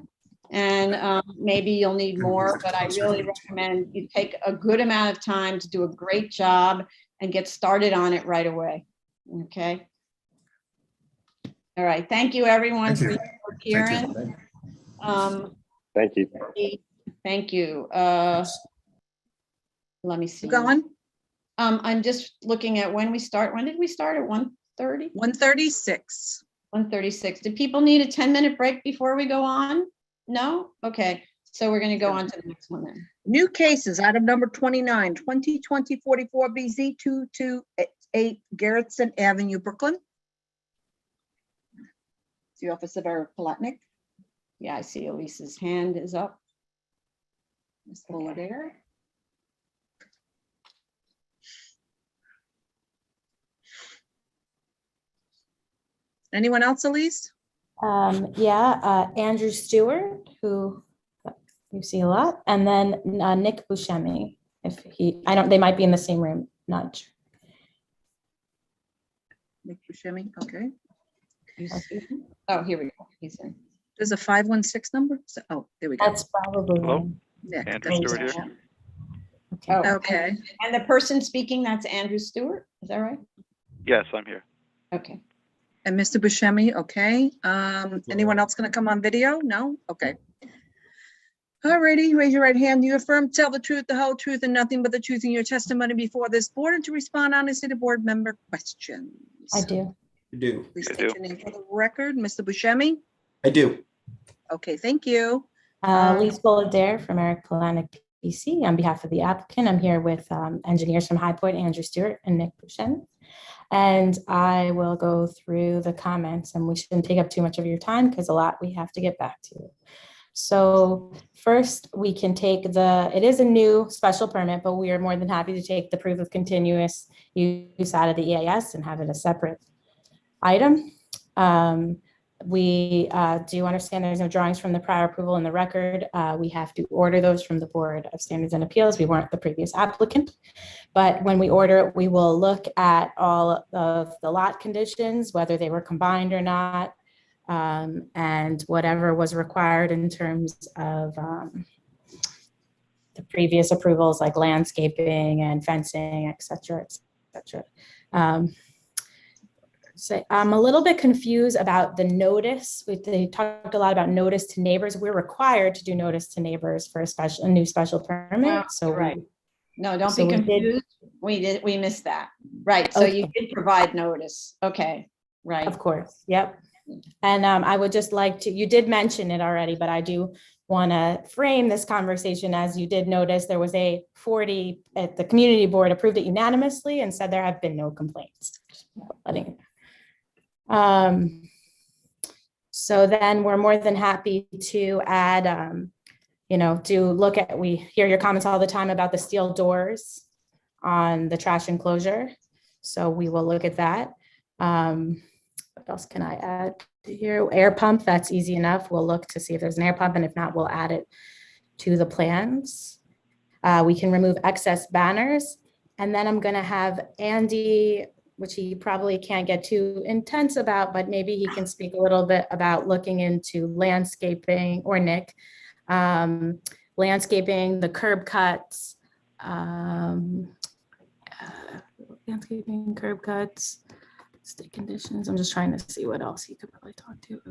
Speaker 2: and maybe you'll need more, but I really recommend you take a good amount of time to do a great job and get started on it right away. Okay. All right. Thank you, everyone, for your appearance.
Speaker 15: Thank you.
Speaker 2: Thank you. Let me see.
Speaker 1: Go on.
Speaker 2: I'm just looking at when we start. When did we start? At 1:30?
Speaker 1: 1:36.
Speaker 2: 1:36. Do people need a 10-minute break before we go on? No? Okay. So we're going to go on to the next one then.
Speaker 1: New cases, item number 29, 2020-44BZ 228 Garrettson Avenue, Brooklyn. The Office of Eric Palatnik.
Speaker 2: Yeah, I see Elise's hand is up.
Speaker 1: Ms. Fuller. Anyone else, Elise?
Speaker 17: Andrew Stewart, who you see a lot, and then Nick Buscemi. If they might be in the same room, not sure.
Speaker 1: Nick Buscemi, okay.
Speaker 2: Oh, here we go. He's in.
Speaker 1: There's a 516 number? Oh, there we go.
Speaker 17: That's probably
Speaker 18: Hello?
Speaker 1: Nick,
Speaker 18: Andrew
Speaker 1: that's
Speaker 18: Stewart
Speaker 1: Buscemi.
Speaker 18: here.
Speaker 2: Oh,
Speaker 1: Okay.
Speaker 2: And the person speaking, that's Andrew Stewart. Is that right?
Speaker 18: Yes, I'm here.
Speaker 2: Okay.
Speaker 1: And Mr. Buscemi, okay. Anyone else going to come on video? No? Okay. All righty, raise your right hand. You affirm, tell the truth, the whole truth, and nothing but the truth in your testimony before this board and to respond honestly to board member questions.
Speaker 17: I do.
Speaker 16: You do.
Speaker 1: Please
Speaker 18: I
Speaker 1: state
Speaker 18: do.
Speaker 1: your name for the record. Mr. Buscemi?
Speaker 16: I do.
Speaker 1: Okay, thank you.
Speaker 17: Lise Boladair from Eric Palatnik PC. On behalf of the applicant, I'm here with engineers from High Point, Andrew Stewart and Nick Buscemi. And I will go through the comments, and we shouldn't take up too much of your time because a lot we have to get back to. So first we can take it is a new special permit, but we are more than happy to take the proof of continuous use out of the EAS and have it a separate item. We do understand there's no drawings from the prior approval in the record. We have to order those from the Board of Standards and Appeals. We weren't the previous applicant, but when we order it, we will look at all of the lot conditions, whether they were combined or not, and whatever was required in terms of the previous approvals like landscaping and fencing, et cetera, et cetera. So I'm a little bit confused about the notice. They talked a lot about notice to neighbors. We're required to do notice to neighbors for a new special permit. So
Speaker 2: right. No, don't
Speaker 17: so
Speaker 2: be
Speaker 17: we did-
Speaker 2: confused. We missed that. Right. So you
Speaker 17: Okay.
Speaker 2: did provide notice. Okay. Right.
Speaker 17: Of course. Yep. And I would just like to, you did mention it already, but I do want to frame this conversation as you did notice there was a 40 at the community board approved it unanimously and said there have been no complaints. So then we're more than happy to add, to look at, we hear your comments all the time about the steel doors on the trash enclosure. So we will look at that. What else can I add here? Air pump, that's easy enough. We'll look to see if there's an air pump, and if not, we'll add it to the plans. We can remove excess banners. And then I'm gonna have Andy, which he probably can't get too intense about, but maybe he can speak a little bit about looking into landscaping, or Nick, landscaping, the curb cuts, landscaping, curb cuts,
Speaker 18: State conditions. I'm just trying to see what else he could probably talk to.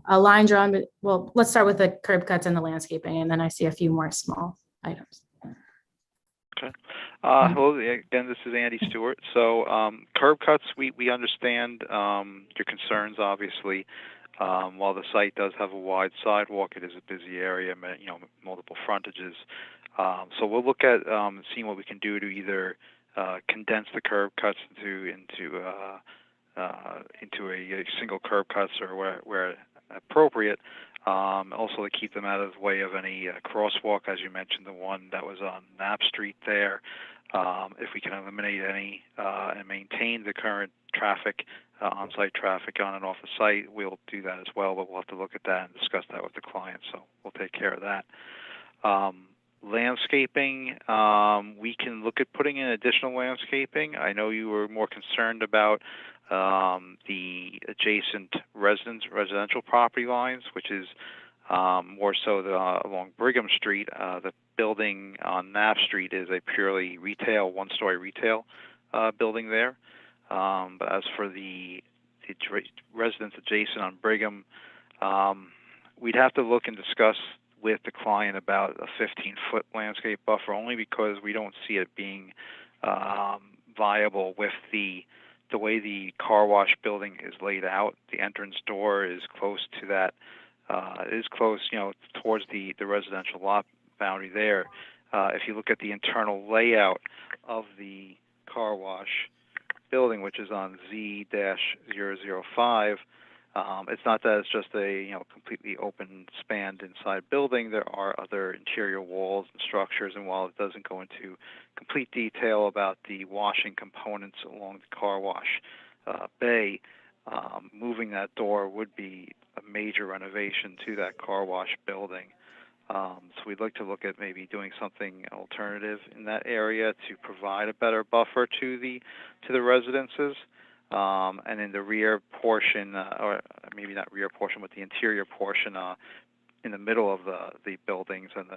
Speaker 18: A line drawn, but well, let's start with the curb cuts and the landscaping, and then I see a few more small items.
Speaker 19: Okay. Hello, again, this is Andy Stewart. So curb cuts, we understand your concerns, obviously. While the site does have a wide sidewalk, it is a busy area, you know, multiple frontages. So we'll look at seeing what we can do to either condense the curb cuts into a single curb cuts or where appropriate. Also to keep them out of the way of any crosswalk, as you mentioned, the one that was on Knapp Street there. If we can eliminate any and maintain the current traffic, on-site traffic on and off the site, we'll do that as well, but we'll have to look at that and discuss that with the client, so we'll take care of that. Landscaping, we can look at putting in additional landscaping. I know you were more concerned about the adjacent residential property lines, which is more so along Brigham Street. The building on Knapp Street is a purely retail, one-story retail building there. But as for the residents adjacent on Brigham, we'd have to look and discuss with the client about a 15-foot landscape buffer, only because we don't see it being viable with the way the car wash building is laid out. The entrance door is close to that, you know, towards the residential lot boundary there. If you look at the internal layout of the car wash building, which is on Z-005, it's not that it's just a completely open spanned inside building. There are other interior walls and structures, and while it doesn't go into complete detail about the washing components along the car wash bay, moving that door would be a major renovation to that car wash building. So we'd like to look at maybe doing something alternative in that area to provide a better buffer to the residences. And in the rear portion, or maybe not rear portion, but the interior portion in the middle of the buildings, and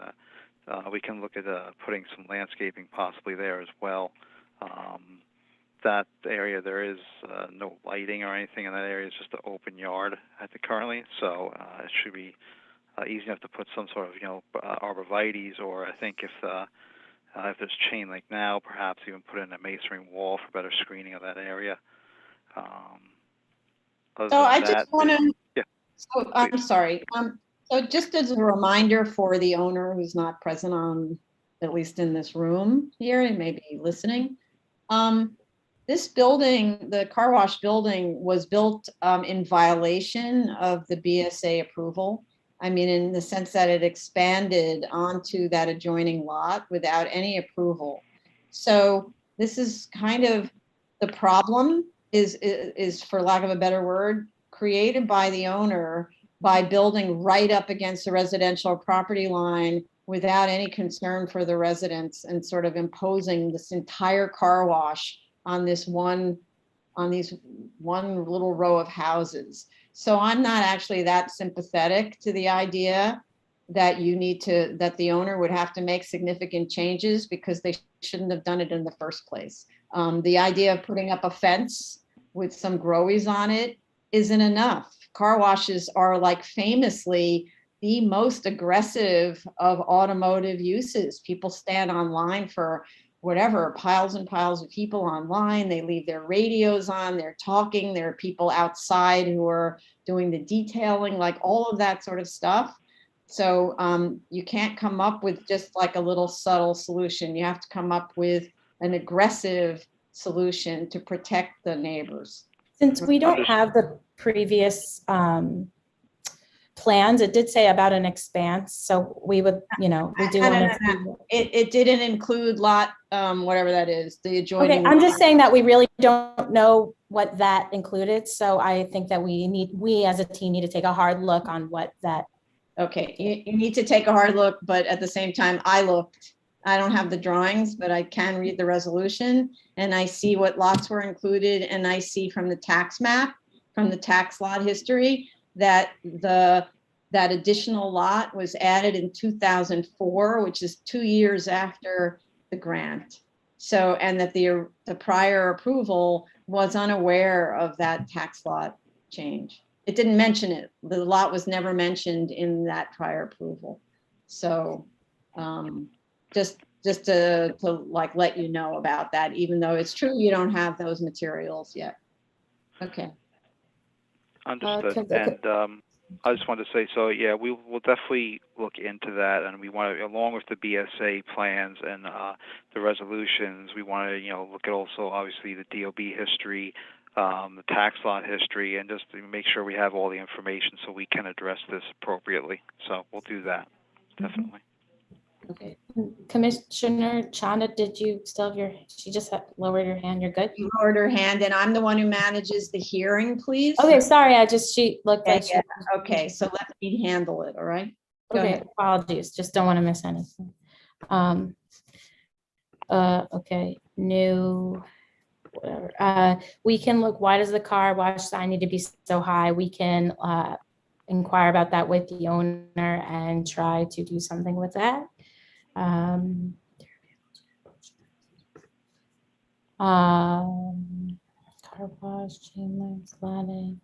Speaker 19: we can look at putting some landscaping possibly there as well. That area, there is no lighting or anything in that area. It's just an open yard currently, so it should be easy enough to put some sort of arborvitaes, or I think if there's chain link now, perhaps even put in a masonry wall for better screening of that area.
Speaker 2: So I just want to,
Speaker 19: yeah,
Speaker 2: so I'm sorry. So just as a reminder for the owner who's not present on, at least in this room here and maybe listening, this building, the car wash building, was built in violation of the BSA approval. I mean, in the sense that it expanded onto that adjoining lot without any approval. So this is kind of the problem is, for lack of a better word, created by the owner by building right up against the residential property line without any concern for the residents, and sort of imposing this entire car wash on these one little row of houses. So I'm not actually that sympathetic to the idea that that the owner would have to make significant changes, because they shouldn't have done it in the first place. The idea of putting up a fence with some growies on it isn't enough. Car washes are, like, famously the most aggressive of automotive uses. People stand online for whatever, piles and piles of people online. They leave their radios on, they're talking, there are people outside who are doing the detailing, like all of that sort of stuff. So you can't come up with just like a little subtle solution. You have to come up with an aggressive solution to protect the neighbors.
Speaker 18: Since we don't have the previous plans, it did say about an expanse, so we would, we do want to.
Speaker 2: It didn't include lot, whatever that is, the adjoining.
Speaker 18: Okay, I'm just saying that we really don't know what that included, so I think that we as a team need to take a hard look on what that.
Speaker 2: Okay, you need to take a hard look, but at the same time, I looked. I don't have the drawings, but I can read the resolution, and I see what lots were included, and I see from the tax map, from the tax lot history, that that additional lot was added in 2004, which is 2 years after the grant. So, and that the prior approval was unaware of that tax lot change. It didn't mention it. The lot was never mentioned in that prior approval. So, just to like let you know about that, even though it's true you don't have those materials yet. Okay.
Speaker 19: Understood. And I just wanted to say, so yeah, we will definitely look into that, and we want to, along with the BSA plans and the resolutions, we want to, look at also obviously the DOB history, the tax lot history, and just to make sure we have all the information so we can address this appropriately. So we'll do that, definitely.
Speaker 18: Okay. Commissioner Chanda, did you still have she just lowered her hand. You're good?
Speaker 2: You lowered her hand, and I'm the one who manages the hearing, please.
Speaker 18: Okay, sorry. She looked like she.
Speaker 2: Okay, so let me handle it, all right? Go
Speaker 18: Okay,
Speaker 2: ahead.
Speaker 18: apologies. Just don't want to miss anything. Okay, new, whatever. We can look, why does the car wash sign need to be so high? We can inquire about that with the owner and try to do something with that. Car wash, chain link, slatting.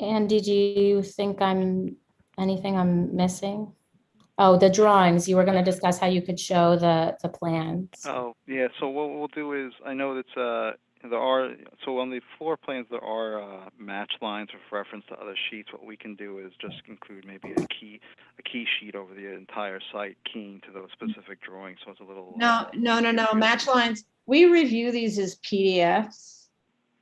Speaker 18: And did you think anything I'm missing? Oh, the drawings. You were going to discuss how you could show the plans.
Speaker 19: Oh, yeah. So what we'll do is, I know that there are, so on the floor plans, there are match lines with reference to other sheets. What we can do is just include maybe a key sheet over the entire site, keying to those specific drawings. So it's a little.
Speaker 2: No. Match lines. We review these as PDFs.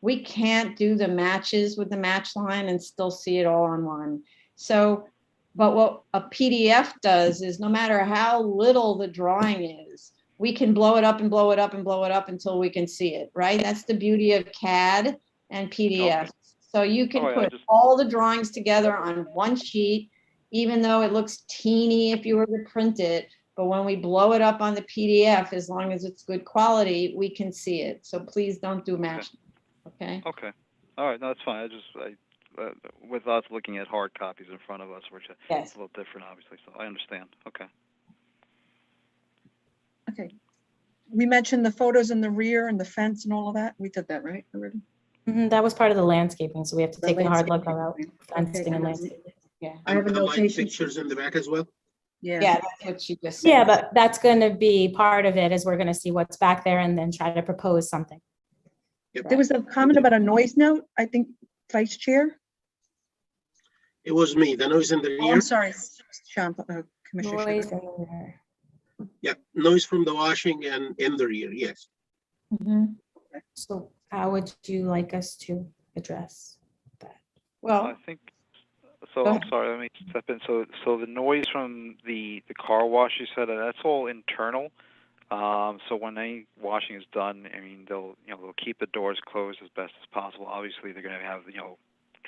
Speaker 2: We can't do the matches with the match line and still see it all on one. So, but what a PDF does is no matter how little the drawing is, we can blow it up and blow it up and blow it up until we can see it, right? That's the beauty of CAD and PDF. Okay. So you can put all the drawings together on one sheet, even though it looks teeny if you were to print it. But when we blow it up on the PDF, as long as it's good quality, we can see it. So please don't do match. Okay.
Speaker 19: Okay. All right. No, that's fine. With us looking at hard copies in front of us, which is a little different, obviously. So I understand. Okay.
Speaker 1: Okay. We mentioned the photos in the rear and the fence and all of that. We did that, right, already?
Speaker 18: That was part of the landscaping, so we have to take a hard look at fencing and landscaping.
Speaker 2: Yeah.
Speaker 5: I have pictures in the back as well.
Speaker 2: Yeah, that's what she just said.
Speaker 18: Yeah, but that's going to be part of it, is we're going to see what's back there and then try to propose something.
Speaker 5: Yep.
Speaker 1: There was a comment about a noise note, I think, Vice Chair.
Speaker 5: It was me, the noise in the rear.
Speaker 1: Oh, I'm sorry, Sean, Commissioner.
Speaker 18: Noise in the rear.
Speaker 5: Yeah, noise from the washing and in the rear, yes.
Speaker 18: So how would you like us to address that?
Speaker 2: Well,
Speaker 19: I think, so I'm sorry, let me step in. So the noise from the car wash, you said that's all internal. So when any washing is done, I mean, they'll keep the doors closed as best as possible. Obviously, they're going to have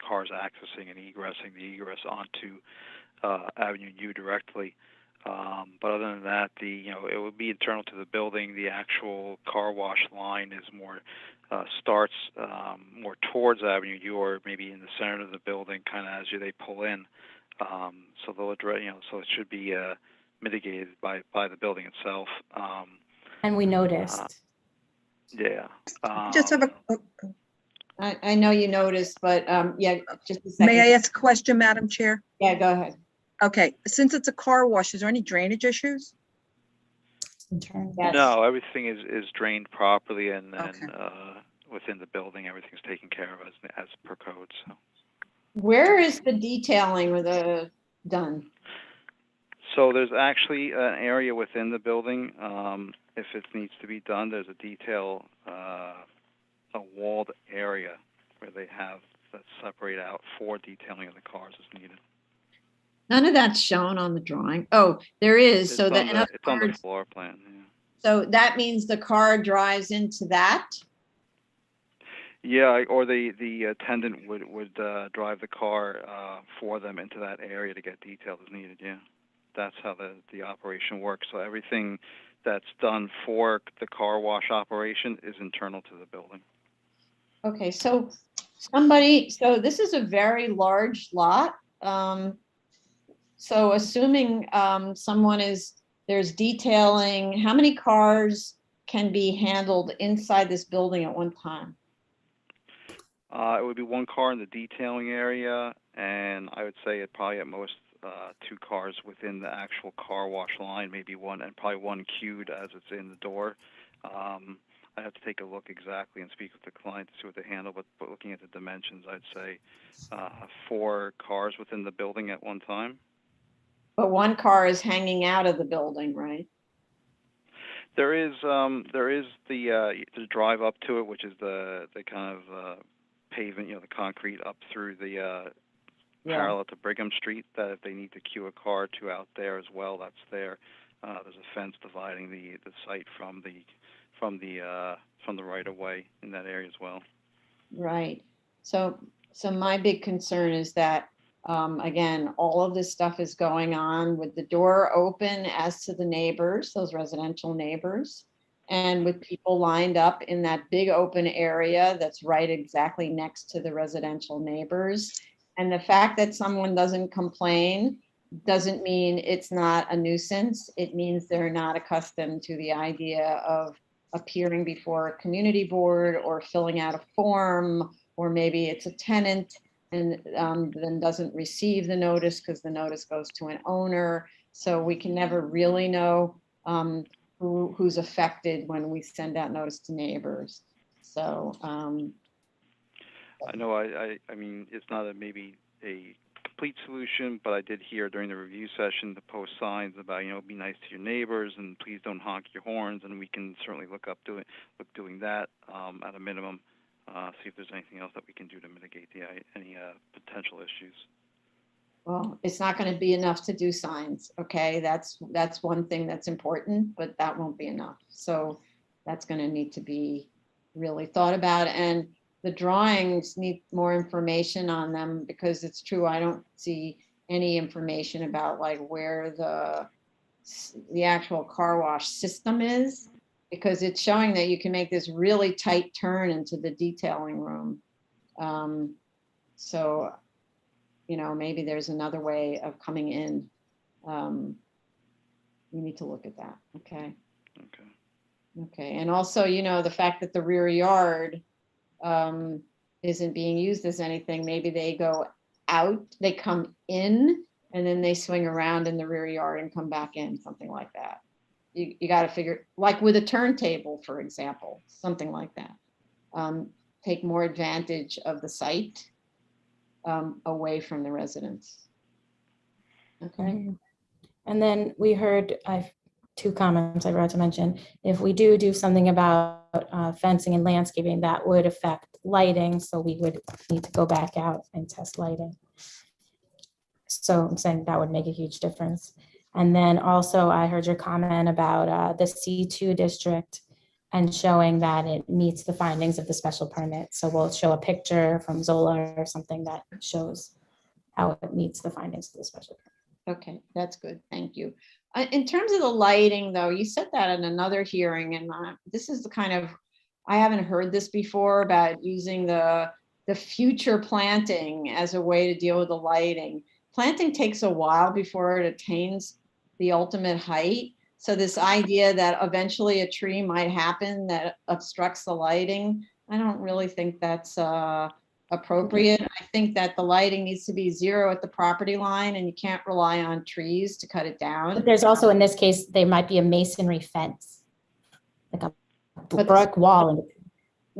Speaker 19: cars accessing and egressing the egress onto Avenue U directly. But other than that, it would be internal to the building. The actual car wash line is more starts more towards Avenue U, or maybe in the center of the building, kind of as they pull in. So they'll address, so it should be mitigated by the building itself.
Speaker 18: And we noticed.
Speaker 19: Yeah.
Speaker 1: Just have a.
Speaker 2: I know you noticed, but yeah, just a second.
Speaker 1: May I ask a question, Madam Chair?
Speaker 2: Yeah, go ahead.
Speaker 1: Okay, since it's a car wash, is there any drainage issues?
Speaker 2: Yes.
Speaker 19: No, everything is drained properly, and within the building, everything's taken care of as per code. So,
Speaker 2: where is the detailing or the done?
Speaker 19: So there's actually an area within the building. If it needs to be done, there's a detail, a walled area where they have that separate out for detailing of the cars as needed.
Speaker 2: None of that's shown on the drawing. Oh, there is.
Speaker 19: It's
Speaker 2: so that
Speaker 19: it's on the floor plan. Yeah.
Speaker 2: So that means the car drives into that?
Speaker 19: Yeah, or the attendant would drive the car for them into that area to get detailed as needed. Yeah, that's how the operation works. So everything that's done for the car wash operation is internal to the building.
Speaker 2: Okay, so this is a very large lot. So assuming there's detailing, how many cars can be handled inside this building at one time?
Speaker 19: It would be one car in the detailing area, and I would say it probably at most 2 cars within the actual car wash line, maybe one, and probably one queued as it's in the door. I have to take a look exactly and speak with the client to see what they handle, but looking at the dimensions, I'd say 4 cars within the building at one time.
Speaker 2: But one car is hanging out of the building, right?
Speaker 19: There is the drive up to it, which is the kind of pavement, the concrete up through the parallel to Brigham Street. That if they need to queue a car to out there as well, that's there. There's a fence dividing the site from the right of way in that area as well.
Speaker 2: Right. So my big concern is that, again, all of this stuff is going on with the door open as to the neighbors, those residential neighbors, and with people lined up in that big open area that's right exactly next to the residential neighbors. And the fact that someone doesn't complain doesn't mean it's not a nuisance. It means they're not accustomed to the idea of appearing before a community board or filling out a form, or maybe it's a tenant and then doesn't receive the notice because the notice goes to an owner. So we can never really know who's affected when we send out notice to neighbors. So
Speaker 19: I know I mean, it's not maybe a complete solution, but I did hear during the review session to post signs about, be nice to your neighbors and please don't honk your horns, and we can certainly look doing that at a minimum, see if there's anything else that we can do to mitigate any potential issues.
Speaker 2: well, it's not going to be enough to do signs. Okay, that's one thing that's important, but that won't be enough. So that's going to need to be really thought about, and the drawings need more information on them, because it's true, I don't see any information about like where the actual car wash system is, because it's showing that you can make this really tight turn into the detailing room. So, maybe there's another way of coming in. We need to look at that. Okay. Okay. And also, the fact that the rear yard isn't being used as anything. Maybe they go out, they come in, and then they swing around in the rear yard and come back in, something like that. You got to figure, like with a turntable, for example, something like that. Take more advantage of the site away from the residents. Okay.
Speaker 18: And then we heard, I've 2 comments I forgot to mention. If we do something about fencing and landscaping, that would affect lighting. So we would need to go back out and test lighting. So I'm saying that would make a huge difference. And then also I heard your comment about the C2 district and showing that it meets the findings of the special permit. So we'll show a picture from Zola or something that shows how it meets the findings of the special permit.
Speaker 2: Okay, that's good. Thank you. In terms of the lighting, though, you said that in another hearing, and this is the kind of, I haven't heard this before about using the future planting as a way to deal with the lighting. Planting takes a while before it attains the ultimate height. So this idea that eventually a tree might happen that obstructs the lighting, I don't really think that's appropriate. I think that the lighting needs to be 0 at the property line, and you can't rely on trees to cut it down.
Speaker 18: But there's also, in this case, there might be a masonry fence, like a brick wall.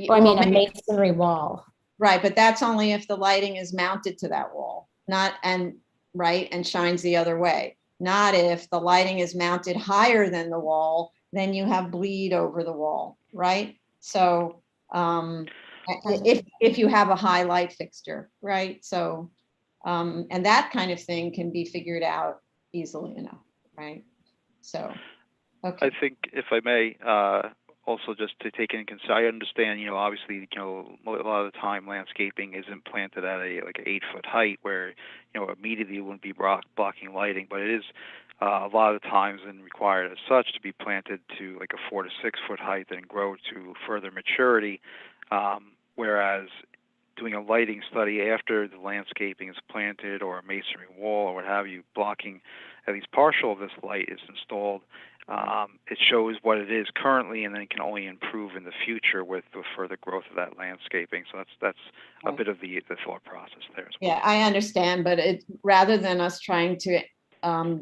Speaker 18: Or I mean, a masonry wall.
Speaker 2: Right, but that's only if the lighting is mounted to that wall, and shines the other way. Not if the lighting is mounted higher than the wall, then you have bleed over the wall, right? So if you have a high light fixture, right? So, and that kind of thing can be figured out easily enough, right? So, okay.
Speaker 19: I think, if I may, also just to take into consideration, I understand, obviously, a lot of the time landscaping isn't planted at an 8-foot height where, immediately it wouldn't be blocking lighting, but it is a lot of the times and required as such to be planted to like a 4 to 6 foot height and grow to further maturity. Whereas doing a lighting study after the landscaping is planted or a masonry wall or what have you, blocking at least partial of this light is installed, it shows what it is currently, and then it can only improve in the future with the further growth of that landscaping. So that's a bit of the thought process there as well.
Speaker 2: Yeah, I understand, but it, rather than us trying to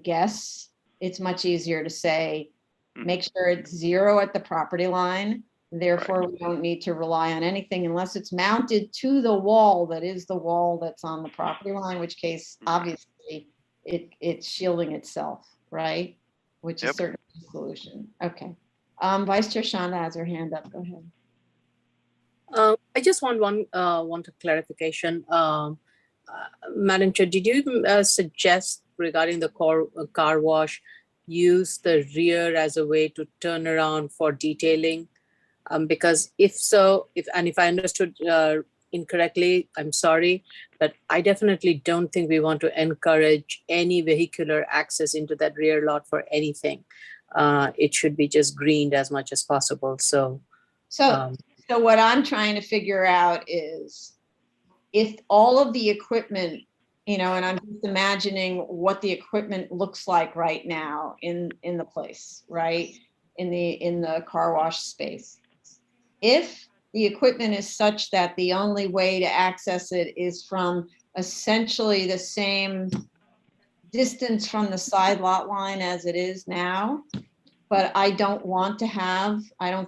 Speaker 2: guess, it's much easier to say, make sure it's 0 at the property line. Therefore, we don't need to rely on anything unless it's mounted to the wall that is the wall that's on the property line, in which case, obviously, it's shielding itself, right? Which is certainly a solution. Okay. Vice Chair Shonda has her hand up. Go ahead.
Speaker 3: I just want a clarification. Madam Chair, did you suggest regarding the car wash, use the rear as a way to turn around for detailing? Because if so, if I understood incorrectly, I'm sorry, but I definitely don't think we want to encourage any vehicular access into that rear lot for anything. It should be just greened as much as possible. So
Speaker 2: what I'm trying to figure out is if all of the equipment, and I'm just imagining what the equipment looks like right now in the place, right? In the car wash space. If the equipment is such that the only way to access it is from essentially the same distance from the side lot line as it is now, but I don't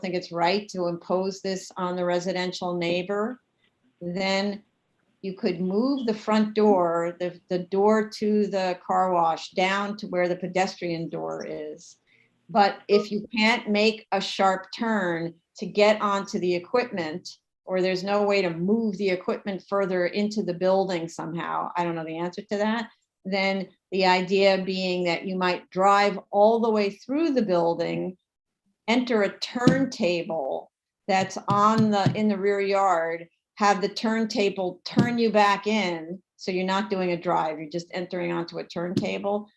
Speaker 2: think it's right to impose this on the residential neighbor, then you could move the front door, the door to the car wash down to where the pedestrian door is. But if you can't make a sharp turn to get onto the equipment, or there's no way to move the equipment further into the building somehow, I don't know the answer to that, then the idea being that you might drive all the way through the building, enter a turntable that's in the rear yard, have the turntable turn you back in. So you're not doing a drive, you're just entering onto a turntable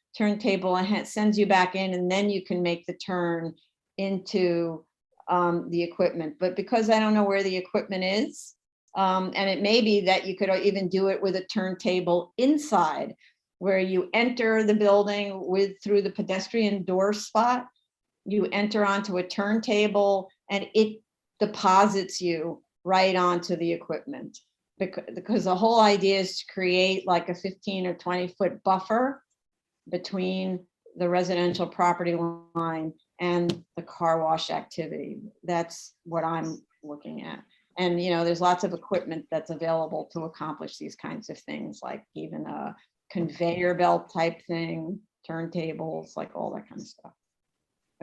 Speaker 2: sends you back in, and then you can make the turn into the equipment. But because I don't know where the equipment is, and it may be that you could even do it with a turntable inside, where you enter the building through the pedestrian door spot, you enter onto a turntable, and it deposits you right onto the equipment. Because the whole idea is to create like a 15 or 20-foot buffer between the residential property line and the car wash activity. That's what I'm looking at. And, there's lots of equipment that's available to accomplish these kinds of things, like even a conveyor belt type thing, turntables, like all that kind of stuff.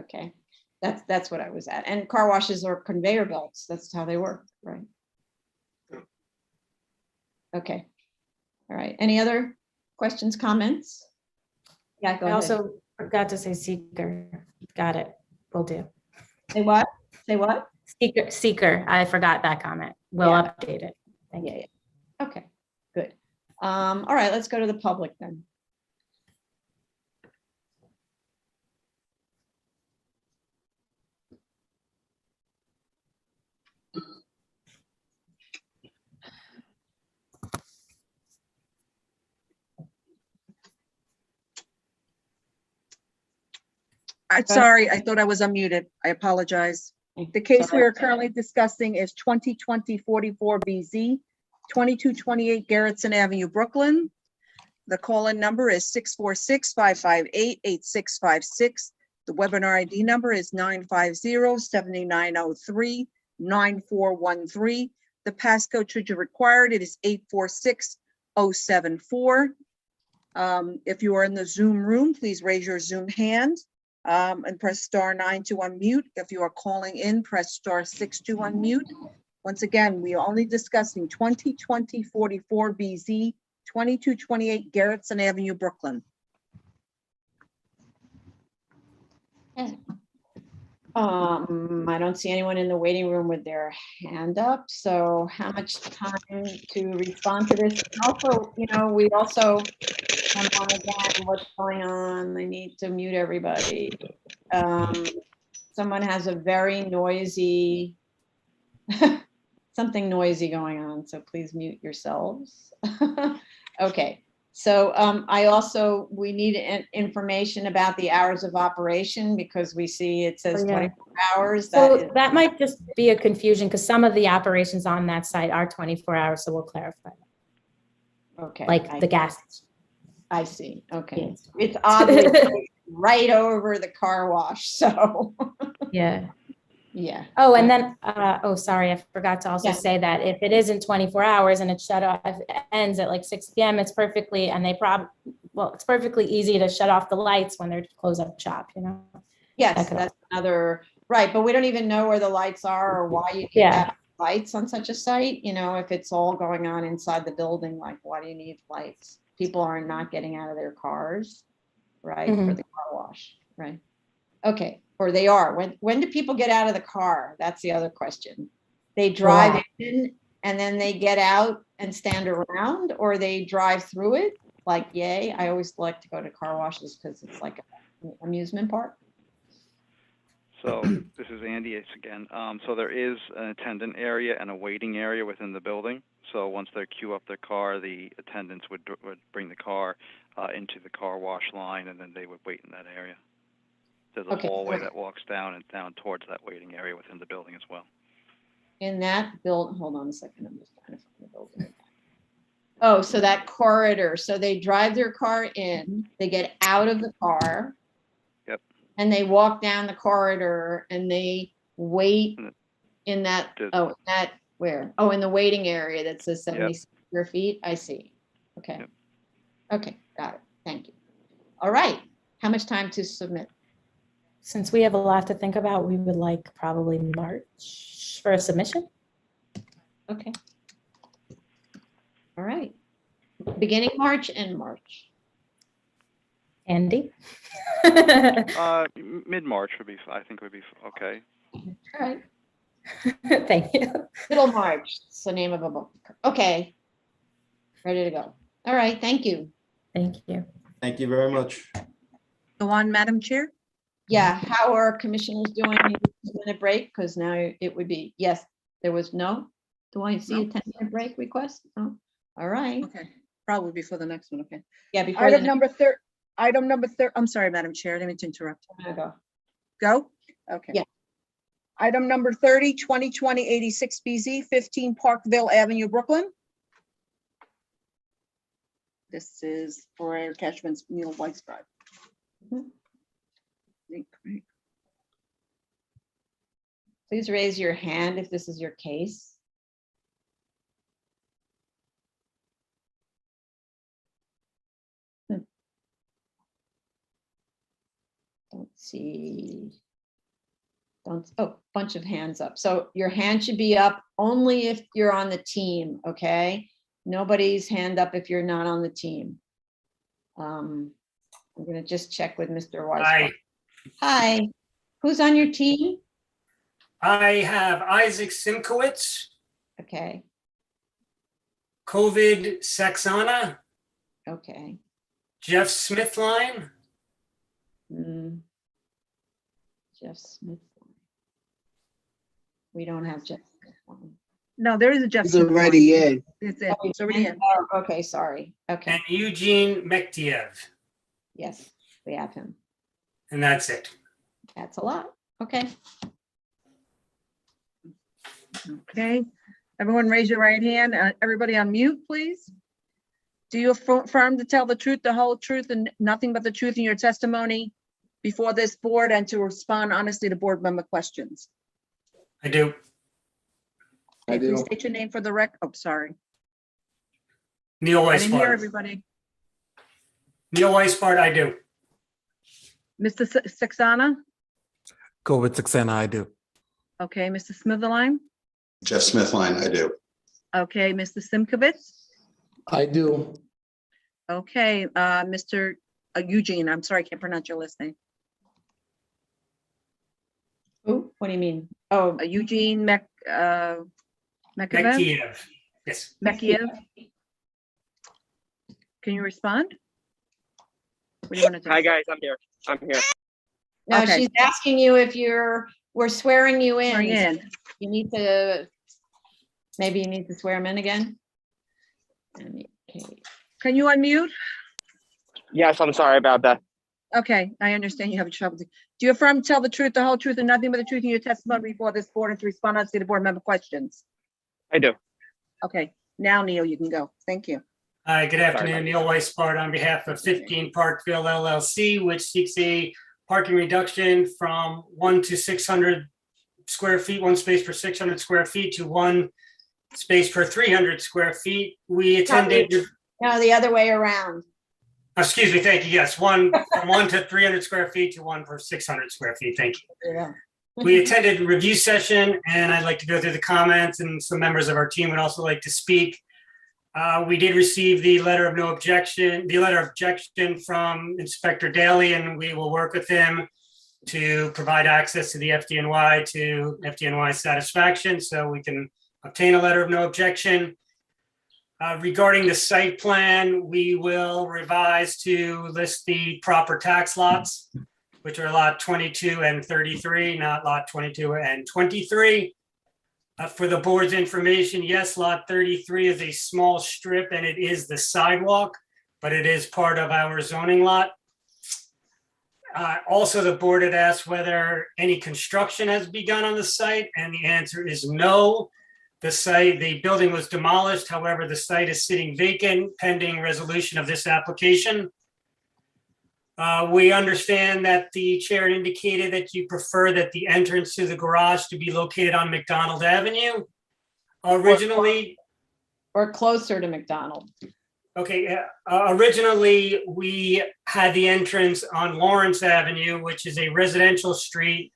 Speaker 2: Okay, that's what I was at. And car washes are conveyor belts. That's how they work, right? Okay. All right. Any other questions, comments? Yeah, go
Speaker 18: I
Speaker 2: ahead.
Speaker 18: also forgot to say seeker. Got it. Will do.
Speaker 2: Say what? Say what?
Speaker 18: Seeker. I forgot that comment. We'll update it. Thank you.
Speaker 2: Okay, good. All right, let's go to the public then.
Speaker 1: I'm sorry, I thought I was unmuted. I apologize. The case we are currently discussing is 2020-44BZ, 2228 Garrettson Avenue, Brooklyn. The call-in number is 646-558-8656. The webinar ID number is 950-7903-9413. The passcode, should you require it, it is 846074. If you are in the Zoom room, please raise your Zoom hand. And press *9 to unmute. If you are calling in, press *6 to unmute. Once again, we are only discussing 2020-44BZ, 2228 Garrettson Avenue, Brooklyn.
Speaker 2: Okay. I don't see anyone in the waiting room with their hand up. So how much time to respond to this? Also, we also on again, what's going on? I need to mute everybody. Someone has a very noisy, something noisy going on, so please mute yourselves. Okay, So we need information about the hours of operation because we see it says
Speaker 18: Oh, yeah.
Speaker 2: 24 hours.
Speaker 18: So that might just be a confusion because some of the operations on that site are 24 hours, so we'll clarify.
Speaker 2: Okay.
Speaker 18: Like the gas.
Speaker 2: I see. Okay.
Speaker 18: Yes.
Speaker 2: It's oddly right over the car wash, so.
Speaker 18: Yeah.
Speaker 2: Yeah.
Speaker 18: Oh, and then, sorry, I forgot to also
Speaker 2: Yeah.
Speaker 18: say that if it isn't 24 hours and it's shut off, if it ends at like 6 p.m., it's perfectly, and it's perfectly easy to shut off the lights when they're close up shop, you know?
Speaker 2: Yes, that's another, right, but we don't even know where the lights are or why you need
Speaker 18: Yeah.
Speaker 2: that lights on such a site, you know, if it's all going on inside the building, like, why do you need lights? People are not getting out of their cars, right, for
Speaker 18: Mhm.
Speaker 2: the car wash, right? Okay, or they are. When do people get out of the car? That's the other question. They drive in and then they get out and stand around, or they drive through it? Like, yay, I always like to go to car washes because it's like an amusement park.
Speaker 19: So this is Andy again. So there is an attendant area and a waiting area within the building. So once they queue up their car, the attendants would bring the car into the car wash line, and then they would wait in that area. There's a hallway that walks down and down towards that waiting area within the building as well.
Speaker 2: In that build, hold on a second, I'm just trying to find the building. Oh, so that corridor, so they drive their car in, they get out of the car.
Speaker 19: Yep.
Speaker 2: And they walk down the corridor and they wait in that, where? Oh, in the waiting area that says 76 square feet, I see. Okay.
Speaker 19: Yep.
Speaker 2: Okay, got it, thank you. All right, how much time to submit?
Speaker 18: Since we have a lot to think about, we would like probably March for a submission.
Speaker 2: Okay. All right. Beginning March, end March.
Speaker 18: Andy?
Speaker 19: Mid-March would be, I think would be okay.
Speaker 2: All right.
Speaker 18: Thank you.
Speaker 2: Middle March, it's the name of a book. Okay. Ready to go. All right, thank you.
Speaker 18: Thank you.
Speaker 14: Thank you very much.
Speaker 1: Go on, Madam Chair.
Speaker 2: Yeah, how are commissioners doing? A minute break, because now it would be, yes, there was no. Do I see a 10-minute break request? No. All right.
Speaker 1: Okay, probably before the next one, okay.
Speaker 2: Yeah, before
Speaker 1: Item
Speaker 2: the
Speaker 1: number I'm sorry, Madam Chair, I didn't mean to interrupt.
Speaker 2: go.
Speaker 1: Go? Okay.
Speaker 2: Yeah.
Speaker 1: Item number 30, 2020-86 BZ, 15 Parkville Avenue, Brooklyn. This is for Cashman's Neil Weiss Drive. Great.
Speaker 2: Please raise your hand if this is your case. Don't see. Bunch of hands up. So your hand should be up only if you're on the team, okay? Nobody's hand up if you're not on the team. I'm gonna just check with Mr. Weiss.
Speaker 20: Hi.
Speaker 2: Hi. Who's on your team?
Speaker 20: I have Isaac Simkowitz,
Speaker 2: Okay,
Speaker 20: COVID Saxana,
Speaker 2: okay.
Speaker 20: Jeff Smithline,
Speaker 2: Jeff Smith. We don't have Jeff.
Speaker 1: No, there is a Jeff.
Speaker 21: He's already in.
Speaker 1: It's already in.
Speaker 2: Oh, okay, sorry. Okay,
Speaker 20: and Eugene Mektiev.
Speaker 2: yes, we have him.
Speaker 20: And that's it.
Speaker 2: That's a lot. Okay.
Speaker 1: Okay, everyone raise your right hand. Everybody on mute, please. Do you affirm to tell the truth, the whole truth, and nothing but the truth in your testimony before this board and to respond honestly to board member questions?
Speaker 20: I do.
Speaker 1: Okay, please state your name for the record. Oh, sorry.
Speaker 20: Neil
Speaker 1: I didn't hear
Speaker 20: Weisbart.
Speaker 1: everybody.
Speaker 20: Neil Weisbart, I do.
Speaker 1: Mr. Saxana?
Speaker 22: COVID Saxana, I do.
Speaker 1: Okay, Mr. Smitherline?
Speaker 23: Jeff Smithline, I do.
Speaker 1: Okay, Mr. Simkovitz?
Speaker 21: I do.
Speaker 1: Okay, Mr. Eugene, I'm sorry, I can't pronounce your last name.
Speaker 2: Who? What do you mean? Oh,
Speaker 1: Eugene Mektiev?
Speaker 20: Mektiev. Yes.
Speaker 1: Mektiev? Can you respond? What do you want to do?
Speaker 24: Hi, guys, I'm here.
Speaker 2: no,
Speaker 1: Okay.
Speaker 2: she's asking you if we're swearing you in.
Speaker 1: Swearing in.
Speaker 2: You need to, maybe you need to swear him in again. Okay.
Speaker 1: Can you unmute?
Speaker 7: Yes, I'm sorry about that.
Speaker 1: Okay, I understand you have trouble. Do you affirm to tell the truth, the whole truth, and nothing but the truth in your testimony before this board and to respond honestly to board member questions?
Speaker 7: I do.
Speaker 1: Okay, now Neil, you can go. Thank you.
Speaker 20: Hi, good afternoon. Neil Weisbart on behalf of 15 Parkville LLC, which seeks a parking reduction from 1 to 600 square feet, one space per 600 square feet to one space per 300 square feet. We attended.
Speaker 2: No, the other way around.
Speaker 20: Excuse me, thank you. Yes, one from 1 to 300 square feet to 1 per 600 square feet. Thank you.
Speaker 2: Yeah.
Speaker 20: We attended a review session, and I'd like to go through the comments, and some members of our team would also like to speak. We did receive the letter of no objection, from Inspector Daly, and we will work with him to provide access to the FDNY to FDNY satisfaction, so we can obtain a letter of no objection. Regarding the site plan, we will revise to list the proper tax lots, which are lot 22 and 33, not lot 22 and 23. For the board's information, yes, lot 33 is a small strip and it is the sidewalk, but it is part of our zoning lot. Also, the board had asked whether any construction has begun on the site, and the answer is no. The building was demolished. However, the site is sitting vacant pending resolution of this application. We understand that the chair indicated that you prefer that the entrance to the garage to be located on McDonald Avenue. Originally,
Speaker 2: or closer to McDonald.
Speaker 20: Okay, originally we had the entrance on Lawrence Avenue, which is a residential street.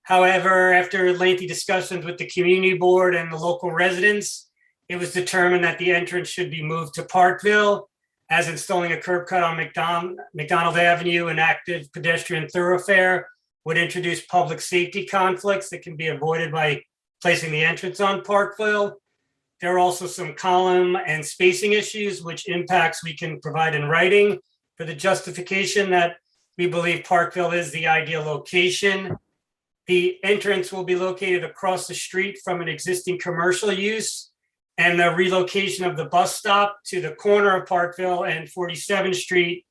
Speaker 20: However, after lengthy discussions with the community board and the local residents, it was determined that the entrance should be moved to Parkville, as installing a curb cut on McDonald Avenue, an active pedestrian thoroughfare, would introduce public safety conflicts that can be avoided by placing the entrance on Parkville. There are also some column and spacing issues, which impacts we can provide in writing for the justification that we believe Parkville is the ideal location. The entrance will be located across the street from an existing commercial use, and the relocation of the bus stop to the corner of Parkville and 47th Street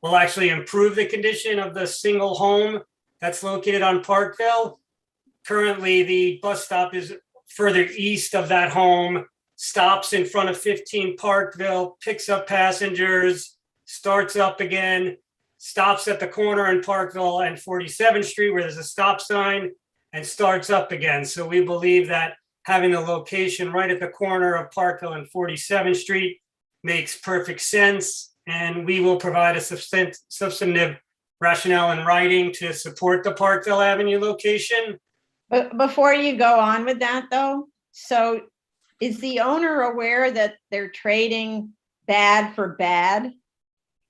Speaker 20: will actually improve the condition of the single home that's located on Parkville. Currently, the bus stop is further east of that home, stops in front of 15 Parkville, picks up passengers, starts up again, stops at the corner in Parkville and 47th Street where there's a stop sign, and starts up again. So we believe that having the location right at the corner of Parkville and 47th Street makes perfect sense, and we will provide a substantive rationale in writing to support the Parkville Avenue location.
Speaker 2: But before you go on with that though, so is the owner aware that they're trading bad for bad?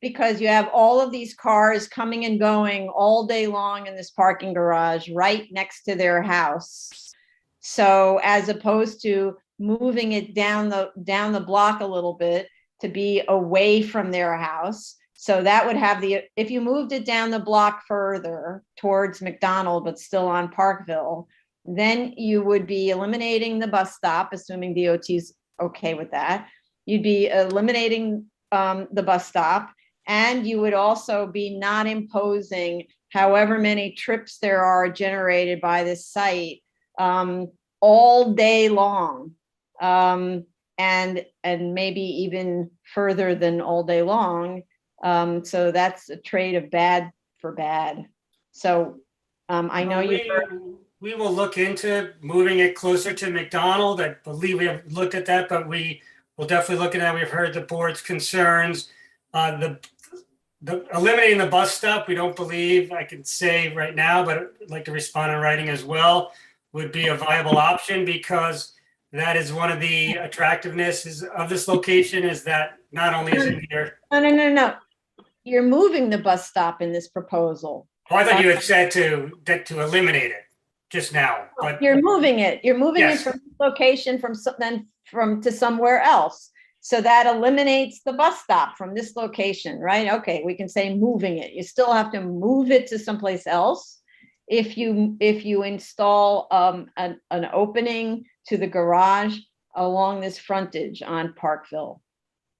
Speaker 2: Because you have all of these cars coming and going all day long in this parking garage right next to their house. So as opposed to moving it down the block a little bit to be away from their house. So that would have if you moved it down the block further towards McDonald, but still on Parkville, then you would be eliminating the bus stop, assuming DOT's okay with that. You'd be eliminating the bus stop, and you would also be not imposing however many trips there are generated by this site all day long, and maybe even further than all day long. So that's a trade of bad for bad. So I know
Speaker 20: we will look into moving it closer to McDonald. I believe we have looked at that, but we will definitely look at that. We've heard the board's concerns. The eliminating the bus stop, we don't believe, I can say right now, but I'd like to respond in writing as well, would be a viable option, because that is one of the attractiveness of this location, is that not only is it here.
Speaker 2: No. You're moving the bus stop in this proposal.
Speaker 20: Oh, I thought you had said to eliminate it just now, but
Speaker 2: you're moving it. You're moving
Speaker 20: Yes.
Speaker 2: it from this location to somewhere else. So that eliminates the bus stop from this location, right? Okay, we can say moving it. You still have to move it to someplace else. If you install an opening to the garage along this frontage on Parkville.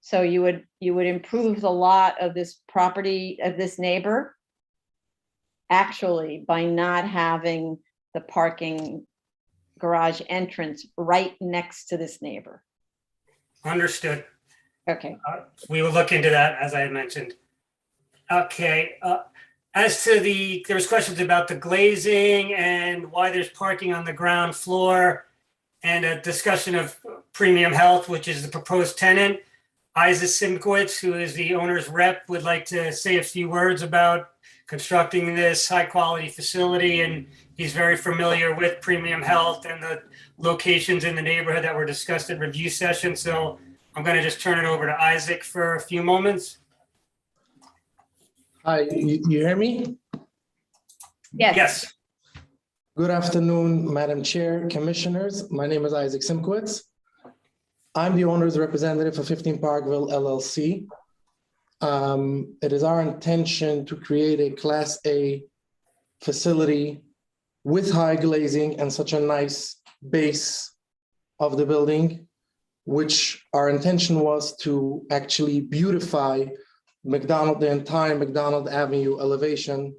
Speaker 2: So you would improve the lot of this property, of this neighbor, actually, by not having the parking garage entrance right next to this neighbor.
Speaker 20: Understood.
Speaker 2: Okay.
Speaker 20: We will look into that, as I had mentioned. Okay, as to there was questions about the glazing and why there's parking on the ground floor, and a discussion of Premium Health, which is the proposed tenant. Isaac Simkowitz, who is the owner's rep, would like to say a few words about constructing this high-quality facility, and he's very familiar with Premium Health and the locations in the neighborhood that were discussed at review session. So I'm going to just turn it over to Isaac for a few moments.
Speaker 21: Hi, you hear me?
Speaker 2: Yes.
Speaker 20: Yes.
Speaker 21: Good afternoon, Madam Chair, Commissioners. My name is Isaac Simkowitz. I'm the owner's representative for 15 Parkville LLC. It is our intention to create a Class A facility with high glazing and such a nice base of the building, which our intention was to actually beautify the entire McDonald Avenue elevation,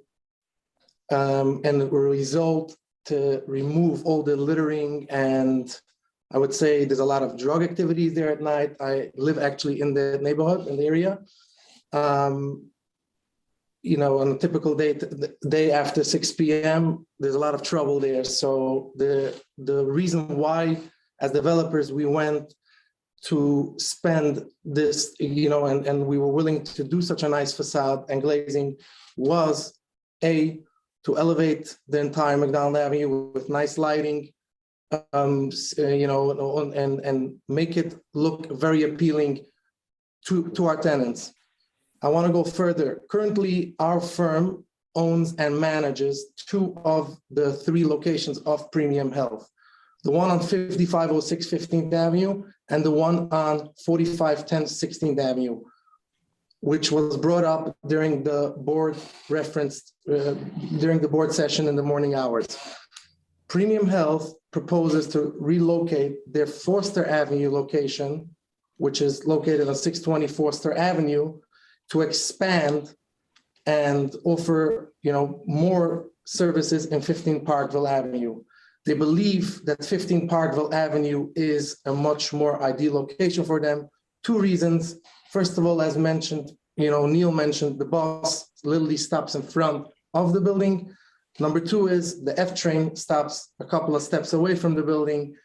Speaker 21: and the result to remove all the littering, and I would say there's a lot of drug activities there at night. I live actually in the neighborhood, in the area. You know, on a typical day after 6 p.m., there's a lot of trouble there. So the reason why, as developers, we went to spend this, you know, and we were willing to do such a nice facade and glazing was to elevate the entire McDonald Avenue with nice lighting, you know, and make it look very appealing to our tenants. I want to go further. Currently, our firm owns and manages 2 of the 3 locations of Premium Health. The one on 5506 15th Avenue and the one on 4510 16th Avenue, which was brought up during the board during the board session in the morning hours. Premium Health proposes to relocate their Forster Avenue location, which is located on 620 Forster Avenue, to expand and offer, you know, more services in 15 Parkville Avenue. They believe that 15 Parkville Avenue is a much more ideal location for them. 2 reasons. First of all, as mentioned, you know, Neil mentioned, the bus literally stops in front of the building. Number 2 is the F train stops a couple of steps away from the building.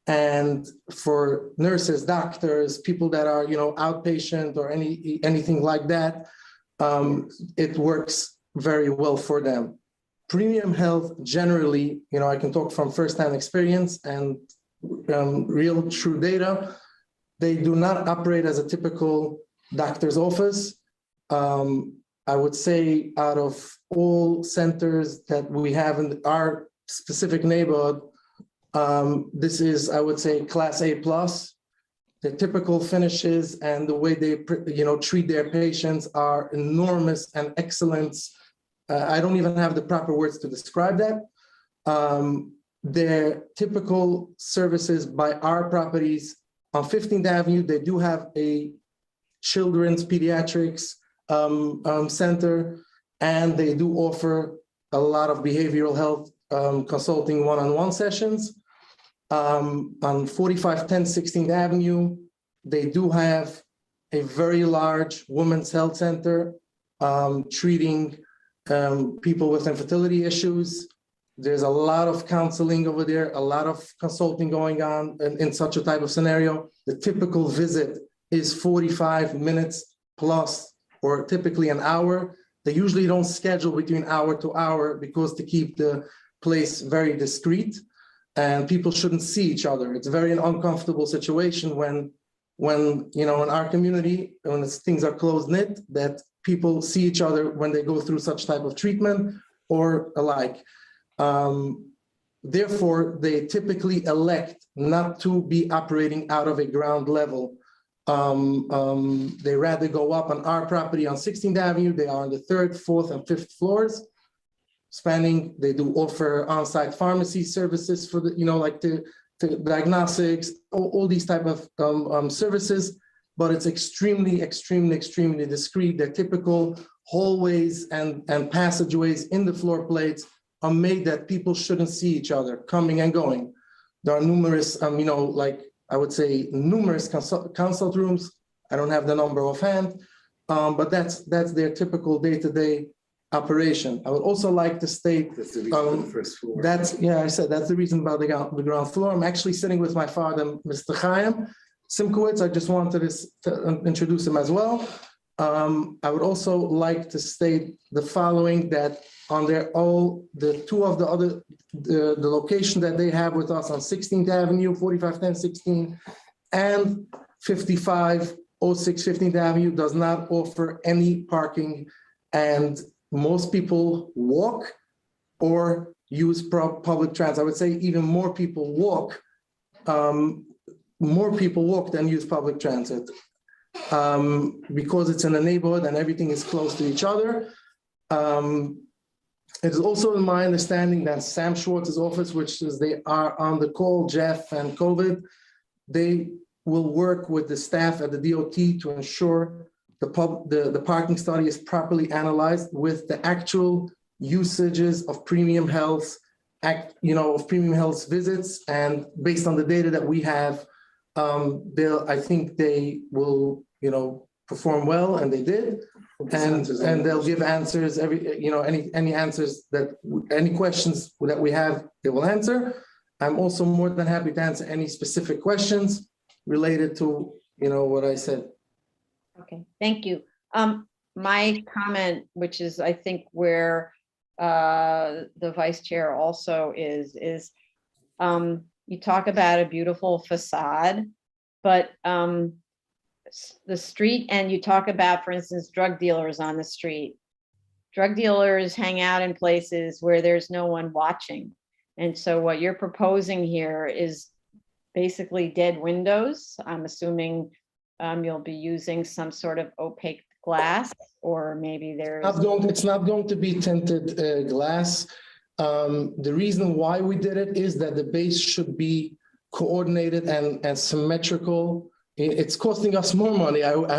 Speaker 21: And for nurses, doctors, people that are, you know, outpatient or anything like that, it works very well for them. Premium Health generally, you know, I can talk from firsthand experience and real true data. They do not operate as a typical doctor's office. I would say out of all centers that we have in our specific neighborhood, this is, I would say, Class A plus. The typical finishes and the way they, you know, treat their patients are enormous and excellent. I don't even have the proper words to describe that. Their typical services by our properties on 15th Avenue, they do have a children's pediatrics center, and they do offer a lot of behavioral health consulting one-on-one sessions. On 4510 16th Avenue, they do have a very large women's health center treating people with infertility issues. There's a lot of counseling over there, a lot of consulting going on in such a type of scenario. The typical visit is 45 minutes plus, or typically an hour. They usually don't schedule between hour to hour because to keep the place very discreet, and people shouldn't see each other. It's a very uncomfortable situation when you know, in our community, when things are close-knit, that people see each other when they go through such type of treatment or alike. Therefore, they typically elect not to be operating out of a ground level. They rather go up on our property on 16th Avenue. They are on the 3rd, 4th, and 5th floors. Spanning, they do offer on-site pharmacy services for the, you know, like the diagnostics, all these type of services. but it's extremely, extremely, extremely discreet. They're typical hallways and passageways in the floor plates are made that people shouldn't see each other coming and going. There are numerous, like I would say numerous consult rooms. I don't have the number offhand, but that's their typical day-to-day operation. I would also like to state
Speaker 13: That's the reason for the first floor.
Speaker 21: I said that's the reason about the ground floor. I'm actually sitting with my father, Mr. Chaim Simkowitz. I just wanted to introduce him as well. I would also like to state the following, that on the location that they have with us on 16th Avenue, 451016, and 5506 15th Avenue does not offer any parking, and most people walk or use public transit. I would say even more people walk than use public transit, because it's in a neighborhood and everything is close to each other. It is also in my understanding that Sam Schwartz's office, which is they are on the call, Jeff and COVID, they will work with the staff at the DOT to ensure the parking study is properly analyzed with the actual usages of premium health, premium health visits, and based on the data that we have, I think they will, perform well, and they did, and they'll give answers any answers any questions that we have, they will answer. I'm also more than happy to answer any specific questions related to what I said.
Speaker 2: Okay, thank you. My comment, which is I think where the vice chair also is you talk about a beautiful facade, but the street, and you talk about, for instance, drug dealers on the street. Drug dealers hang out in places where there's no one watching. And so what you're proposing here is basically dead windows. I'm assuming you'll be using some sort of opaque glass, or maybe there's...
Speaker 21: It's not going to be tinted glass. The reason why we did it is that the base should be coordinated and symmetrical. It's costing us more money. I would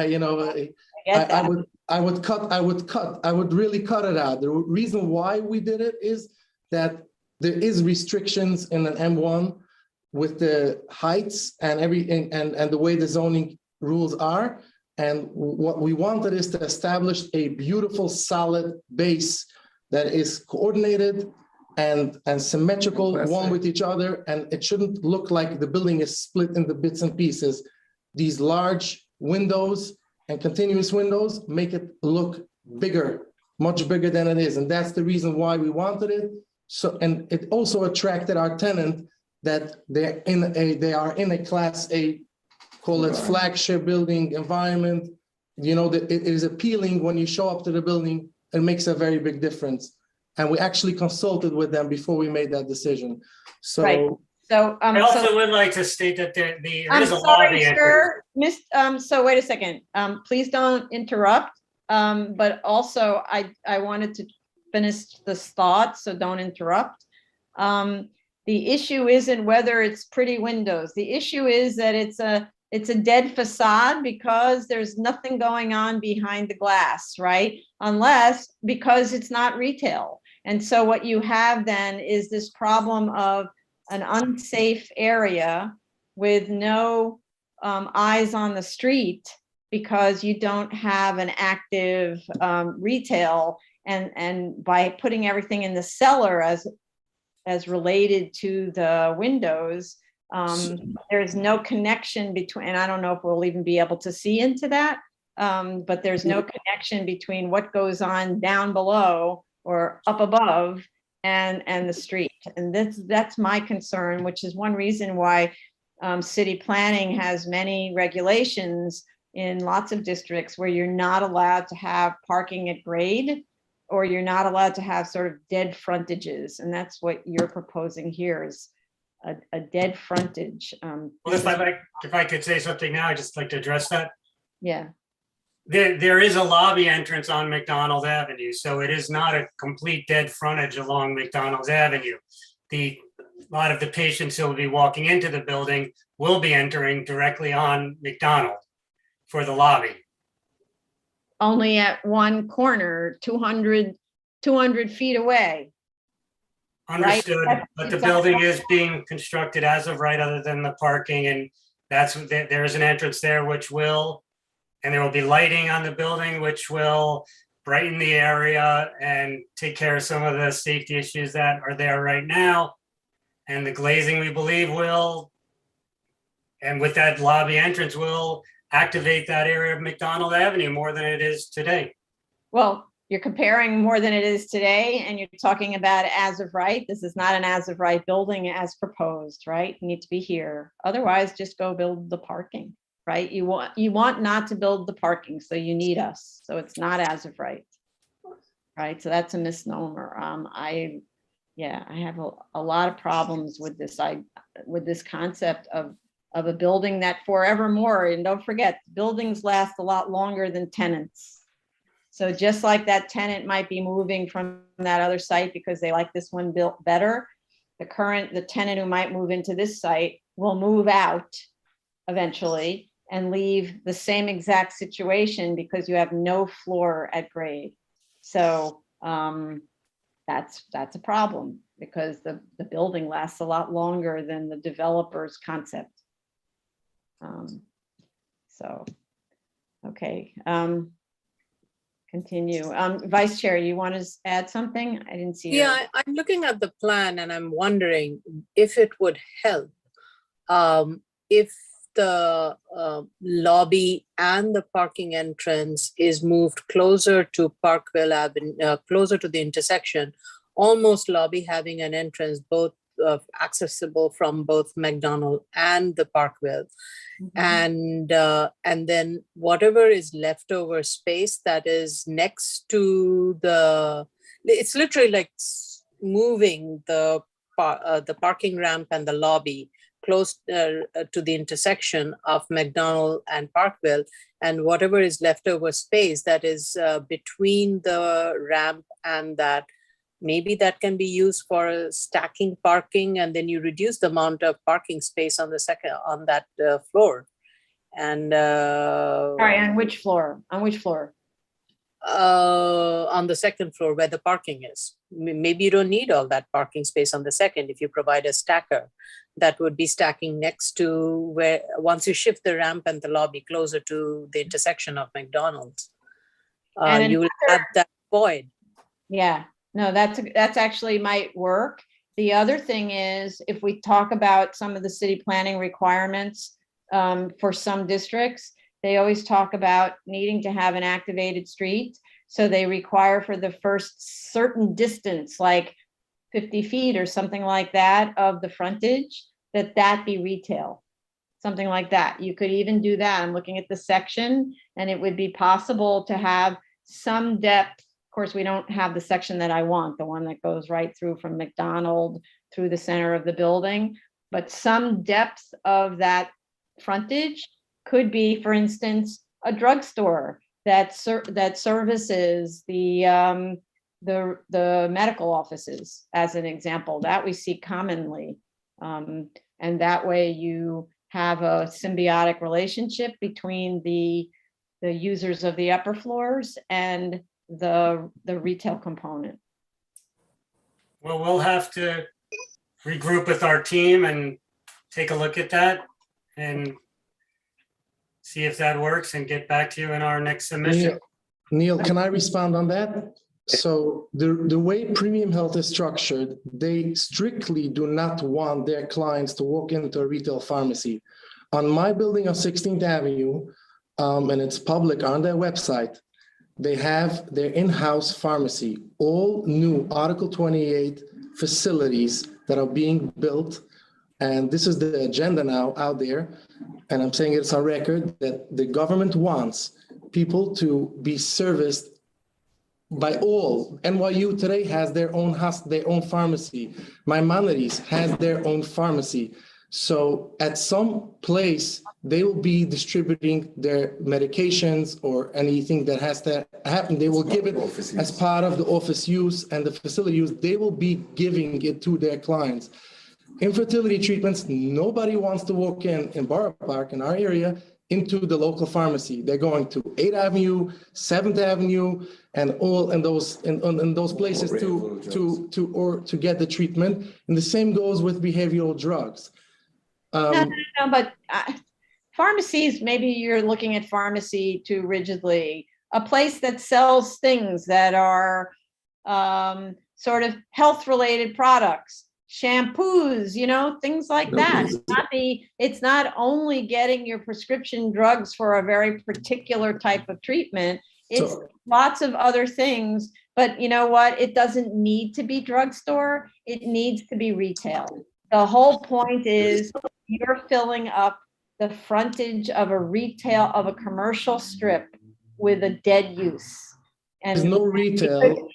Speaker 21: really cut it out. The reason why we did it is that there is restrictions in an M1 with the heights and everything, and the way the zoning rules are. And what we wanted is to establish a beautiful, solid base that is coordinated and symmetrical one with each other. And it shouldn't look like the building is split into bits and pieces. These large windows and continuous windows make it look bigger, much bigger than it is. And that's the reason why we wanted it. So, and it also attracted our tenant that they are in a Class A, call it flagship building environment. That it is appealing when you show up to the building. It makes a very big difference. And we actually consulted with them before we made that decision. So.
Speaker 2: Right. So
Speaker 20: I also would like to state that there
Speaker 2: I'm
Speaker 20: is a
Speaker 2: sorry,
Speaker 20: lobby
Speaker 2: sir. So wait a second. Please don't interrupt. But also I wanted to finish this thought, so don't interrupt. The issue isn't whether it's pretty windows. The issue is that it's a dead facade because there's nothing going on behind the glass, right? Because it's not retail. And so what you have then is this problem of an unsafe area with no eyes on the street, because you don't have an active retail, and by putting everything in the cellar as related to the windows, there's no connection between, and I don't know if we'll even be able to see into that, but there's no connection between what goes on down below or up above and the street. And that's my concern, which is one reason why city planning has many regulations in lots of districts where you're not allowed to have parking at grade, or you're not allowed to have sort of dead frontages. And that's what you're proposing here, is a dead frontage.
Speaker 20: Well, if I could say something now, I'd just like to address that.
Speaker 2: Yeah.
Speaker 20: There is a lobby entrance on McDonald Avenue, so it is not a complete dead frontage along McDonald's Avenue. A lot of the patients who will be walking into the building will be entering directly on McDonald for the lobby.
Speaker 2: Only at one corner, 200 feet away.
Speaker 20: Understood,
Speaker 2: Right.
Speaker 20: but the
Speaker 2: It's
Speaker 20: building is being constructed as of right, other than the parking, and there is an entrance there which will, and there will be lighting on the building, which will brighten the area and take care of some of the safety issues that are there right now. And the glazing, we believe, will, and with that lobby entrance, will activate that area of McDonald Avenue more than it is today.
Speaker 2: Well, you're comparing more than it is today, and you're talking about as of right. This is not an as of right building as proposed, right? You need to be here. Otherwise, just go build the parking, right? You want not to build the parking, so you need us. So it's not as of right, right? So that's a misnomer. I have a lot of problems with this concept of a building that forevermore, and don't forget, buildings last a lot longer than tenants. So just like that tenant might be moving from that other site because they like this one built better, the tenant who might move into this site will move out eventually and leave the same exact situation because you have no floor at grade. So that's a problem because the building lasts a lot longer than the developer's concept. Okay. Continue. Vice Chair, you want to add something? I didn't see.
Speaker 3: Yeah, I'm looking at the plan and I'm wondering if it would help if the lobby and the parking entrance is moved closer to Parkville Avenue, closer to the intersection, almost lobby having an entrance both accessible from both McDonald and the Parkville. Mm-hmm. And then whatever is leftover space that is next to it's literally like moving the parking ramp and the lobby close to the intersection of McDonald and Parkville, and whatever is leftover space that is between the ramp and that, maybe that can be used for stacking parking, and then you reduce the amount of parking space on that floor. And
Speaker 2: sorry, on which floor? On which floor?
Speaker 3: On the second floor where the parking is. Maybe you don't need all that parking space on the second if you provide a stacker that would be stacking next to where, once you shift the ramp and the lobby closer to the intersection of McDonald's, you will have that void.
Speaker 2: Yeah. No, that's actually might work. The other thing is, if we talk about some of the city planning requirements for some districts, they always talk about needing to have an activated street. So they require for the first certain distance, like 50 feet or something like that of the frontage, that be retail, something like that. You could even do that. I'm looking at the section, and it would be possible to have some depth. Of course, we don't have the section that I want, the one that goes right through from McDonald through the center of the building, but some depth of that frontage could be, for instance, a drugstore that services the medical offices, as an example, that we see commonly. And that way you have a symbiotic relationship between the users of the upper floors and the retail component.
Speaker 20: Well, we'll have to regroup with our team and take a look at that and see if that works and get back to you in our next submission.
Speaker 21: Neil, can I respond on that? So the way Premium Health is structured, they strictly do not want their clients to walk into a retail pharmacy. On my building on 16th Avenue, and it's public on their website, they have their in-house pharmacy. All new Article 28 facilities that are being built, and this is the agenda now out there, and I'm saying it's on record, that the government wants people to be serviced by all. NYU today has their own pharmacy. Maimonides has their own pharmacy. So at some place, they will be distributing their medications or anything that has to happen. They will give it as part of the office use and the facility use. They will be giving it to their clients. Infertility treatments, nobody wants to walk in Borough Park in our area into the local pharmacy. They're going to 8th Avenue, 7th Avenue, and all in those places to get the treatment. And the same goes with behavioral drugs.
Speaker 2: No, but pharmacies, maybe you're looking at pharmacy too rigidly. A place that sells things that are sort of health-related products, shampoos, things like that. It's not only getting your prescription drugs for a very particular type of treatment. It's lots of other things, but you know what? It doesn't need to be drugstore. It needs to be retail. The whole point is you're filling up the frontage of a commercial strip with a dead use. And
Speaker 21: there's no retail.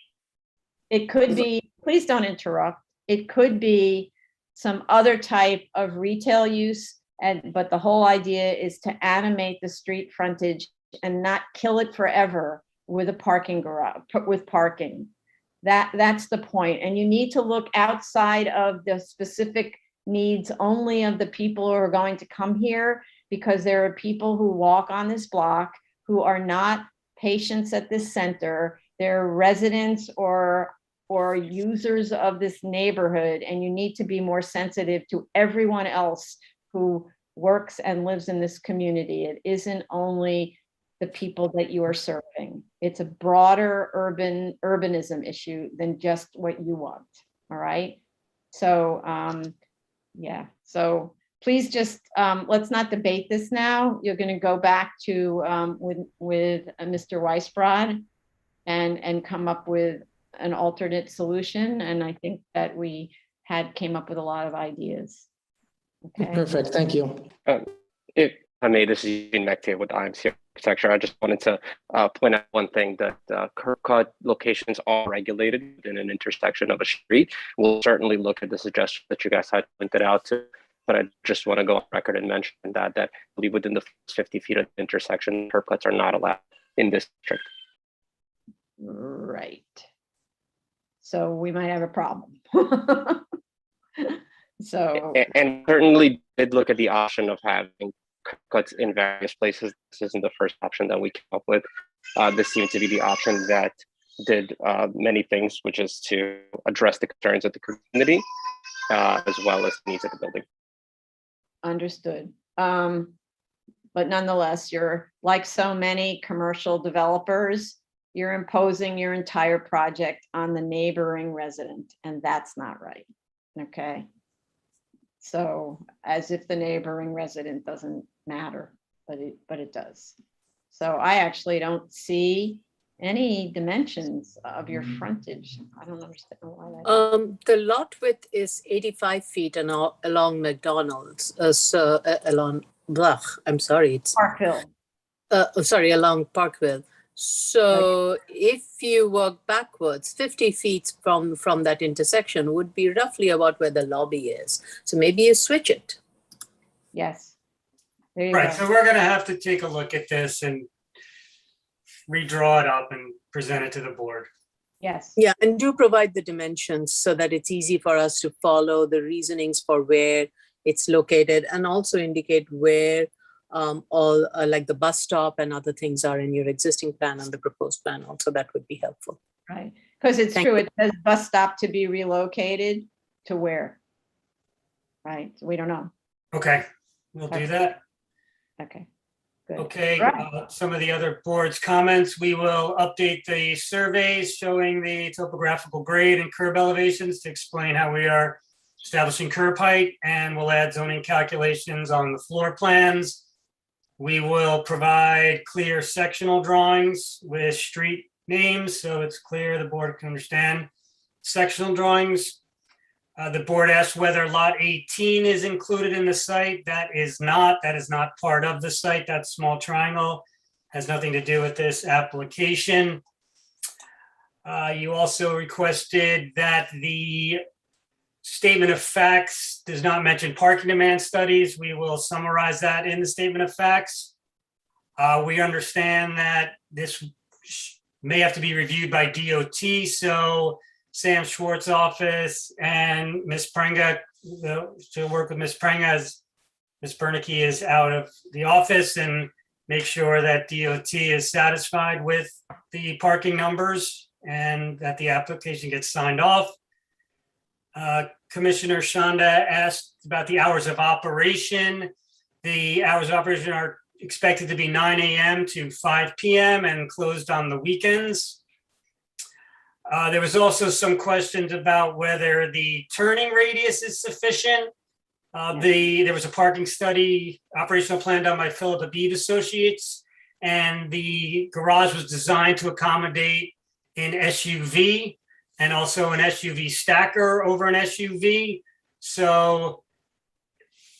Speaker 2: It could be, please don't interrupt. It could be some other type of retail use, but the whole idea is to animate the street frontage and not kill it forever with a parking garage, with parking. That's the point. And you need to look outside of the specific needs only of the people who are going to come here, because there are people who walk on this block who are not patients at this center. They're residents or users of this neighborhood, and you need to be more sensitive to everyone else who works and lives in this community. It isn't only the people that you are serving. It's a broader urbanism issue than just what you want. All right. So yeah. So please just let's not debate this now. You're going to go back to with Mr. Weisbrod and come up with an alternate solution. And I think that we came up with a lot of ideas. Okay.
Speaker 21: Perfect. Thank you.
Speaker 7: If I may, this is Eugene Mectier with IMC Architecture. I just wanted to point out one thing, that curb cut locations are regulated in an intersection of a street. We'll certainly look at the suggestion that you guys had pointed out to, but I just want to go on record and mention that within the 50 feet of the intersection, curb cuts are not allowed in this district.
Speaker 2: Right. So we might have a problem. So
Speaker 7: and certainly did look at the option of having cuts in various places. This isn't the first option that we came up with. This seemed to be the option that did many things, which is to address the concerns of the community as well as the needs of the building.
Speaker 2: Understood. But nonetheless, you're like so many commercial developers, you're imposing your entire project on the neighboring resident, and that's not right. Okay. So as if the neighboring resident doesn't matter, but it does. So I actually don't see any dimensions of your frontage. I don't understand why that.
Speaker 3: The lot width is 85 feet and along McDonald's. Along I'm sorry, it's
Speaker 2: Parkville.
Speaker 3: Along Parkville. So if you work backwards, 50 feet from that intersection would be roughly about where the lobby is. So maybe you switch it.
Speaker 2: Yes. There you
Speaker 20: Right,
Speaker 2: go.
Speaker 20: so we're gonna have to take a look at this and redraw it up and present it to the board.
Speaker 2: Yes.
Speaker 3: Yeah, and do provide the dimensions so that it's easy for us to follow the reasonings for where it's located, and also indicate where all like the bus stop and other things are in your existing plan and the proposed plan. Also, that would be helpful.
Speaker 2: Right, because it's true, it says bus stop to be relocated to where? Right, so we don't know.
Speaker 20: Okay, we'll do that.
Speaker 2: Okay, good.
Speaker 20: Okay,
Speaker 2: Right.
Speaker 20: some of the other board's comments, we will update the surveys showing the topographical grade and curb elevations to explain how we are establishing curb height, and we'll add zoning calculations on the floor plans. We will provide clear sectional drawings with street names, so it's clear the board can understand sectional drawings. The board asked whether lot 18 is included in the site. That is not part of the site. That small triangle has nothing to do with this application. You also requested that the statement of facts does not mention parking demand studies. We will summarize that in the statement of facts. We understand that this may have to be reviewed by DOT, so Sam Schwartz's office and Ms. Prenga, to work with Ms. Prenga as Ms. Bernicki is out of the office, and make sure that DOT is satisfied with the parking numbers and that the application gets signed off. Commissioner Shanda asked about the hours of operation. The hours of operation are expected to be 9 a.m. to 5 p.m. and closed on the weekends. There was also some questions about whether the turning radius is sufficient. There was a parking study, operational plan done by Philip Abib Associates, and the garage was designed to accommodate an SUV and also an SUV stacker over an SUV. So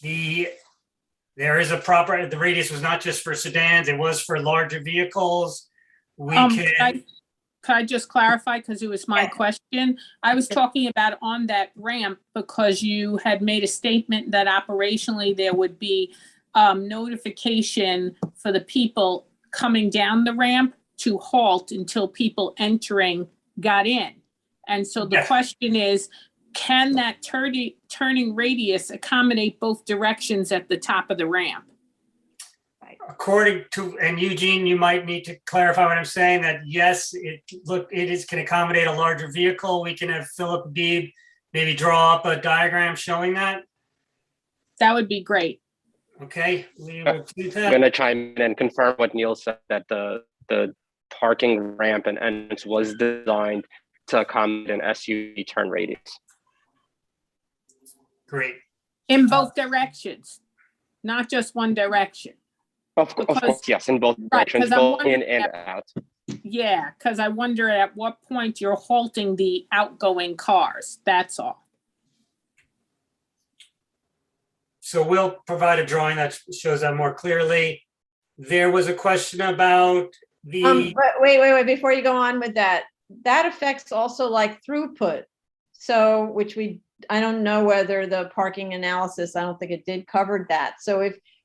Speaker 20: there is a proper, the radius was not just for sedans, it was for larger vehicles.
Speaker 8: Could I just clarify, because it was my question? I was talking about on that ramp because you had made a statement that operationally there would be notification for the people coming down the ramp to halt until people entering got in. And so the question is, can that turning radius accommodate both directions at the top of the ramp?
Speaker 20: According to, and Eugene, you might need to clarify what I'm saying, that yes, can accommodate a larger vehicle. We can have Philip Beebe maybe draw up a diagram showing that.
Speaker 8: That would be great.
Speaker 20: Okay, we will do that.
Speaker 7: I'm going to chime in and confirm what Neil said, that the parking ramp and entrance was designed to accommodate an SUV turn radius.
Speaker 20: Great.
Speaker 8: In both directions, not just one direction.
Speaker 7: Of course, yes, in both directions, both in and out.
Speaker 8: Yeah, because I wonder at what point you're halting the outgoing cars, that's all.
Speaker 20: So we'll provide a drawing that shows that more clearly. There was a question about the.
Speaker 2: But wait, before you go on with that, that affects also like throughput. So, I don't know whether the parking analysis, I don't think it did cover that. So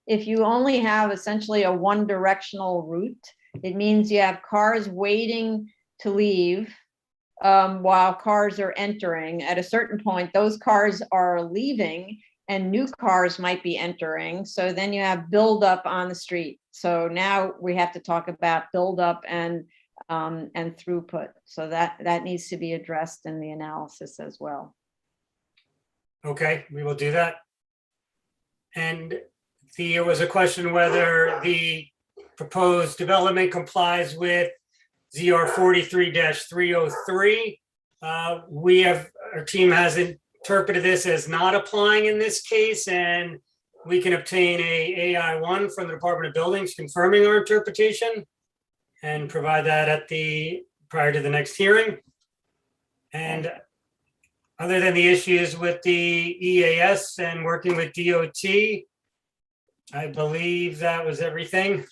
Speaker 2: if you only have essentially a one directional route, it means you have cars waiting to leave while cars are entering. At a certain point, those cars are leaving and new cars might be entering. So then you have buildup on the street. So now we have to talk about buildup and throughput. So that needs to be addressed in the analysis as well.
Speaker 20: Okay, we will do that. And there was a question whether the proposed development complies with ZR 43-303. Our team has interpreted this as not applying in this case, and we can obtain a AI1 from the Department of Buildings confirming our interpretation and provide that prior to the next hearing. And other than the issues with the EAS and working with DOT, I believe that was everything.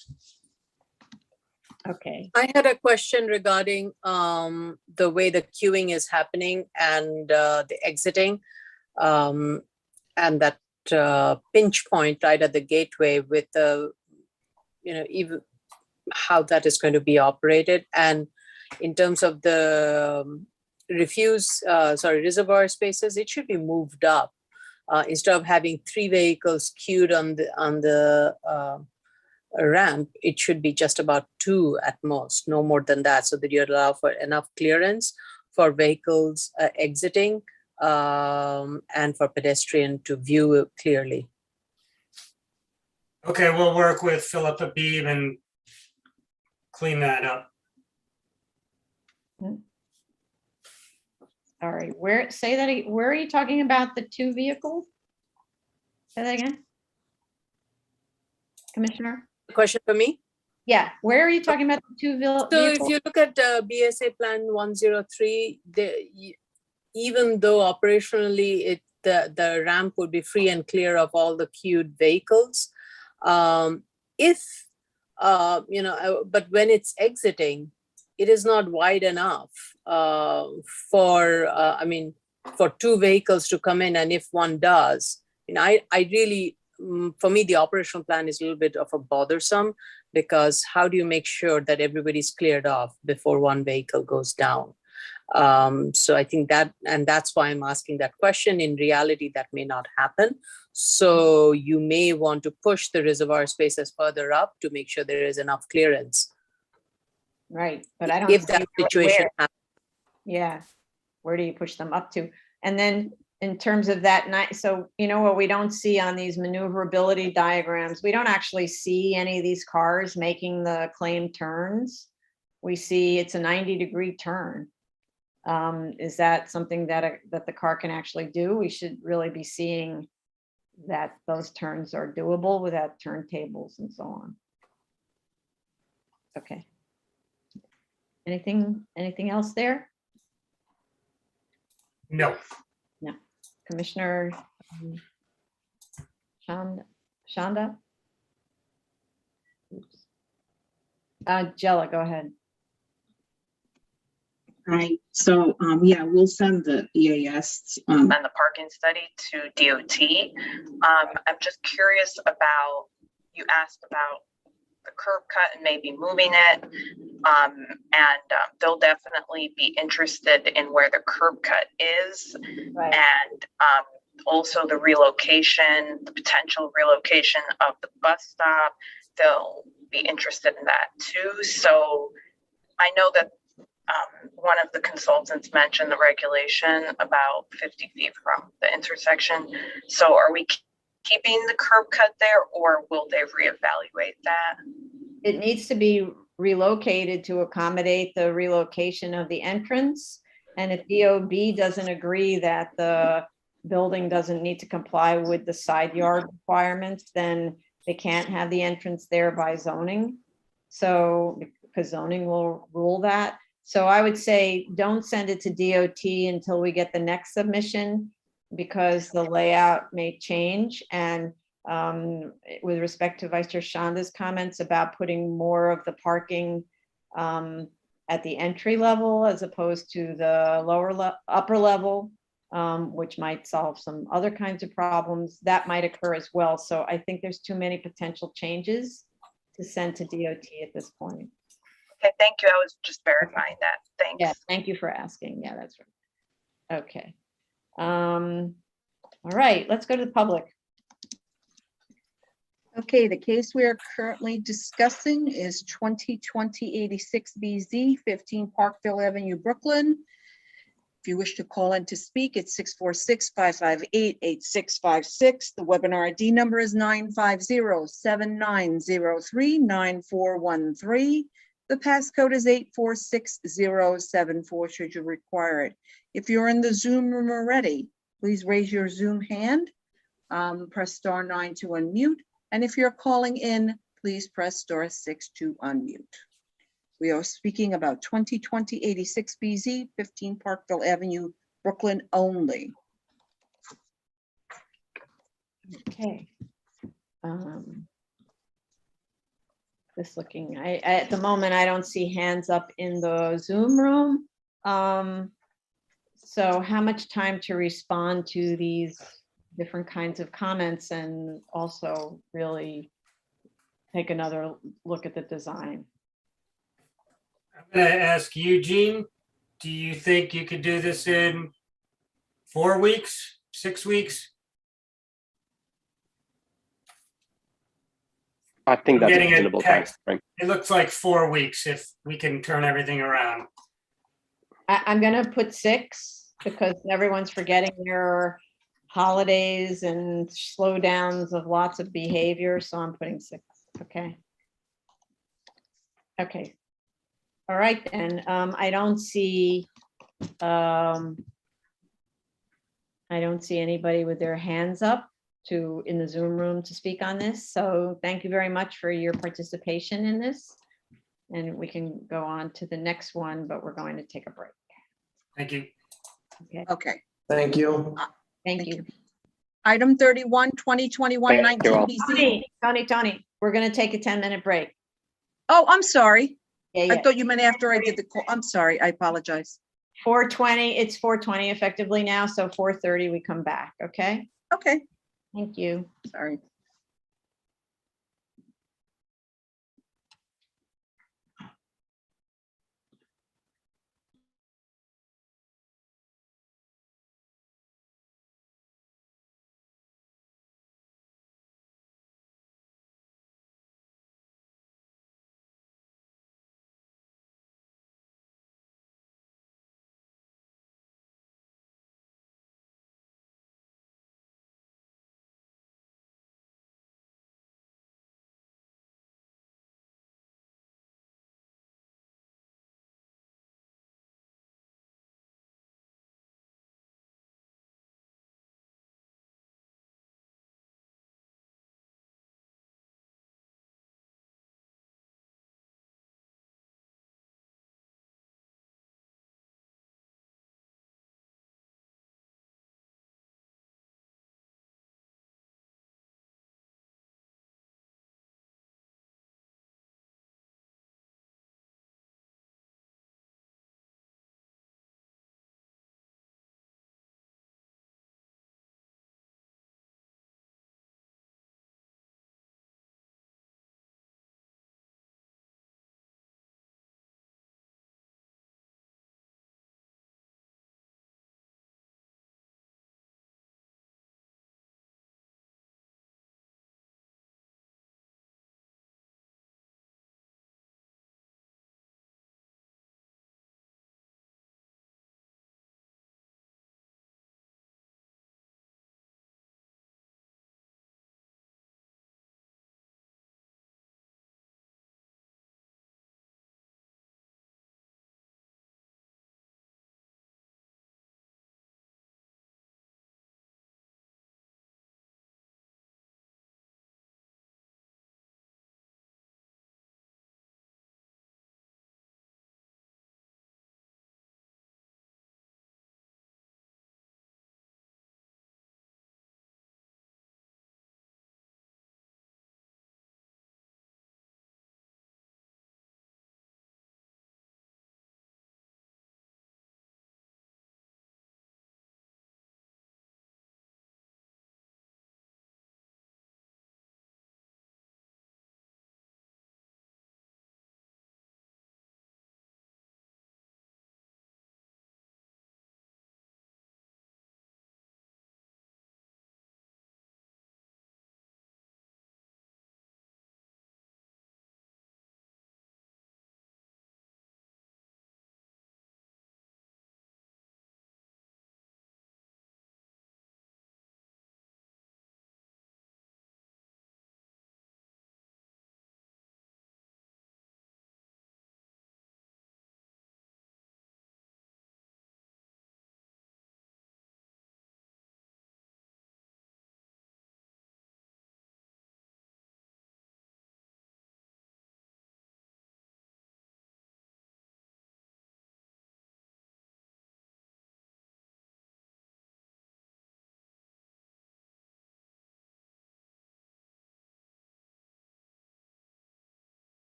Speaker 2: Okay.
Speaker 3: I had a question regarding the way the queuing is happening and the exiting, and that pinch point right at the gateway with the, even how that is going to be operated. And in terms of the reservoir spaces, it should be moved up. Instead of having 3 vehicles queued on the ramp, it should be just about 2 at most, no more than that, so that you allow for enough clearance for vehicles exiting and for pedestrian to view it clearly.
Speaker 20: Okay, we'll work with Philip Abib and clean that up.
Speaker 2: All right, where are you talking about the 2 vehicles? Say that again, Commissioner?
Speaker 3: Question for me?
Speaker 2: Yeah, where are you talking about the 2 vehicles?
Speaker 3: So if you look at BSA Plan 103, even though operationally the ramp would be free and clear of all the queued vehicles, but when it's exiting, it is not wide enough for 2 vehicles to come in, and if one does, I really, for me, the operational plan is a little bit of a bothersome, because how do you make sure that everybody's cleared off before one vehicle goes down? So I think that, and that's why I'm asking that question. In reality, that may not happen. So you may want to push the reservoir spaces further up to make sure there is enough clearance.
Speaker 2: Right, but I don't.
Speaker 3: If that
Speaker 2: see
Speaker 3: situation
Speaker 2: where.
Speaker 3: happens.
Speaker 2: Yeah, where do you push them up to? And then in terms of that night, so you know what we don't see on these maneuverability diagrams, we don't actually see any of these cars making the claimed turns. We see it's a 90-degree turn. Is that something that that the car can actually do? We should really be seeing that those turns are doable without turntables and so on. Okay. Anything else there?
Speaker 20: No.
Speaker 2: No. Commissioner Shonda? Oops. Jella, go ahead.
Speaker 9: Right, so, yeah, we'll send the EAS,
Speaker 6: and the parking study to DOT. I'm just curious about, you asked about the curb cut and maybe moving it. They'll definitely be interested in where the curb cut is.
Speaker 2: Right.
Speaker 6: And also the relocation, the potential relocation of the bus stop. They'll be interested in that too. So I know that one of the consultants mentioned the regulation about 50 feet from the intersection. So are we keeping the curb cut there, or will they reevaluate that?
Speaker 2: It needs to be relocated to accommodate the relocation of the entrance. And if DOB doesn't agree that the building doesn't need to comply with the side yard requirements, then they can't have the entrance there by zoning. So, because zoning will rule that. So I would say don't send it to DOT until we get the next submission, because the layout may change. And with respect to Vice Chair Shanda's comments about putting more of the parking at the entry level as opposed to the upper level, which might solve some other kinds of problems, that might occur as well. So I think there's too many potential changes to send to DOT at this point.
Speaker 6: Okay, thank you. I was just verifying that. Thanks.
Speaker 2: Yeah, thank you for asking. Yeah, that's right. Okay. All right, let's go to the public.
Speaker 1: Okay, the case we are currently discussing is 2020-86BZ, 15 Parkville Avenue, Brooklyn. If you wish to call in to speak, it's 646-558-8656. The webinar ID number is 950-7903-9413. The passcode is 846074 should you require it. If you're in the Zoom room already, please raise your Zoom hand, press *9 to unmute. And if you're calling in, please press *6 to unmute. We are speaking about 2020-86BZ, 15 Parkville Avenue, Brooklyn only.
Speaker 2: Okay. Just looking, at the moment, I don't see hands up in the Zoom room. So how much time to respond to these different kinds of comments and also really take another look at the design?
Speaker 20: I'm going to ask Eugene, do you think you could do this in 4 weeks, 6 weeks?
Speaker 7: I think that's a
Speaker 20: Getting a
Speaker 7: reasonable time
Speaker 20: text.
Speaker 7: frame.
Speaker 20: It looks like 4 weeks if we can turn everything around.
Speaker 2: I'm gonna put 6 because everyone's forgetting there are holidays and slowdowns of lots of behavior, so I'm putting 6, okay? Okay. All right, then, I don't see anybody with their hands up in the Zoom room to speak on this. So thank you very much for your participation in this. And we can go on to the next one, but we're going to take a break.
Speaker 20: Thank you.
Speaker 2: Okay.
Speaker 1: Okay.
Speaker 21: Thank you.
Speaker 2: Thank you.
Speaker 1: Item 31, 2021-19BZ.
Speaker 2: Tony, we're going to take a 10-minute break.
Speaker 1: Oh, I'm sorry.
Speaker 2: Yeah.
Speaker 1: I thought you meant after I did the call. I'm sorry. I apologize.
Speaker 2: 4:20, it's 4:20 effectively now, so 4:30 we come back, okay?
Speaker 1: Okay.
Speaker 2: Thank you.
Speaker 1: Sorry.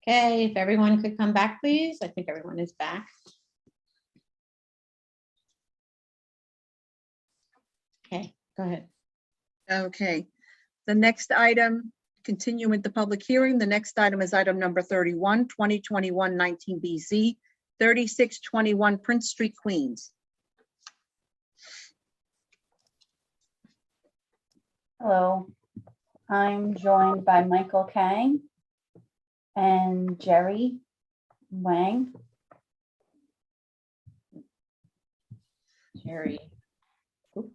Speaker 2: Okay, if everyone could come back, please. I think everyone is back. Okay, go ahead.
Speaker 1: Okay. The next item, continue with the public hearing. The next item is item number 31, 2021-19 BZ, 3621 Prince Street, Queens.
Speaker 4: Hello, I'm joined by Michael Kang and Jerry Wang.
Speaker 2: Jerry. Oop.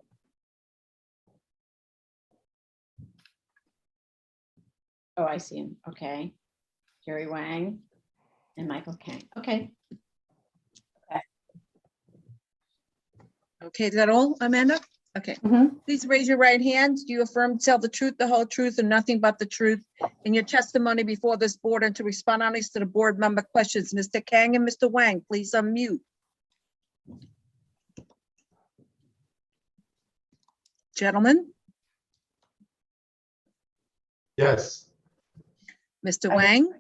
Speaker 2: Oh, I see him. Okay. Jerry Wang and Michael Kang. Okay.
Speaker 1: Okay, is that all, Amanda? Okay. Please raise your right hand. Do you affirm to tell the truth, the whole truth, and nothing but the truth in your testimony before this board and to respond honestly to the board member questions? Mr. Kang and Mr. Wang, please unmute. Gentlemen,
Speaker 21: Yes.
Speaker 1: Mr. Wang?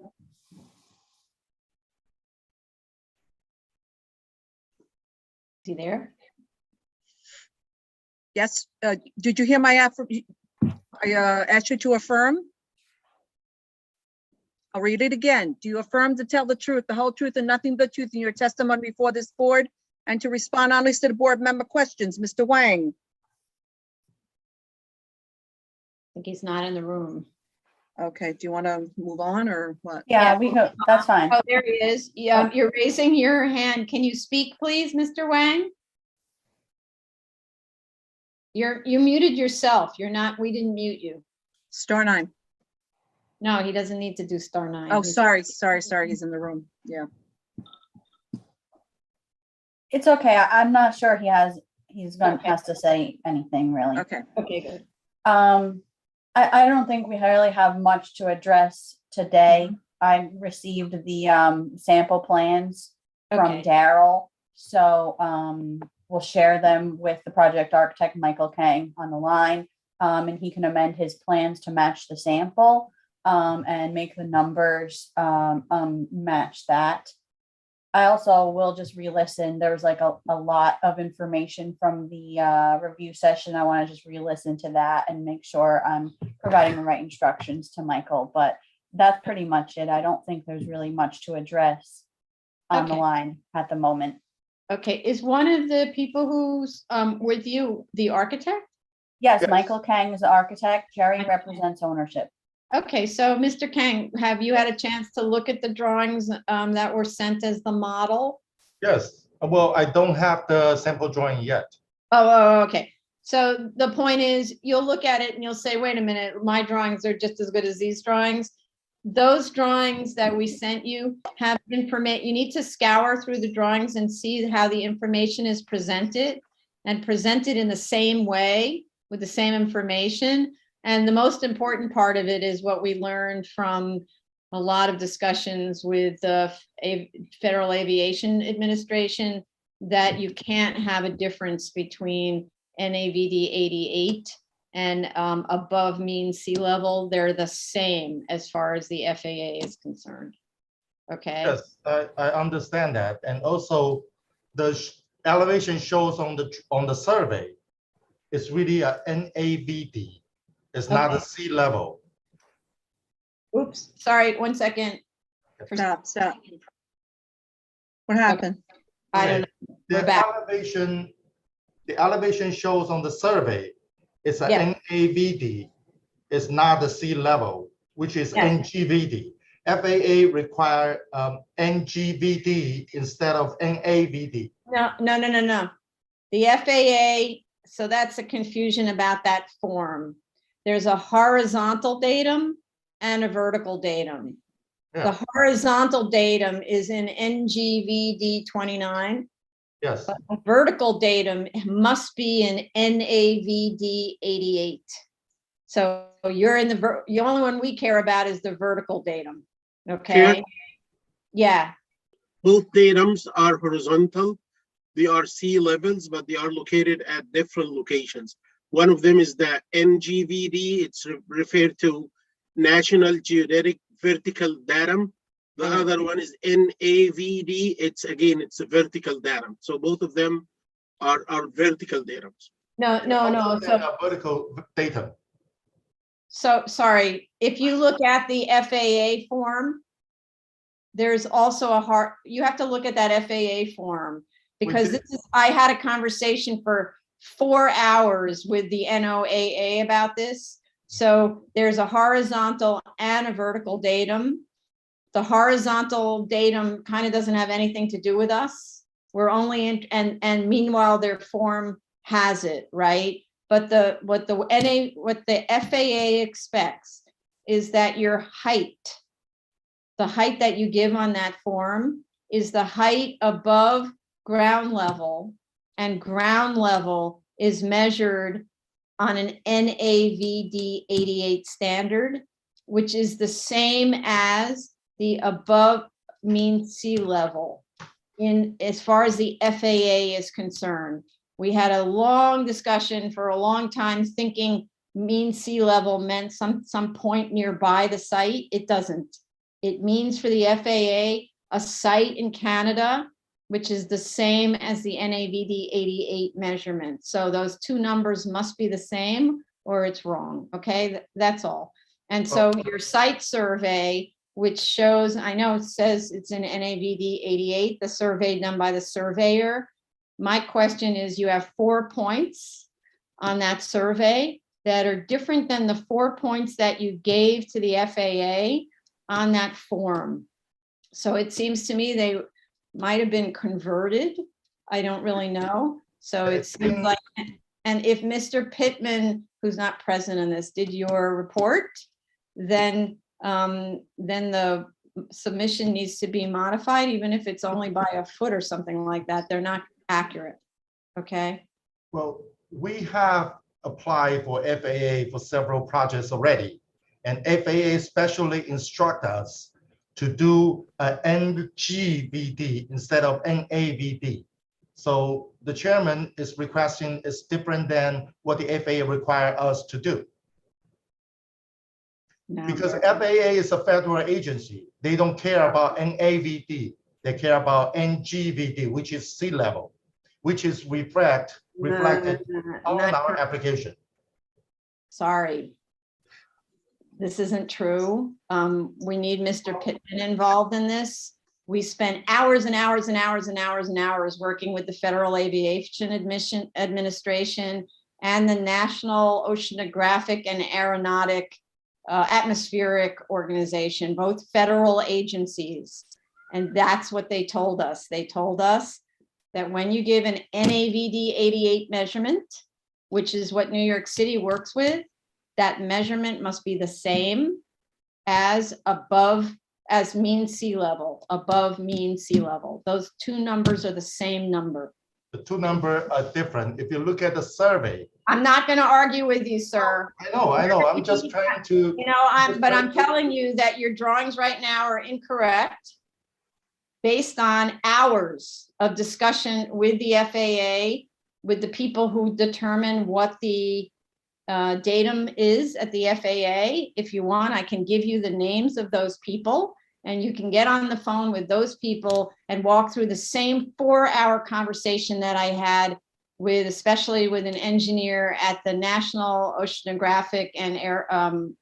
Speaker 2: Is he there?
Speaker 1: Yes, did you hear my I asked you to affirm? I'll read it again. Do you affirm to tell the truth, the whole truth, and nothing but truth in your testimony before this board and to respond honestly to the board member questions? Mr. Wang?
Speaker 2: I think he's not in the room.
Speaker 1: Okay, do you want to move on or what?
Speaker 4: Yeah, we go, that's fine.
Speaker 2: Oh, there he is. Yeah, you're raising your hand. Can you speak, please, Mr. Wang? You muted yourself. You're not, we didn't mute you.
Speaker 1: Star 9.
Speaker 2: No, he doesn't need to do star 9.
Speaker 1: Oh,
Speaker 2: He's-
Speaker 1: sorry, he's in the room. Yeah.
Speaker 4: It's okay. I'm not sure he's going
Speaker 2: Okay.
Speaker 4: has to say anything really.
Speaker 1: Okay.
Speaker 2: Okay, good.
Speaker 4: I don't think we really have much to address today. I received the sample plans from
Speaker 2: Okay.
Speaker 4: Daryl. So we'll share them with the project architect, Michael Kang, on the line. And he can amend his plans to match the sample and make the numbers match that. I also will just re-listen. There was like a lot of information from the review session. I want to just re-listen to that and make sure I'm providing the right instructions to Michael, but that's pretty much it. I don't think there's really much to address on the
Speaker 2: Okay.
Speaker 4: line at the moment.
Speaker 2: Okay, is one of the people who's with you the architect?
Speaker 4: Yes, Michael Kang is the architect. Jerry represents ownership.
Speaker 2: Okay, so Mr. Kang, have you had a chance to look at the drawings that were sent as the model?
Speaker 21: Yes. Well, I don't have the sample drawing yet.
Speaker 2: Oh, okay. So the point is, you'll look at it and you'll say, wait a minute, my drawings are just as good as these drawings. Those drawings that we sent you have information. You need to scour through the drawings and see how the information is presented and presented in the same way with the same information. And the most important part of it is what we learned from a lot of discussions with the Federal Aviation Administration, that you can't have a difference between NAVD 88 and above mean sea level. They're the same as far as the FAA is concerned. Okay.
Speaker 21: Yes, I understand that. And also the elevation shows on the survey is really a NAVD. It's not a sea level.
Speaker 2: Oops, sorry, 1 second.
Speaker 1: Stop. What happened?
Speaker 2: I don't know. We're back.
Speaker 21: The elevation shows on the survey is a
Speaker 2: Yeah.
Speaker 21: NAVD. It's not the sea level, which is
Speaker 2: Yeah.
Speaker 21: NGVD. FAA require NGVD instead of NAVD.
Speaker 2: No. The FAA, so that's a confusion about that form. There's a horizontal datum and a vertical datum.
Speaker 21: Yeah.
Speaker 2: The horizontal datum is in NGVD 29.
Speaker 21: Yes.
Speaker 2: But the vertical datum must be in NAVD 88. So you're in the only one we care about is the vertical datum. Okay.
Speaker 5: Chair?
Speaker 2: Yeah.
Speaker 5: Both datums are horizontal. They are sea levels, but they are located at different locations. One of them is the NGVD. It's referred to National Geodetic Vertical Datum. The other one is NAVD. It's a vertical datum. So both of them are vertical datums.
Speaker 2: No. So
Speaker 21: Vertical data.
Speaker 2: So, sorry, if you look at the FAA form, there's also you have to look at that FAA form, because I had a conversation for 4 hours with the NOAA about this. So there's a horizontal and a vertical datum. The horizontal datum kind of doesn't have anything to do with us. We're only in, and meanwhile their form has it, right? But what the FAA expects is that your height, the height that you give on that form, is the height above ground level, and ground level is measured on an NAVD 88 standard, which is the same as the above mean sea level in as far as the FAA is concerned. We had a long discussion for a long time thinking mean sea level meant some point nearby the site. It doesn't. It means for the FAA a site in Canada, which is the same as the NAVD 88 measurement. So those two numbers must be the same or it's wrong, okay? That's all. And so your site survey, which shows, I know it says it's in NAVD 88, the survey done by the surveyor. My question is, you have 4 points on that survey that are different than the 4 points that you gave to the FAA on that form. So it seems to me they might have been converted. I don't really know. So it seems like, and if Mr. Pittman, who's not present in this, did your report, then the submission needs to be modified, even if it's only by a foot or something like that. They're not accurate. Okay.
Speaker 21: Well, we have applied for FAA for several projects already, and FAA specially instruct us to do a NGVD instead of NAVD. So the chairman is requesting is different than what the FAA require us to do. No, because FAA is a federal agency. They don't care about NAVD. They care about NGVD, which is sea level, which is reflected on our application.
Speaker 2: Sorry. This isn't true. We need Mr. Pittman involved in this. We spent hours and hours and hours and hours and hours working with the Federal Aviation Administration and the National Oceanographic and Aeronautic Atmospheric Organization, both federal agencies. And that's what they told us. They told us that when you give an NAVD 88 measurement, which is what New York City works with, that measurement must be the same as mean sea level, above mean sea level. Those two numbers are the same number.
Speaker 21: The two numbers are different. If you look at the survey.
Speaker 2: I'm not going to argue with you, sir.
Speaker 21: I know. I'm just trying to.
Speaker 2: I'm telling you that your drawings right now are incorrect based on hours of discussion with the FAA, with the people who determine what the datum is at the FAA. If you want, I can give you the names of those people, and you can get on the phone with those people and walk through the same 4-hour conversation that I had with, especially with an engineer at the National Oceanographic and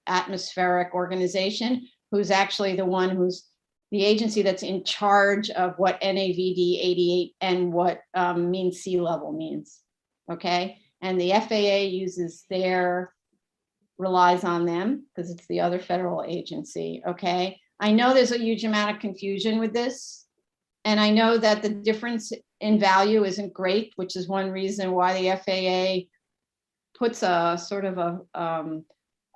Speaker 2: Atmospheric Organization, who's actually who's the agency that's in charge of what NAVD 88 and what mean sea level means, okay? And the FAA relies on them because it's the other federal agency, okay? I know there's a huge amount of confusion with this. And I know that the difference in value isn't great, which is one reason why the FAA puts a sort of a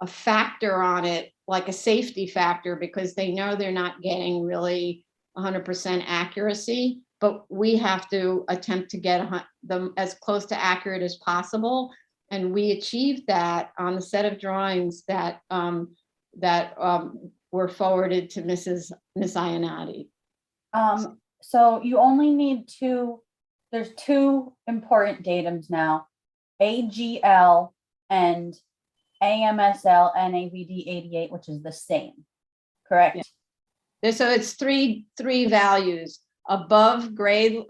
Speaker 2: factor on it, like a safety factor, because they know they're not getting really 100% accuracy. But we have to attempt to get them as close to accurate as possible. And we achieved that on the set of drawings that were forwarded to Miss Ionati.
Speaker 4: So you only need there's two important datums now, AGL and AMSL NAVD 88, which is the same, correct?
Speaker 2: So it's three values above ground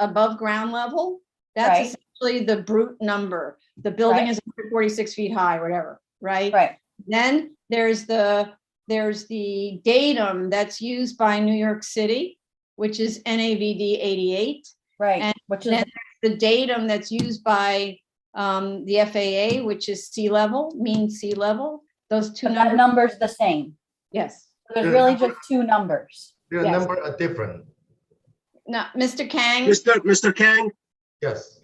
Speaker 2: level. That's
Speaker 4: Right.
Speaker 2: essentially the brute number. The building
Speaker 4: Right.
Speaker 2: is 146 feet high, whatever, right?
Speaker 4: Right.
Speaker 2: Then there's the datum that's used by New York City, which is NAVD 88.
Speaker 4: Right.
Speaker 2: And
Speaker 4: Which is
Speaker 2: then the datum that's used by the FAA, which is sea level, mean sea level. Those two
Speaker 4: but that
Speaker 2: numbers.
Speaker 4: number's the same.
Speaker 2: Yes.
Speaker 4: There's really just two numbers.
Speaker 21: Their
Speaker 2: Yes.
Speaker 21: number are different.
Speaker 2: Now, Mr. Kang.
Speaker 5: Mr. Kang,
Speaker 21: Yes.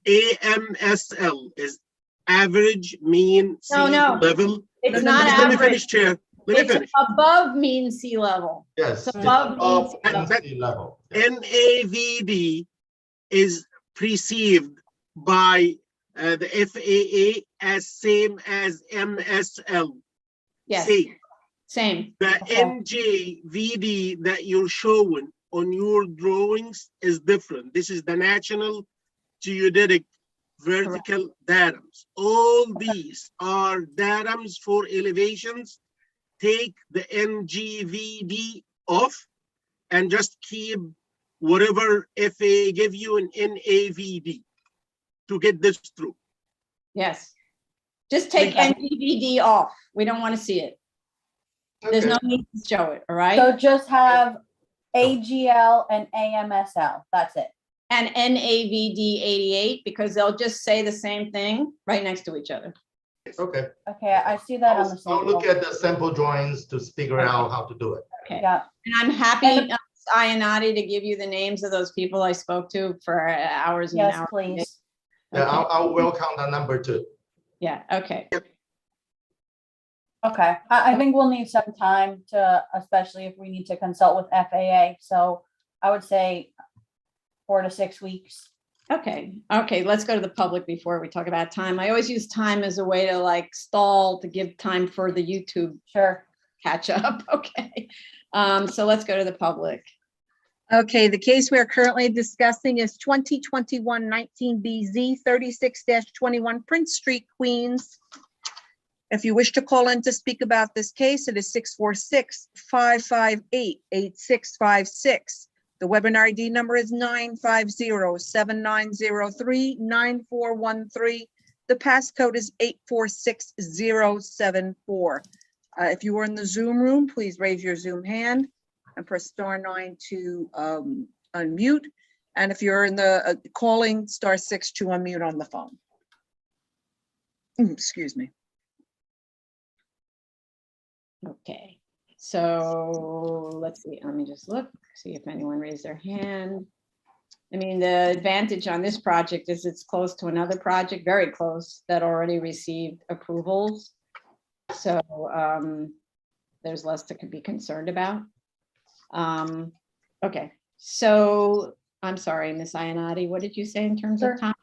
Speaker 5: AMSL is average mean sea
Speaker 2: No.
Speaker 5: level.
Speaker 2: It's not
Speaker 5: Let me
Speaker 2: average.
Speaker 5: finish, Chair. Let me
Speaker 2: It's
Speaker 5: finish.
Speaker 2: above mean sea level.
Speaker 21: Yes.
Speaker 2: It's above mean sea
Speaker 21: Above
Speaker 2: level.
Speaker 21: sea level.
Speaker 5: NAVD is perceived by the FAA as same as MSL.
Speaker 2: Yes.
Speaker 5: Same. The
Speaker 4: Okay.
Speaker 5: NJVD that you're showing on your drawings is different. This is the National Geodetic Vertical Datums. All these are datums for elevations. Take the NGVD off and just keep whatever FAA give you an NAVD to get this through.
Speaker 2: Yes. Just take NGVD off. We don't want to see it. There's no need to show it, all right?
Speaker 4: So just have AGL and AMSL. That's it.
Speaker 2: And NAVD 88, because they'll just say the same thing right next to each other.
Speaker 21: Okay.
Speaker 4: Okay, I see that on the
Speaker 21: I'll look
Speaker 4: sample.
Speaker 21: at the sample drawings to figure out how to do it.
Speaker 2: Okay.
Speaker 4: Yeah.
Speaker 2: And I'm happy, Ayanati, to give you the names of those people I spoke to for hours and
Speaker 4: Yes,
Speaker 2: hours.
Speaker 4: please.
Speaker 21: Yeah,
Speaker 2: Okay.
Speaker 21: I'll welcome that number too.
Speaker 2: Yeah, okay.
Speaker 4: Okay, I think we'll need some time to, especially if we need to consult with FAA. So I would say 4 to 6 weeks.
Speaker 2: Okay, let's go to the public before we talk about time. I always use time as a way to like stall to give time for the YouTube
Speaker 4: Sure.
Speaker 2: catch up. Okay, so let's go to the public.
Speaker 1: Okay, the case we are currently discussing is 2021-19BZ 36-21 Prince Street, Queens. If you wish to call in to speak about this case, it is 646-558-8656. The webinar ID number is 950-7903-9413. The passcode is 846074. If you are in the Zoom room, please raise your Zoom hand and press *9 to unmute. And if you're in the calling, *6 to unmute on the phone. Excuse me.
Speaker 2: Okay, so let's see, let me just look, see if anyone raised their hand. I mean, the advantage on this project is it's close to another project, very close, that already received approvals. So there's less to be concerned about. Okay, so I'm sorry, Ms. Ayanati, what did you say in terms
Speaker 4: Sure.
Speaker 2: of time?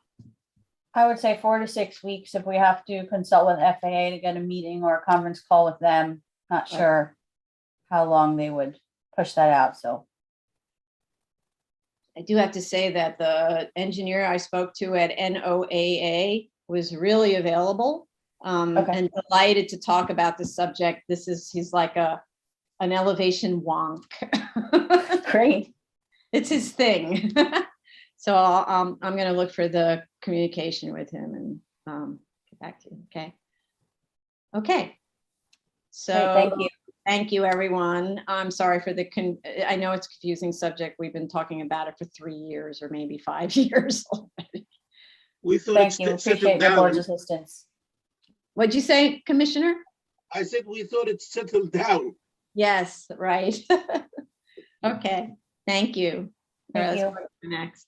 Speaker 4: I would say 4 to 6 weeks if we have to consult with FAA to get a meeting or a conference call with them. Not
Speaker 2: Right.
Speaker 4: sure how long they would push that out, so.
Speaker 2: I do have to say that the engineer I spoke to at NOAA was really available
Speaker 4: Okay.
Speaker 2: and delighted to talk about the subject. He's like an elevation wonk.
Speaker 4: Great.
Speaker 2: It's his thing. So I'm going to look for the communication with him and get back to you. Okay. Okay. So
Speaker 4: Great, thank you.
Speaker 2: Thank you, everyone. I'm sorry for I know it's a confusing subject. We've been talking about it for 3 years or maybe 5 years already.
Speaker 5: We thought
Speaker 4: Thank you.
Speaker 5: it's settled
Speaker 4: Appreciate your board's
Speaker 5: down.
Speaker 4: assistance.
Speaker 2: What'd you say, Commissioner?
Speaker 5: I said, we thought it settled down.
Speaker 2: Yes, right. Okay, thank you. All right,
Speaker 4: Thank
Speaker 2: let's
Speaker 4: you.
Speaker 2: go to the next.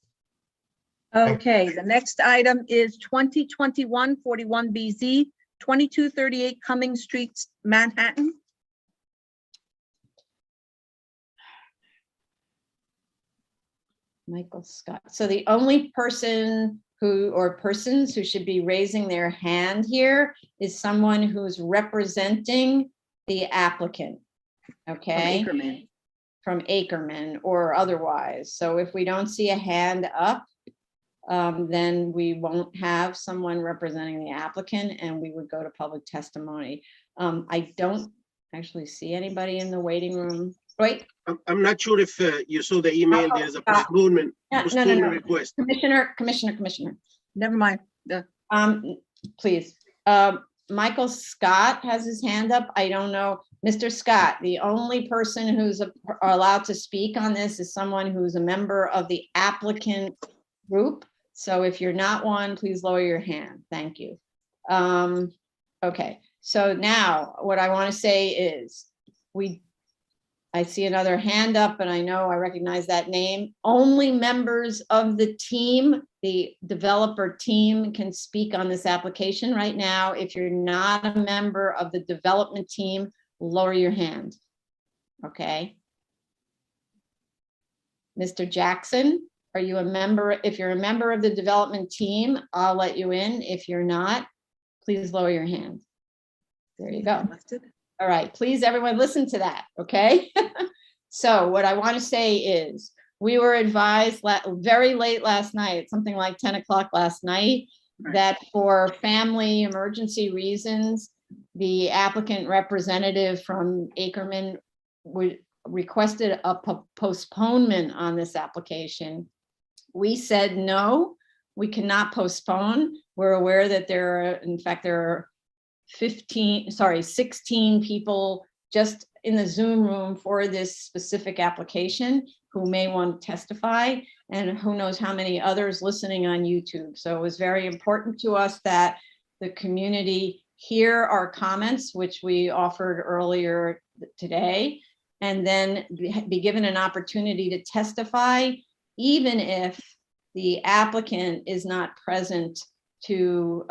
Speaker 1: Okay, the next item is 2021-41BZ 2238 Cumming Street, Manhattan.
Speaker 2: Michael Scott. So the only person or persons who should be raising their hand here is someone who's representing the applicant. Okay. From Ackerman or otherwise. So if we don't see a hand up, then we won't have someone representing the applicant and we would go to public testimony. I don't actually see anybody in the waiting room Wait.
Speaker 5: I'm not sure if you saw the email. There's a postponement request.
Speaker 2: Commissioner.
Speaker 1: Never mind.
Speaker 2: Please. Michael Scott has his hand up. I don't know. Mr. Scott, the only person who's allowed to speak on this is someone who's a member of the applicant group. So if you're not one, please lower your hand. Thank you. Okay, so now what I want to say is I see another hand up and I know I recognize that name. Only members of the team, the developer team, can speak on this application right now. If you're not a member of the development team, lower your hand. Okay. Mr. Jackson, are you a member? If you're a member of the development team, I'll let you in. If you're not, please lower your hand. There you go. All right, please, everyone, listen to that, okay? So what I want to say is we were advised very late last night, something like 10 o'clock last night, that for family emergency reasons, the applicant representative from Ackerman requested a postponement on this application. We said, no, we cannot postpone. We're aware that there are 16 people just in the Zoom room for this specific application who may want to testify, and who knows how many others listening on YouTube. So it was very important to us that the community hear our comments, which we offered earlier today, and then be given an opportunity to testify, even if the applicant is not present to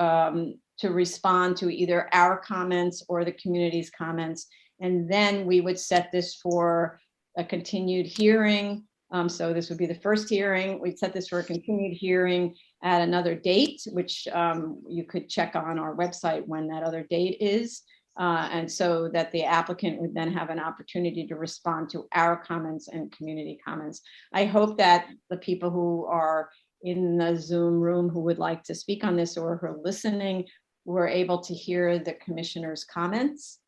Speaker 2: respond to either our comments or the community's comments. And then we would set this for a continued hearing. So this would be the first hearing. We'd set this for a continued hearing at another date, which you could check on our website when that other date is. And so that the applicant would then have an opportunity to respond to our comments and community comments. I hope that the people who are in the Zoom room who would like to speak on this or who are listening were able to hear the commissioner's comments,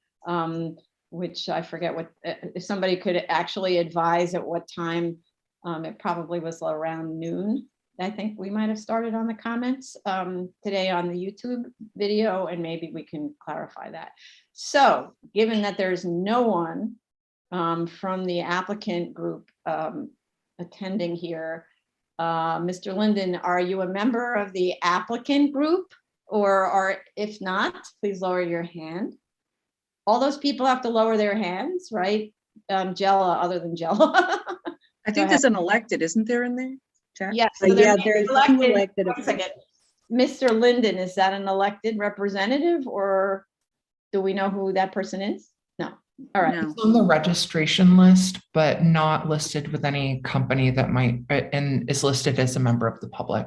Speaker 2: which I forget what, if somebody could actually advise at what time. It probably was around noon. I think we might have started on the comments today on the YouTube video, and maybe we can clarify that. So given that there's no one from the applicant group attending here, Mr. Linden, are you a member of the applicant group? Or if not, please lower your hand. All those people have to lower their hands, right? Jella, other than Jella.
Speaker 1: I think there's an elected, isn't there in there? Jack?
Speaker 2: Yes.
Speaker 1: So
Speaker 2: Yeah,
Speaker 1: there's
Speaker 2: elected.
Speaker 1: two elected.
Speaker 2: One second. Mr. Linden, is that an elected representative, or do we know who that person is? No. All right.
Speaker 10: It's on the registration list, but not listed with any company that might, and is listed as a member of the public.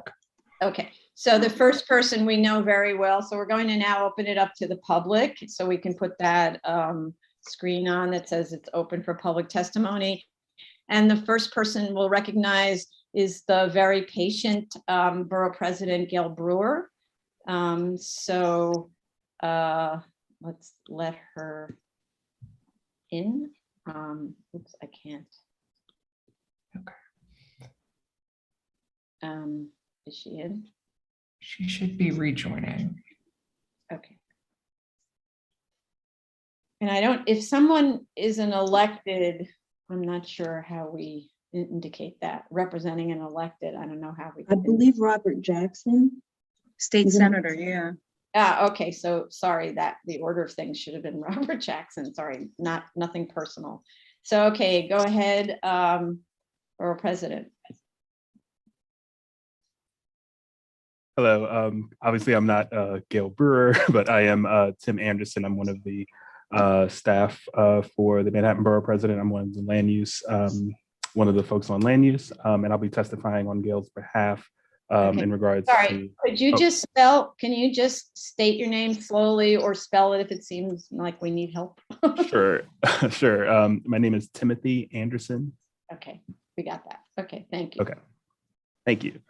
Speaker 2: Okay, so the first person we know very well. So we're going to now open it up to the public. So we can put that screen on that says it's open for public testimony. And the first person we'll recognize is the very patient Borough President, Gail Brewer. So let's let her in. Oops, I can't. Okay. Is she in?
Speaker 10: She should be rejoining.
Speaker 2: Okay. And I don't, if someone is an elected, I'm not sure how we indicate that, representing an elected, I don't know how we.
Speaker 11: I believe Robert Jackson.
Speaker 1: State senator, yeah.
Speaker 2: Okay, so sorry that the order of things should have been Robert Jackson, sorry, nothing personal. So, okay, go ahead, Borough President.
Speaker 12: Hello, obviously I'm not Gail Brewer, but I am Tim Anderson. I'm one of the staff for the Manhattan Borough President. I'm one of the land use, one of the folks on land use, and I'll be testifying on Gail's behalf in regards
Speaker 2: Sorry,
Speaker 12: to.
Speaker 2: could you just spell, can you just state your name slowly or spell it if it seems like we need help?
Speaker 12: Sure, sure. My name is Timothy Anderson.
Speaker 2: Okay, we got that. Okay, thank you.
Speaker 12: Okay, thank you.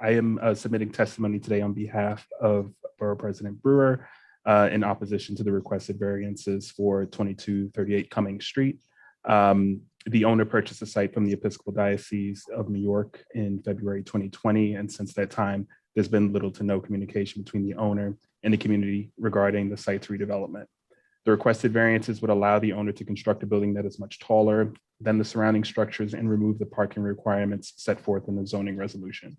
Speaker 12: I am submitting testimony today on behalf of Borough President Brewer. in opposition to the requested variances for 2238 Cummings Street. The owner purchased the site from the Episcopal Diocese of New York in February 2020, and since that time, there's been little to no communication between the owner and the community regarding the site's redevelopment. The requested variances would allow the owner to construct a building that is much taller than the surrounding structures and remove the parking requirements set forth in the zoning resolution.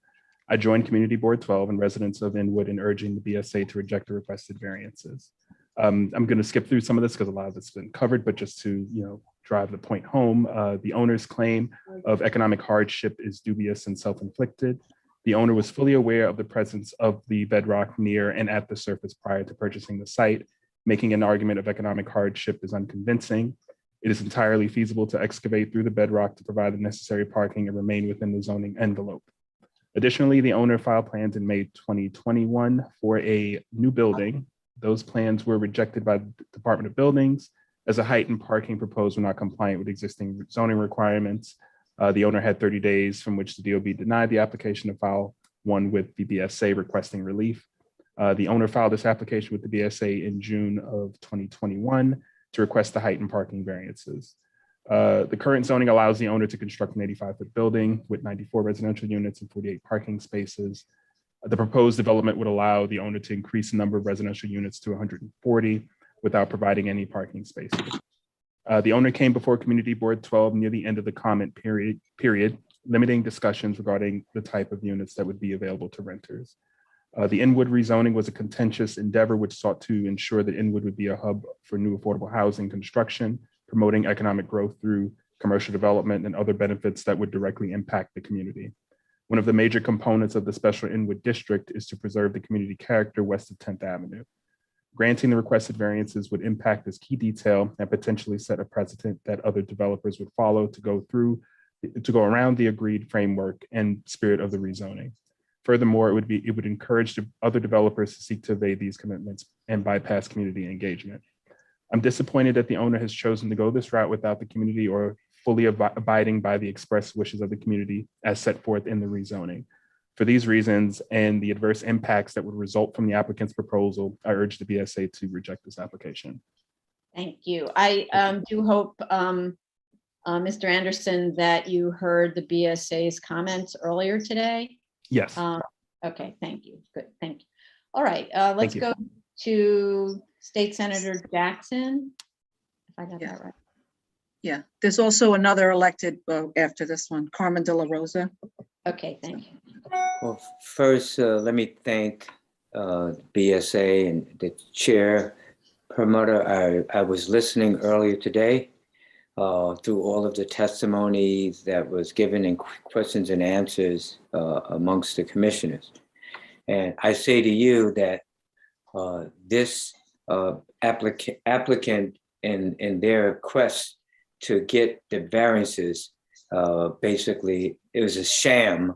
Speaker 12: I joined Community Board 12 and residents of Inwood in urging the BSA to reject the requested variances. I'm going to skip through some of this because a lot of it's been covered, but just to drive the point home, the owner's claim of economic hardship is dubious and self-inflicted. The owner was fully aware of the presence of the bedrock near and at the surface prior to purchasing the site. Making an argument of economic hardship is unconvincing. It is entirely feasible to excavate through the bedrock to provide the necessary parking and remain within the zoning envelope. Additionally, the owner filed plans in May 2021 for a new building. Those plans were rejected by the Department of Buildings as a height and parking proposed were not compliant with existing zoning requirements. The owner had 30 days from which the DOB denied the application to file one with the BSA requesting relief. The owner filed this application with the BSA in June of 2021 to request the height and parking variances. The current zoning allows the owner to construct an 85-foot building with 94 residential units and 48 parking spaces. The proposed development would allow the owner to increase the number of residential units to 140 without providing any parking spaces. The owner came before Community Board 12 near the end of the comment period, limiting discussions regarding the type of units that would be available to renters. The Inwood rezoning was a contentious endeavor which sought to ensure that Inwood would be a hub for new affordable housing construction, promoting economic growth through commercial development and other benefits that would directly impact the community. One of the major components of the special Inwood district is to preserve the community character west of 10th Avenue. Granting the requested variances would impact this key detail and potentially set a precedent that other developers would follow to go around the agreed framework and spirit of the rezoning. Furthermore, it would encourage other developers to seek to evade these commitments and bypass community engagement. I'm disappointed that the owner has chosen to go this route without the community or fully abiding by the express wishes of the community as set forth in the rezoning. For these reasons and the adverse impacts that would result from the applicant's proposal, I urge the BSA to reject this application.
Speaker 2: Thank you. I do hope, Mr. Anderson, that you heard the BSA's comments earlier today.
Speaker 12: Yes.
Speaker 2: Okay, thank you. Good, thank you. All right, let's go to State Senator Jackson. If I got that right.
Speaker 1: Yeah, there's also another elected after this one, Carmen De La Rosa.
Speaker 2: Okay, thank you.
Speaker 15: Well, first, let me thank BSA and the chair, promoter. I was listening earlier today through all of the testimony that was given and questions and answers amongst the commissioners. And I say to you that this applicant in their quest to get the variances, basically, it was a sham,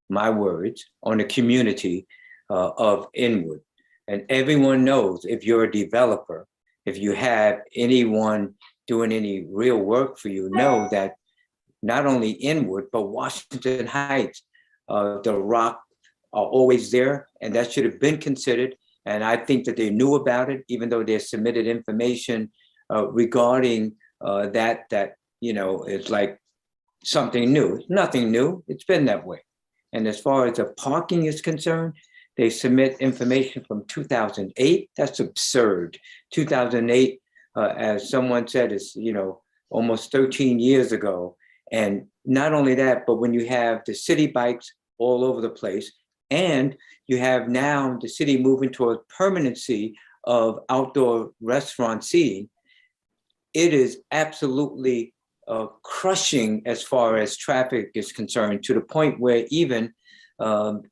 Speaker 15: my words, on the community of Inwood. And everyone knows if you're a developer, if you have anyone doing any real work for you, know that not only Inwood, but Washington Heights, the rock are always there, and that should have been considered. And I think that they knew about it, even though they submitted information regarding that, you know, it's like something new. It's nothing new, it's been that way. And as far as the parking is concerned, they submit information from 2008. That's absurd. 2008, as someone said, is, you know, almost 13 years ago. And not only that, but when you have the city bikes all over the place, and you have now the city moving toward permanency of outdoor restaurant seating, it is absolutely crushing as far as traffic is concerned, to the point where even NYPD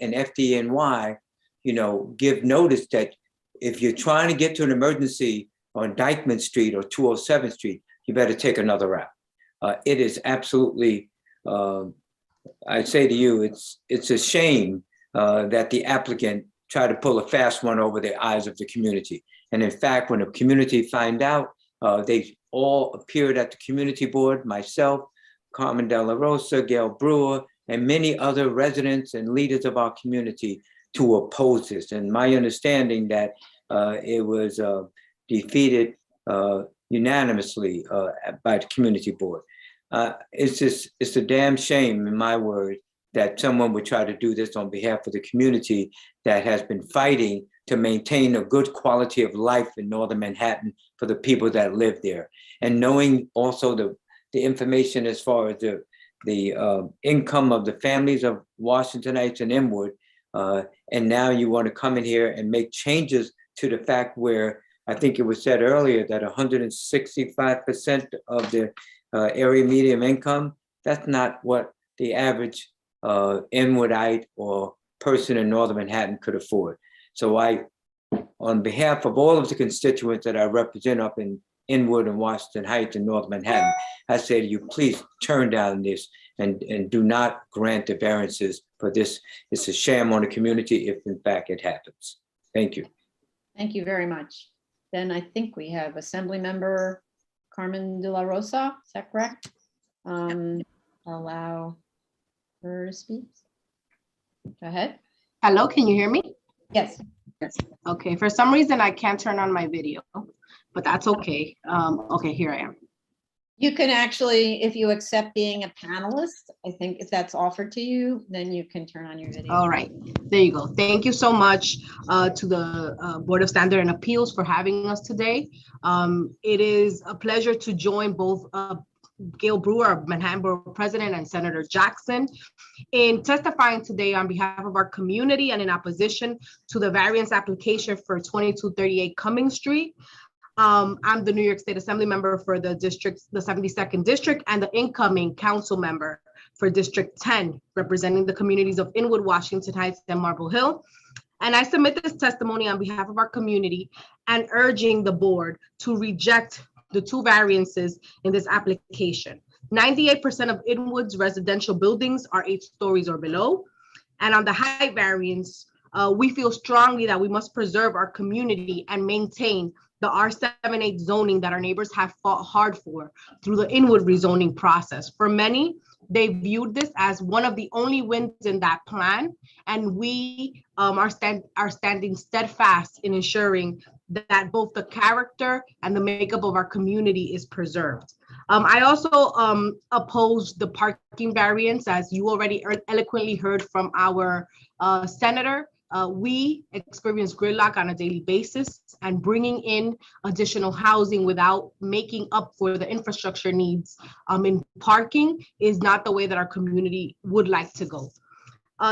Speaker 15: and FDNY, you know, give notice that if you're trying to get to an emergency on Dyckman Street or 207th Street, you better take another route. It is absolutely, I say to you, it's a shame that the applicant tried to pull a fast one over the eyes of the community. And in fact, when the community find out, they all appeared at the community board, myself, Carmen De La Rosa, Gail Brewer, and many other residents and leaders of our community to oppose this. And my understanding that it was defeated unanimously by the community board. It's a damn shame, in my word, that someone would try to do this on behalf of the community that has been fighting to maintain a good quality of life in Northern Manhattan for the people that live there. And knowing also the information as far as the income of the families of Washingtonites and Inwood, and now you want to come in here and make changes to the fact where I think it was said earlier that 165% of the area median income, that's not what the average Inwoodite or person in Northern Manhattan could afford. So I, on behalf of all of the constituents that I represent up in Inwood and Washington Heights and North Manhattan, I say to you, please turn down this and do not grant the variances for this. It's a sham on the community if in fact it happens. Thank you.
Speaker 2: Thank you very much. Then I think we have Assembly Member Carmen De La Rosa, is that correct? Allow her to speak. Go ahead.
Speaker 16: Hello, can you hear me?
Speaker 2: Yes.
Speaker 16: Yes. Okay, for some reason I can't turn on my video, but that's okay. Okay, here I am.
Speaker 2: You can actually, if you accept being a panelist, I think if that's offered to you, then you can turn on your video.
Speaker 16: All right, there you go. Thank you so much to the Board of Standard and Appeals for having us today. It is a pleasure to join both Gail Brewer, our Manhattan Borough President, and Senator Jackson in testifying today on behalf of our community and in opposition to the variance application for 2238 Cumming Street. I'm the New York State Assembly member for the district, the 72nd district, and the incoming council member for District 10, representing the communities of Inwood, Washington Heights, and Marble Hill. And I submit this testimony on behalf of our community and urging the board to reject the two variances in this application. 98% of Inwood's residential buildings are 8 stories or below. And on the height variance, we feel strongly that we must preserve our community and maintain the R78 zoning that our neighbors have fought hard for through the Inwood rezoning process. For many, they viewed this as one of the only wins in that plan, and we are standing steadfast in ensuring that both the character and the makeup of our community is preserved. I also oppose the parking variance, as you already eloquently heard from our senator. We experience gridlock on a daily basis, and bringing in additional housing without making up for the infrastructure needs in parking is not the way that our community would like to go.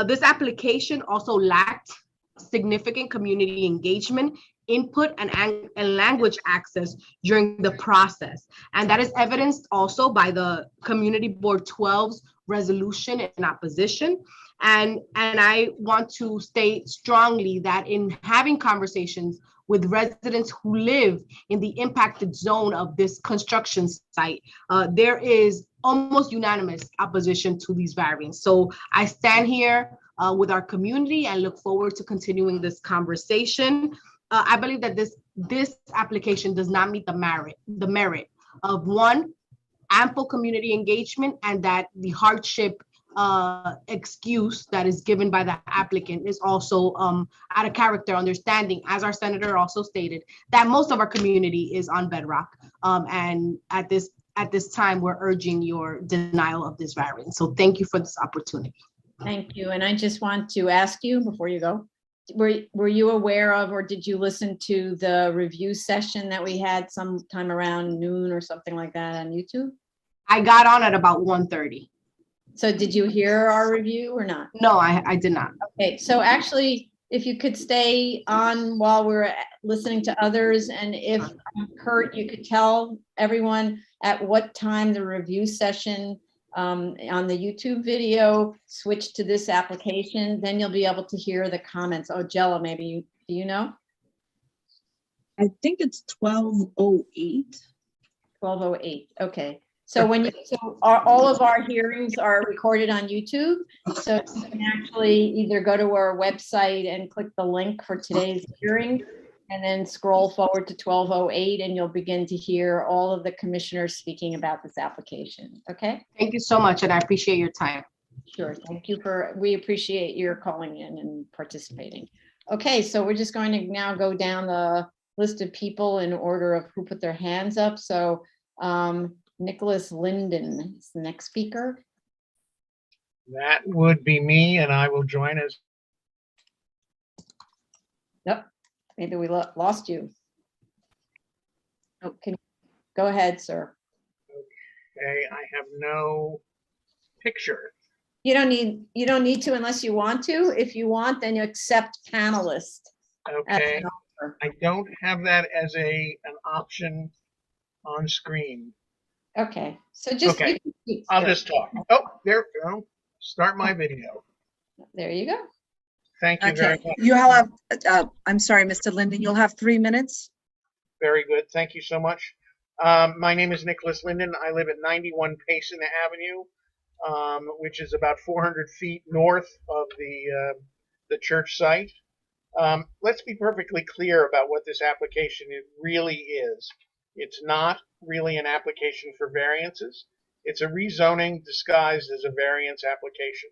Speaker 16: This application also lacked significant community engagement, input, and language access during the process. And that is evidenced also by the Community Board 12's resolution in opposition. And I want to state strongly that in having conversations with residents who live in the impacted zone of this construction site, there is almost unanimous opposition to these variants. So I stand here with our community and look forward to continuing this conversation. I believe that this application does not meet the merit of, one, ample community engagement, and that the hardship excuse that is given by the applicant is also out of character, understanding, as our senator also stated, that most of our community is on bedrock. And at this time, we're urging your denial of this variance. So thank you for this opportunity.
Speaker 2: Thank you. And I just want to ask you before you go, were you aware of, or did you listen to the review session that we had sometime around noon or something like that on YouTube?
Speaker 16: I got on at about 1:30.
Speaker 2: So did you hear our review or not?
Speaker 16: No, I did not.
Speaker 2: Okay, so actually, if you could stay on while we're listening to others, and if Kurt, you could tell everyone at what time the review session on the YouTube video switch to this application, then you'll be able to hear the comments. Oh, Jella, maybe do you know?
Speaker 11: I think it's 12:08.
Speaker 2: 12:08. Okay. So all of our hearings are recorded on YouTube. So you can actually either go to our website and click the link for today's hearing, and then scroll forward to 12:08, and you'll begin to hear all of the commissioners speaking about this application. Okay.
Speaker 16: Thank you so much, and I appreciate your time.
Speaker 2: Sure. Thank you we appreciate your calling in and participating. Okay, so we're just going to now go down the list of people in order of who put their hands up. So Nicholas Linden is the next speaker.
Speaker 17: That would be me, and I will join as.
Speaker 2: Nope, maybe we lost you. Oh, can you go ahead, sir?
Speaker 17: Okay, I have no picture.
Speaker 2: You don't need to unless you want to. If you want, then you accept panelist.
Speaker 17: Okay, I don't have that as an option on screen.
Speaker 2: Okay, so just
Speaker 17: okay. I'll just talk. Oh, there we go. Start my video.
Speaker 2: There you go.
Speaker 17: Thank you very much.
Speaker 1: You have, I'm sorry, Mr. Linden, you'll have 3 minutes.
Speaker 17: Very good. Thank you so much. My name is Nicholas Linden. I live at 91 Payson Avenue, which is about 400 feet north of the church site. Let's be perfectly clear about what this application really is. It's not really an application for variances. It's a rezoning disguised as a variance application.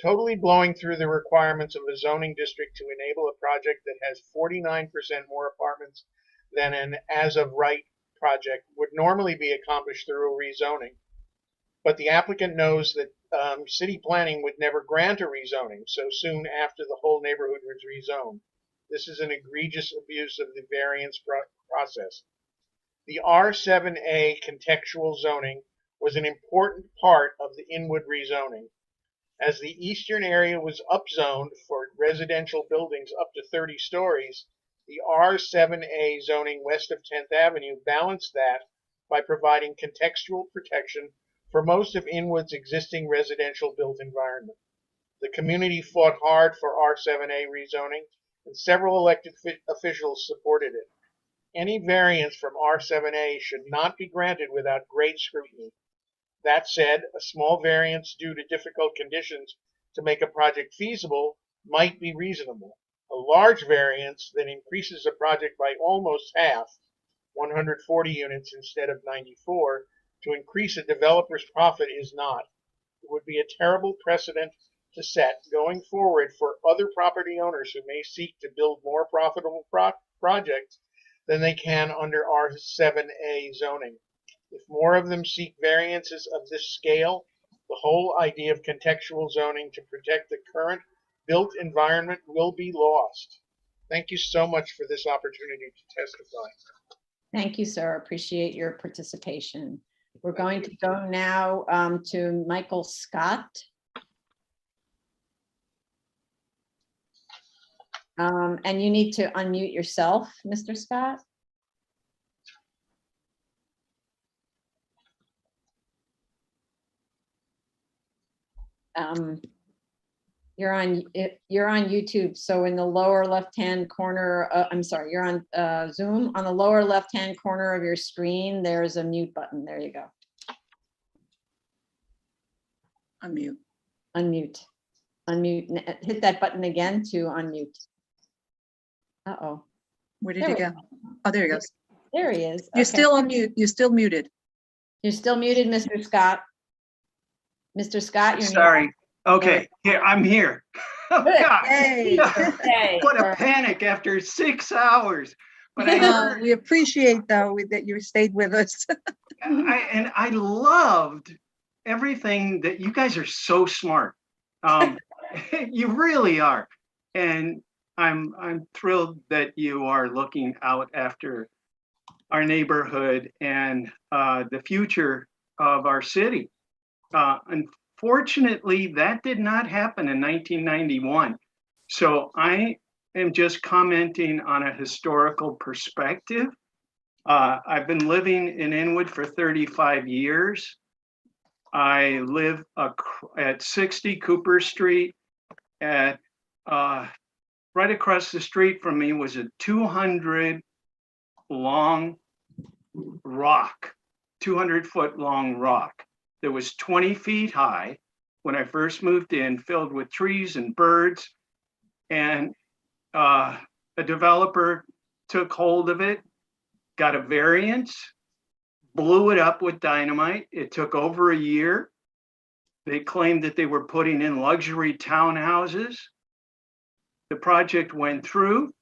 Speaker 17: Totally blowing through the requirements of a zoning district to enable a project that has 49% more apartments than an as-of-right project would normally be accomplished through a rezoning. But the applicant knows that city planning would never grant a rezoning so soon after the whole neighborhood was rezoned. This is an egregious abuse of the variance process. The R7A contextual zoning was an important part of the Inwood rezoning. As the eastern area was upzoned for residential buildings up to 30 stories, the R7A zoning west of 10th Avenue balanced that by providing contextual protection for most of Inwood's existing residential built environment. The community fought hard for R7A rezoning, and several elected officials supported it. Any variance from R7A should not be granted without great scrutiny. That said, a small variance due to difficult conditions to make a project feasible might be reasonable. A large variance that increases a project by almost half, 140 units instead of 94, to increase a developer's profit is not. It would be a terrible precedent to set going forward for other property owners who may seek to build more profitable projects than they can under R7A zoning. If more of them seek variances of this scale, the whole idea of contextual zoning to protect the current built environment will be lost. Thank you so much for this opportunity to testify.
Speaker 2: Thank you, sir. Appreciate your participation. We're going to go now to Michael Scott. And you need to unmute yourself, Mr. Scott. You're on YouTube. So in the lower left-hand corner, I'm sorry, you're on Zoom. On the lower left-hand corner of your screen, there's a mute button. There you go.
Speaker 1: Unmute.
Speaker 2: Unmute. Unmute. Hit that button again to unmute. Uh-oh.
Speaker 1: Where did he go? Oh, there he goes.
Speaker 2: There he is.
Speaker 1: You're still on mute. You're still muted.
Speaker 2: You're still muted, Mr. Scott. Mr. Scott, you're
Speaker 18: sorry. Okay, here I'm here. Oh, God.
Speaker 1: Yay.
Speaker 18: What a panic after 6 hours. But I
Speaker 1: we appreciate though that you stayed with us.
Speaker 18: I loved everything that you guys are so smart. You really are, and I'm thrilled that you are looking out after our neighborhood and the future of our city. Unfortunately, that did not happen in 1991. So I am just commenting on a historical perspective. I've been living in Inwood for 35 years. I live at 60 Cooper Street. Right across the street from me was a 200 long rock, 200-foot long rock that was 20 feet high when I first moved in, filled with trees and birds. And a developer took hold of it, got a variance, blew it up with dynamite. It took over a year. They claimed that they were putting in luxury townhouses. the project went through.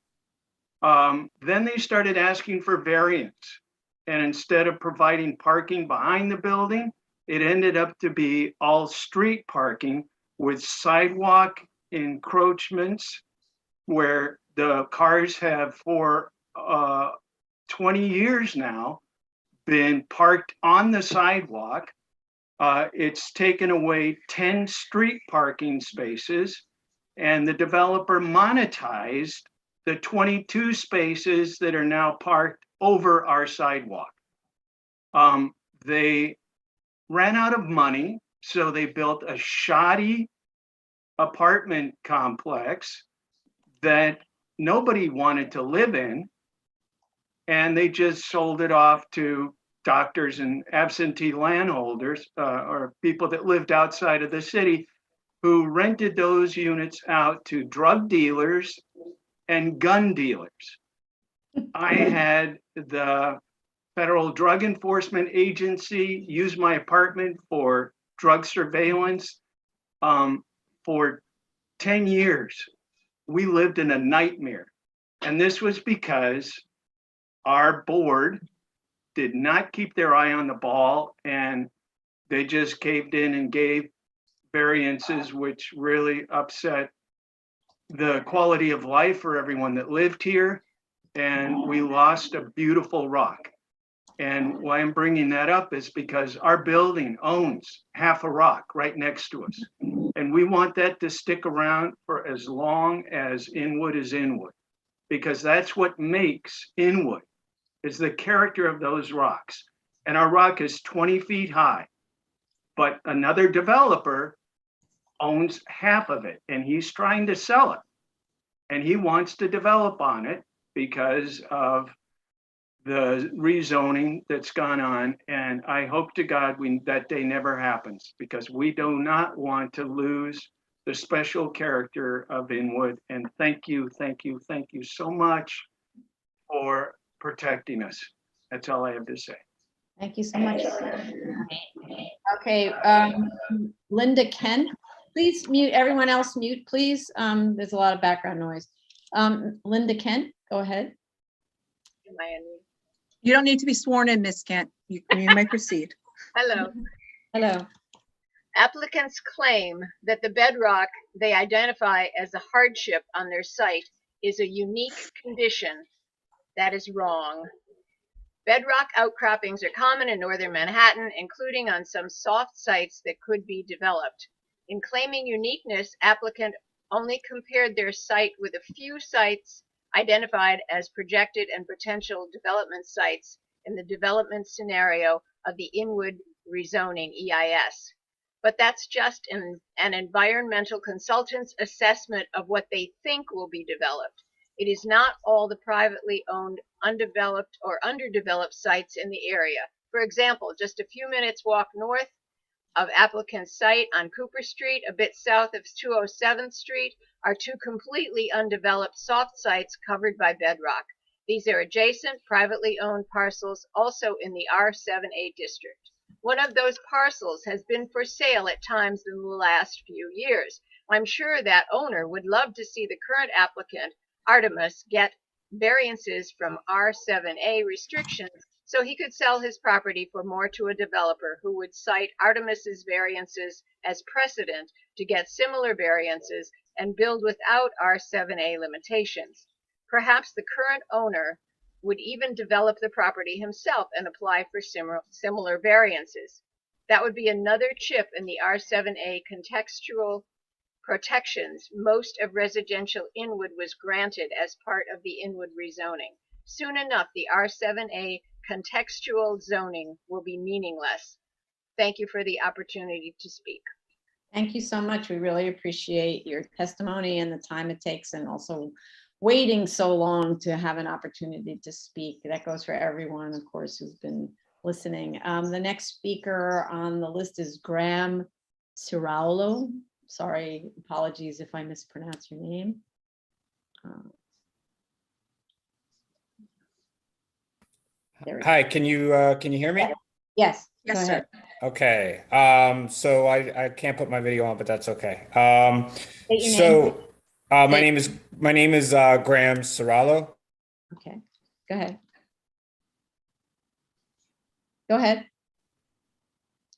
Speaker 18: Then they started asking for variance. And instead of providing parking behind the building, it ended up to be all street parking with sidewalk encroachments where the cars have for 20 years now been parked on the sidewalk. It's taken away 10 street parking spaces, and the developer monetized the 22 spaces that are now parked over our sidewalk. They ran out of money, so they built a shoddy apartment complex that nobody wanted to live in, and they just sold it off to doctors and absentee landholders or people that lived outside of the city who rented those units out to drug dealers and gun dealers. I had the Federal Drug Enforcement Agency use my apartment for drug surveillance for 10 years. We lived in a nightmare. And this was because our board did not keep their eye on the ball, and they just caved in and gave variances, which really upset the quality of life for everyone that lived here. And we lost a beautiful rock. And why I'm bringing that up is because our building owns half a rock right next to us. And we want that to stick around for as long as Inwood is Inwood, because that's what makes Inwood, is the character of those rocks. And our rock is 20 feet high, but another developer owns half of it, and he's trying to sell it. And he wants to develop on it because of the rezoning that's gone on. And I hope to God that day never happens, because we do not want to lose the special character of Inwood. And thank you so much for protecting us. That's all I have to say.
Speaker 2: Thank you so much. Okay, Linda Kent, please mute, everyone else mute, please. There's a lot of background noise. Linda Kent, go ahead.
Speaker 14: Am I unmuted?
Speaker 1: You don't need to be sworn in, Ms. Kent. You may proceed.
Speaker 14: Hello.
Speaker 2: Hello.
Speaker 14: Applicants claim that the bedrock they identify as a hardship on their site is a unique condition. That is wrong. Bedrock outcroppings are common in northern Manhattan, including on some soft sites that could be developed. In claiming uniqueness, applicant only compared their site with a few sites identified as projected and potential development sites in the development scenario of the Inwood rezoning EIS. But that's just an environmental consultant's assessment of what they think will be developed. It is not all the privately owned, undeveloped or underdeveloped sites in the area. For example, just a few minutes walk north of applicant's site on Cooper Street, a bit south of 207th Street, are two completely undeveloped soft sites covered by bedrock. These are adjacent, privately owned parcels, also in the R7A district. One of those parcels has been for sale at times in the last few years. I'm sure that owner would love to see the current applicant, Artemis, get variances from R7A restrictions so he could sell his property for more to a developer who would cite Artemis's variances as precedent to get similar variances and build without R7A limitations. Perhaps the current owner would even develop the property himself and apply for similar variances. That would be another chip in the R7A contextual protections most of residential Inwood was granted as part of the Inwood rezoning. Soon enough, the R7A contextual zoning will be meaningless. Thank you for the opportunity to speak.
Speaker 2: Thank you so much. We really appreciate your testimony and the time it takes, and also waiting so long to have an opportunity to speak. That goes for everyone, of course, who's been listening. The next speaker on the list is Graham Ciraulo. Sorry, apologies if I mispronounce your name.
Speaker 19: Hi, can you hear me?
Speaker 2: Yes.
Speaker 1: Yes, sir.
Speaker 19: Okay. So I can't put my video on, but that's okay.
Speaker 2: State your
Speaker 19: So
Speaker 2: name.
Speaker 19: My name is Graham Serralo.
Speaker 2: Okay, go ahead. Go ahead.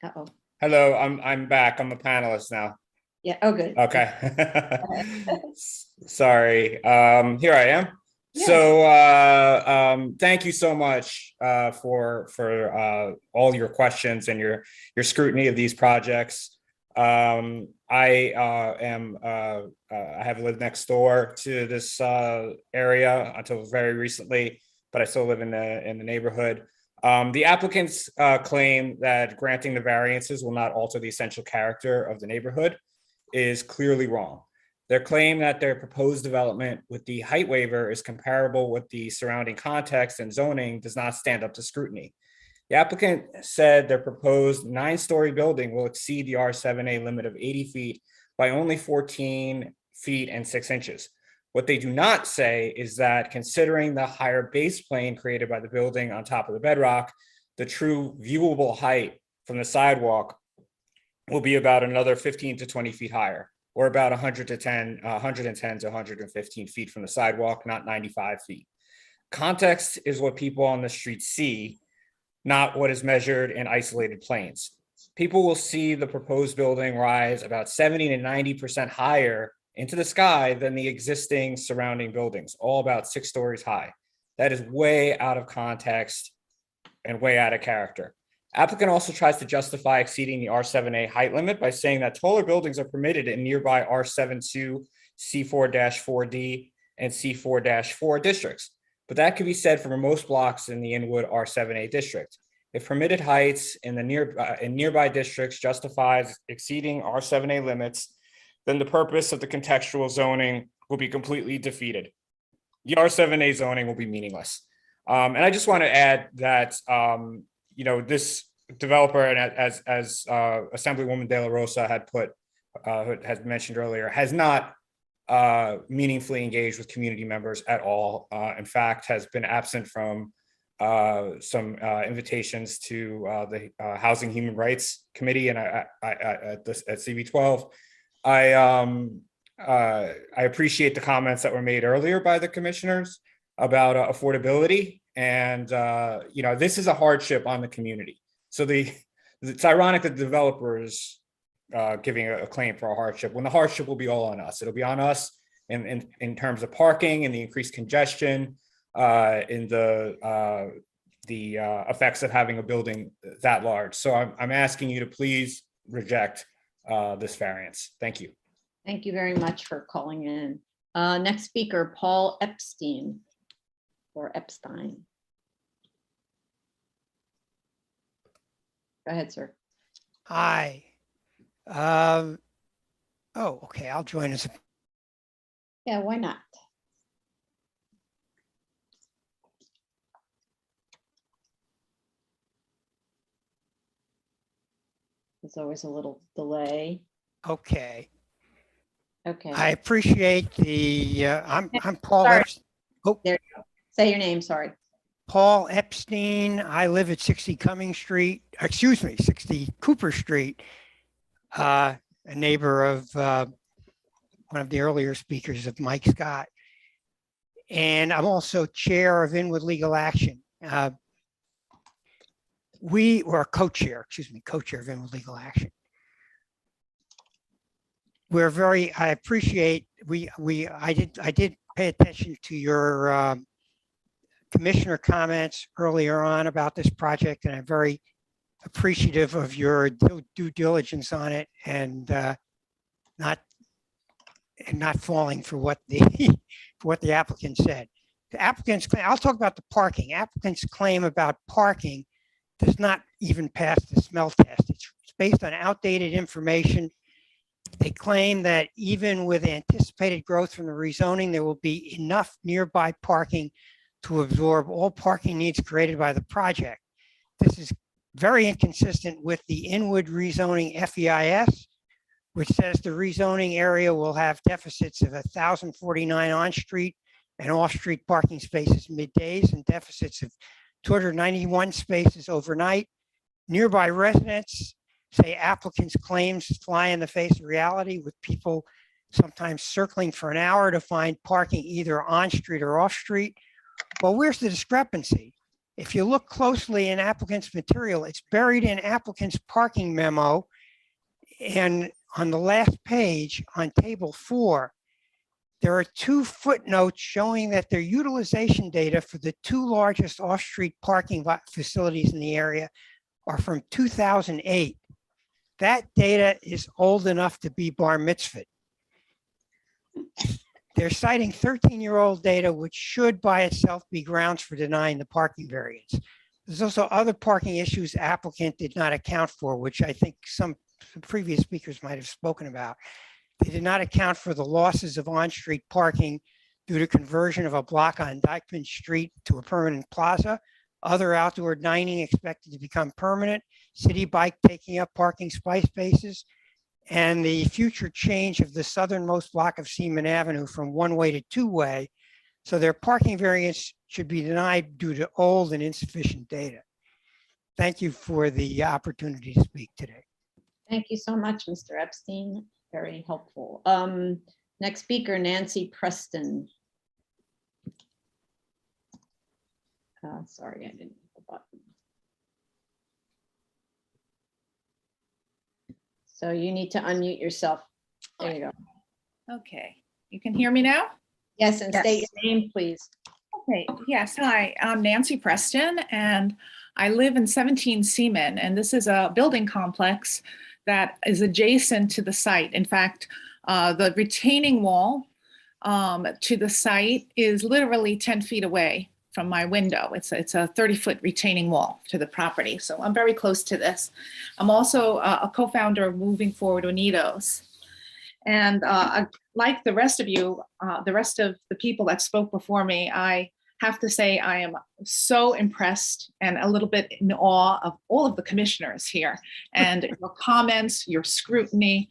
Speaker 2: Uh-oh.
Speaker 19: Hello, I'm back. I'm a panelist now.
Speaker 2: Yeah, oh, good.
Speaker 19: Okay. Sorry. Here I am.
Speaker 2: Yeah.
Speaker 19: So thank you so much for all your questions and your scrutiny of these projects. I have lived next door to this area until very recently, but I still live in the neighborhood. The applicants claim that granting the variances will not alter the essential character of the neighborhood is clearly wrong. Their claim that their proposed development with the height waiver is comparable with the surrounding context and zoning does not stand up to scrutiny. The applicant said their proposed 9-story building will exceed the R7A limit of 80 feet by only 14 feet and 6 inches. What they do not say is that considering the higher base plane created by the building on top of the bedrock, the true viewable height from the sidewalk will be about another 15 to 20 feet higher, or about 110 to 115 feet from the sidewalk, not 95 feet. Context is what people on the street see, not what is measured in isolated planes. People will see the proposed building rise about 70 to 90% higher into the sky than the existing surrounding buildings, all about 6 stories high. That is way out of context and way out of character. Applicant also tries to justify exceeding the R7A height limit by saying that taller buildings are permitted in nearby R72, C4-4D, and C4-4 districts. But that could be said for most blocks in the Inwood R7A district. If permitted heights in the nearby districts justifies exceeding R7A limits, then the purpose of the contextual zoning will be completely defeated. The R7A zoning will be meaningless. And I just want to add that this developer, and as Assemblywoman De La Rosa had mentioned earlier, has not meaningfully engaged with community members at all. In fact, has been absent from some invitations to the Housing Human Rights Committee and at CB12. I appreciate the comments that were made earlier by the commissioners about affordability. And, this is a hardship on the community. So it's ironic that the developers giving a claim for a hardship when the hardship will be all on us. It'll be on us in terms of parking and the increased congestion, in the effects of having a building that large. So I'm asking you to please reject this variance. Thank you.
Speaker 2: Thank you very much for calling in. Next speaker, Paul Epstein or Epstein. Go ahead, sir.
Speaker 13: Hi. Okay, I'll join us.
Speaker 2: Yeah, why not? There's always a little delay.
Speaker 13: Okay.
Speaker 2: Okay.
Speaker 13: I appreciate the, I'm Paul
Speaker 2: Sorry.
Speaker 13: Epstein. Oh,
Speaker 2: there you go. Say your name, sorry.
Speaker 13: Paul Epstein. I live at 60 Cooper Street, a neighbor of one of the earlier speakers of Mike Scott. And I'm also chair of Inwood Legal Action. Co-chair of Inwood Legal Action. I appreciate, I did pay attention to your commissioner comments earlier on about this project, and I'm very appreciative of your due diligence on it and not falling for what the applicant said. The applicant's claim, I'll talk about the parking. Applicant's claim about parking does not even pass the smell test. It's based on outdated information. They claim that even with anticipated growth from the rezoning, there will be enough nearby parking to absorb all parking needs created by the project. This is very inconsistent with the Inwood rezoning FEIS, which says the rezoning area will have deficits of 1,049 on-street and off-street parking spaces middays and deficits of 291 spaces overnight. Nearby residents say applicants' claims fly in the face of reality, with people sometimes circling for an hour to find parking either on street or off street. Well, where's the discrepancy? If you look closely in applicant's material, it's buried in applicant's parking memo. And on the last page on table 4, there are 2 footnotes showing that their utilization data for the 2 largest off-street parking facilities in the area are from 2008. That data is old enough to be bar mitzvahed. They're citing 13-year-old data, which should by itself be grounds for denying the parking variance. There's also other parking issues applicant did not account for, which I think some previous speakers might have spoken about. They did not account for the losses of on-street parking due to conversion of a block on Dyckman Street to a permanent plaza, other outdoor dining expected to become permanent, city bike taking up parking spaces, and the future change of the southernmost block of Seaman Avenue from one-way to two-way. So their parking variance should be denied due to old and insufficient data. Thank you for the opportunity to speak today.
Speaker 2: Thank you so much, Mr. Epstein. Very helpful. Next speaker, Nancy Preston. Sorry, I didn't hit the button. So you need to unmute yourself. There you go.
Speaker 8: Okay, you can hear me now?
Speaker 2: Yes, and state your name, please.
Speaker 8: Okay, yes, hi, I'm Nancy Preston, and I live in 17 Seaman, and this is a building complex that is adjacent to the site. In fact, the retaining wall to the site is literally 10 feet away from my window. It's a 30-foot retaining wall to the property. So I'm very close to this. I'm also a co-founder of Moving Forward Unidos. And like the rest of you, the rest of the people that spoke before me, I have to say I am so impressed and a little bit in awe of all of the commissioners here and your comments, your scrutiny,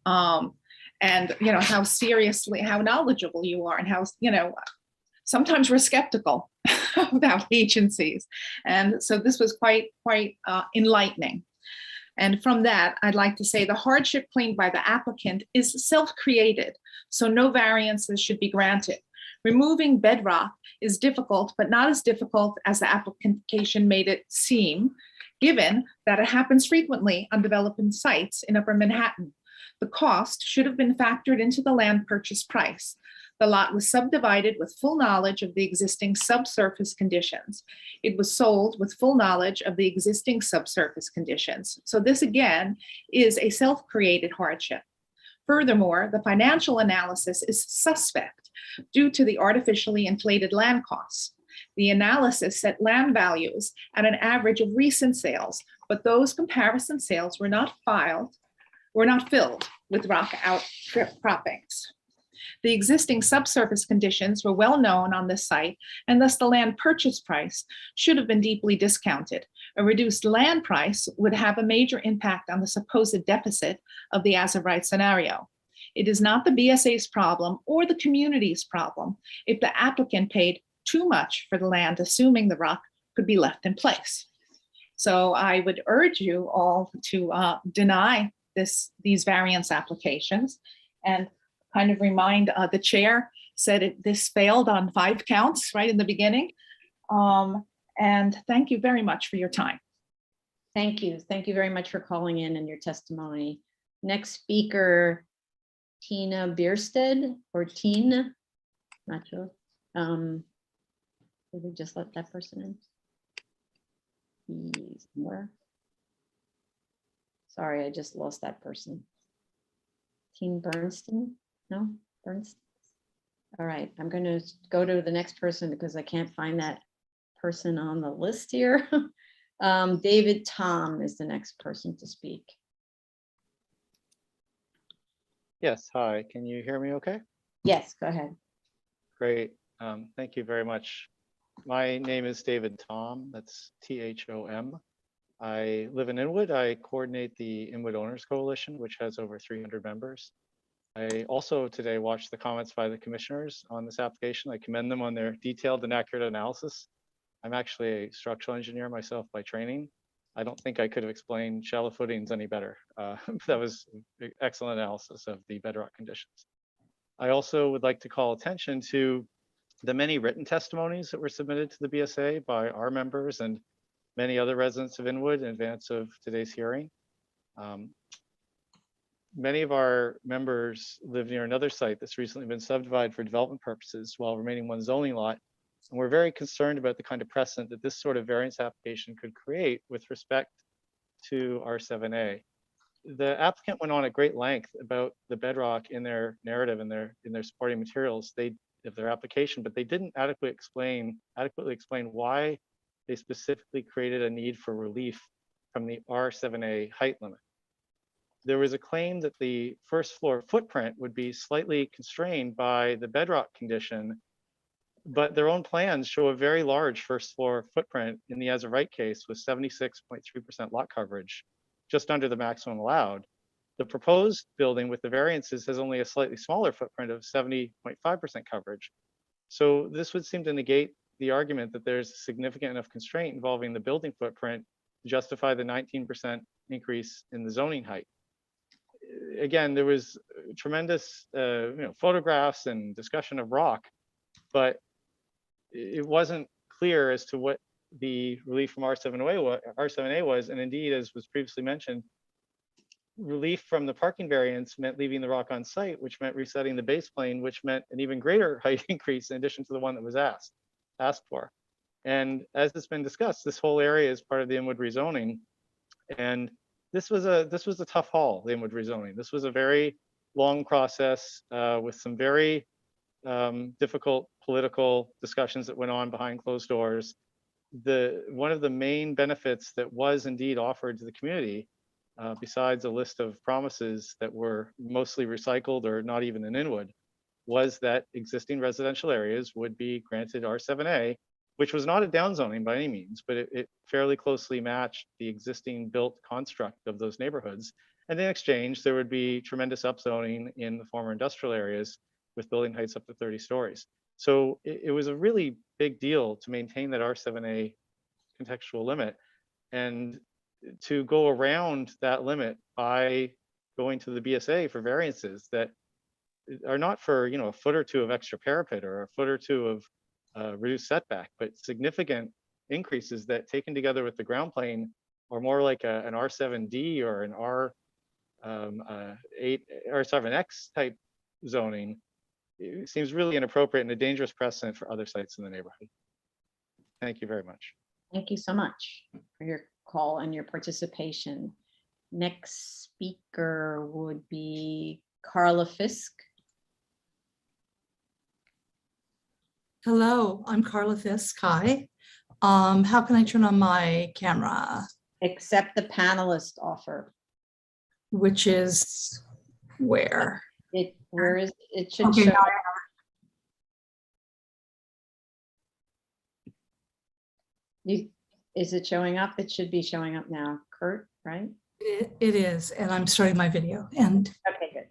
Speaker 8: and how seriously, how knowledgeable you are, and how sometimes we're skeptical about agencies. And so this was quite enlightening. And from that, I'd like to say the hardship claimed by the applicant is self-created, so no variances should be granted. Removing bedrock is difficult, but not as difficult as the application made it seem, given that it happens frequently on development sites in Upper Manhattan. The cost should have been factored into the land purchase price. The lot was subdivided with full knowledge of the existing subsurface conditions. It was sold with full knowledge of the existing subsurface conditions. So this again is a self-created hardship. Furthermore, the financial analysis is suspect due to the artificially inflated land costs. The analysis set land values at an average of recent sales, but those comparison sales were not filled with rock outcroppings. The existing subsurface conditions were well known on this site, and thus the land purchase price should have been deeply discounted. A reduced land price would have a major impact on the supposed deficit of the as-of-right scenario. It is not the BSA's problem or the community's problem if the applicant paid too much for the land, assuming the rock could be left in place. So I would urge you all to deny these variance applications, and kind of remind the chair said this failed on 5 counts right in the beginning. And thank you very much for your time.
Speaker 2: Thank you. Thank you very much for calling in and your testimony. Next speaker, Tina Bierstead, or Teen, not sure. Did we just let that person in? He's somewhere. Sorry, I just lost that person. Teen Bernstein? No, Bernstein. All right, I'm going to go to the next person because I can't find that person on the list here. David Tom is the next person to speak.
Speaker 22: Yes, hi, can you hear me okay?
Speaker 2: Yes, go ahead.
Speaker 22: Great, thank you very much. My name is David Tom, that's T-H-O-M. I live in Inwood. I coordinate the Inwood Owners Coalition, which has over 300 members. I also today watched the comments by the commissioners on this application. I commend them on their detailed and accurate analysis. I'm actually a structural engineer myself by training. I don't think I could have explained shallow footings any better. That was excellent analysis of the bedrock conditions. I also would like to call attention to the many written testimonies that were submitted to the BSA by our members and many other residents of Inwood in advance of today's hearing. Many of our members live near another site that's recently been subdivided for development purposes while remaining one zoning lot. And we're very concerned about the kind of precedent that this sort of variance application could create with respect to R7A. The applicant went on at great length about the bedrock in their narrative and in their supporting materials of their application, but they didn't adequately explain why they specifically created a need for relief from the R7A height limit. There was a claim that the first floor footprint would be slightly constrained by the bedrock condition, but their own plans show a very large first floor footprint in the as of right case with 76.3% lot coverage, just under the maximum allowed. The proposed building with the variances has only a slightly smaller footprint of 70.5% coverage. So this would seem to negate the argument that there's a significant enough constraint involving the building footprint to justify the 19% increase in the zoning height. Again, there was tremendous photographs and discussion of rock, but it wasn't clear as to what the relief from R7A was, and indeed, as was previously mentioned, relief from the parking variance meant leaving the rock on site, which meant resetting the base plane, which meant an even greater height increase in addition to the one that was asked for. And as it's been discussed, this whole area is part of the Inwood rezoning, and this was a tough haul, the Inwood rezoning. This was a very long process with some very difficult political discussions that went on behind closed doors. One of the main benefits that was indeed offered to the community, besides a list of promises that were mostly recycled or not even in Inwood, was that existing residential areas would be granted R7A, which was not a downzoning by any means, but it fairly closely matched the existing built construct of those neighborhoods. And in exchange, there would be tremendous upzoning in the former industrial areas with building heights up to 30 stories. So it was a really big deal to maintain that R7A contextual limit, and to go around that limit by going to the BSA for variances that are not for a foot or two of extra parapet or a foot or two of reduced setback, but significant increases that taken together with the ground plane are more like an R7D or an R7X type zoning. It seems really inappropriate and a dangerous precedent for other sites in the neighborhood. Thank you very much.
Speaker 2: Thank you so much for your call and your participation. Next speaker would be Carla Fisk.
Speaker 3: Hello, I'm Carla Fisk. Hi. How can I turn on my camera?
Speaker 2: Accept the panelist offer.
Speaker 3: Which is where?
Speaker 2: Where is it? Should
Speaker 3: Okay,
Speaker 2: show.
Speaker 3: now
Speaker 2: Is it showing up? It should be showing up now, Kurt, right?
Speaker 3: it is, and I'm starting my video. And
Speaker 2: okay, good.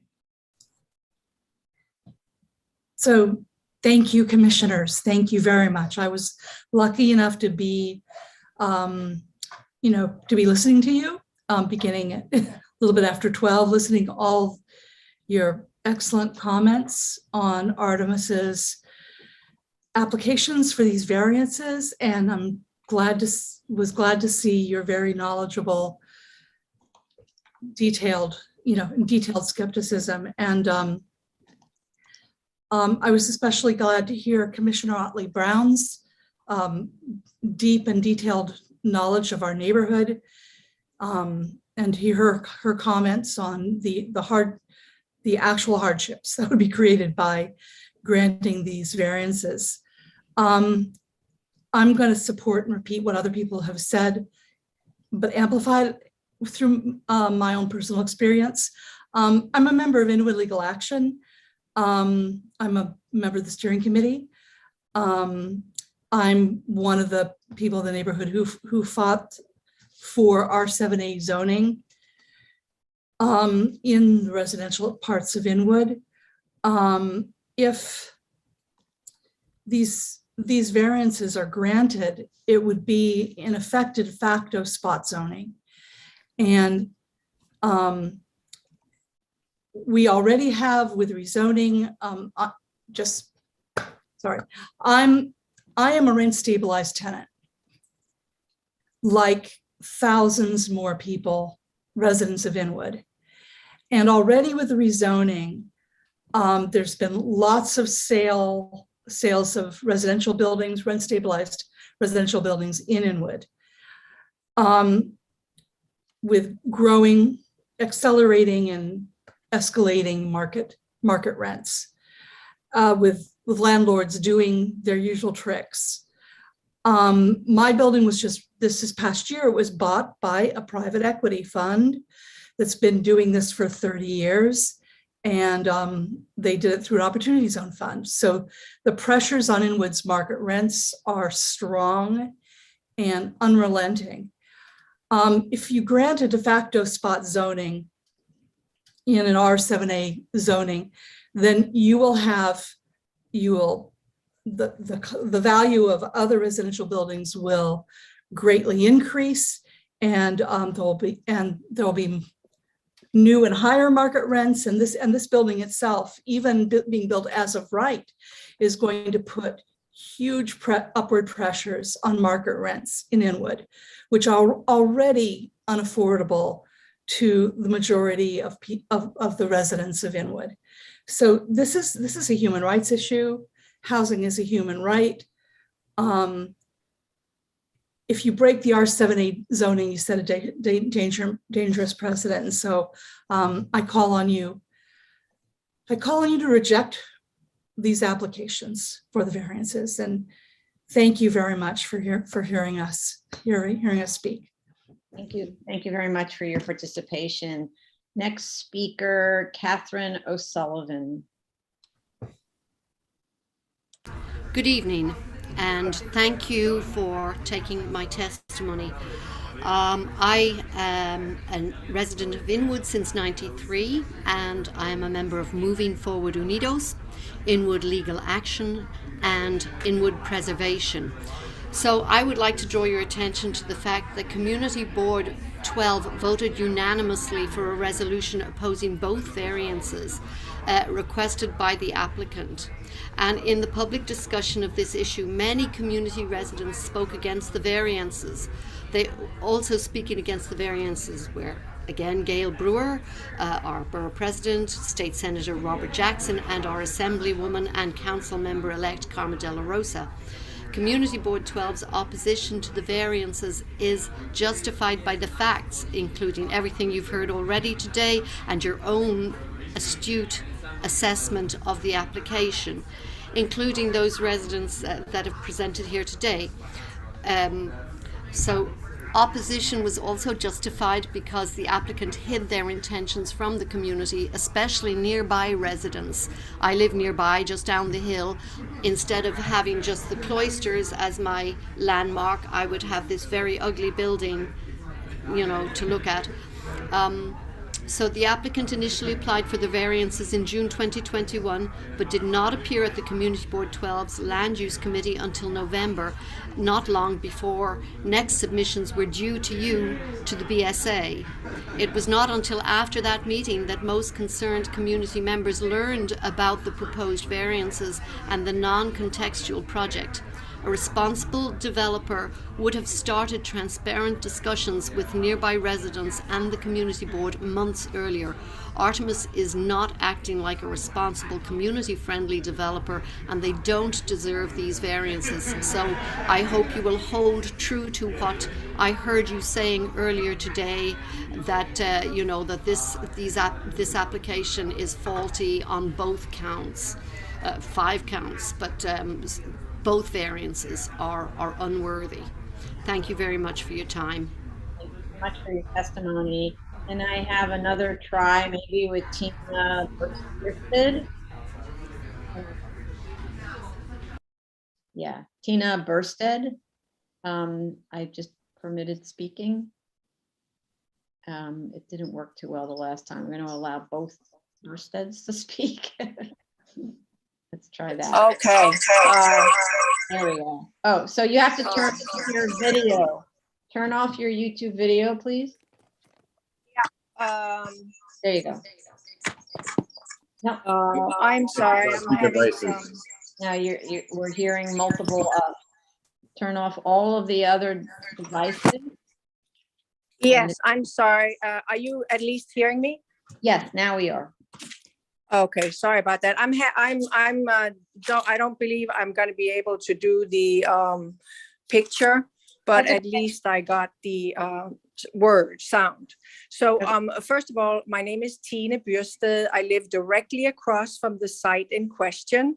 Speaker 3: So thank you, commissioners. Thank you very much. I was lucky enough to be, to be listening to you, beginning a little bit after 12, listening to all your excellent comments on Artemis's applications for these variances. And I'm was glad to see your very knowledgeable, detailed skepticism. And I was especially glad to hear Commissioner Otley Brown's deep and detailed knowledge of our neighborhood, and hear her comments on the actual hardships that would be created by granting these variances. I'm going to support and repeat what other people have said, but amplify it through my own personal experience. I'm a member of Inwood Legal Action. I'm a member of the steering committee. I'm one of the people in the neighborhood who fought for R7A zoning in the residential parts of Inwood. If these variances are granted, it would be in effect de facto spot zoning. And we already have with rezoning, sorry, I am a rent stabilized tenant, like thousands more people, residents of Inwood. And already with the rezoning, there's been lots of sales of residential buildings, rent stabilized residential buildings in Inwood, with growing, accelerating and escalating market rents, with landlords doing their usual tricks. My building was just, this past year, it was bought by a private equity fund that's been doing this for 30 years. And they did it through an opportunity zone fund. So the pressures on Inwood's market rents are strong and unrelenting. If you grant a de facto spot zoning in an R7A zoning, then the value of other residential buildings will greatly increase, and there'll be new and higher market rents, and this building itself, even being built as of right, is going to put huge upward pressures on market rents in Inwood, which are already unaffordable to the majority of the residents of Inwood. So this is a human rights issue. Housing is a human right. If you break the R7A zoning, you set a dangerous precedent. And so I call on you to reject these applications for the variances. And thank you very much for hearing us speak.
Speaker 2: Thank you. Thank you very much for your participation. Next speaker, Catherine O'Sullivan.
Speaker 6: Good evening, and thank you for taking my testimony. I am a resident of Inwood since '93, and I am a member of Moving Forward Unidos, Inwood Legal Action, and Inwood Preservation. So I would like to draw your attention to the fact that Community Board 12 voted unanimously for a resolution opposing both variances requested by the applicant. And in the public discussion of this issue, many community residents spoke against the variances. They also speaking against the variances were, again, Gail Brewer, our borough president, State Senator Robert Jackson, and our Assemblywoman and Council Member-elect Carmen De La Rosa. Community Board 12's opposition to the variances is justified by the facts, including everything you've heard already today and your own astute assessment of the application, including those residents that have presented here today. So opposition was also justified because the applicant hid their intentions from the community, especially nearby residents. I live nearby, just down the hill. Instead of having just the cloisters as my landmark, I would have this very ugly building, to look at. So the applicant initially applied for the variances in June 2021, but did not appear at the Community Board 12's Land Use Committee until November, not long before next submissions were due to you, to the BSA. It was not until after that meeting that most concerned community members learned about the proposed variances and the non-contextual project. A responsible developer would have started transparent discussions with nearby residents and the community board months earlier. Artemis is not acting like a responsible, community-friendly developer, and they don't deserve these variances. So I hope you will hold true to what I heard you saying earlier today, that that this application is faulty on both counts, 5 counts, but both variances are unworthy. Thank you very much for your time.
Speaker 2: Thank you very much for your testimony. And I have another try, maybe with Tina Bursted. Yeah, Tina Bursted. I just permitted speaking. It didn't work too well the last time. We're going to allow both Bursteds to speak. Let's try that.
Speaker 9: Okay.
Speaker 2: There we go. Oh, so you have to turn off your video. Turn off your YouTube video, please.
Speaker 9: Yeah.
Speaker 2: There you go. No.
Speaker 7: I'm sorry, I'm having some.
Speaker 2: Now we're hearing multiple, turn off all of the other devices.
Speaker 7: Yes, I'm sorry. Are you at least hearing me?
Speaker 2: Yes, now we are.
Speaker 7: Okay, sorry about that. I don't believe I'm going to be able to do the picture, but
Speaker 2: That's
Speaker 7: at least I got the word sound. So first of all, my name is Tina Bürsted. I live directly across from the site in question.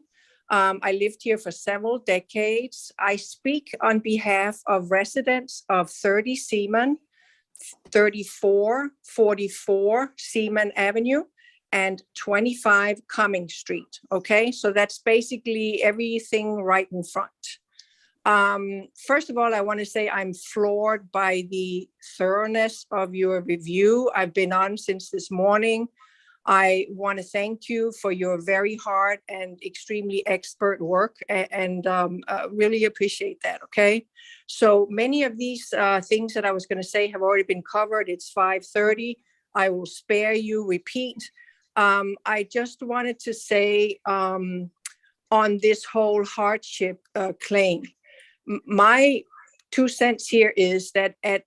Speaker 7: I lived here for several decades. I speak on behalf of residents of 30 Seaman, 3444 Seaman Avenue, and 25 Cumming Street. Okay, so that's basically everything right in front. First of all, I want to say I'm floored by the thoroughness of your review. I've been on since this morning. I want to thank you for your very hard and extremely expert work, and really appreciate that, okay? So many of these things that I was going to say have already been covered. It's 5:30. I will spare you repeat. I just wanted to say on this whole hardship claim, my 2 cents here is that at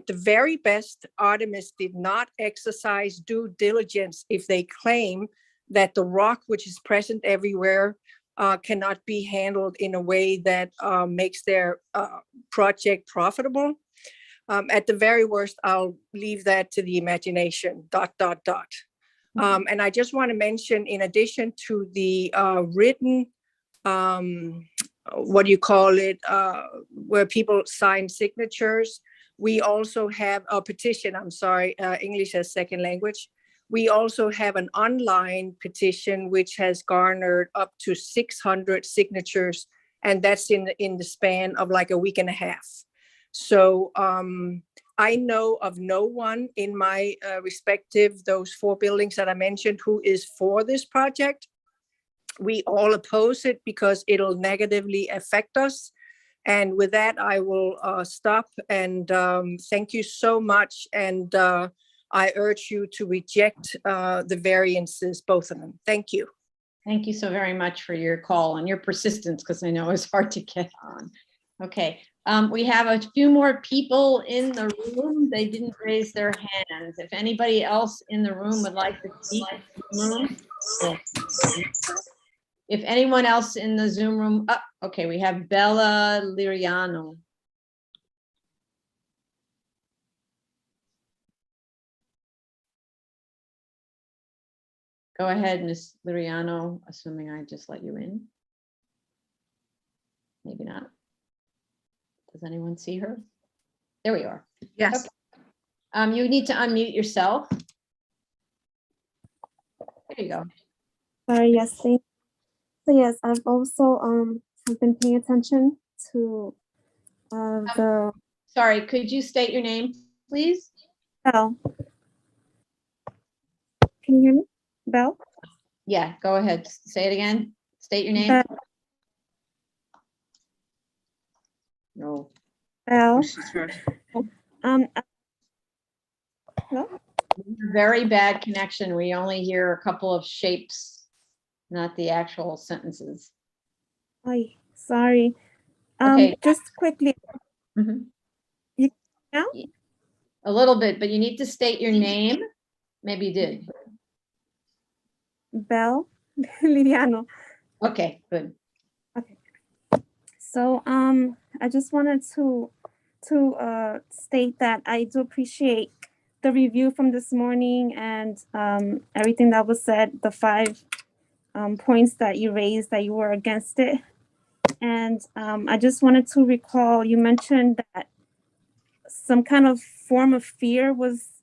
Speaker 7: the very best, Artemis did not exercise due diligence if they claim that the rock, which is present everywhere, cannot be handled in a way that makes their project profitable. At the very worst, I'll leave that to the imagination, ... And I just want to mention, in addition to the written, what do you call it, where people sign signatures, we also have a petition, I'm sorry, English as second language. We also have an online petition which has garnered up to 600 signatures, and that's in the span of like a week and a half. So I know of no one in my those 4 buildings that I mentioned who is for this project. We all oppose it because it'll negatively affect us. And with that, I will stop, and thank you so much. And I urge you to reject the variances, both of them. Thank you.
Speaker 2: Thank you so very much for your call and your persistence, because I know it's hard to get on. Okay, we have a few more people in the room. They didn't raise their hands. If anybody else in the room would like to speak, if anyone else in the Zoom room, okay, we have Bella Liriano. Go ahead, Ms. Liriano, assuming I just let you in. Maybe not. Does anyone see her? There we are.
Speaker 7: Yes.
Speaker 2: Okay. You need to unmute yourself. There you go.
Speaker 9: Yes, thank you. So yes, I've also have been paying attention to the.
Speaker 2: Sorry, could you state your name, please?
Speaker 9: Bell. Can you hear me? Bell?
Speaker 2: Yeah, go ahead. Say it again. State your name. No.
Speaker 9: Bell.
Speaker 2: Hello? Very bad connection. We only hear a couple of shapes, not the actual sentences.
Speaker 9: Oh, sorry.
Speaker 2: Okay.
Speaker 9: Just quickly. You now?
Speaker 2: A little bit, but you need to state your name. Maybe you did.
Speaker 9: Bell Liriano.
Speaker 2: Okay, good.
Speaker 9: Okay. So I just wanted to state that I do appreciate the review from this morning and everything that was said, the 5 points that you raised that you were against it. And I just wanted to recall, you mentioned that some kind of form of fear was,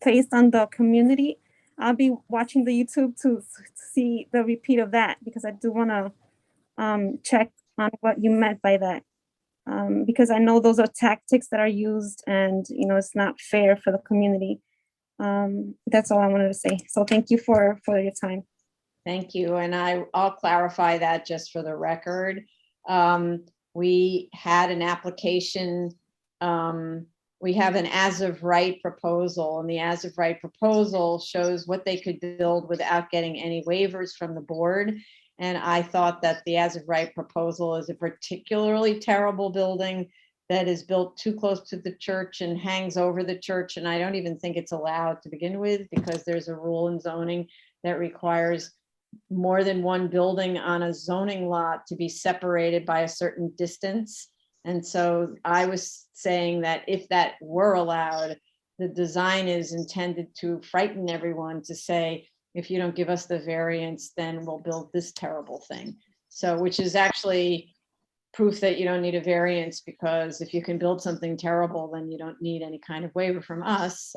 Speaker 9: placed on the community. I'll be watching the YouTube to see the repeat of that, because I do want to check on what you meant by that. Because I know those are tactics that are used, and it's not fair for the community. That's all I wanted to say. So thank you for your time.
Speaker 2: Thank you, and I'll clarify that just for the record. We had an application we have an as of right proposal, and the as of right proposal shows what they could build without getting any waivers from the board. And I thought that the as of right proposal is a particularly terrible building that is built too close to the church and hangs over the church. And I don't even think it's allowed to begin with, because there's a rule in zoning that requires more than one building on a zoning lot to be separated by a certain distance. And so I was saying that if that were allowed, the design is intended to frighten everyone, to say, if you don't give us the variance, then we'll build this terrible thing. So, which is actually proof that you don't need a variance, because if you can build something terrible, then you don't need any kind of waiver from us.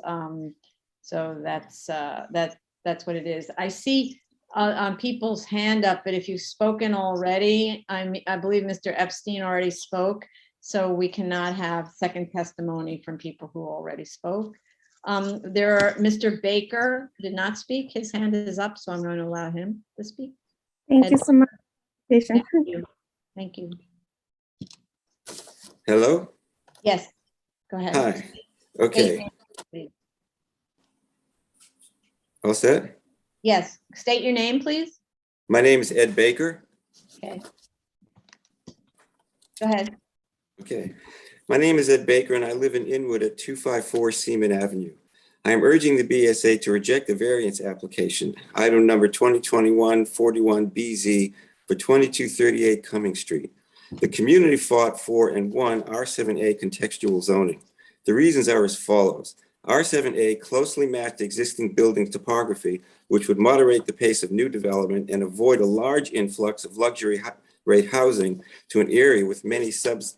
Speaker 2: So that's what it is. I see on people's hand up, but if you've spoken already, I believe Mr. Epstein already spoke, so we cannot have second testimony from people who already spoke. Mr. Baker did not speak. His hand is up, so I'm going to allow him to speak.
Speaker 9: Thank you so much.
Speaker 2: Thank you. Thank you.
Speaker 20: Hello?
Speaker 2: Yes, go ahead.
Speaker 20: Hi. Okay. All set?
Speaker 2: Yes, state your name, please.
Speaker 20: My name is Ed Baker.
Speaker 2: Okay. Go ahead.
Speaker 20: Okay. My name is Ed Baker and I live in Inwood at 254 Seaman Avenue. I am urging the BSA to reject the variance application, item number 2021-41BZ for 2238 Cumming Street. The community fought for and won R7A contextual zoning. The reasons are as follows. R7A closely matched existing building topography, which would moderate the pace of new development and avoid a large influx of luxury rate housing to an area with many stabilized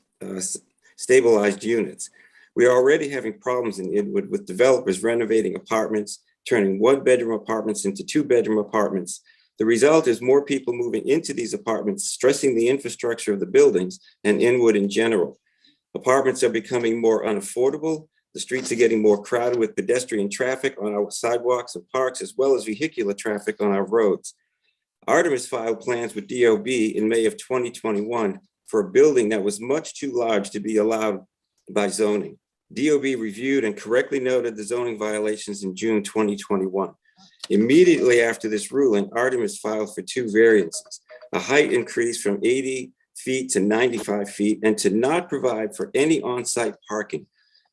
Speaker 20: units. We are already having problems in Inwood with developers renovating apartments, turning one-bedroom apartments into two-bedroom apartments. The result is more people moving into these apartments, stressing the infrastructure of the buildings and Inwood in general. Apartments are becoming more unaffordable. The streets are getting more crowded with pedestrian traffic on our sidewalks and parks, as well as vehicular traffic on our roads. Artemis filed plans with DOB in May of 2021 for a building that was much too large to be allowed by zoning. DOB reviewed and correctly noted the zoning violations in June 2021. Immediately after this ruling, Artemis filed for two variances, a height increase from 80 feet to 95 feet, and to not provide for any on-site parking.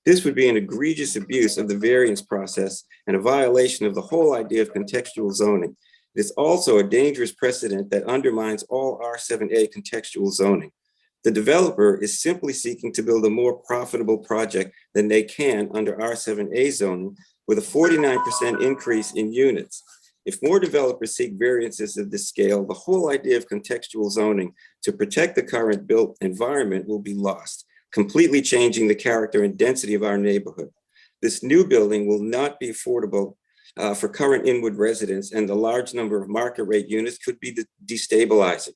Speaker 20: This would be an egregious abuse of the variance process and a violation of the whole idea of contextual zoning. It is also a dangerous precedent that undermines all R7A contextual zoning. The developer is simply seeking to build a more profitable project than they can under R7A zoning, with a 49% increase in units. If more developers seek variances of this scale, the whole idea of contextual zoning to protect the current built environment will be lost, completely changing the character and density of our neighborhood. This new building will not be affordable for current Inwood residents, and the large number of market rate units could be destabilizing.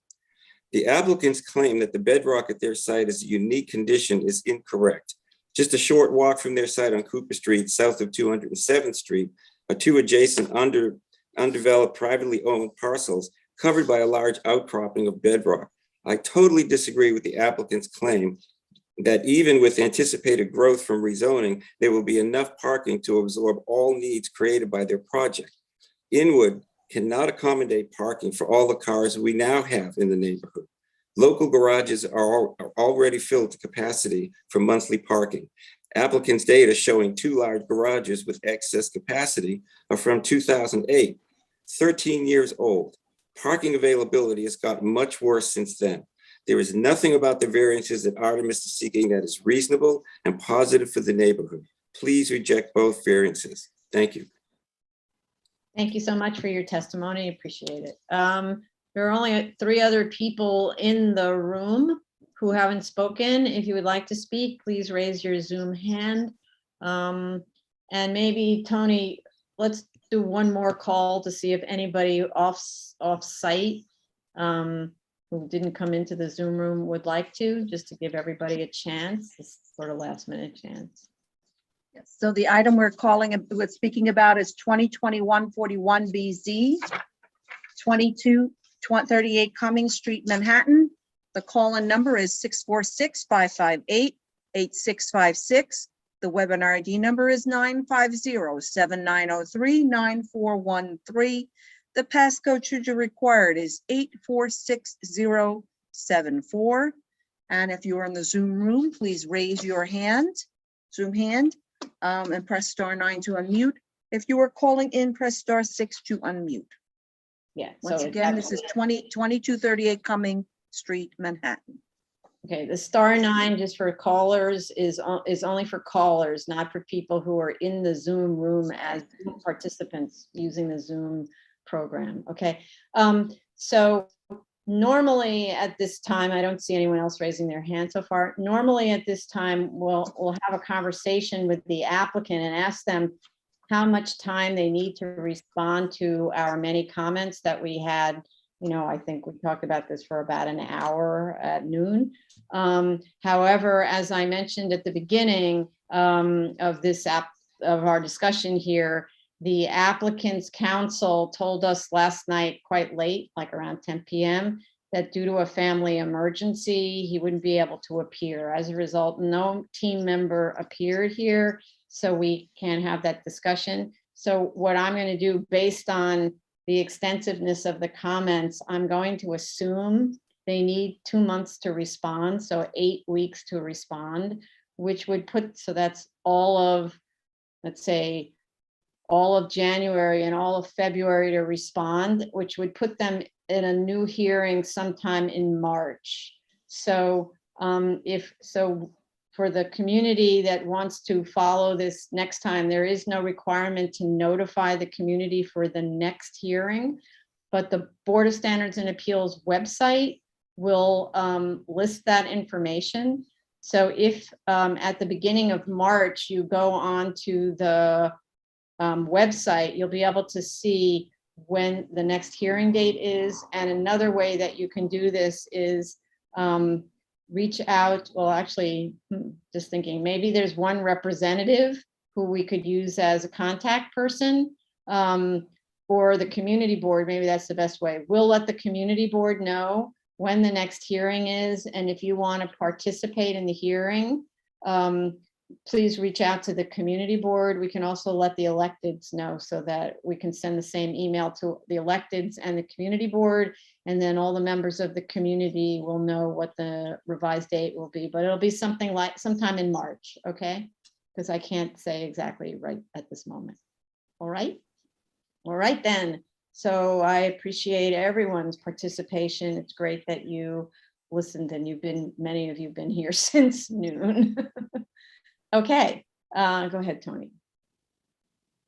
Speaker 20: The applicants claim that the bedrock at their site is a unique condition is incorrect. Just a short walk from their site on Cooper Street, south of 207th Street, are two adjacent undeveloped privately owned parcels covered by a large outcropping of bedrock. I totally disagree with the applicant's claim that even with anticipated growth from rezoning, there will be enough parking to absorb all needs created by their project. Inwood cannot accommodate parking for all the cars we now have in the neighborhood. Local garages are already filled to capacity for monthly parking. Applicants' data showing two large garages with excess capacity are from 2008, 13 years old. Parking availability has gotten much worse since then. There is nothing about the variances that Artemis is seeking that is reasonable and positive for the neighborhood. Please reject both variances. Thank you.
Speaker 2: Thank you so much for your testimony. Appreciate it. There are only 3 other people in the room who haven't spoken. If you would like to speak, please raise your Zoom hand. And maybe, Tony, let's do one more call to see if anybody off-site who didn't come into the Zoom room would like to, just to give everybody a chance, this sort of last minute chance.
Speaker 1: Yes, so the item we're speaking about is 2021-41BZ, 2238 Cumming Street, Manhattan. The call-in number is 646-558-8656. The webinar ID number is 950-7903-9413. The passcode should you require it is 846074. And if you are in the Zoom room, please raise your hand, Zoom hand, and press *9 to unmute. If you are calling in, press *6 to unmute.
Speaker 2: Yeah.
Speaker 1: Once
Speaker 2: so
Speaker 1: again,
Speaker 2: that's-
Speaker 1: this is 2238 Cumming Street, Manhattan.
Speaker 2: Okay, the *9 just for callers is only for callers, not for people who are in the Zoom room as participants using the Zoom program. Okay, so normally at this time, I don't see anyone else raising their hand so far. Normally at this time, we'll have a conversation with the applicant and ask them how much time they need to respond to our many comments that we had. You know, I think we talked about this for about an hour at noon. However, as I mentioned at the beginning of our discussion here, the applicant's counsel told us last night quite late, like around 10 p.m., that due to a family emergency, he wouldn't be able to appear. As a result, no team member appeared here, so we can't have that discussion. So what I'm going to do, based on the extensiveness of the comments, I'm going to assume they need 2 months to respond, so 8 weeks to respond, which would put, so that's all of, let's say, all of January and all of February to respond, which would put them in a new hearing sometime in March. So for the community that wants to follow this next time, there is no requirement to notify the community for the next hearing, but the Board of Standards and Appeals website will list that information. So if at the beginning of March, you go on to the website, you'll be able to see when the next hearing date is. And another way that you can do this is reach out. Well, actually, just thinking, maybe there's one representative who we could use as a contact person, or the community board. Maybe that's the best way. We'll let the community board know when the next hearing is. And if you want to participate in the hearing, please reach out to the community board. We can also let the electeds know so that we can send the same email to the electeds and the community board. And then all the members of the community will know what the revised date will be, but it'll be something like sometime in March, okay? Because I can't say exactly right at this moment. All right? All right then. So I appreciate everyone's participation. It's great that you listened and many of you have been here since noon. Okay, go ahead, Tony.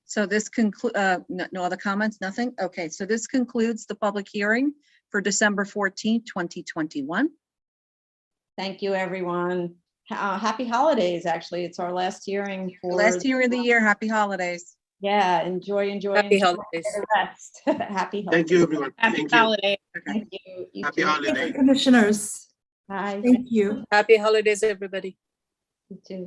Speaker 1: So this concludes, no other comments, nothing? Okay, so this concludes the public hearing for December 14th, 2021.
Speaker 2: Thank you, everyone. Happy holidays, actually. It's our last hearing for
Speaker 1: Last hearing of the year. Happy holidays.
Speaker 2: Yeah, enjoy.
Speaker 7: Happy holidays.
Speaker 2: The rest. Happy holidays.
Speaker 5: Thank you, everyone.
Speaker 8: Happy
Speaker 5: Thank you.
Speaker 8: holiday.
Speaker 2: Thank you. You
Speaker 5: Happy
Speaker 2: too.
Speaker 5: holiday.
Speaker 3: Commissioners,
Speaker 2: Bye.
Speaker 3: thank you.
Speaker 7: Happy holidays, everybody.
Speaker 2: You too.